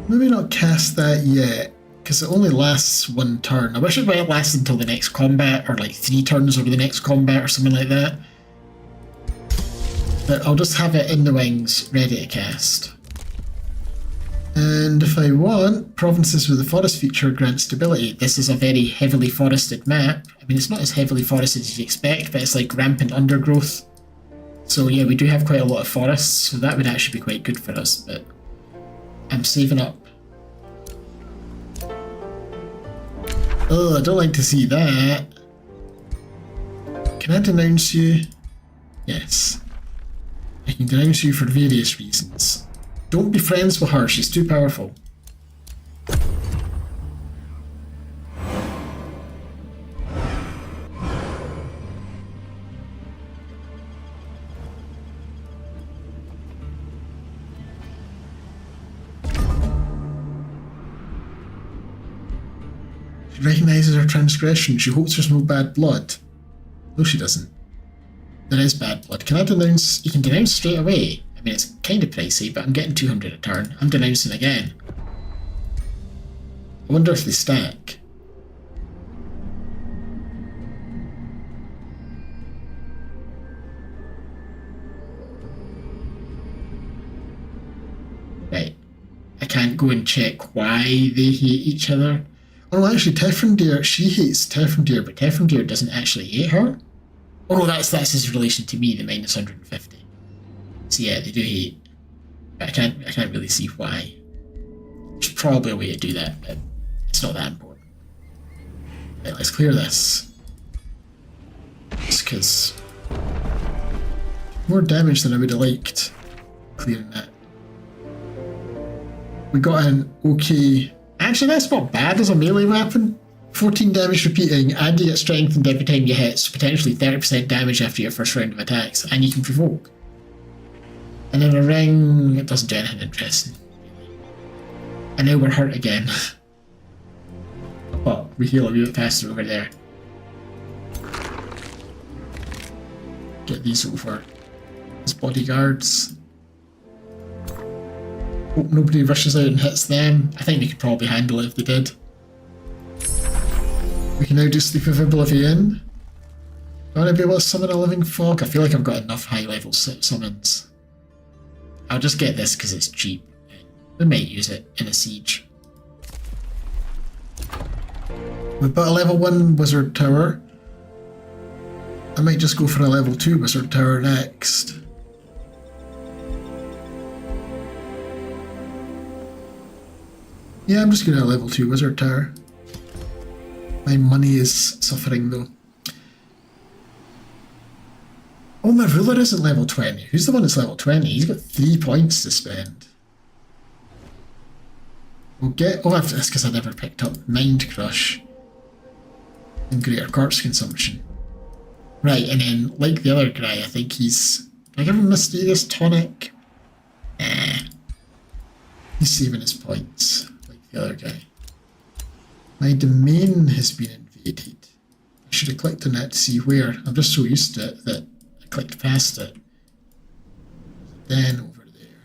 maybe not cast that yet, because it only lasts one turn. I wish it might last until the next combat, or like 3 turns over the next combat, or something like that. But I'll just have it in the wings, ready to cast. And if I want, provinces with a forest feature grant stability. This is a very heavily forested map. I mean, it's not as heavily forested as you'd expect, but it's like rampant undergrowth. So yeah, we do have quite a lot of forests, so that would actually be quite good for us, but I'm saving up Oh, I don't like to see that. Can I denounce you? Yes. I can denounce you for various reasons. Don't be friends with her, she's too powerful. She recognises her transgression. She hopes there's no bad blood. No, she doesn't. There is bad blood. Can I denounce? You can denounce straight away. I mean, it's kind of pricey, but I'm getting 200 a turn. I'm denouncing again. I wonder if they stack. Right. I can't go and check why they hate each other. Oh, no, actually, Tefrendir, she hates Tefrendir, but Tefrendir doesn't actually hate her. Oh no, that's his relation to me, the minus 150. So yeah, they do hate. But I can't really see why. There's probably a way to do that, but it's not that important. Right, let's clear this. Just because more damage than I would have liked clearing that. We got an okay. Actually, that's not bad as a melee weapon. 14 damage repeating, and you get strengthened every time you hit, so potentially 30% damage after your first round of attacks, and you can provoke. And then a ring, it doesn't do anything interesting. And now we're hurt again. But we heal a wee bit faster over there. Get these over as bodyguards. Hope nobody rushes out and hits them. I think they could probably handle it if they did. We can now do Sleep of Oblivion. Do I want to be able to summon a Living Fog? I feel like I've got enough high level summons. I'll just get this because it's cheap. We might use it in a siege. We've got a level 1 Wizard Tower. I might just go for a level 2 Wizard Tower next. Yeah, I'm just going to a level 2 Wizard Tower. My money is suffering though. Oh, my ruler isn't level 20. Who's the one that's level 20? He's got 3 points to spend. We'll get... Oh, that's because I never picked up Mind Crush and Greater Corpse Consumption. Right, and then, like the other guy, I think he's... Can I give him Mysterious Tonic? Nah. He's saving his points, like the other guy. My domain has been invaded. I should have clicked on that to see where. I'm just so used to it that I clicked past it. Then over there.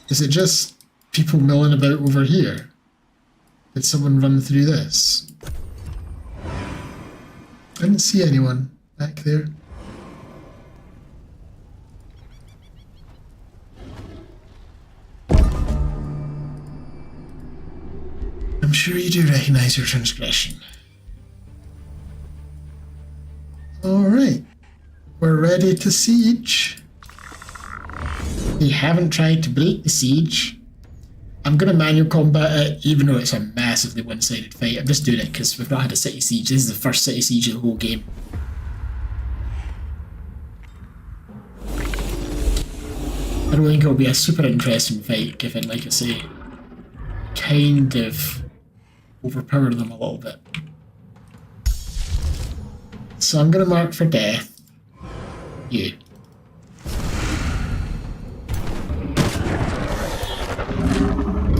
Is it just people milling about over here? Did someone run through this? I didn't see anyone back there. I'm sure you do recognize your transgression. Alright. We're ready to siege. They haven't tried to break the siege. I'm going to manual combat it, even though it's a massively one-sided fight. I'm just doing it because we've not had a city siege. This is the first city siege of the whole game. I don't think it'll be a super interesting fight, given, like I say, kind of overpower them a little bit. So I'm going to mark for death. You.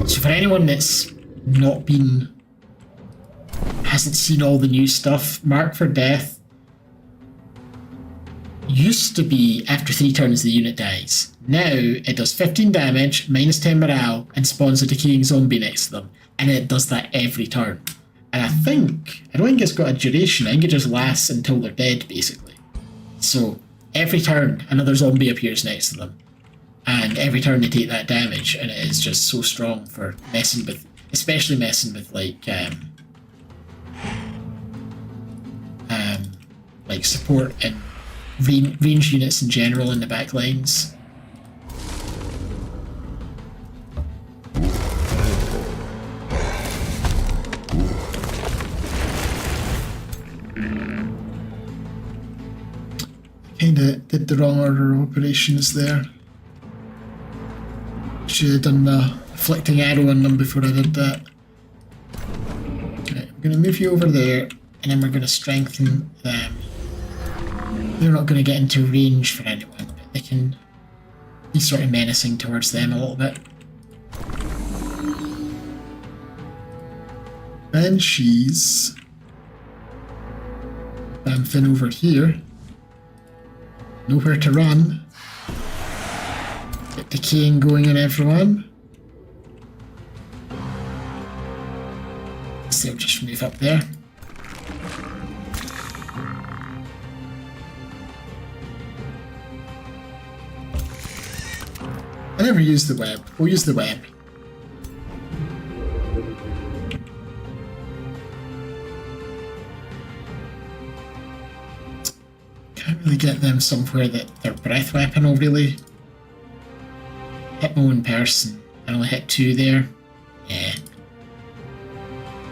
So for anyone that's not been... hasn't seen all the new stuff, mark for death used to be after 3 turns the unit dies. Now it does 15 damage, minus 10 morale, and spawns a decaying zombie next to them. And it does that every turn. And I don't think it's got a duration, I think it just lasts until they're dead, basically. So, every turn, another zombie appears next to them. And every turn they take that damage, and it is just so strong for messing with, especially messing with, like support and range units in general in the back lines. Kinda did the wrong order of operations there. Should have done the afflicting arrow on them before I did that. Right, I'm going to move you over there, and then we're going to strengthen them. They're not going to get into range for anyone, but they can be sort of menacing towards them a little bit. Banshees. Bamfin over here. Nowhere to run. Get decaying going on everyone. So they'll just move up there. I never used the web. We'll use the web. Can't really get them somewhere that their breath weapon will really hit my own person. I only hit 2 there. Yeah.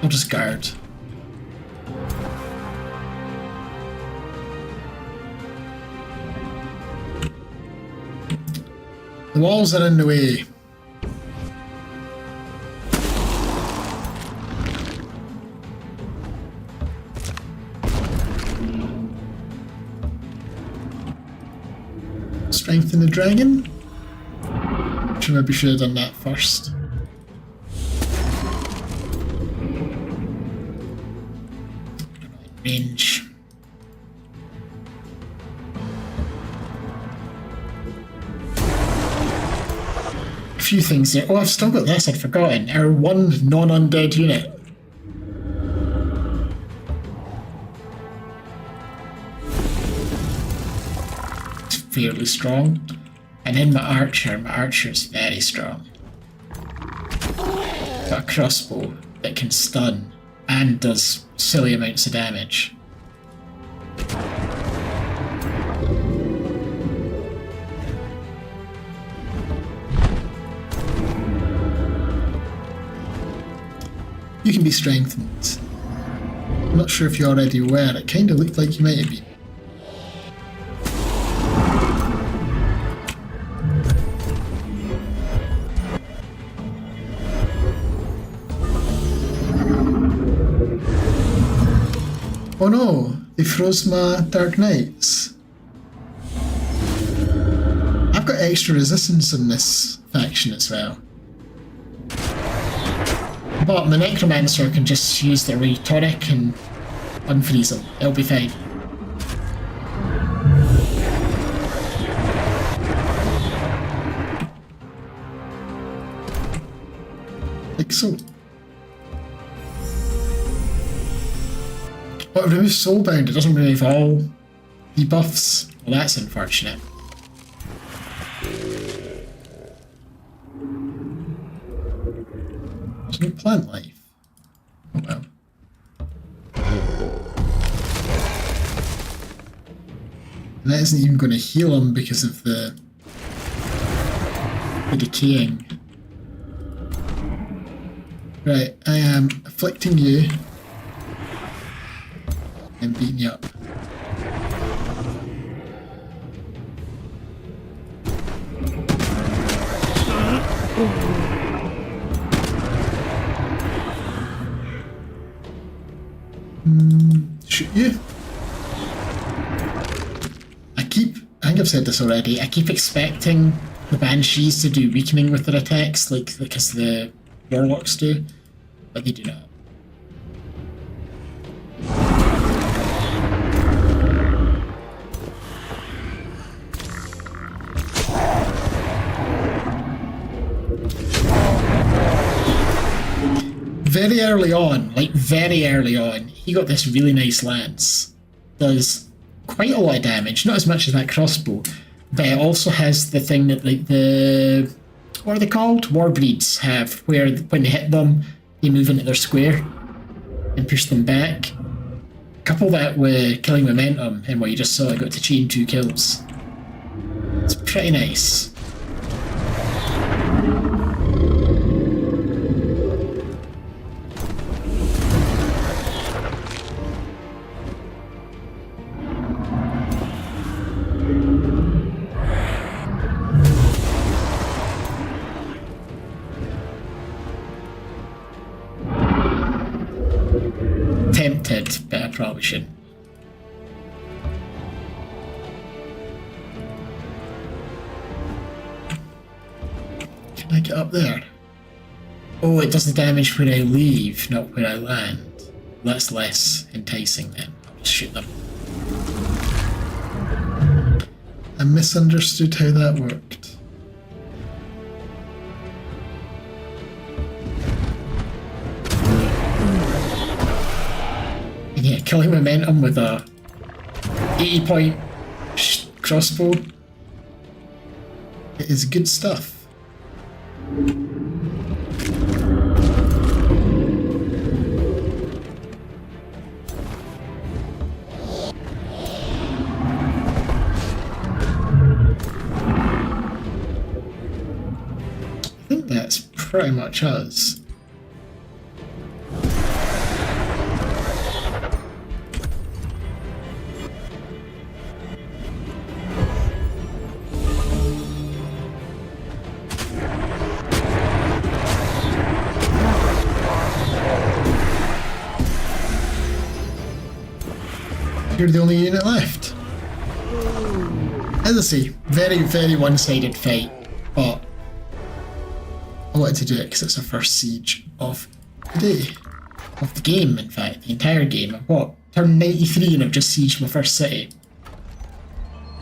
I'll just guard. The walls are in the way. Strengthen the dragon. Maybe should have done that first. Range. A few things there. Oh, I've still got this, I'd forgotten. Our one non-undead unit. It's fairly strong. And then my archer's very strong. Got a crossbow that can stun and does silly amounts of damage. You can be strengthened. I'm not sure if you already were. It kind of looked like you might have been. Oh no, they froze my Dark Knights. I've got extra resistance in this faction as well. But my Necromancer can just use the Rhetoric and unfreeze them. It'll be fine. Like so. But it removes Soulbound, it doesn't remove all debuffs. Well, that's unfortunate. There's no plant life. Oh well. And that isn't even going to heal him because of the decaying. Right, I am afflicting you. And beating you up. Shoot you. I think I've said this already, I keep expecting the Banshees to do weakening with their attacks, like as the Warlocks do, but they do not. Very early on, he got this really nice lance. Does quite a lot of damage, not as much as that crossbow, but it also has the thing that like the... what are they called? Warbreeds have, where when they hit them, they move into their square and push them back. Couple that with killing momentum, and what you just saw, I got to chain 2 kills. It's pretty nice. tempted, but I probably shouldn't. Can I get up there? Oh, it does the damage where I leave, not where I land. That's less enticing then. I'll just shoot them. I misunderstood how that worked. And yeah, killing momentum with a 80-point crossbow. It is good stuff. I think that's pretty much us. You're the only unit left. As I say, very, very one-sided fight, but I wanted to do it because it's the first siege of the day. of the game, in fact, the entire game. I've what? Turned 93 and I've just sieged my first city.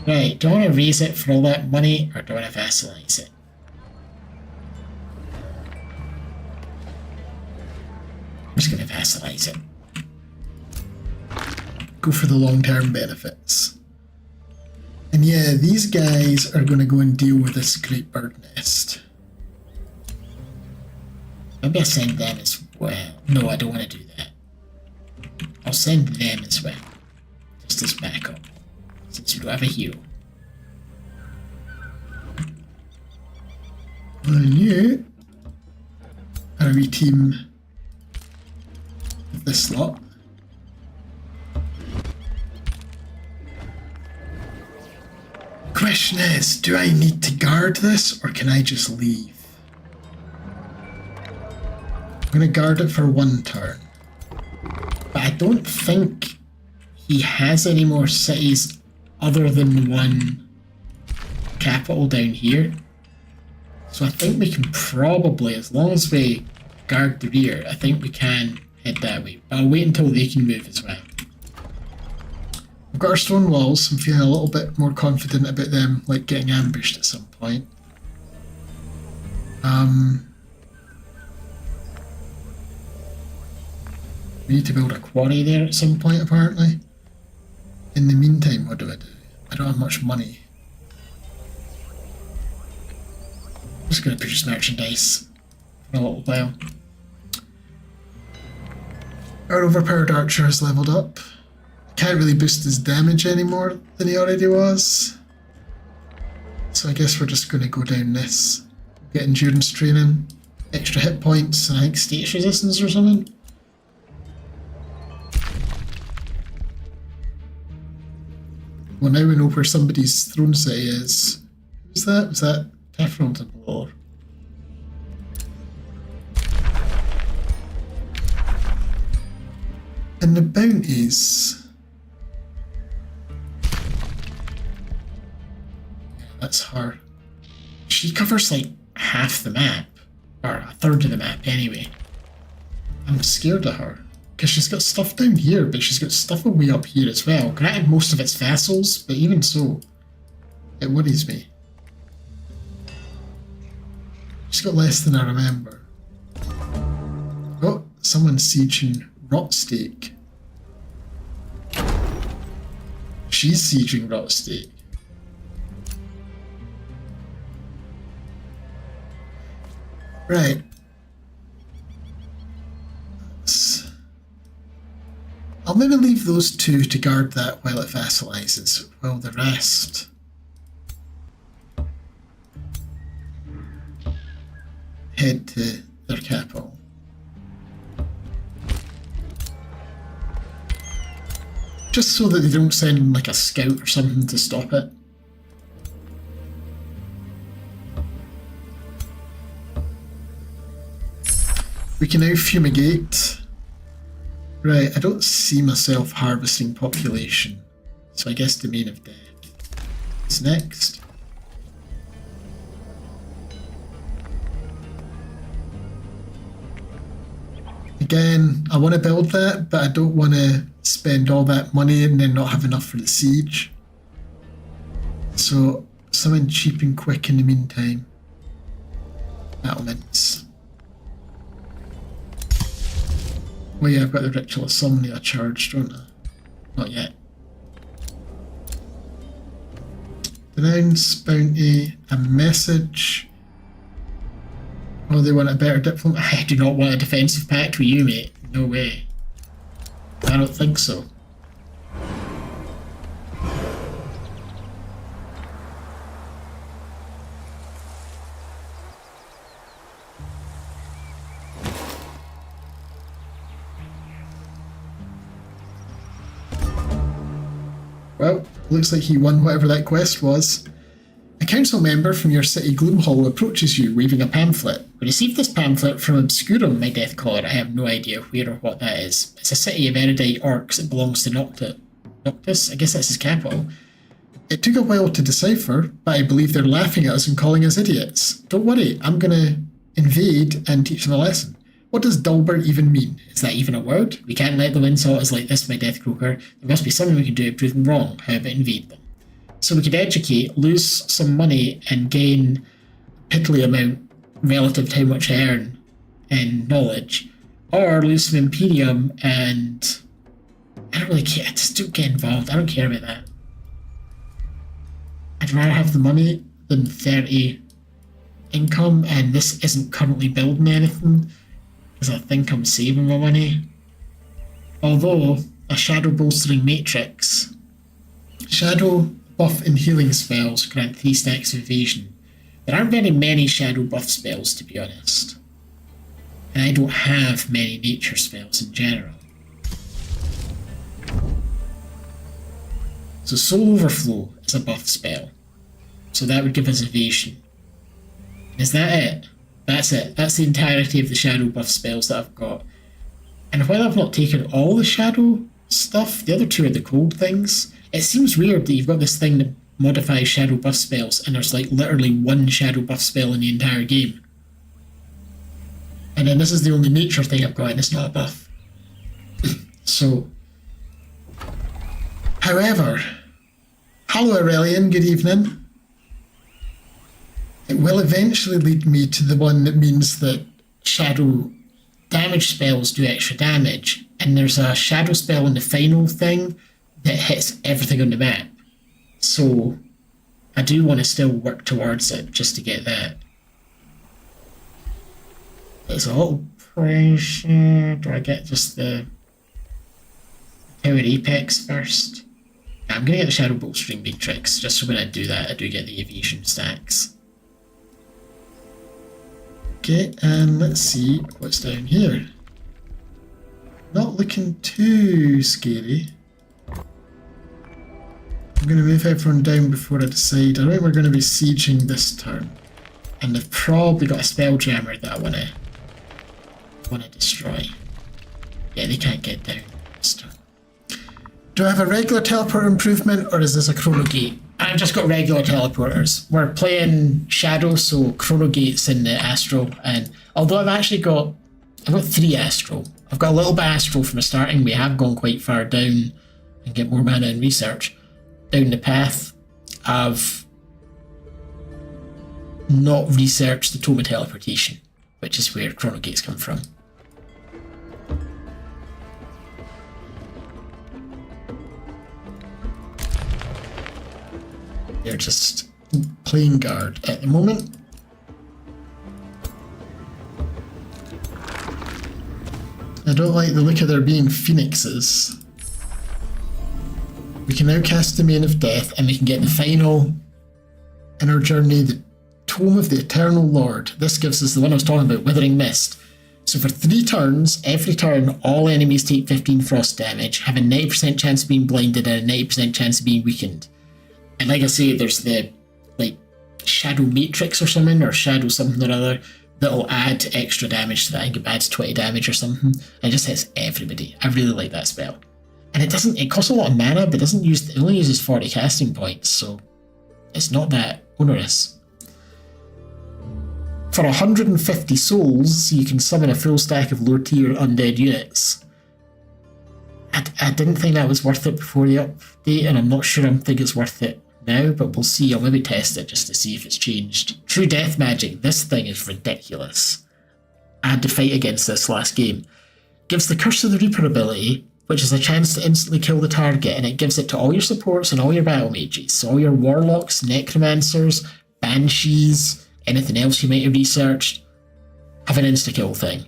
Right, do I want to raise it for all that money, or do I want to vassalize it? I'm just going to vassalize it. Go for the long-term benefits. And yeah, these guys are going to go and deal with this great bird nest. Maybe I'll send them as well. No, I don't want to do that. I'll send them as well. Just as backup. Since we don't have a hero. And you are a wee team with this lot. Question is, do I need to guard this or can I just leave? I'm going to guard it for one turn. But I don't think he has any more cities other than one capital down here. So I think we can probably, as long as we guard the rear, I think we can head that way. But I'll wait until they can move as well. We've got our stone walls. I'm feeling a little bit more confident about them, like getting ambushed at some point. We need to build a quarry there at some point, apparently. In the meantime, what do? I don't have much money. I'm just going to produce merchandise for a little while. Our overpowered archer has leveled up. Can't really boost his damage anymore than he already was. So I guess we're just going to go down this. Get endurance training, extra hit points, and I think Status resistance or something? well, now we know where somebody's throne city is. Who's that? Was that Teflon or and the bounties? that's her. She covers like half the map, or a third of the map anyway. I'm scared of her because she's got stuff down here, but she's got stuff way up here as well. Granted, most of it's vassals, but even so, It worries me. She's got less than I remember. Oh, someone's sieging Rotstake. she's sieging Rotstake. Right. I'll maybe leave those two to guard that while it vassalizes, while the rest head to their capital. Just so that they don't send like a scout or something to stop it. We can now fumigate Right, I don't see myself harvesting population. So I guess Domain of Death is next. Again, I want to build that, but I don't want to spend all that money and then not have enough for the siege. So, something cheap and quick in the meantime. Battlements. Oh yeah, I've got the Ritual of Somnia charged, don't I? Not yet. Denounce, bounty, a message. Oh, they want a better diplomat? I do not want a defensive pact with you, mate. No way. I don't think so. Well, looks like he won whatever that quest was. A council member from your city Gloomhall approaches you, waving a pamphlet. We received this pamphlet from Obscurum, my Deathcaller. I have no idea where or what that is. It's a city of erudite orcs that belongs to Noctis? I guess that's his capital. It took a while to decipher, but I believe they're laughing at us and calling us idiots. Don't worry, I'm gonna invade and teach them a lesson. What does Dulbur even mean? Is that even a word? We can't let them insult us like this, my Deathcroaker. There must be something we can do to prove them wrong. How about invade them? So we could educate, lose some money, and gain a piddly amount relative to how much I earn in knowledge. Or lose some Imperium and... I don't really care. I just don't get involved. I don't care about that. I'd rather have the money than 30 income, and this isn't currently building anything, because I think I'm saving my money. Although, a Shadow Bolstering Matrix. Shadow buff and healing spells grant 3 stacks of evasion. There aren't very many shadow buff spells, to be honest. And I don't have many nature spells in general. So Soul Overflow is a buff spell. So that would give us evasion. Is that it? That's it. That's the entirety of the shadow buff spells that I've got. And while I've not taken all the shadow stuff, the other two are the cold things. It seems weird that you've got this thing that modifies shadow buff spells and there's like literally one shadow buff spell in the entire game. And then this is the only nature thing I've got and it's not a buff. So, however, hello Aurelian, good evening. It will eventually lead me to the one that means that shadow damage spells do extra damage, and there's a shadow spell in the final thing that hits everything on the map. So I do want to still work towards it just to get that. It's a little pressure. Do I get just the Tower Apex first? I'm going to get the Shadow Bolstering Matrix, just so when I do that I do get the evasion stacks. Okay, and let's see what's down here. Not looking too scary. I'm going to move everyone down before I decide. I think we're going to be sieging this turn. And they've probably got a Spelljammer that I want to destroy. Yeah, they can't get down this turn. Do I have a regular teleport improvement, or is this a Chrono Gate? I've just got regular teleporters. We're playing Shadow, so Chrono Gate's in the Astral, and although I've got 3 Astral. I've got a little bit Astral from the starting. We have gone quite far down and get more mana and research down the path. I've not researched the Tome of Teleportation, which is where Chrono Gates come from. They're just playing guard at the moment. I don't like the look of there being phoenixes. We can now cast Domain of Death, and we can get the final inner journey, the Tome of the Eternal Lord. This gives us the one I was talking about, Withering Mist. So for 3 turns, every turn, all enemies take 15 frost damage, have a 90% chance of being blinded and a 90% chance of being weakened. And like I say, there's the Shadow Matrix or something, or Shadow something or other, that'll add extra damage to that. I think it adds 20 damage or something. It just hits everybody. I really like that spell. And it costs a lot of mana, but it only uses 40 casting points, so it's not that onerous. For 150 souls, you can summon a full stack of lower tier undead units. I didn't think that was worth it before the update, and I'm not sure I think it's worth it now, but we'll see. I'll maybe test it just to see if it's changed. True Death Magic, this thing is ridiculous. I had to fight against this last game. Gives the Curse of the Reaper ability, which is a chance to instantly kill the target, and it gives it to all your supports and all your battle mages. So all your warlocks, necromancers, banshees, anything else you might have researched, have an insta-kill thing.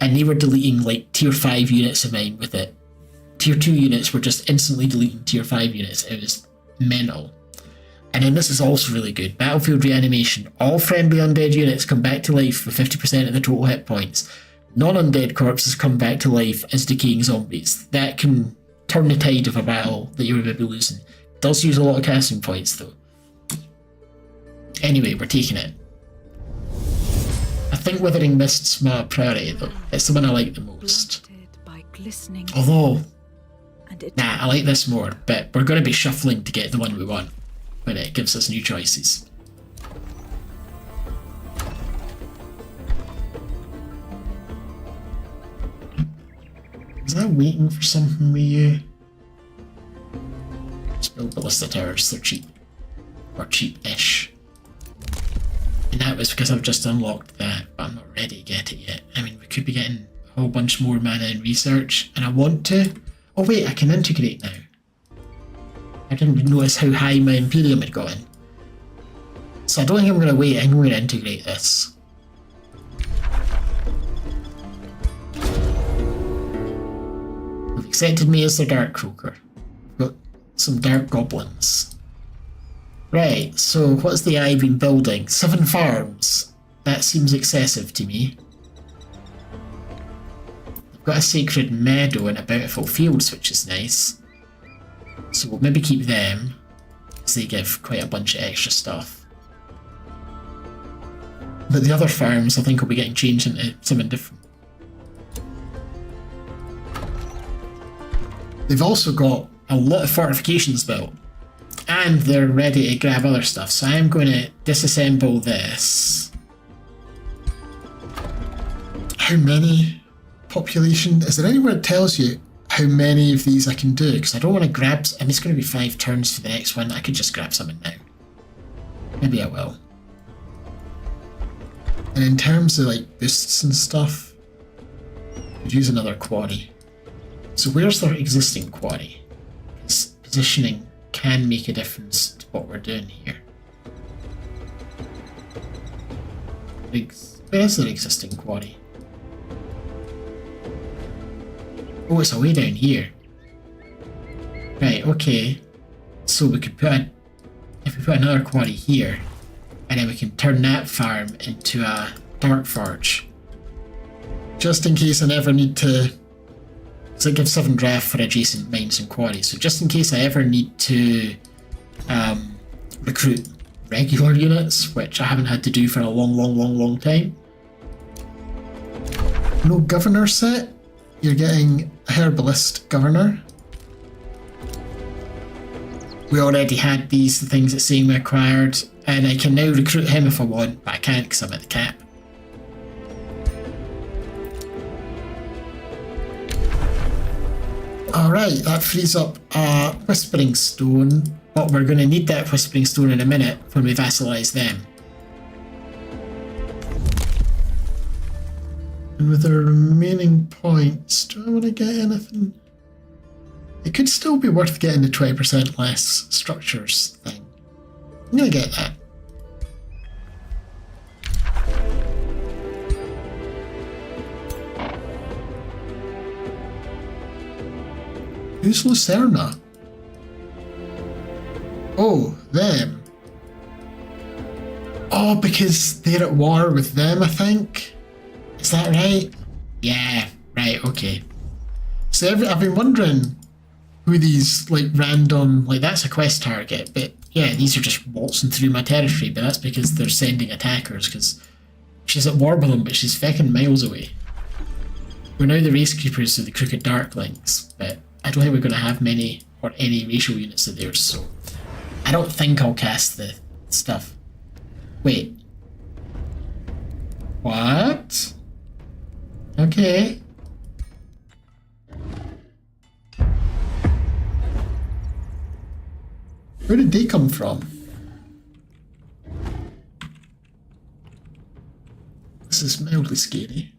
And they were deleting like tier 5 units of mine with it. Tier 2 units were just instantly deleting tier 5 units. It was mental. And then this is also really good. Battlefield Reanimation. All friendly undead units come back to life with 50% of the total hit points. Non-undead corpses come back to life as decaying zombies. That can turn the tide of a battle that you're maybe losing. It does use a lot of casting points though. Anyway, we're taking it. I think Withering Mist's my priority though. It's the one I like the most. Although, nah, I like this more, but we're going to be shuffling to get the one we want when it gives us new choices. Was I waiting for something with you? Let's build ballista towers, they're cheap. Or cheap-ish. And that was because I've just unlocked that, but I'm not ready to get it yet. I mean, we could be getting a whole bunch more mana in research, and I want to. Oh wait, I can integrate now. I didn't notice how high my Imperium had gotten. So I don't think I'm going to wait, I think I'm going to integrate this. They've accepted me as their Dark Croaker. Got some Dark Goblins. Right, so what's the AI been building? 7 farms. That seems excessive to me. They've got a Sacred Meadow and a Bountiful Fields, which is nice. So we'll maybe keep them, because they give quite a bunch of extra stuff. But the other farms I think will be getting changed into something different. They've also got a lot of fortifications built. And they're ready to grab other stuff, so I am going to disassemble this. How many population? Is there anywhere it tells you how many of these I can do? Because I don't want to grab, and it's going to be 5 turns for the next one. I could just grab something now. Maybe I will. And in terms of like boosts and stuff, I'd use another quarry. So where's their existing quarry? Because positioning can make a difference to what we're doing here. Where's their existing quarry? Oh, it's away down here. Right, okay. So we could if we put another quarry here, and then we can turn that farm into a Dark Forge. Just in case I never need to. So it gives 7 draft for adjacent mines and quarries. So just in case I ever need to recruit regular units, which I haven't had to do for a long time. No governor set. You're getting a herbalist governor. We already had the things that saying we acquired, and I can now recruit him if I want, but I can't because I'm at the cap. Alright, that frees up a Whispering Stone, but we're going to need that Whispering Stone in a minute when we vassalise them. And with our remaining points, do I want to get anything? It could still be worth getting the 20% less structures thing. I'm going to get that. Who's Lucerna? Oh, them. Oh, because they're at war with them, I think. Is that right? Yeah, right, okay. So I've been wondering who these, like, random, like, that's a quest target, but yeah, these are just waltzing through my territory, but that's because they're sending attackers, because She's at war with them, but she's feckin' miles away. We're now the race creepers of the Crooked Darklings, but I don't think we're going to have many or any racial units of theirs, so I don't think I'll cast the stuff. Wait. What? Okay. Where did they come from? This is mildly scary.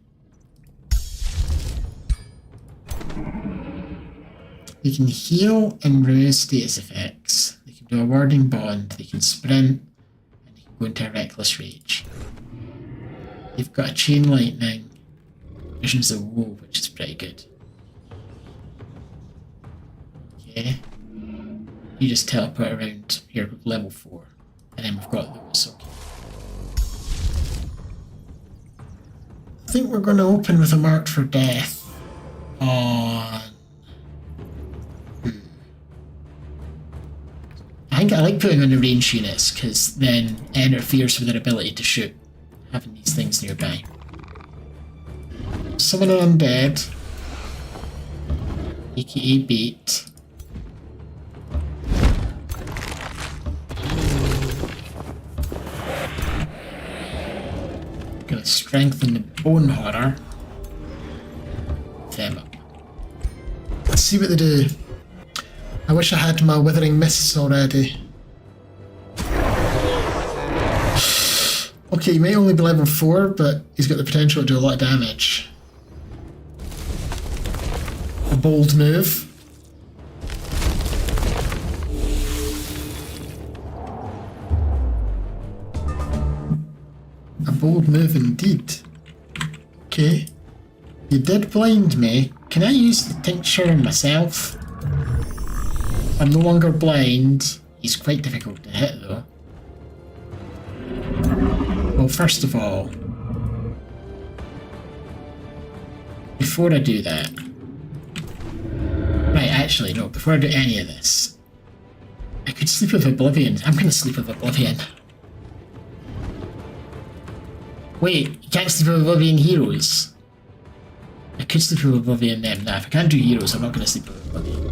They can heal and remove status effects. They can do a warding bond. They can sprint. And they can go into a reckless rage. They've got a chain lightning. Visions of Woe, which is pretty good. Okay. You just teleport around here with level 4. And then we've got those, okay. I think we're going to open with a Mark for Death on... I think I like putting on the range units, because then it interferes with their ability to shoot, having these things nearby. Summon an undead, aka bait. Gonna strengthen the bone horror. Them up. Let's see what they do. I wish I had my withering mists already. Okay, he may only be level 4, but he's got the potential to do a lot of damage. A bold move. A bold move indeed. Okay. You did blind me. Can I use the tincture on myself? I'm no longer blind. He's quite difficult to hit though. Well, first of all, before I do that... Right, actually, no, before I do any of this, I could sleep with Oblivion. I'm gonna sleep with Oblivion. Wait, you can't sleep with Oblivion heroes? I could sleep with Oblivion them. Nah, if I can't do heroes, I'm not gonna sleep with Oblivion.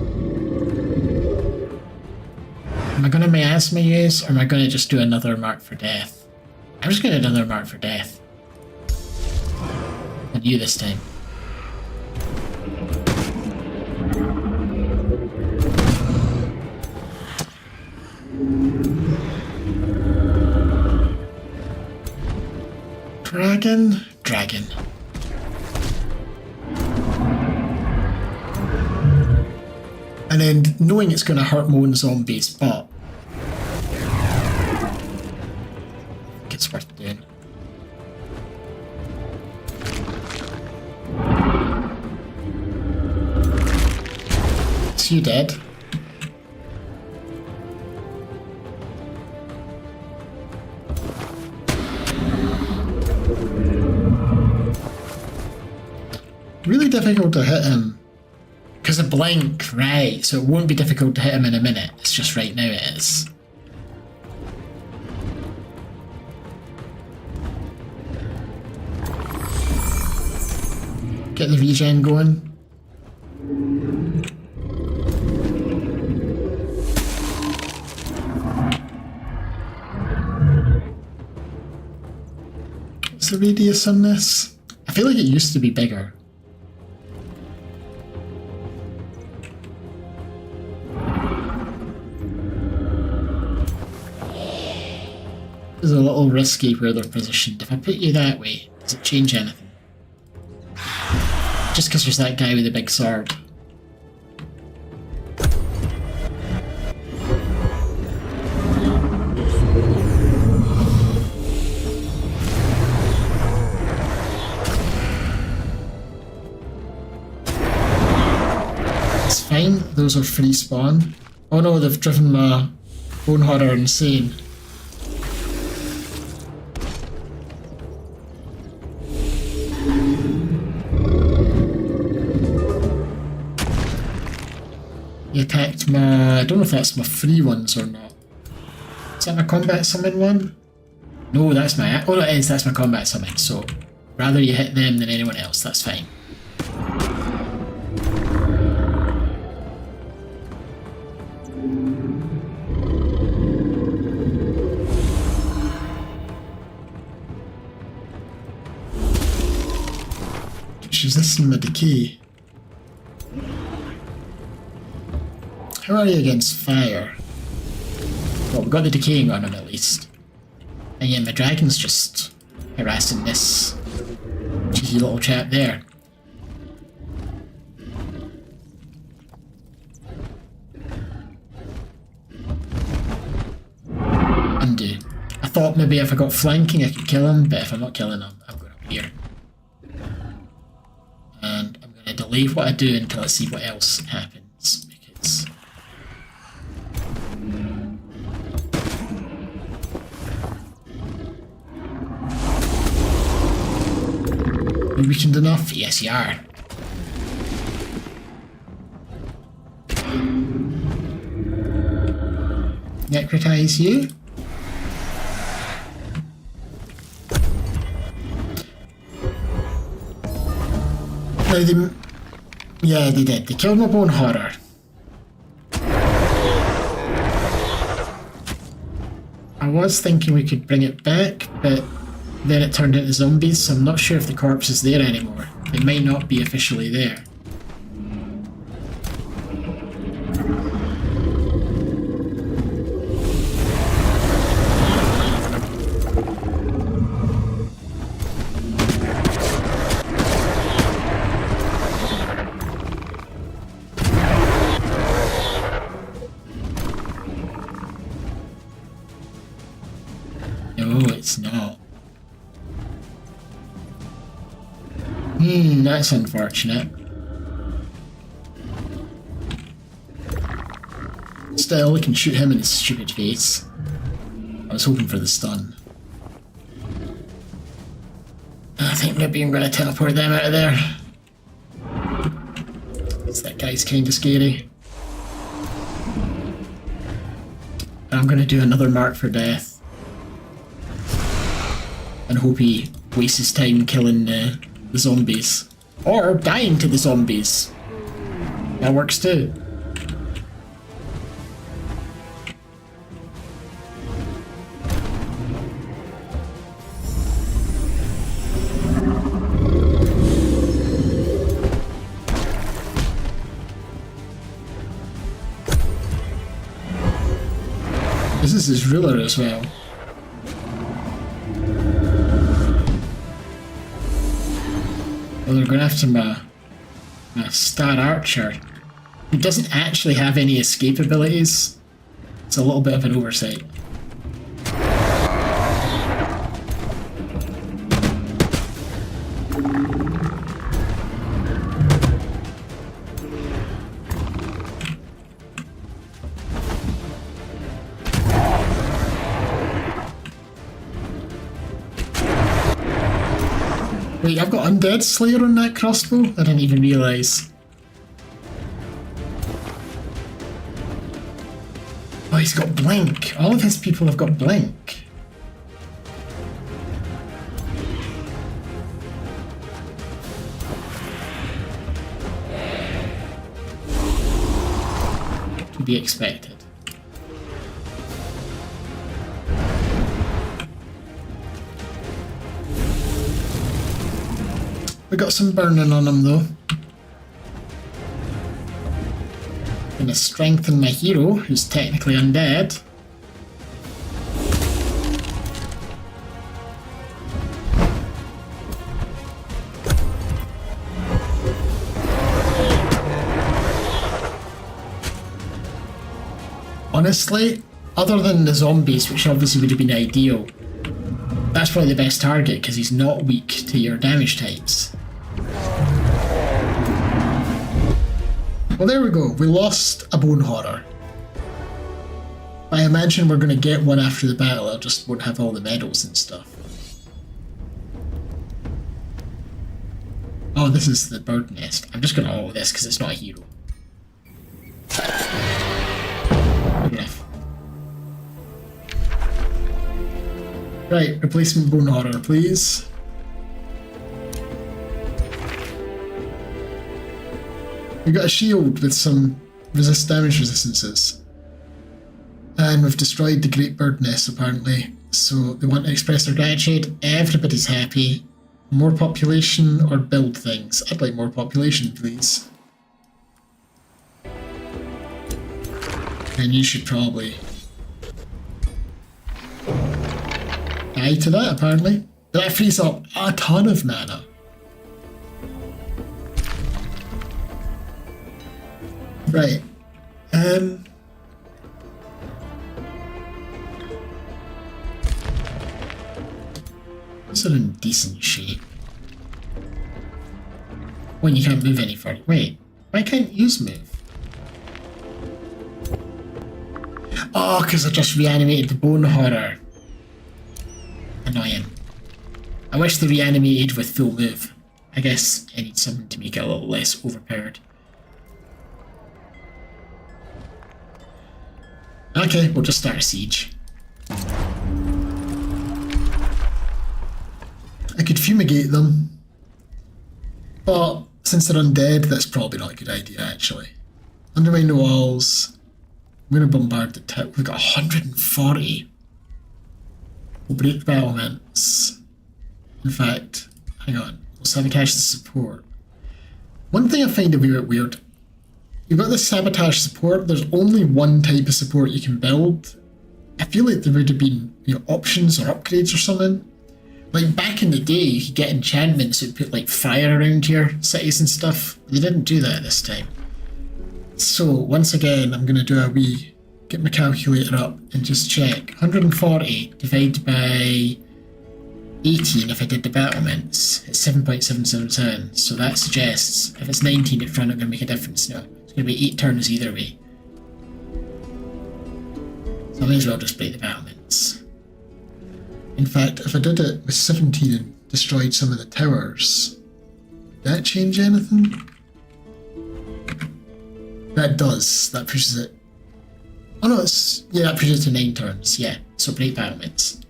Am I gonna miasma use, or am I gonna just do another Mark for Death? I'm just gonna do another Mark for Death. And you this time. Dragon. And then knowing it's going to hurt my own zombies, but it's worth doing. Is you dead? Really difficult to hit him. Because of blink, right, so it won't be difficult to hit him in a minute. It's just right now it is. Get the regen going. What's the radius on this? I feel like it used to be bigger. It's a little risky where they're positioned. If I put you that way, does it change anything? Just because there's that guy with the big sword. It's fine, those are free spawn. Oh no, they've driven my bone horror insane. He attacked my... I don't know if that's my free ones or not. Is that my combat summon one? No, that's my... Oh, no, it is. That's my combat summon. So, rather you hit them than anyone else. That's fine. She's listening to decay. How are you against fire? Well, we've got the decaying on him at least. And yeah, my dragon's just harassing this cheeky little chap there. Undo. I thought maybe if I got flanking I could kill him, but if I'm not killing him, I'm going up here. And I'm going to delay what I do until I see what else happens, because... You weakened enough? Yes, you are. Necrotize you? No, yeah, they did. They killed my bone horror. I was thinking we could bring it back, but then it turned into zombies, so I'm not sure if the corpse is there anymore. It might not be officially there. No, it's not. That's unfortunate. Still, we can shoot him in his stupid face. I was hoping for the stun. I think maybe I'm going to teleport them out of there. That guy's kind of scary. And I'm going to do another mark for death. And hope he wastes his time killing the zombies. Or dying to the zombies. That works too. This is his ruler as well. Well, they're going after my star archer, who doesn't actually have any escape abilities. It's a little bit of an oversight. Wait, I've got Undead Slayer on that crossbow? I didn't even realise. Oh, he's got Blink. All of his people have got Blink. To be expected. We got some burning on him though. Gonna strengthen my hero, who's technically undead. Honestly, other than the zombies, which obviously would have been ideal, that's probably the best target because he's not weak to your damage types. Well, there we go. We lost a bone horror. I imagine we're going to get one after the battle. I just won't have all the medals and stuff. Oh, this is the bird nest. I'm just going to auto this because it's not a hero. Good enough. Right, replacement bone horror, please. We've got a shield with some damage resistances. And we've destroyed the Great Bird Nest, apparently. So they want to express their gratitude. Everybody's happy. More population or build things? I'd like more population, please. And you should probably die to that, apparently. That frees up a ton of mana. Right. These are in decent shape. When you can't move any further. Wait, why can't you move? Oh, because I just reanimated the bone horror. Annoying. I wish they reanimated with full move. I guess I need something to make it a little less overpowered. Okay, we'll just start a siege. I could fumigate them, but since they're undead, that's probably not a good idea, actually. Undermine the walls. I'm going to bombard the tower. We've got 140. We'll break battlements. In fact, hang on. We'll sabotage the support. One thing I find a bit weird. You've got this sabotage support. There's only one type of support you can build. I feel like there would have been, options or upgrades or something. Like back in the day, you could get enchantments that put like fire around your cities and stuff. They didn't do that this time. So once again, I'm going to get my calculator up and just check. 140 divided by 18 if I did the battlements. It's 7.777. So that suggests if it's 19 it's not going to make a difference. No, it's going to be 8 turns either way. So I may as well just break the battlements. In fact, if I did it with 17 and destroyed some of the towers, would that change anything? That does. That pushes it. Oh no, that pushes it to 9 turns. Yeah, so break battlements.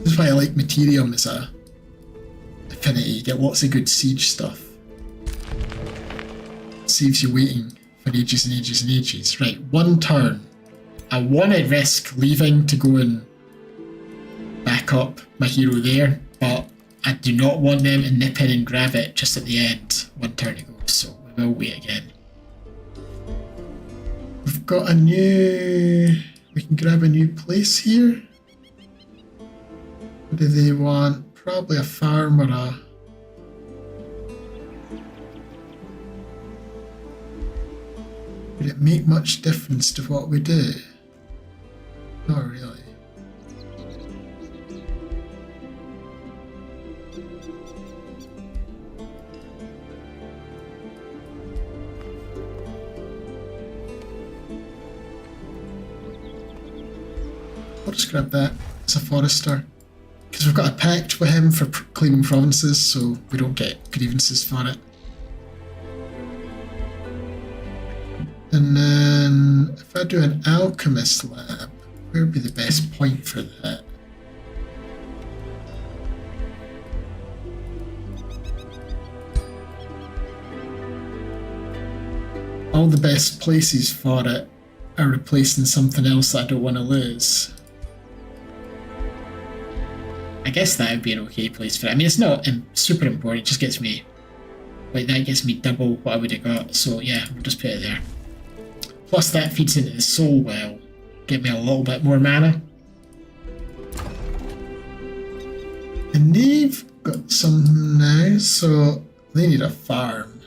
This is why I like Materium as a affinity. You get lots of good siege stuff. Saves you waiting for ages and ages and ages. Right, 1 turn. I want to risk leaving to go and back up my hero there, but I do not want them to nip in and grab it just at the end. 1 turn to go, so we will wait again. We've got we can grab a new place here. What do they want? Probably a farm or a... Would it make much difference to what we do? Not really. I'll just grab that as a forester. Because we've got a pact with him for claiming provinces, so we don't get grievances for it. And then, if I do an alchemist lab, where would be the best point for that? All the best places for it are replacing something else that I don't want to lose. I guess that would be an okay place for it. I mean, it's not super important, it just gets me, that gets me double what I would have got, so yeah, we'll just put it there. Plus that feeds into the soul well, get me a little bit more mana. And they've got something now, so they need a farm,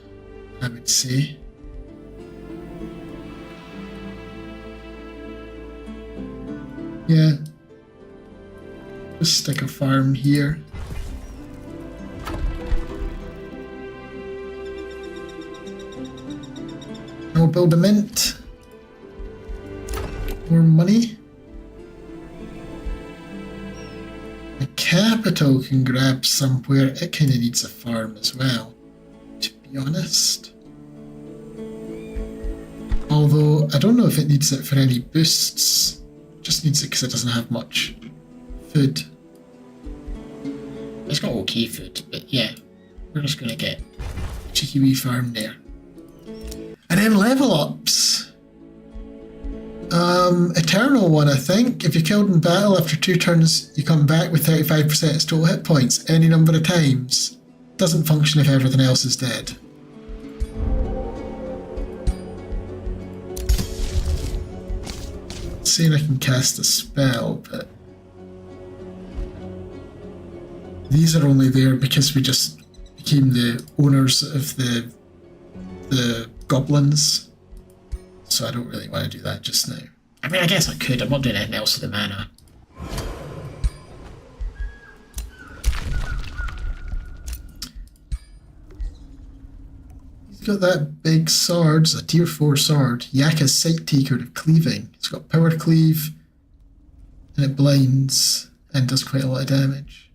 I would say. Yeah. Just stick a farm here. And we'll build a mint. More money. The capital can grab somewhere. It kind of needs a farm as well, to be honest. Although, I don't know if it needs it for any boosts. It just needs it because it doesn't have much food. It's got okay food, but yeah, we're just gonna get a cheeky wee farm there. And then level ups. Eternal one, I think. If you're killed in battle after 2 turns, you come back with 35% its total hit points any number of times. Doesn't function if everything else is dead. Saying I can cast a spell, but these are only there because we just became the owners of the goblins. So I don't really want to do that just now. I mean, I guess I could. I'm not doing anything else with the mana. He's got that big sword. It's a tier 4 sword. Yaka's Sight Taker of Cleaving. It's got Power Cleave, and it blinds and does quite a lot of damage.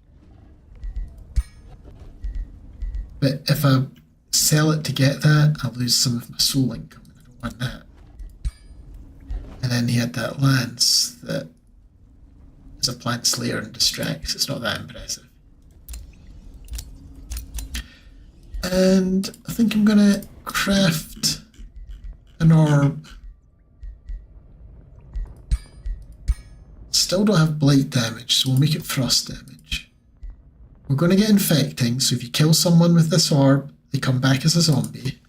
But if I sell it to get that, I'll lose some of my soul income, and I don't want that. And then he had that lance that is a plant slayer and distracts. It's not that impressive. And I think I'm gonna craft an orb. Still don't have blight damage, so we'll make it frost damage. We're gonna get infecting, so if you kill someone with this orb, they come back as a zombie.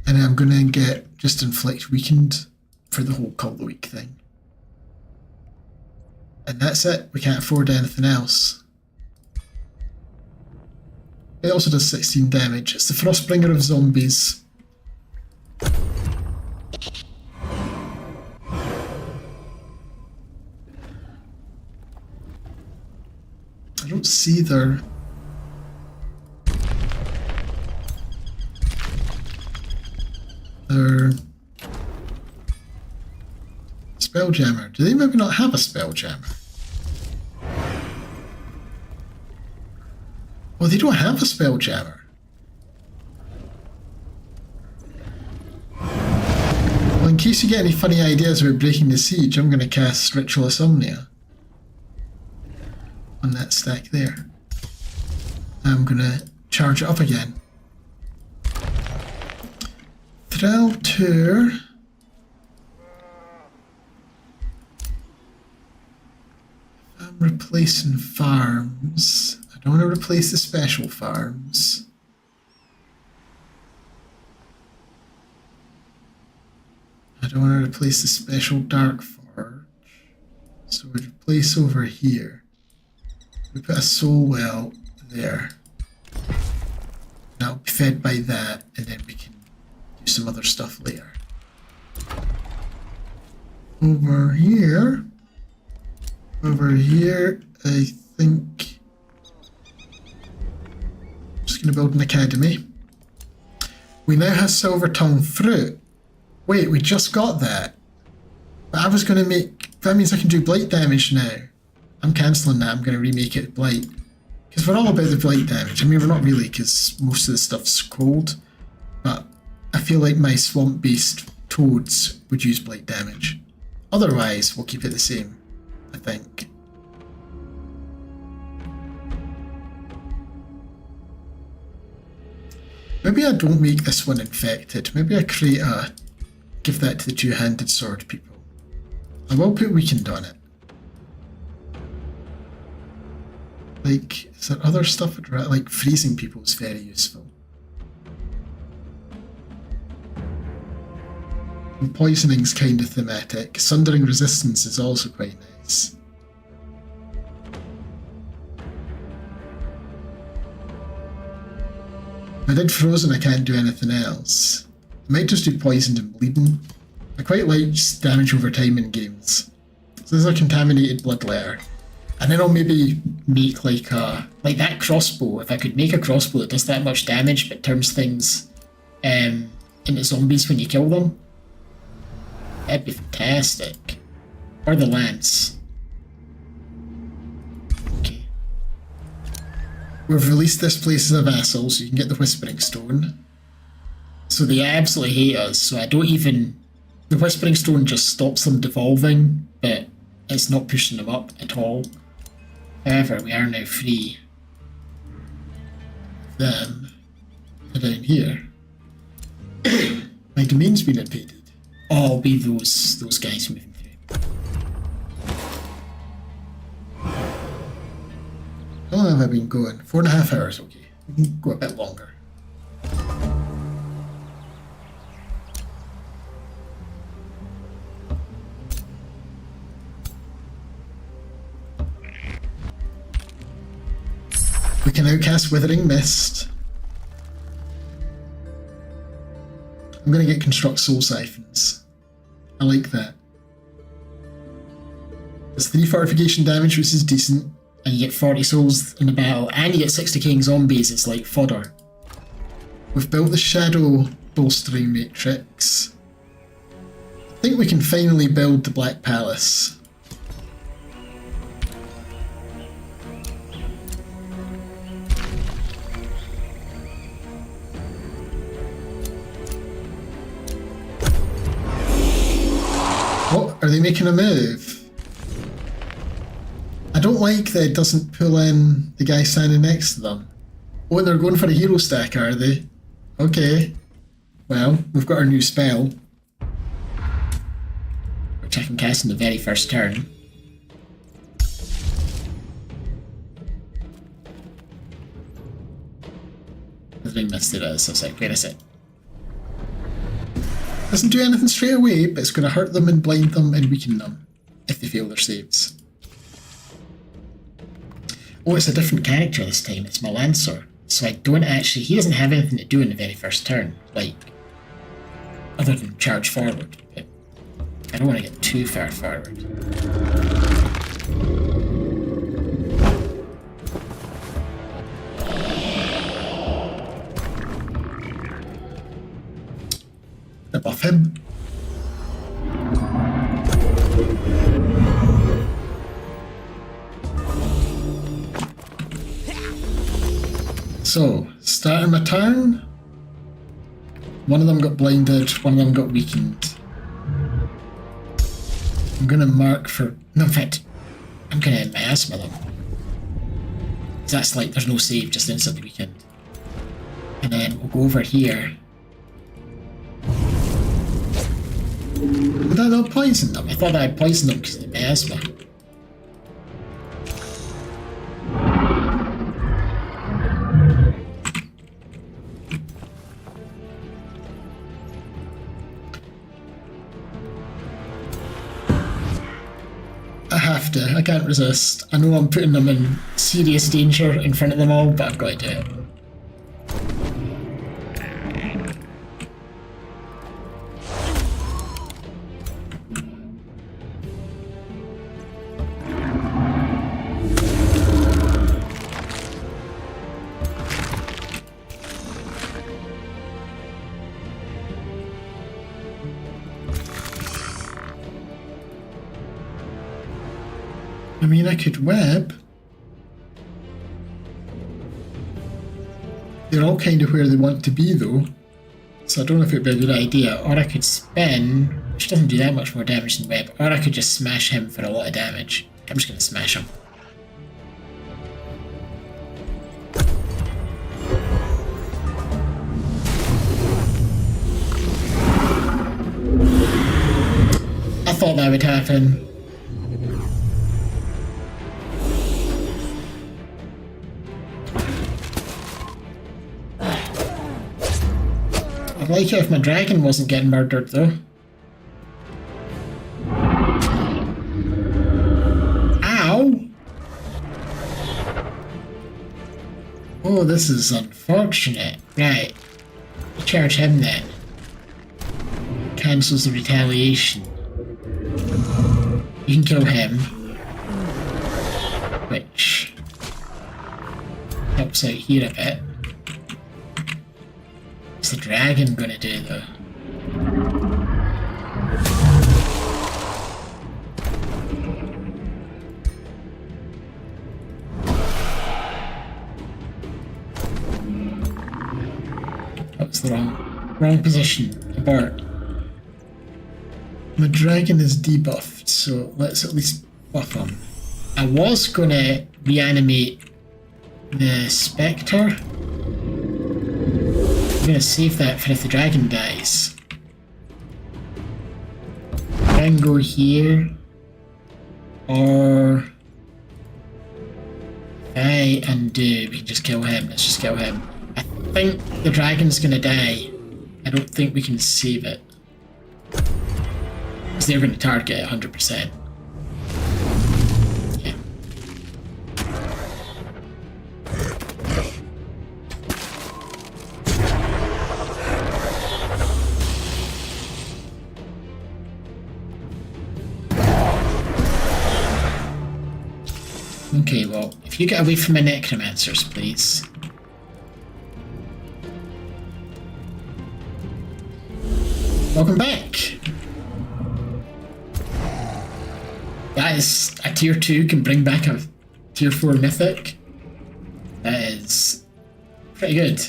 And I'm gonna get just inflict weakened for the whole Cult of the Week thing. And that's it. We can't afford anything else. It also does 16 damage. It's the Frostbringer of zombies. I don't see their... Spelljammer. Do they maybe not have a Spelljammer? Oh, they don't have a Spelljammer. Well, in case you get any funny ideas about breaking the siege, I'm going to cast Ritual Insomnia on that stack there. I'm going to charge it up again. Thrall Tour. I'm replacing farms. I don't want to replace the special farms. I don't want to replace the special dark forge. So we replace over here. We put a soul well there. That'll be fed by that, and then we can do some other stuff later. Over here, I think I'm just going to build an academy. We now have Silver Tongue Fruit. Wait, we just got that. But I was going to make... That means I can do blight damage now. I'm cancelling that. I'm going to remake it blight. Because we're all about the blight damage. I mean, we're not really, because most of the stuff's cold. But I feel like my swamp-based toads would use blight damage. Otherwise, we'll keep it the same, I think. Maybe I don't make this one infected. Maybe I create a... Give that to the two-handed sword people. I will put weakened on it. Like, is there other stuff? Like, freezing people is very useful. And poisoning's kind of thematic. Sundering resistance is also quite nice. If I did frozen, I can't do anything else. I might just do poisoned and bleeding. I quite like damage over time in games. So there's a contaminated blood layer. And then I'll maybe make like that crossbow. If I could make a crossbow that does that much damage but turns things into zombies when you kill them, that'd be fantastic. Or the lance. Okay. We've released this place as a vassal, so you can get the Whispering Stone. So they absolutely hate us, so I don't even... The Whispering Stone just stops them devolving, but it's not pushing them up at all. However, we are now free of them down here. My domain's been invaded. Oh, I'll be those guys moving through. How long have I been going? 4.5 hours, okay. We can go a bit longer. We can outcast Withering Mist. I'm going to get Construct Soul Siphons. I like that. It's 3 fortification damage, which is decent. And you get 40 souls in the battle, and you get 60 King zombies, it's like fodder. We've built the Shadow Bolstering Matrix. I think we can finally build the Black Palace. What? Are they making a move? I don't like that it doesn't pull in the guy standing next to them. Oh, they're going for a hero stack, are they? Okay. Well, we've got our new spell. Which I can cast in the very first turn. Withering Mist it is, so it's like, where is it? Doesn't do anything straight away, but it's going to hurt them and blind them and weaken them if they fail their saves. Oh, it's a different character this time. It's my Lancer. So I don't actually... He doesn't have anything to do in the very first turn. Like, other than charge forward. But I don't want to get too far forward. Buff him. So, starting my turn, one of them got blinded, one of them got weakened. I'm going to mark for... No, in fact, I'm going to end miasma them. Because that's like, there's no save, just instantly weakened. And then we'll go over here. Did I not poison them? I thought I poisoned them because of the miasma. I have to. I can't resist. I know I'm putting them in serious danger in front of them all, but I've got to do it. I mean, I could web. They're all kind of where they want to be, though. So I don't know if it'd be a good idea. Or I could spin, which doesn't do that much more damage than web. Or I could just smash him for a lot of damage. I'm just going to smash him. I thought that would happen. I'd like it if my dragon wasn't getting murdered, though. Ow! Oh, this is unfortunate. Right. Charge him then. Cancels the retaliation. You can kill him. Which helps out here a bit. What's the dragon gonna do, though? That was the wrong. Wrong position. Abort. My dragon is debuffed, so let's at least buff him. I was gonna reanimate the Spectre. I'm gonna save that for if the dragon dies. Then go here. Or I undo. We can just kill him. Let's just kill him. I think the dragon's gonna die. I don't think we can save it. Because they're gonna target it 100%. Yeah. Okay, well, if you get away from my necromancers, please. Welcome back! That is a tier 2 can bring back a tier 4 mythic. That is pretty good.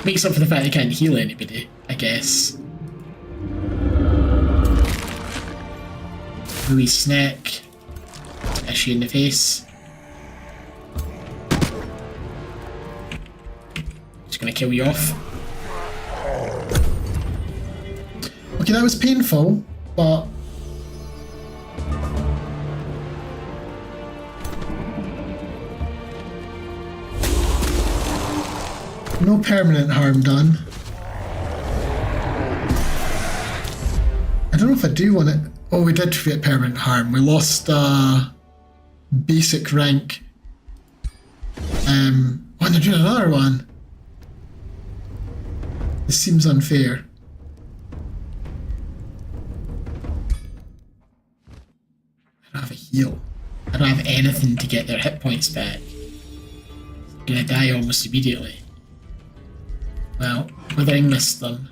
Makes up for the fact they can't heal anybody, I guess. Wee snack. Issue in the face. Just gonna kill you off. Okay, that was painful, but no permanent harm done. I don't know if I do want it. Oh, we did get permanent harm. We lost basic rank. Oh, they're doing another one. This seems unfair. I don't have a heal. I don't have anything to get their hit points back. They're gonna die almost immediately. Well, Withering missed them.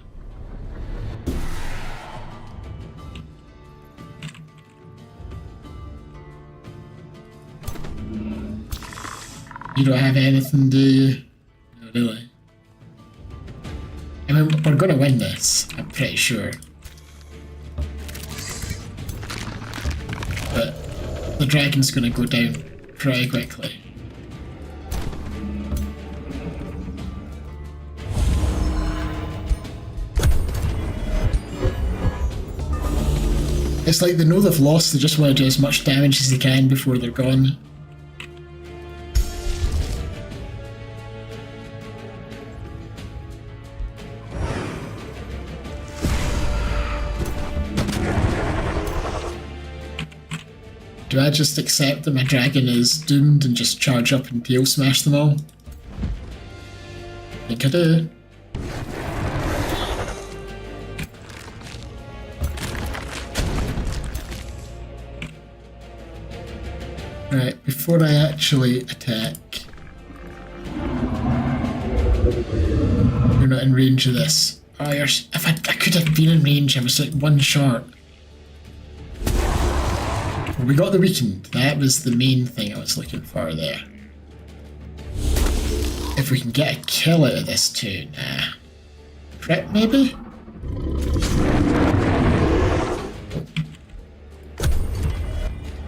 You don't have anything, do you? No, really. I mean, we're gonna win this, I'm pretty sure. But the dragon's gonna go down pretty quickly. It's like they know they've lost, they just want to do as much damage as they can before they're gone. Do I just accept that my dragon is doomed and just charge up and tail smash them all? I think I do. Right, before I actually attack, you're not in range of this. Oh, if I could have been in range, I was like one short. Well, we got the weakened. That was the main thing I was looking for there. If we can get a kill out of this too, nah. Crit maybe?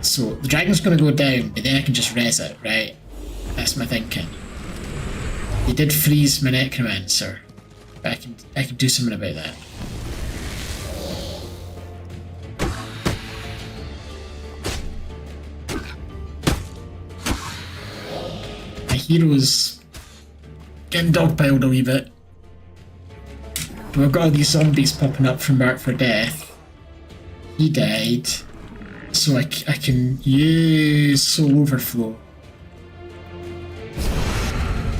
So the dragon's gonna go down, but then I can just res it, right? That's my thinking. They did freeze my necromancer, but I can do something about that. My hero's getting dogpiled a wee bit. We've got all these zombies popping up from Mark for Death. He died. So I can use Soul Overflow.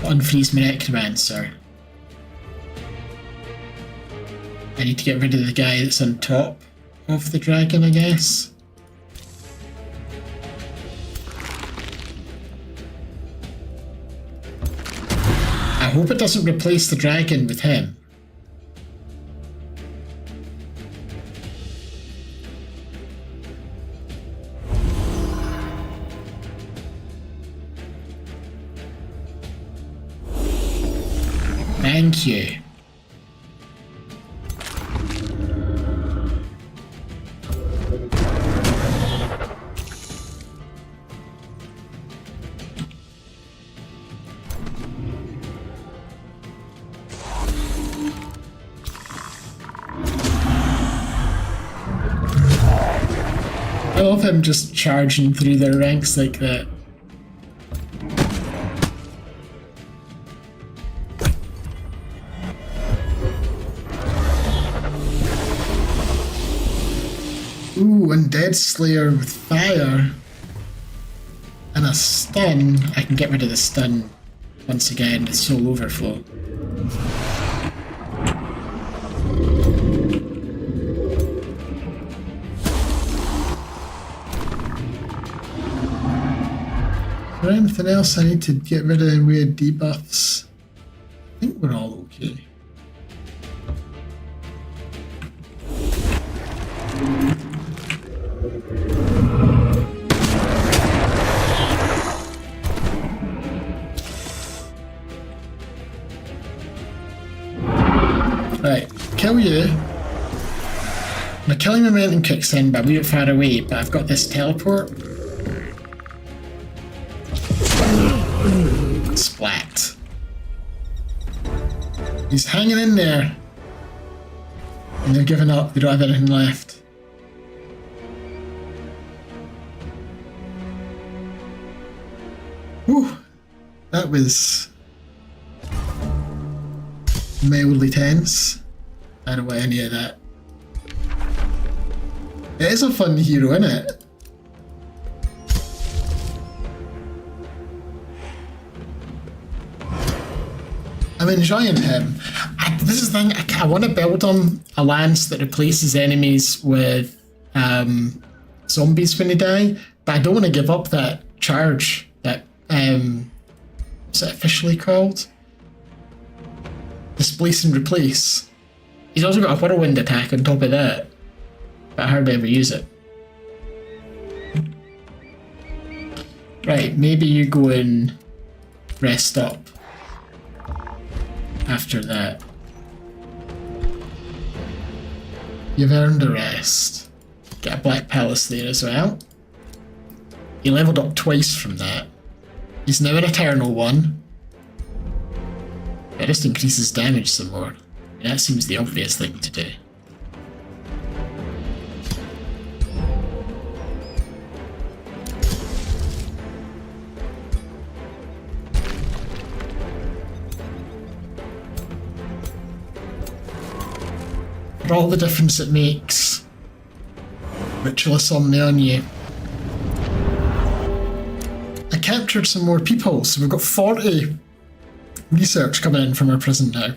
Unfreeze my Necromancer. I need to get rid of the guy that's on top of the dragon, I guess. I hope it doesn't replace the dragon with him. Thank you. I love him just charging through their ranks like that. Ooh, Undead Slayer with fire. And a stun. I can get rid of the stun once again with Soul Overflow. Is there anything else I need to get rid of in weird debuffs? I think we're all okay. Right, kill you. My killing momentum kicks in, but I'm a bit far away, but I've got this teleport. Splat. He's hanging in there. And they've given up, they don't have anything left. Whew. That was mildly tense. I don't want any of that. It is a fun hero, isn't it? I'm enjoying him. This is the thing, I want to build him a lance that replaces enemies with zombies when they die, but I don't want to give up that charge that, what's it officially called? Displace and replace. He's also got a whirlwind attack on top of that, but I hardly ever use it. Right, maybe you go and rest up after that. You've earned a rest. Get a Black Palace there as well. He leveled up twice from that. He's now an Eternal one. That just increases damage some more. That seems the obvious thing to do. For all the difference it makes, Ritual Insomnia on you. I captured some more people, so we've got 40 research coming in from our prison now.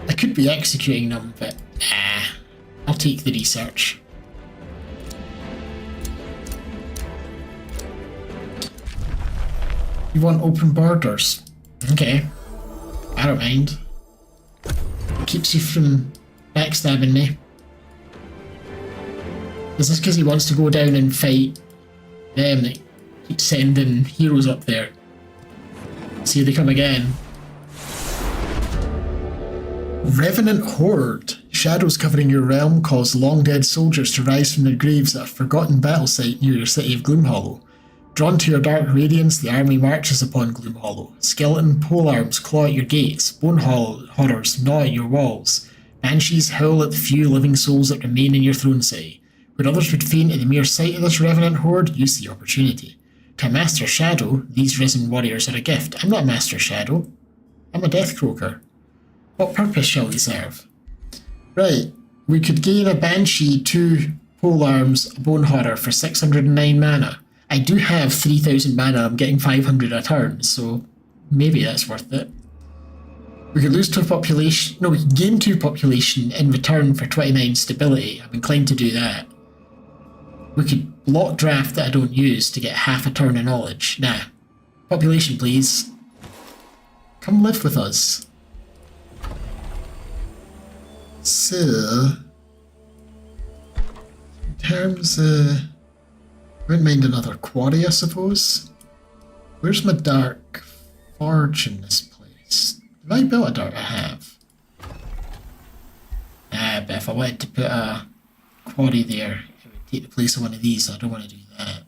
I could be executing them, but nah, I'll take the research. You want open borders? Okay, I don't mind. Keeps you from backstabbing me. Is this because he wants to go down and fight them that keep sending heroes up there? See if they come again. Revenant Horde. Shadows covering your realm cause long dead soldiers to rise from their graves at a forgotten battle site near your city of Gloomhollow. Drawn to your dark radiance, the army marches upon Gloomhollow. Skeleton polearms claw at your gates, bone horrors gnaw at your walls. Banshees howl at the few living souls that remain in your throne city. Where others would faint at the mere sight of this revenant horde, use the opportunity. To a Master Shadow, these risen warriors are a gift. I'm not a Master Shadow. I'm a Death Croaker. What purpose shall they serve? Right, we could gain a Banshee, 2 polearms, a bone horror for 609 mana. I do have 3000 mana, I'm getting 500 a turn, so maybe that's worth it. We could lose 2 population, no, we could gain 2 population in return for 29 stability. I'm inclined to do that. We could block draft that I don't use to get half a turn of knowledge. Nah. Population, please. Come live with us. So, in terms of... I wouldn't mind another quarry, I suppose. Where's my dark forge in this place? Have I built a dark? I have. But if I wanted to put a quarry there, it would take the place of one of these, so I don't want to do that.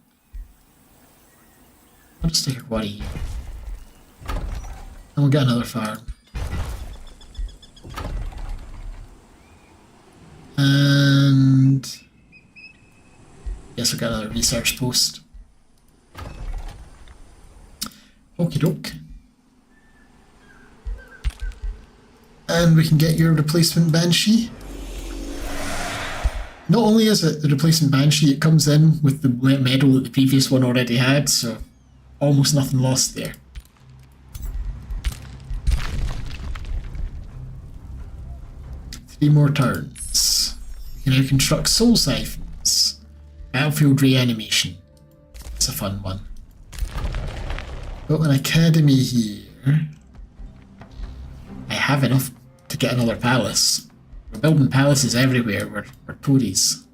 I'll just take a quarry here. And we'll get another farm. And Guess we'll get another research post. Okie doke. And we can get your replacement Banshee. Not only is it the replacement Banshee, it comes in with the medal that the previous one already had, so almost nothing lost there. Three more turns. We can now construct soul siphons. Battlefield reanimation. It's a fun one. Got an academy here. I have enough to get another palace. We're building palaces everywhere. We're Tories.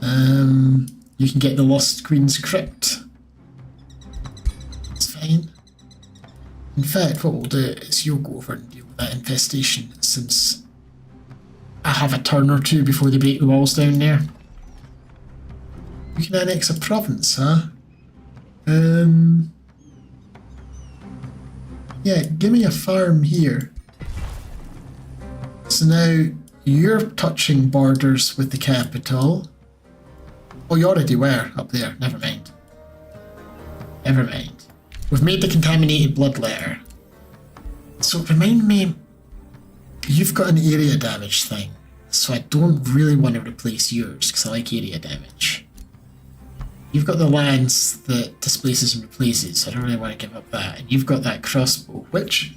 You can get the Lost Queen's Crypt. It's fine. In fact, what we'll do is you'll go over and deal with that infestation, since I have a turn or two before they break the walls down there. You can annex a province, huh? Yeah, give me a farm here. So now you're touching borders with the capital. Oh, you already were up there. Never mind. Never mind. We've made the contaminated bloodletter. So remind me, you've got an area damage thing. So I don't really want to replace yours because I like area damage. You've got the lands that displaces and replaces, so I don't really want to give up that. And you've got that crossbow, which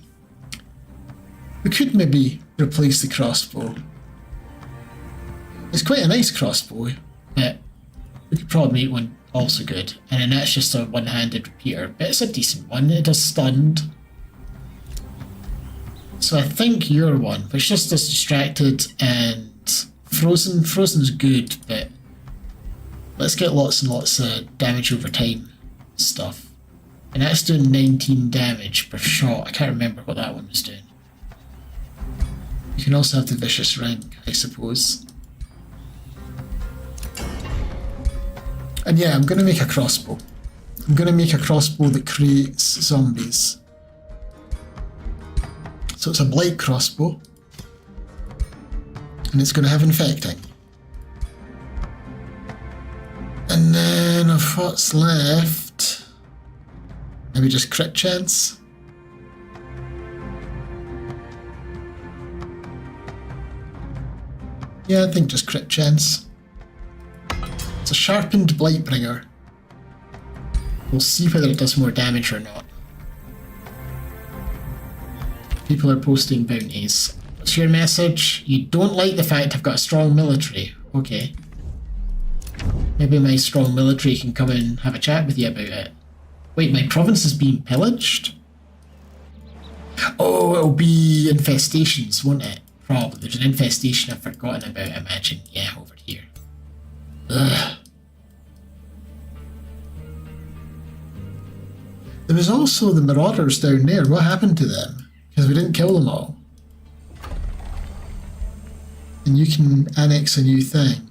we could maybe replace the crossbow. It's quite a nice crossbow, but we could probably make one also good. And then that's just a one-handed repeater, but it's a decent one. It does stunned. So I think your one, which just does distracted and frozen. Frozen's good, but let's get lots and lots of damage over time stuff. And that's doing 19 damage per shot. I can't remember what that one was doing. You can also have the Vicious Ring, I suppose. And yeah, I'm going to make a crossbow. I'm going to make a crossbow that creates zombies. So it's a blight crossbow. And it's going to have infecting. And then of what's left, maybe just crit chance. Yeah, I think just crit chance. It's a sharpened Blightbringer. We'll see whether it does more damage or not. People are posting bounties. What's your message? You don't like the fact I've got a strong military. Okay. Maybe my strong military can come and have a chat with you about it. Wait, my province is being pillaged? Oh, it'll be infestations, won't it? Probably. There's an infestation I've forgotten about, I imagine. Yeah, over here. Ugh. There was also the marauders down there. What happened to them? Because we didn't kill them all. And you can annex a new thing.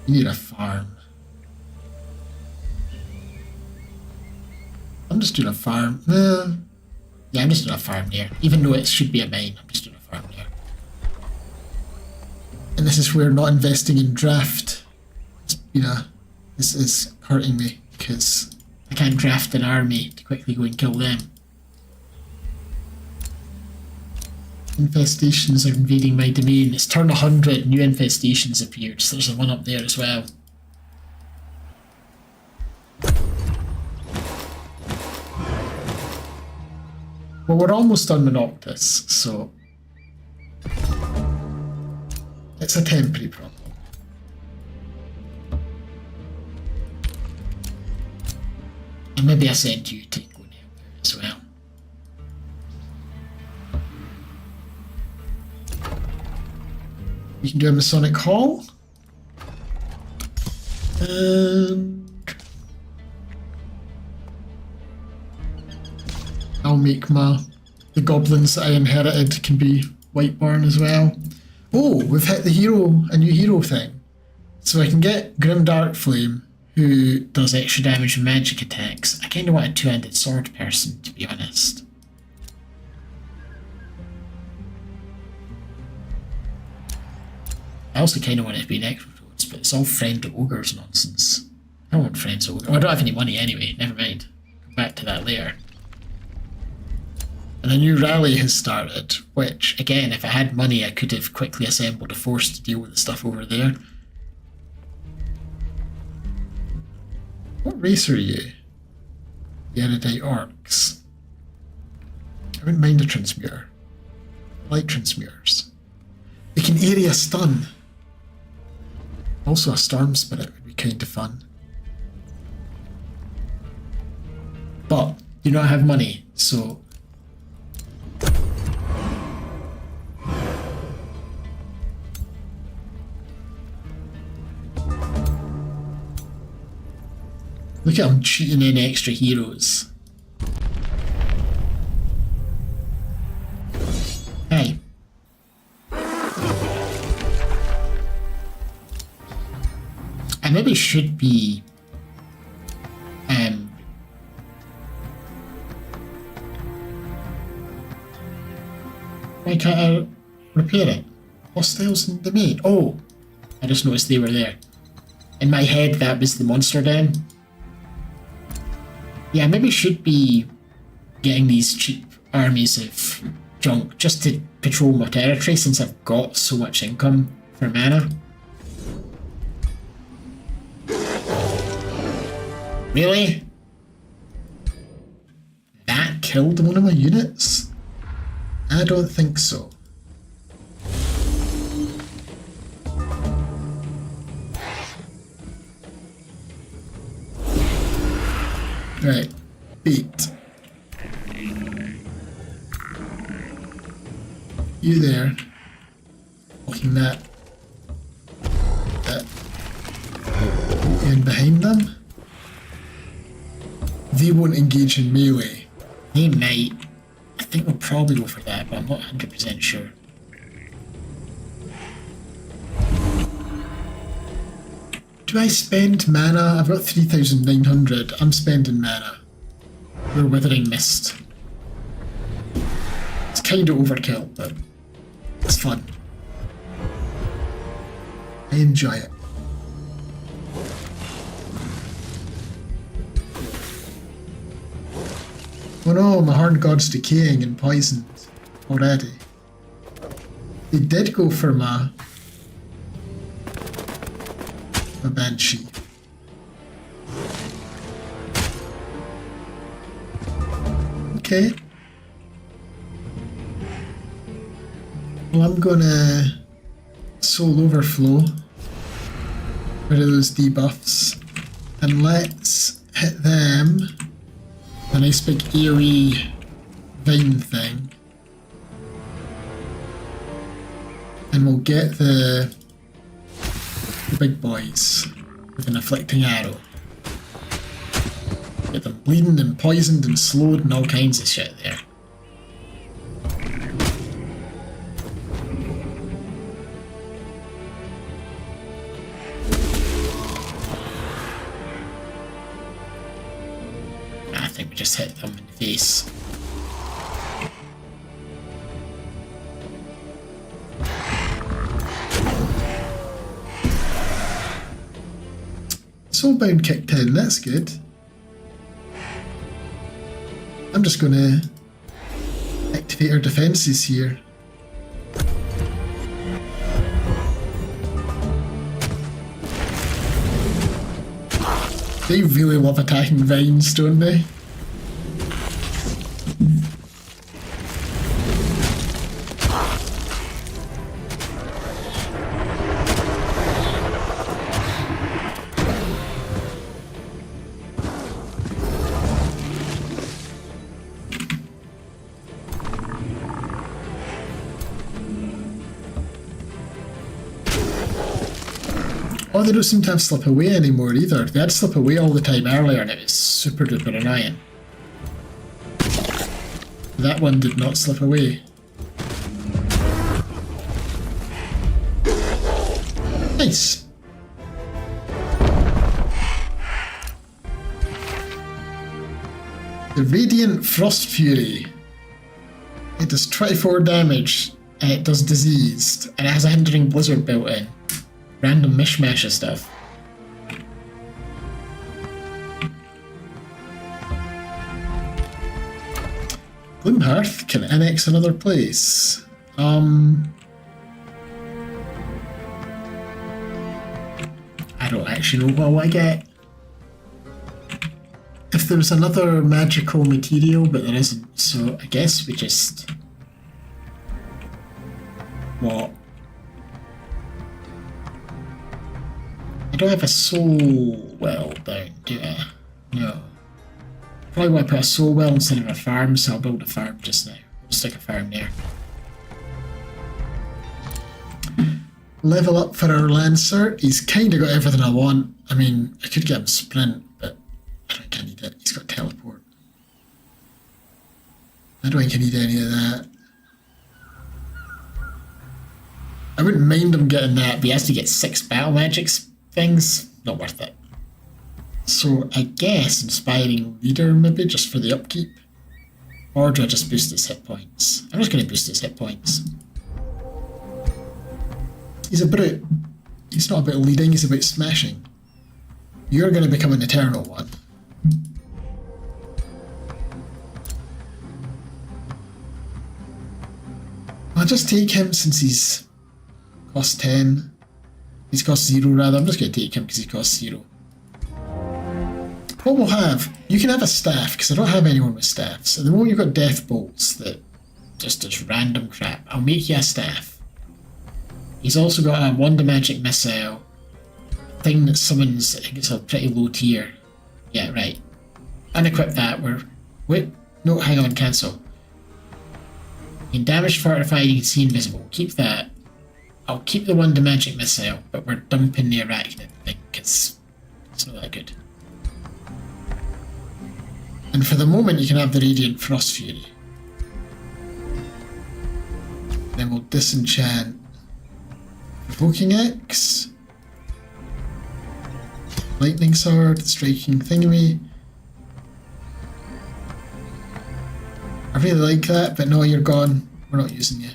You need a farm. I'm just doing a farm. Yeah, I'm just doing a farm there. Even though it should be a mine, I'm just doing a farm there. And this is where not investing in draft, this is hurting me because I can't draft an army to quickly go and kill them. Infestations are invading my domain. It's turn 100, new infestations appeared, so there's one up there as well. Well, we're almost done with Noctis, so it's a temporary problem. And maybe I send you to go and help out as well. You can do a Masonic Hall. And I'll make the goblins that I inherited can be Whiteborn as well. Oh, we've hit a new hero thing. So I can get Grim Darkflame, who does extra damage and magic attacks. I kind of want a two-handed sword person, to be honest. I also kind of want it to be Necrotoad. But it's all friend ogres nonsense. I don't want friends ogres. Oh, I don't have any money anyway. Never mind. Come back to that later. And a new rally has started, which, again, if I had money, I could have quickly assembled a force to deal with the stuff over there. What race are you? The erudite orcs. I wouldn't mind a transmuter. I like transmuters. They can area stun. Also, a storm spirit would be kind of fun. But do not have money, so look at him cheating in extra heroes. Hey. I maybe should be why can't I repair it? Hostiles in the main. Oh, I just noticed they were there. In my head that was the monster den. Yeah, maybe should be getting these cheap armies of junk just to patrol my territory since I've got so much income for mana. Really? That killed one of my units? I don't think so. Right, beat. You there. Looking that. In behind them. They won't engage in melee. They might. I think we'll probably go for that, but I'm not 100% sure. Do I spend mana? I've got 3,900. I'm spending mana. We're Withering Mist. It's kind of overkill, but it's fun. I enjoy it. Oh no, my Horned God's decaying and poisoned already. They did go for my Banshee. Okay. Well, I'm gonna Soul Overflow. Rid of those debuffs. And let's hit them. A nice big AoE vine thing. And we'll get the big boys with an afflicting arrow. Get them bleeding and poisoned and slowed and all kinds of shit there. I think we just hit them in the face. Soulbound kicked in, that's good. I'm just gonna activate our defences here. They really love attacking vines, don't they? Oh, they don't seem to have slip away anymore either. They had slip away all the time earlier and it was super duper annoying. That one did not slip away. Nice. The Radiant Frost Fury. It does 24 damage and it does diseased and it has a hindering blizzard built in. random mishmash of stuff. Gloomhearth can annex another place. I don't actually know what I get. If there was another magical material, but there isn't, so I guess we just... What? I don't have a soul well down, do I? No. Probably want to put a soul well instead of a farm, so I'll build a farm just now. We'll stick a farm there. Level up for our Lancer. He's kind of got everything I want. I mean, I could get him sprint, but I don't think I need it. He's got teleport. I don't think I need any of that. I wouldn't mind him getting that, but he has to get 6 battle magics things. Not worth it. So I guess Inspiring Leader maybe, just for the upkeep. Or do I just boost his hit points? I'm just going to boost his hit points. He's a brute. He's not about leading, he's about smashing. You're going to become an eternal one. I'll just take him since he's cost 10. He's cost 0 rather. I'm just going to take him because he costs 0. What we'll have, you can have a staff, because I don't have anyone with staffs. At the moment you've got death bolts that just does random crap. I'll make you a staff. He's also got a Wonder Magic Missile thing that summons, I think it's a pretty low tier. Yeah, right. Unequip that, wait, no, hang on, cancel. You can damage fortify, you can see invisible. Keep that. I'll keep the Wonder Magic Missile, but we're dumping the Arachnid thing, because it's not that good. And for the moment you can have the Radiant Frost Fury. Then we'll disenchant Provoking X, Lightning Sword, Striking Thingammy. I really like that, but no, you're gone. We're not using you.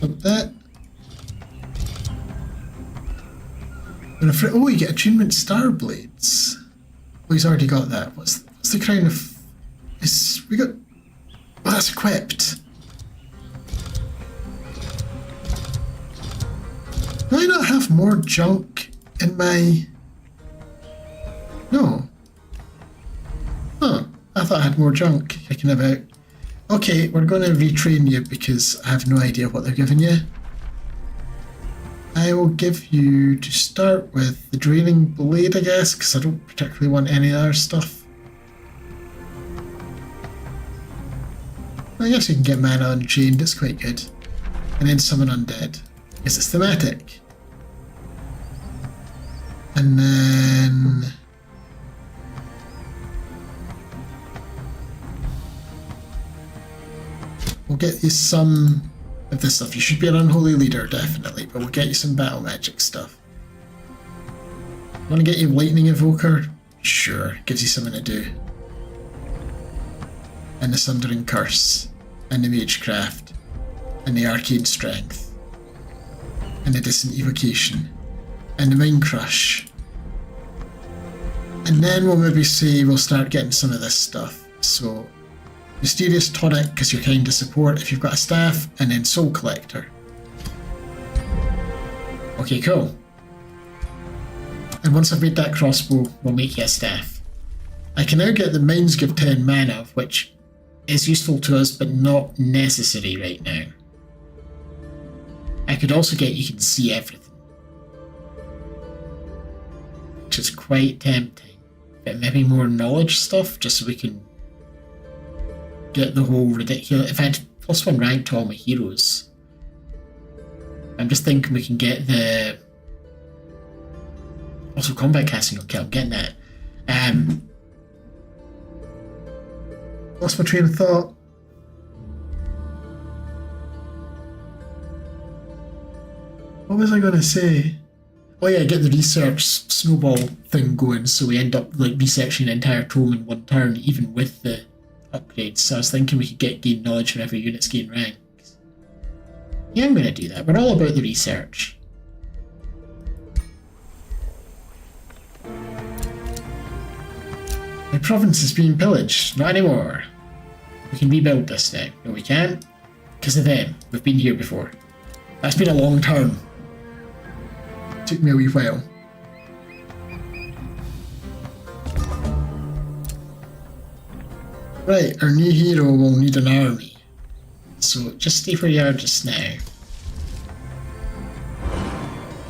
Like that. Oh, you get Attunement Starblades. Oh, he's already got that. What's the crown of... we got... Oh, that's equipped. Do I not have more junk in my... No. Huh. I thought I had more junk kicking about. Okay, we're going to retrain you because I have no idea what they're giving you. I will give you, to start with, the Draining Blade, I guess, because I don't particularly want any other stuff. I guess you can get Mana Unchained, it's quite good. And then Summon Undead, because it's thematic. And then... we'll get you some of this stuff. You should be an Unholy Leader, definitely, but we'll get you some Battle Magic stuff. Want to get you Lightning Evoker? Sure, gives you something to do. And the Sundering Curse, and the Magecraft, and the Arcane Strength, and the Distant Evocation, and the Mind Crush. And then we'll maybe say we'll start getting some of this stuff. So, Mysterious Tonic, because you're kind of support if you've got a staff, and then Soul Collector. Okay, cool. And once I've made that crossbow, we'll make you a staff. I can now get the Mines give 10 mana, which is useful to us, but not necessary right now. I could also get you can see everything, which is quite tempting. But maybe more knowledge stuff, just so we can get the whole ridiculous... If I had +1 rank to all my heroes, I'm just thinking we can get the... Also, combat casting, okay, I'm getting that. Lost my train of thought. What was I going to say? Oh yeah, get the research snowball thing going, so we end up like researching an entire tome in one turn, even with the upgrades, so I was thinking we could gain knowledge whenever units gain ranks. Yeah, I'm going to do that. We're all about the research. My province is being pillaged. Not anymore. We can rebuild this now. No, we can't. Because of them. We've been here before. That's been a long turn. Took me a wee while. Right, our new hero will need an army. So just stay where you are just now.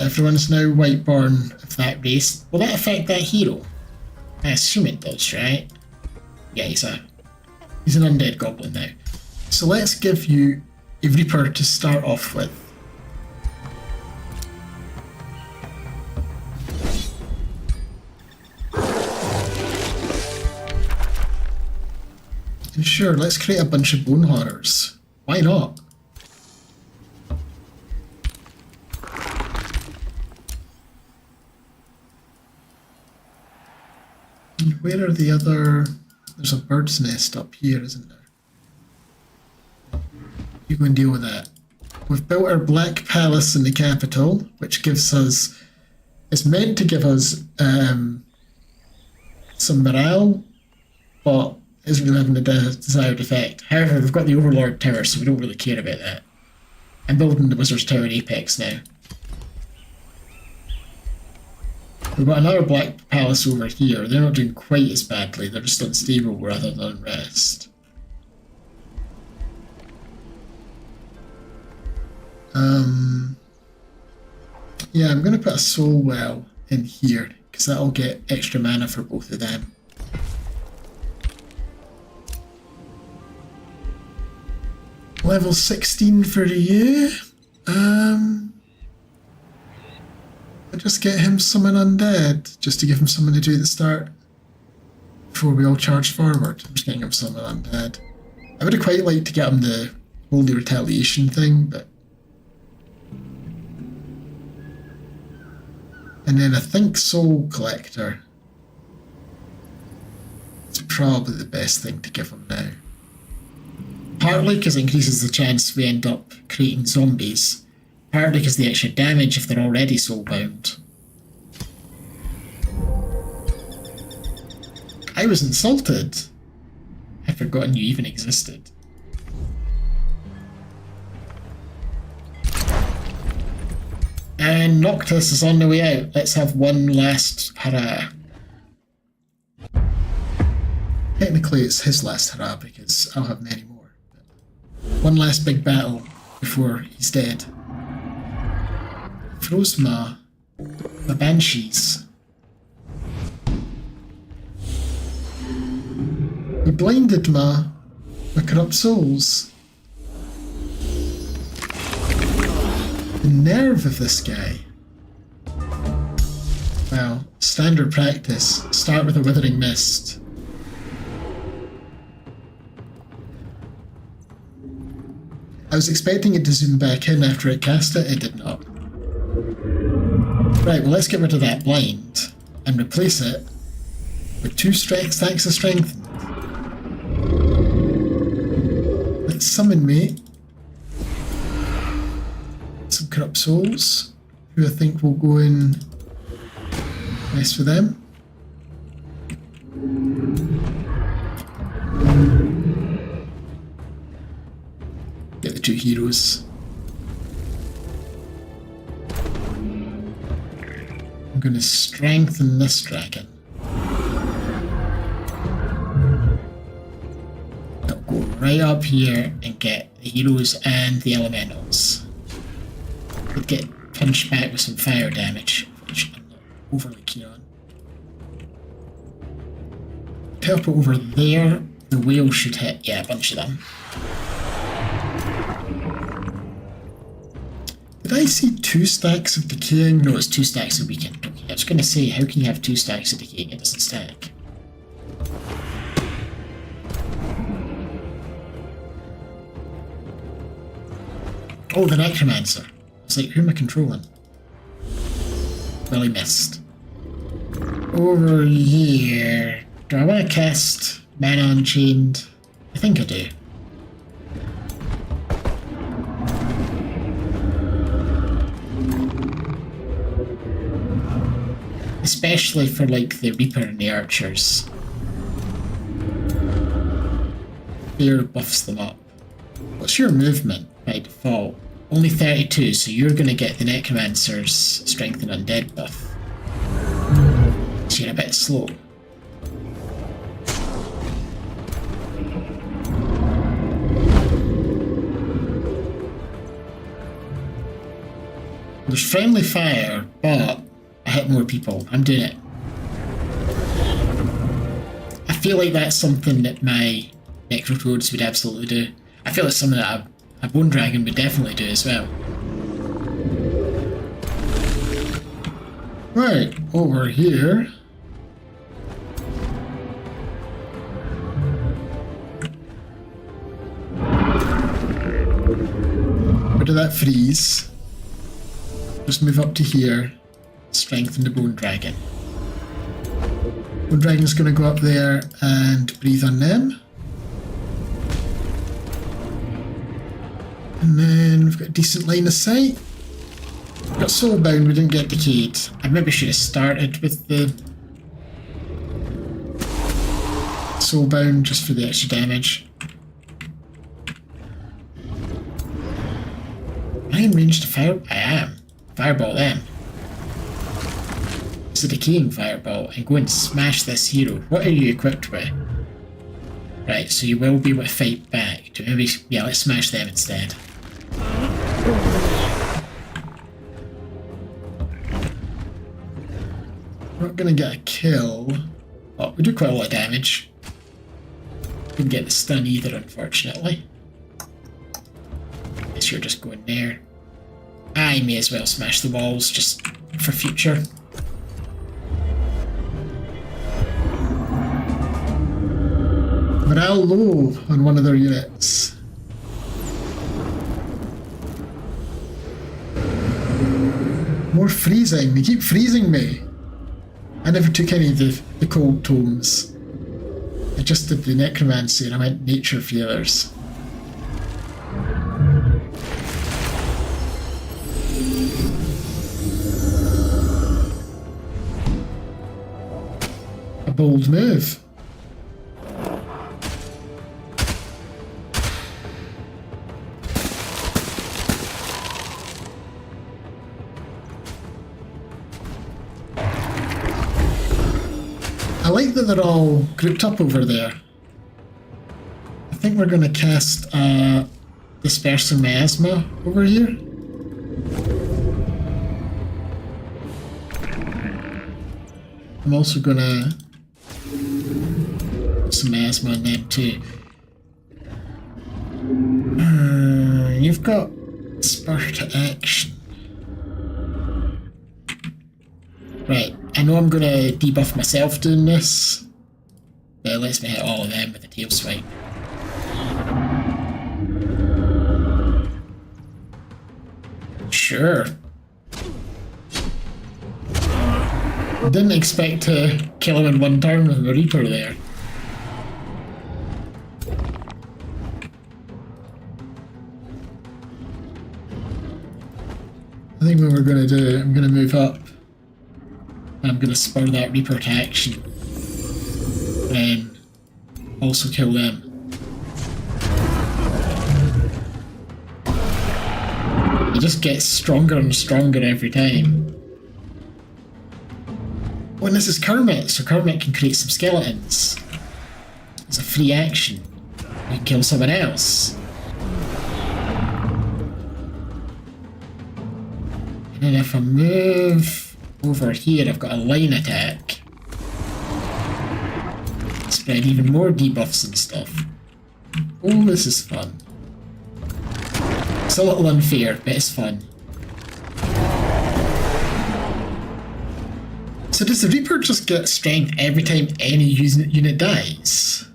Everyone's now Whiteborn of that race. Will that affect that hero? I assume it does, right? Yeah, he's an undead goblin now. So let's give you a Reaper to start off with. And sure, let's create a bunch of bone horrors. Why not? And where are the other... There's a bird's nest up here, isn't there? You go and deal with that. We've built our Black Palace in the capital, which gives us... It's meant to give us some morale, but isn't really having the desired effect. However, we've got the Overlord Tower, so we don't really care about that. I'm building the Wizard's Tower in Apex now. We've got another Black Palace over here. They're not doing quite as badly, they're just unstable rather than unrest. Yeah, I'm going to put a Soul Well in here, because that'll get extra mana for both of them. Level 16 for you. I'll just get him summon undead, just to give him something to do at the start before we all charge forward. I'm just getting him summon undead. I would have quite liked to get him the Holy Retaliation thing, but... And then I think Soul Collector is probably the best thing to give him now. Partly because it increases the chance we end up creating zombies. Partly because the extra damage if they're already soulbound. I was insulted. I'd forgotten you even existed. And Noctis is on the way out. Let's have one last hurrah. Technically it's his last hurrah because I'll have many more. One last big battle before he's dead. Froze my banshees. He blinded my corrupt souls. The nerve of this guy. Well, standard practice. Start with a Withering Mist. I was expecting it to zoom back in after it cast it did not. Right, well let's get rid of that blind and replace it with 2 stacks of strength. Let's summon me some corrupt souls, who I think will go and mess with them. Get the 2 heroes. I'm going to strengthen this dragon. I'll go right up here and get the heroes and the elementals. We'll get punched back with some fire damage, which I'm not overly keen on. Teleport over there. The whale should hit, yeah, a bunch of them. Did I see 2 stacks of decaying? No, it's 2 stacks of weakened. Okay, I was going to say, how can you have 2 stacks of decaying? It doesn't stack. Oh, the Necromancer. It's like, who am I controlling? Well, he missed. Over here. Do I want to cast Mana Unchained? I think I do. Especially for like the Reaper and the Archers. Fear buffs them up. What's your movement by default? Only 32, so you're going to get the Necromancer's Strength and Undead buff. So you're a bit slow. There's friendly fire, but I hit more people. I'm doing it. I feel like that's something that my Necrotoads would absolutely do. I feel it's something that a Bone Dragon would definitely do as well. Right, over here. Where did that freeze? Just move up to here. Strengthen the Bone Dragon. Bone Dragon's going to go up there and breathe on them. And then we've got a decent line of sight. We've got Soulbound, we didn't get Decayed. I maybe should have started with the Soulbound just for the extra damage. Am I in range to fire? I am. Fireball them. It's a decaying fireball and go and smash this hero. What are you equipped with? Right, so you will be able to fight back. Maybe, yeah, let's smash them instead. We're not gonna get a kill. Oh, we do quite a lot of damage. Didn't get the stun either, unfortunately. Guess you're just going there. I may as well smash the walls just for future. Morale low on one of their units. More freezing. They keep freezing me. I never took any of the cold tomes. I just did the necromancy and I went nature feelers. A bold move. I like that they're all grouped up over there. I think we're going to cast Dispersing Miasma over here. I'm also going to put some Miasma on them too. You've got Spur to Action. Right, I know I'm going to debuff myself doing this, but it lets me hit all of them with a tail swipe. Sure. Didn't expect to kill him in one turn with the Reaper there. I think what we're going to do, I'm going to move up. I'm going to spur that Reaper to action. And also kill them. It just gets stronger and stronger every time. Oh, and this is Kermit, so Kermit can create some skeletons. It's a free action. You can kill someone else. And then if I move over here, I've got a line attack. Spread even more debuffs and stuff. Oh, this is fun. It's a little unfair, but it's fun. So does the Reaper just get strength every time any unit dies?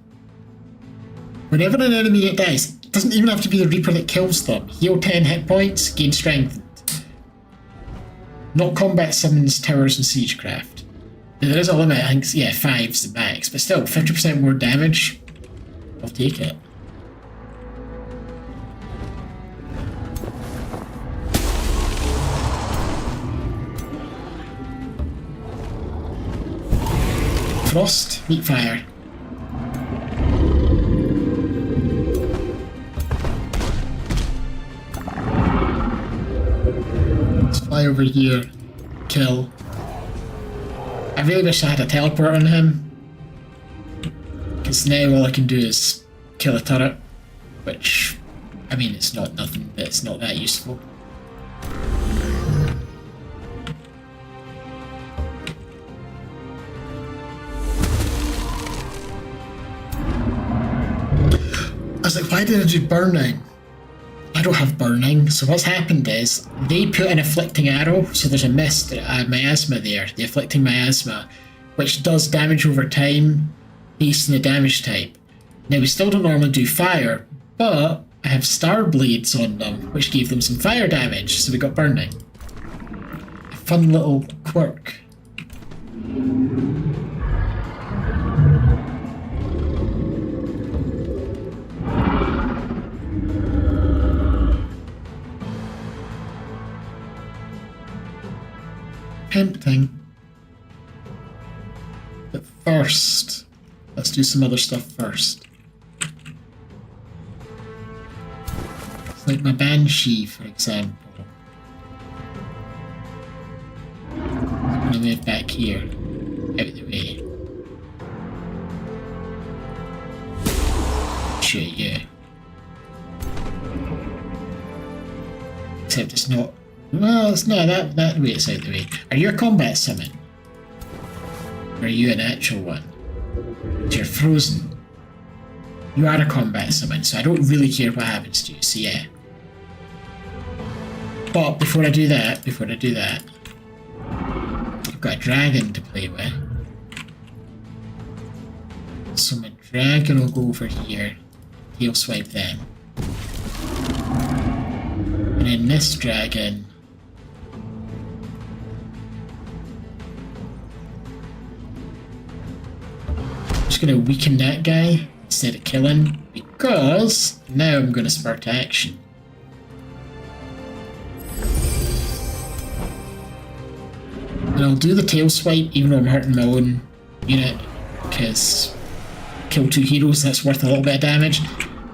Whenever an enemy unit dies, it doesn't even have to be the Reaper that kills them. Heal 10 hit points, gain strength. Not combat summons, towers, and siegecraft. There is a limit, I think, yeah, 5's the max, but still, 50% more damage of take it. Frost, meet fire. Let's fly over here. Kill. I really wish I had a teleport on him. Because now all I can do is kill a turret. Which, I mean, it's not nothing, but it's not that useful. I was like, why did I do burning? I don't have burning. So what's happened is they put an afflicting arrow. So there's a mist, miasma there, the afflicting miasma, which does damage over time based on the damage type. Now we still don't normally do fire, but I have star blades on them, which gave them some fire damage. So we got burning. A fun little quirk. Tempting. But first, let's do some other stuff first. It's like my Banshee, for example. I'm gonna move back here, out of the way. Shoot you. Except it's not. Well, it's not that way, it's out the way. Are you a combat summon? Or are you an actual one? You're frozen. You are a combat summon, so I don't really care what happens to you, so yeah. But before I do that, I've got a dragon to play with. So my dragon will go over here. He'll swipe them. And then this dragon... I'm just going to weaken that guy instead of killing, because now I'm going to spur to action. And I'll do the tail swipe even though I'm hurting my own unit, because kill 2 heroes, that's worth a little bit of damage.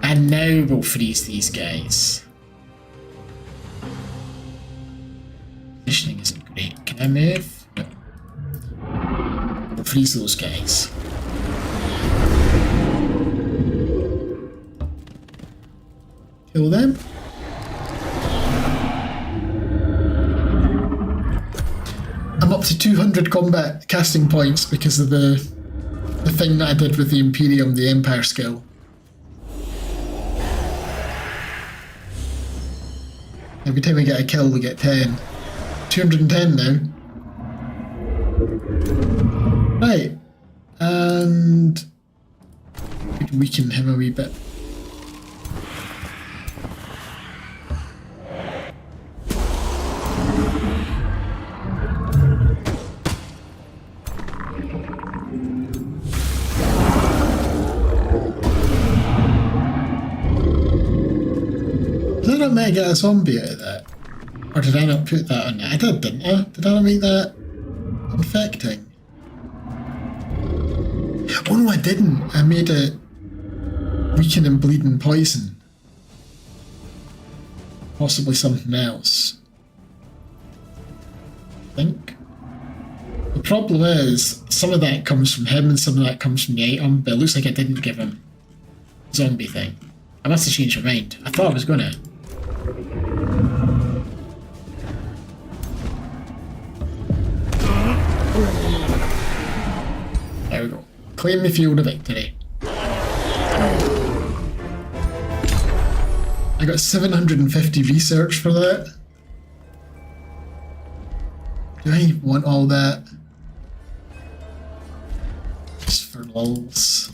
And now we'll freeze these guys. Positioning isn't great. Can I move? No. We'll freeze those guys. Kill them. I'm up to 200 combat casting points because of the thing that I did with the Imperium, the Empire skill. Every time we get a kill, we get 10. 210 now. Right. And we can weaken him a wee bit. Did I not make a zombie out of that? Or did I not put that on there? I did, didn't I? Did I not make that infecting? Oh no, I didn't. I made it weaken and bleeding poison. Possibly something else. I think. The problem is, some of that comes from him and some of that comes from the item, but it looks like I didn't give him zombie thing. I must have changed my mind. I thought I was gonna. There we go. Claim the field of victory. I got 750 research for that. Do I want all that? Just for lulz.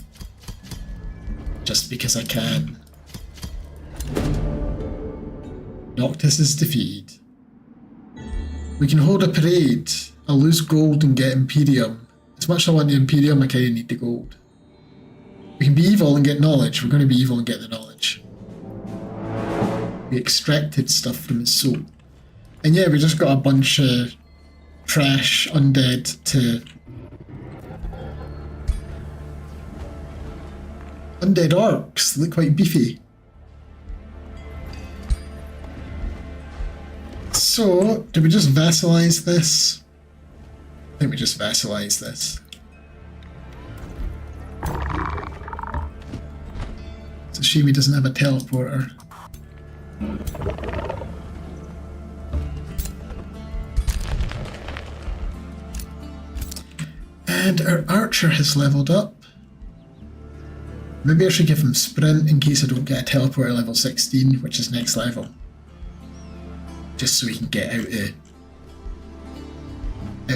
Just because I can. Noctis is defeated. We can hold a parade. I'll lose gold and get Imperium. As much as I want the Imperium, I kinda need the gold. We can be evil and get knowledge. We're going to be evil and get the knowledge. We extracted stuff from his soul. And yeah, we just got a bunch of trash undead to... Undead orcs. They look quite beefy. So, do we just vassalize this? I think we just vassalize this. It's a shame he doesn't have a teleporter. And our archer has leveled up. Maybe I should give him sprint in case I don't get a teleporter level 16, which is next level. Just so we can get out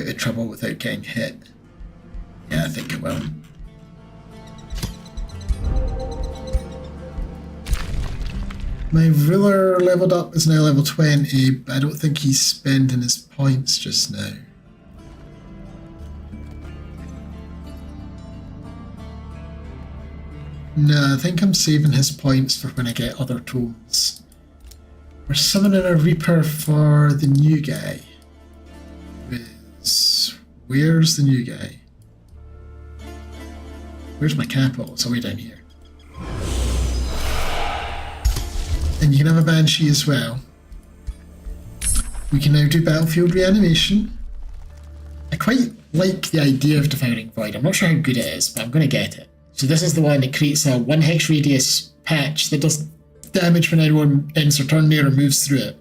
of trouble without getting hit. Yeah, I think it will. My ruler leveled up is now level 20, but I don't think he's spending his points just now. No, I think I'm saving his points for when I get other tomes. We're summoning a Reaper for the new guy. Where's the new guy? Where's my capital? It's all the way down here. And you can have a Banshee as well. We can now do battlefield reanimation. I quite like the idea of Devouring Void. I'm not sure how good it is, but I'm going to get it. So this is the one that creates a 1 hex radius patch that does damage when anyone ends their turn there or moves through it.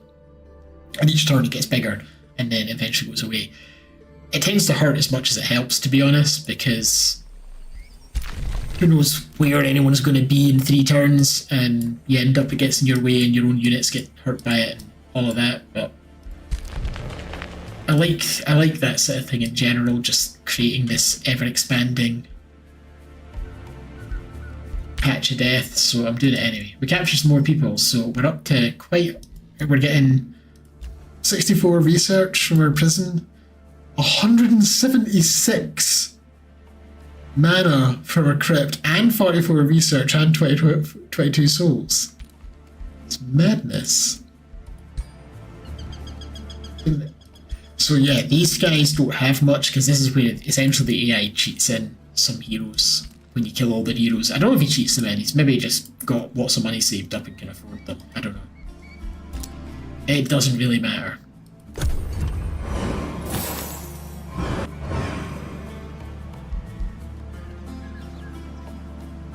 And each turn it gets bigger and then eventually goes away. It tends to hurt as much as it helps, to be honest, because who knows where anyone's going to be in 3 turns, and you end up it gets in your way and your own units get hurt by it and all of that. But I like that sort of thing in general, just creating this ever-expanding patch of death, so I'm doing it anyway. We captured some more people, so we're up to we're getting 64 research from our prison, 176 mana from our crypt, and 44 research and 22 souls. It's madness. So yeah, these guys don't have much, because this is where essentially the AI cheats in some heroes. When you kill all the heroes. I don't know if he cheats them in, he's maybe just got lots of money saved up and can afford them. I don't know. It doesn't really matter.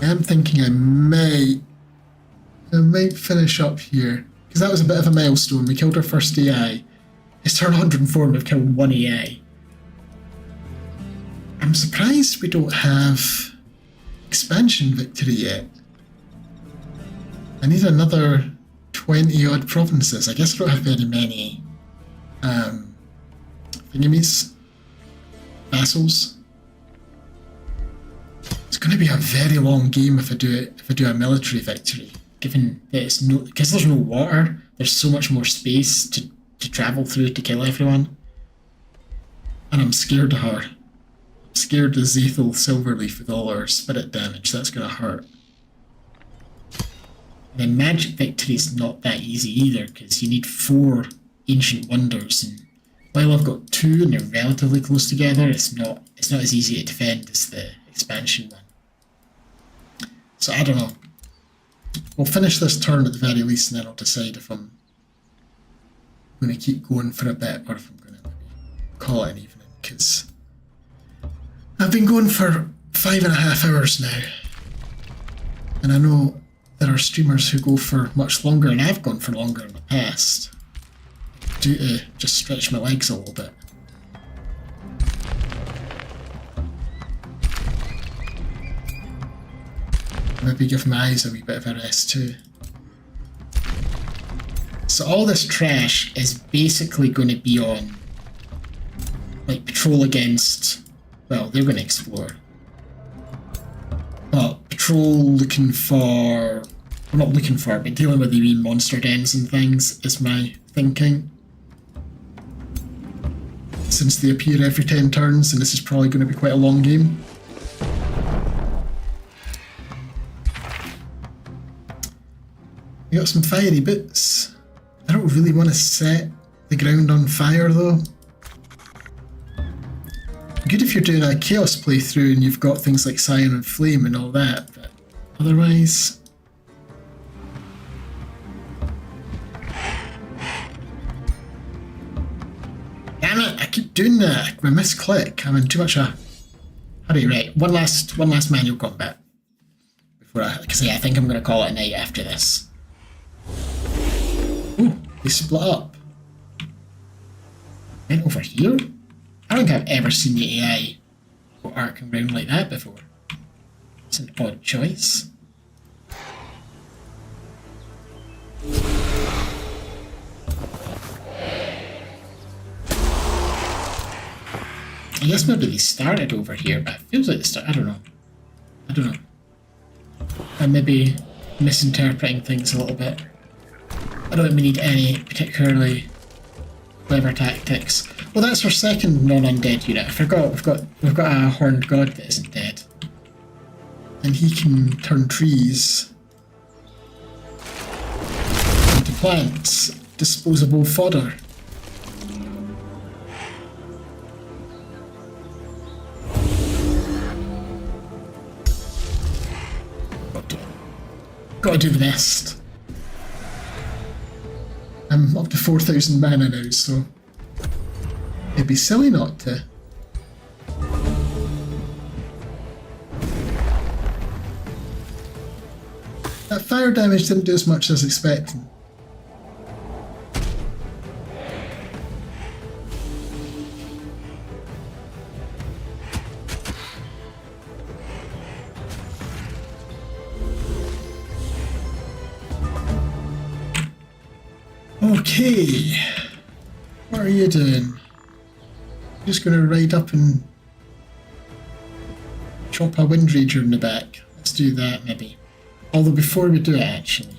I'm thinking I might finish up here, because that was a bit of a milestone. We killed our first AI. It's turn 104 and we've killed 1 AI. I'm surprised we don't have expansion victory yet. I need another 20 odd provinces. I guess I don't have very many thingamies, vassals. It's going to be a very long game if I do a military victory, given that it's because there's no water. There's so much more space to travel through to kill everyone, and I'm scared of her. Scared of Zethal Silverleaf with all our spirit damage. That's going to hurt. And then magic victory is not that easy either, because you need 4 ancient wonders, and while I've got 2 and they're relatively close together, it's not as easy to defend as the expansion one. So I don't know. We'll finish this turn at the very least, and then I'll decide if I'm going to keep going for a bit or if I'm going to call it an evening, because I've been going for 5.5 hours now, and I know there are streamers who go for much longer, and I've gone for longer in the past, due to just stretch my legs a little bit. Maybe give my eyes a wee bit of a rest too. So all this trash is basically going to be on, like, patrol against... Well, they're going to explore. But patrol looking for... Well, not looking for, but dealing with the wee monster dens and things is my thinking. Since they appear every 10 turns, and this is probably going to be quite a long game. You got some fiery boots. I don't really want to set the ground on fire though. Good if you're doing a chaos playthrough and you've got things like Scion and Flame and all that, but otherwise... Damn it, I keep doing that. I misclick. I'm in too much a hurry. Right, one last manual combat. Because yeah, I think I'm going to call it a night after this. Ooh, they split up. Went over here? I don't think I've ever seen the AI go arcing around like that before. It's an odd choice. I guess maybe they started over here, but it feels like they started. I don't know. I may be misinterpreting things a little bit. I don't think we need any particularly clever tactics. Well, that's our second non-undead unit. I forgot we've got a horned god that isn't dead, and he can turn trees into plants, disposable fodder. Gotta do the best. I'm up to 4,000 mana now, so it'd be silly not to. That fire damage didn't do as much as expecting. Okay, what are you doing? Just gonna ride up and chop a Wind Ranger in the back. Let's do that maybe. Although before we do it actually,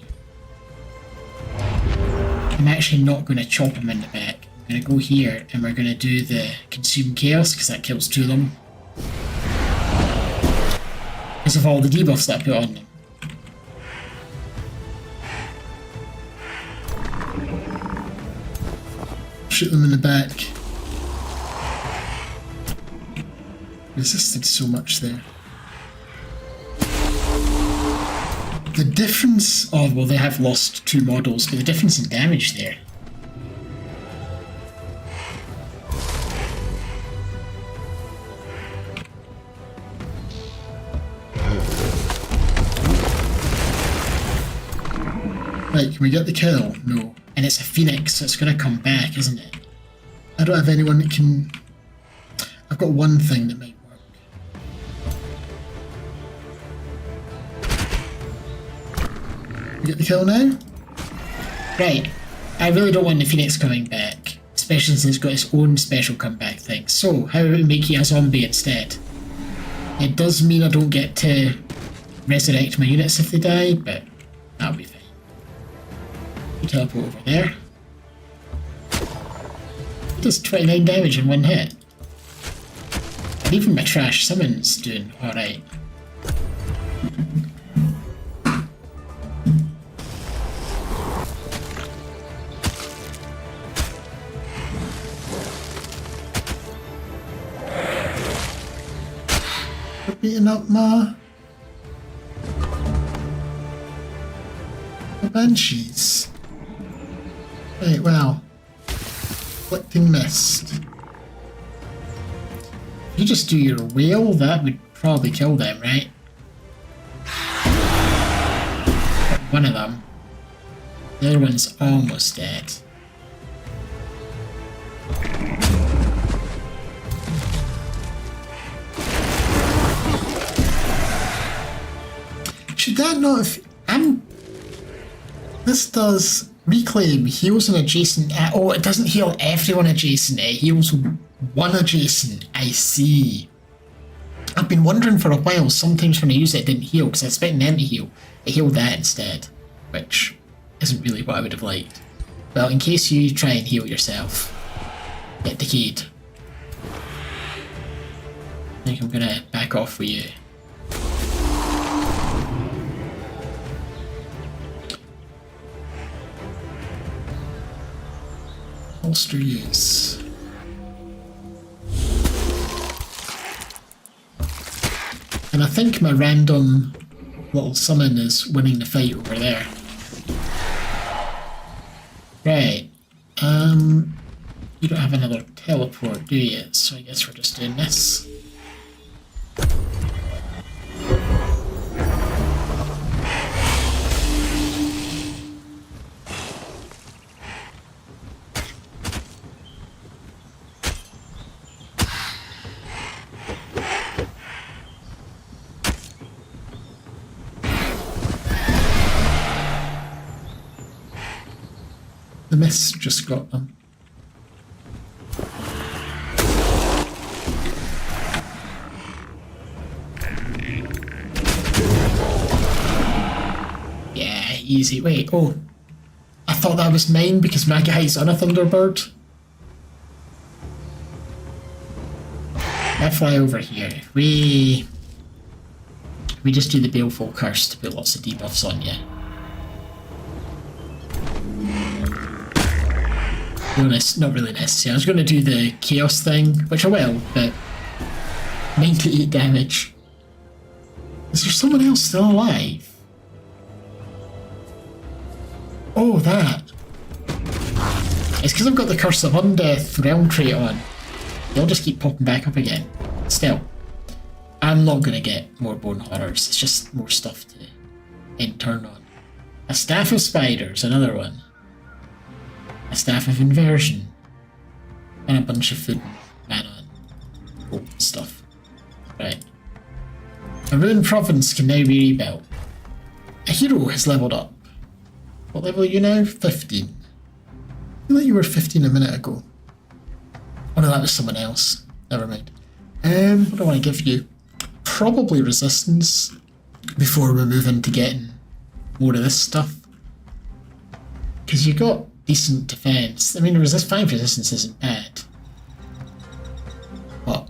I'm actually not going to chop him in the back. I'm going to go here and we're going to do the Consume Chaos because that kills 2 of them. Because of all the debuffs that I put on them. Shoot them in the back. Resisted so much there. The difference... Oh, well, they have lost 2 models, but the difference in damage there. Right, can we get the kill? No. And it's a phoenix, so it's going to come back, isn't it? I don't have anyone that can... I've got one thing that might work. Get the kill now? Right. I really don't want the phoenix coming back, especially since it's got its own special comeback thing. So, how about we make it a zombie instead? It does mean I don't get to resurrect my units if they die, but that'll be fine. You teleport over there. It does 29 damage in 1 hit. And even my trash summon's doing alright. We're beating up my banshees. Right, well. Inflicting Mist. If you just do your whale, that would probably kill them, right? One of them. The other one's almost dead. Should that not have... This does reclaim, heals an adjacent... oh, it doesn't heal everyone adjacent, it heals one adjacent. I see. I've been wondering for a while, sometimes when I use it, it didn't heal, because I was expecting them to heal. It healed that instead, which isn't really what I would have liked. Well, in case you try and heal yourself, get decayed. I think I'm gonna back off with you. Holster use. And I think my random little summon is winning the fight over there. Right. You don't have another teleport, do you? So I guess we're just doing this. The mist just got them. Yeah, easy. Wait, oh. I thought that was mine because my guy's on a Thunderbird. I fly over here. We just do the Baleful Curse to put lots of debuffs on you. Not really necessary. I was going to do the Chaos thing, which I will, but 98 damage. Is there someone else still alive? Oh, that. It's because I've got the Curse of Undeath realm trait on. They'll just keep popping back up again. Still, I'm not going to get more Bone Horrors. It's just more stuff to end turn on. A Staff of Spiders, another one. A Staff of Inversion, and a bunch of food, mana, and gold stuff. Right. A Ruined Province can now be rebuilt. A hero has leveled up. What level are you now? 15. I feel like you were 15 a minute ago. Oh no, that was someone else. Never mind. What do I want to give you? Probably Resistance before we move into getting more of this stuff. Because you got decent defense. I mean, 5 resistance isn't bad. But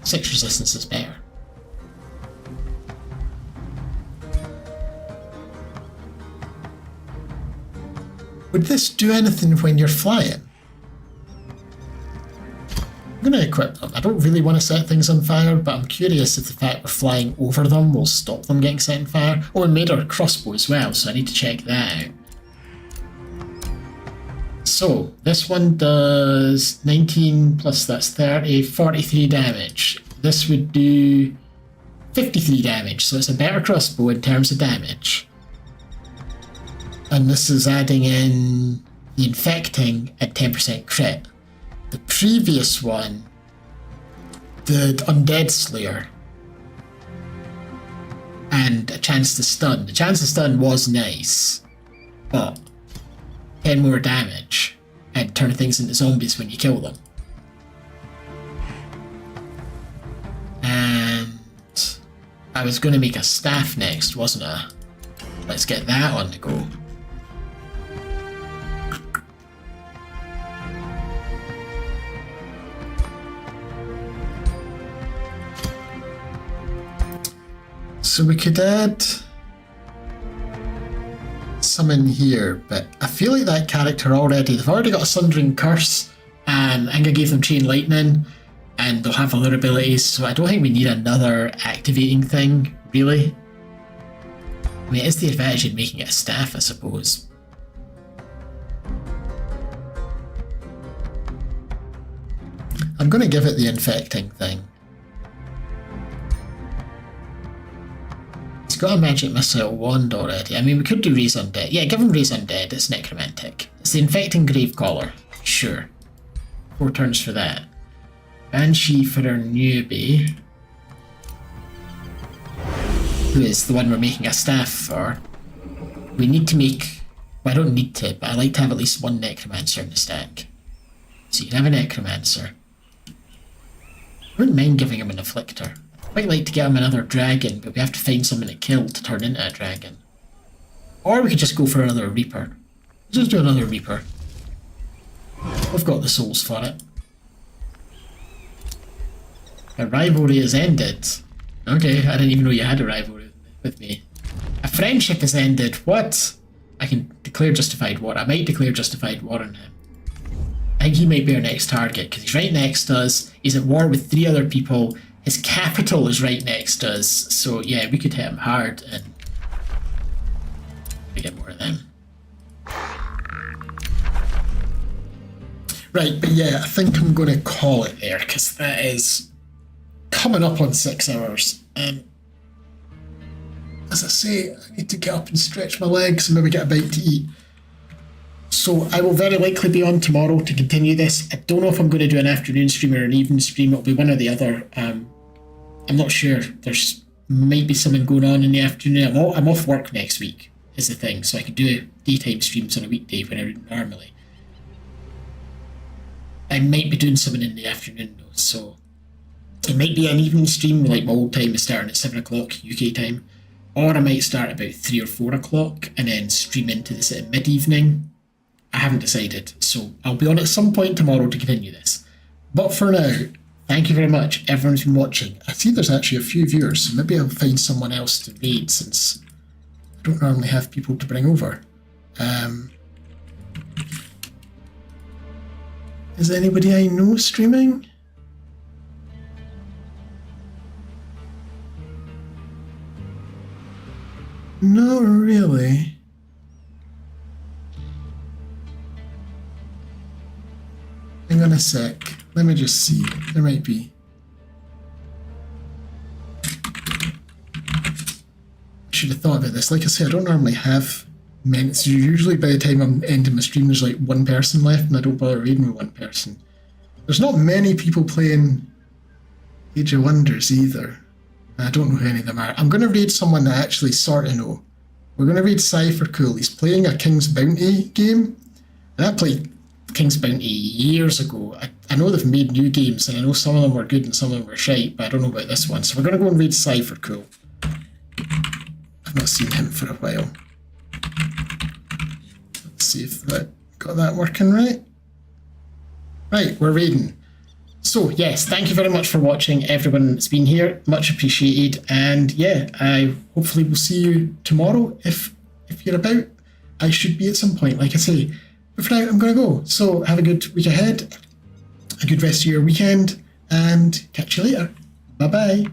6 resistance is better. Would this do anything when you're flying? I'm going to equip them. I don't really want to set things on fire, but I'm curious if the fact we're flying over them will stop them getting set on fire. Oh, and made our crossbow as well, so I need to check that out. So, this one does 19 plus that's 30, 43 damage. This would do 53 damage, so it's a better crossbow in terms of damage. And this is adding in the infecting at 10% crit. The previous one did Undead Slayer and a chance to stun. The chance to stun was nice, but 10 more damage and turn things into zombies when you kill them. And I was going to make a staff next, wasn't I? Let's get that on the go. So we could add some in here, but I feel like that character already, they've already got a Sundering Curse, and Inga gave them Chain Lightning, and they'll have other abilities, so I don't think we need another activating thing, really. I mean, it is the advantage in making it a staff, I suppose. I'm going to give it the infecting thing. It's got a magic missile wand already. I mean, we could do Raise Undead. Yeah, give him Raise Undead, it's necromantic. It's the infecting Gravecaller, sure. 4 turns for that. Banshee for our newbie, who is the one we're making a staff for. We need to make, well, I don't need to, but I like to have at least one Necromancer in the stack. So you can have a Necromancer. I wouldn't mind giving him an Afflictor. I'd quite like to get him another dragon, but we have to find something to kill to turn into a dragon. Or we could just go for another Reaper. Just do another Reaper. We've got the souls for it. A rivalry has ended. Okay, I didn't even know you had a rivalry with me. A friendship has ended. What? I can declare justified war. I might declare justified war on him. I think he might be our next target because he's right next to us. He's at war with 3 other people. His capital is right next to us. So yeah, we could hit him hard and we get more of them. Right, but yeah, I think I'm going to call it there because that is coming up on 6 hours. As I say, I need to get up and stretch my legs and maybe get a bite to eat. So I will very likely be on tomorrow to continue this. I don't know if I'm going to do an afternoon stream or an evening stream. It'll be one or the other. I'm not sure. There's might be something going on in the afternoon. I'm off work next week is the thing, so I can do daytime streams on a weekday when I would normally. I might be doing something in the afternoon though, so it might be an evening stream like my old time is starting at 7 o'clock UK time, or I might start about 3 or 4 o'clock and then stream into this at mid-evening. I haven't decided, so I'll be on at some point tomorrow to continue this. But for now, thank you very much, everyone's been watching. I see there's actually a few viewers, so maybe I'll find someone else to raid since I don't normally have people to bring over. Is anybody I know streaming? Not really. Hang on a sec. Let me just see. There might be. I should have thought about this. Like I say, I don't normally have many. So usually by the time I'm ending my stream, there's like 1 person left, and I don't bother reading with 1 person. There's not many people playing Age of Wonders either. I don't know who any of them are. I'm going to read someone that I actually sort of know. We're going to read Cypher Cool. He's playing a King's Bounty game. And I played King's Bounty years ago. I know they've made new games, and I know some of them were good and some of them were shite, but I don't know about this one. So we're going to go and read Cypher Cool. I've not seen him for a while. Let's see if that got that working right. Right, we're reading. So yes, thank you very much for watching, everyone that's been here. Much appreciated. And yeah, I hopefully will see you tomorrow if you're about. I should be at some point, like I say. But for now, I'm going to go. So have a good week ahead, a good rest of your weekend, and catch you later. Bye-bye.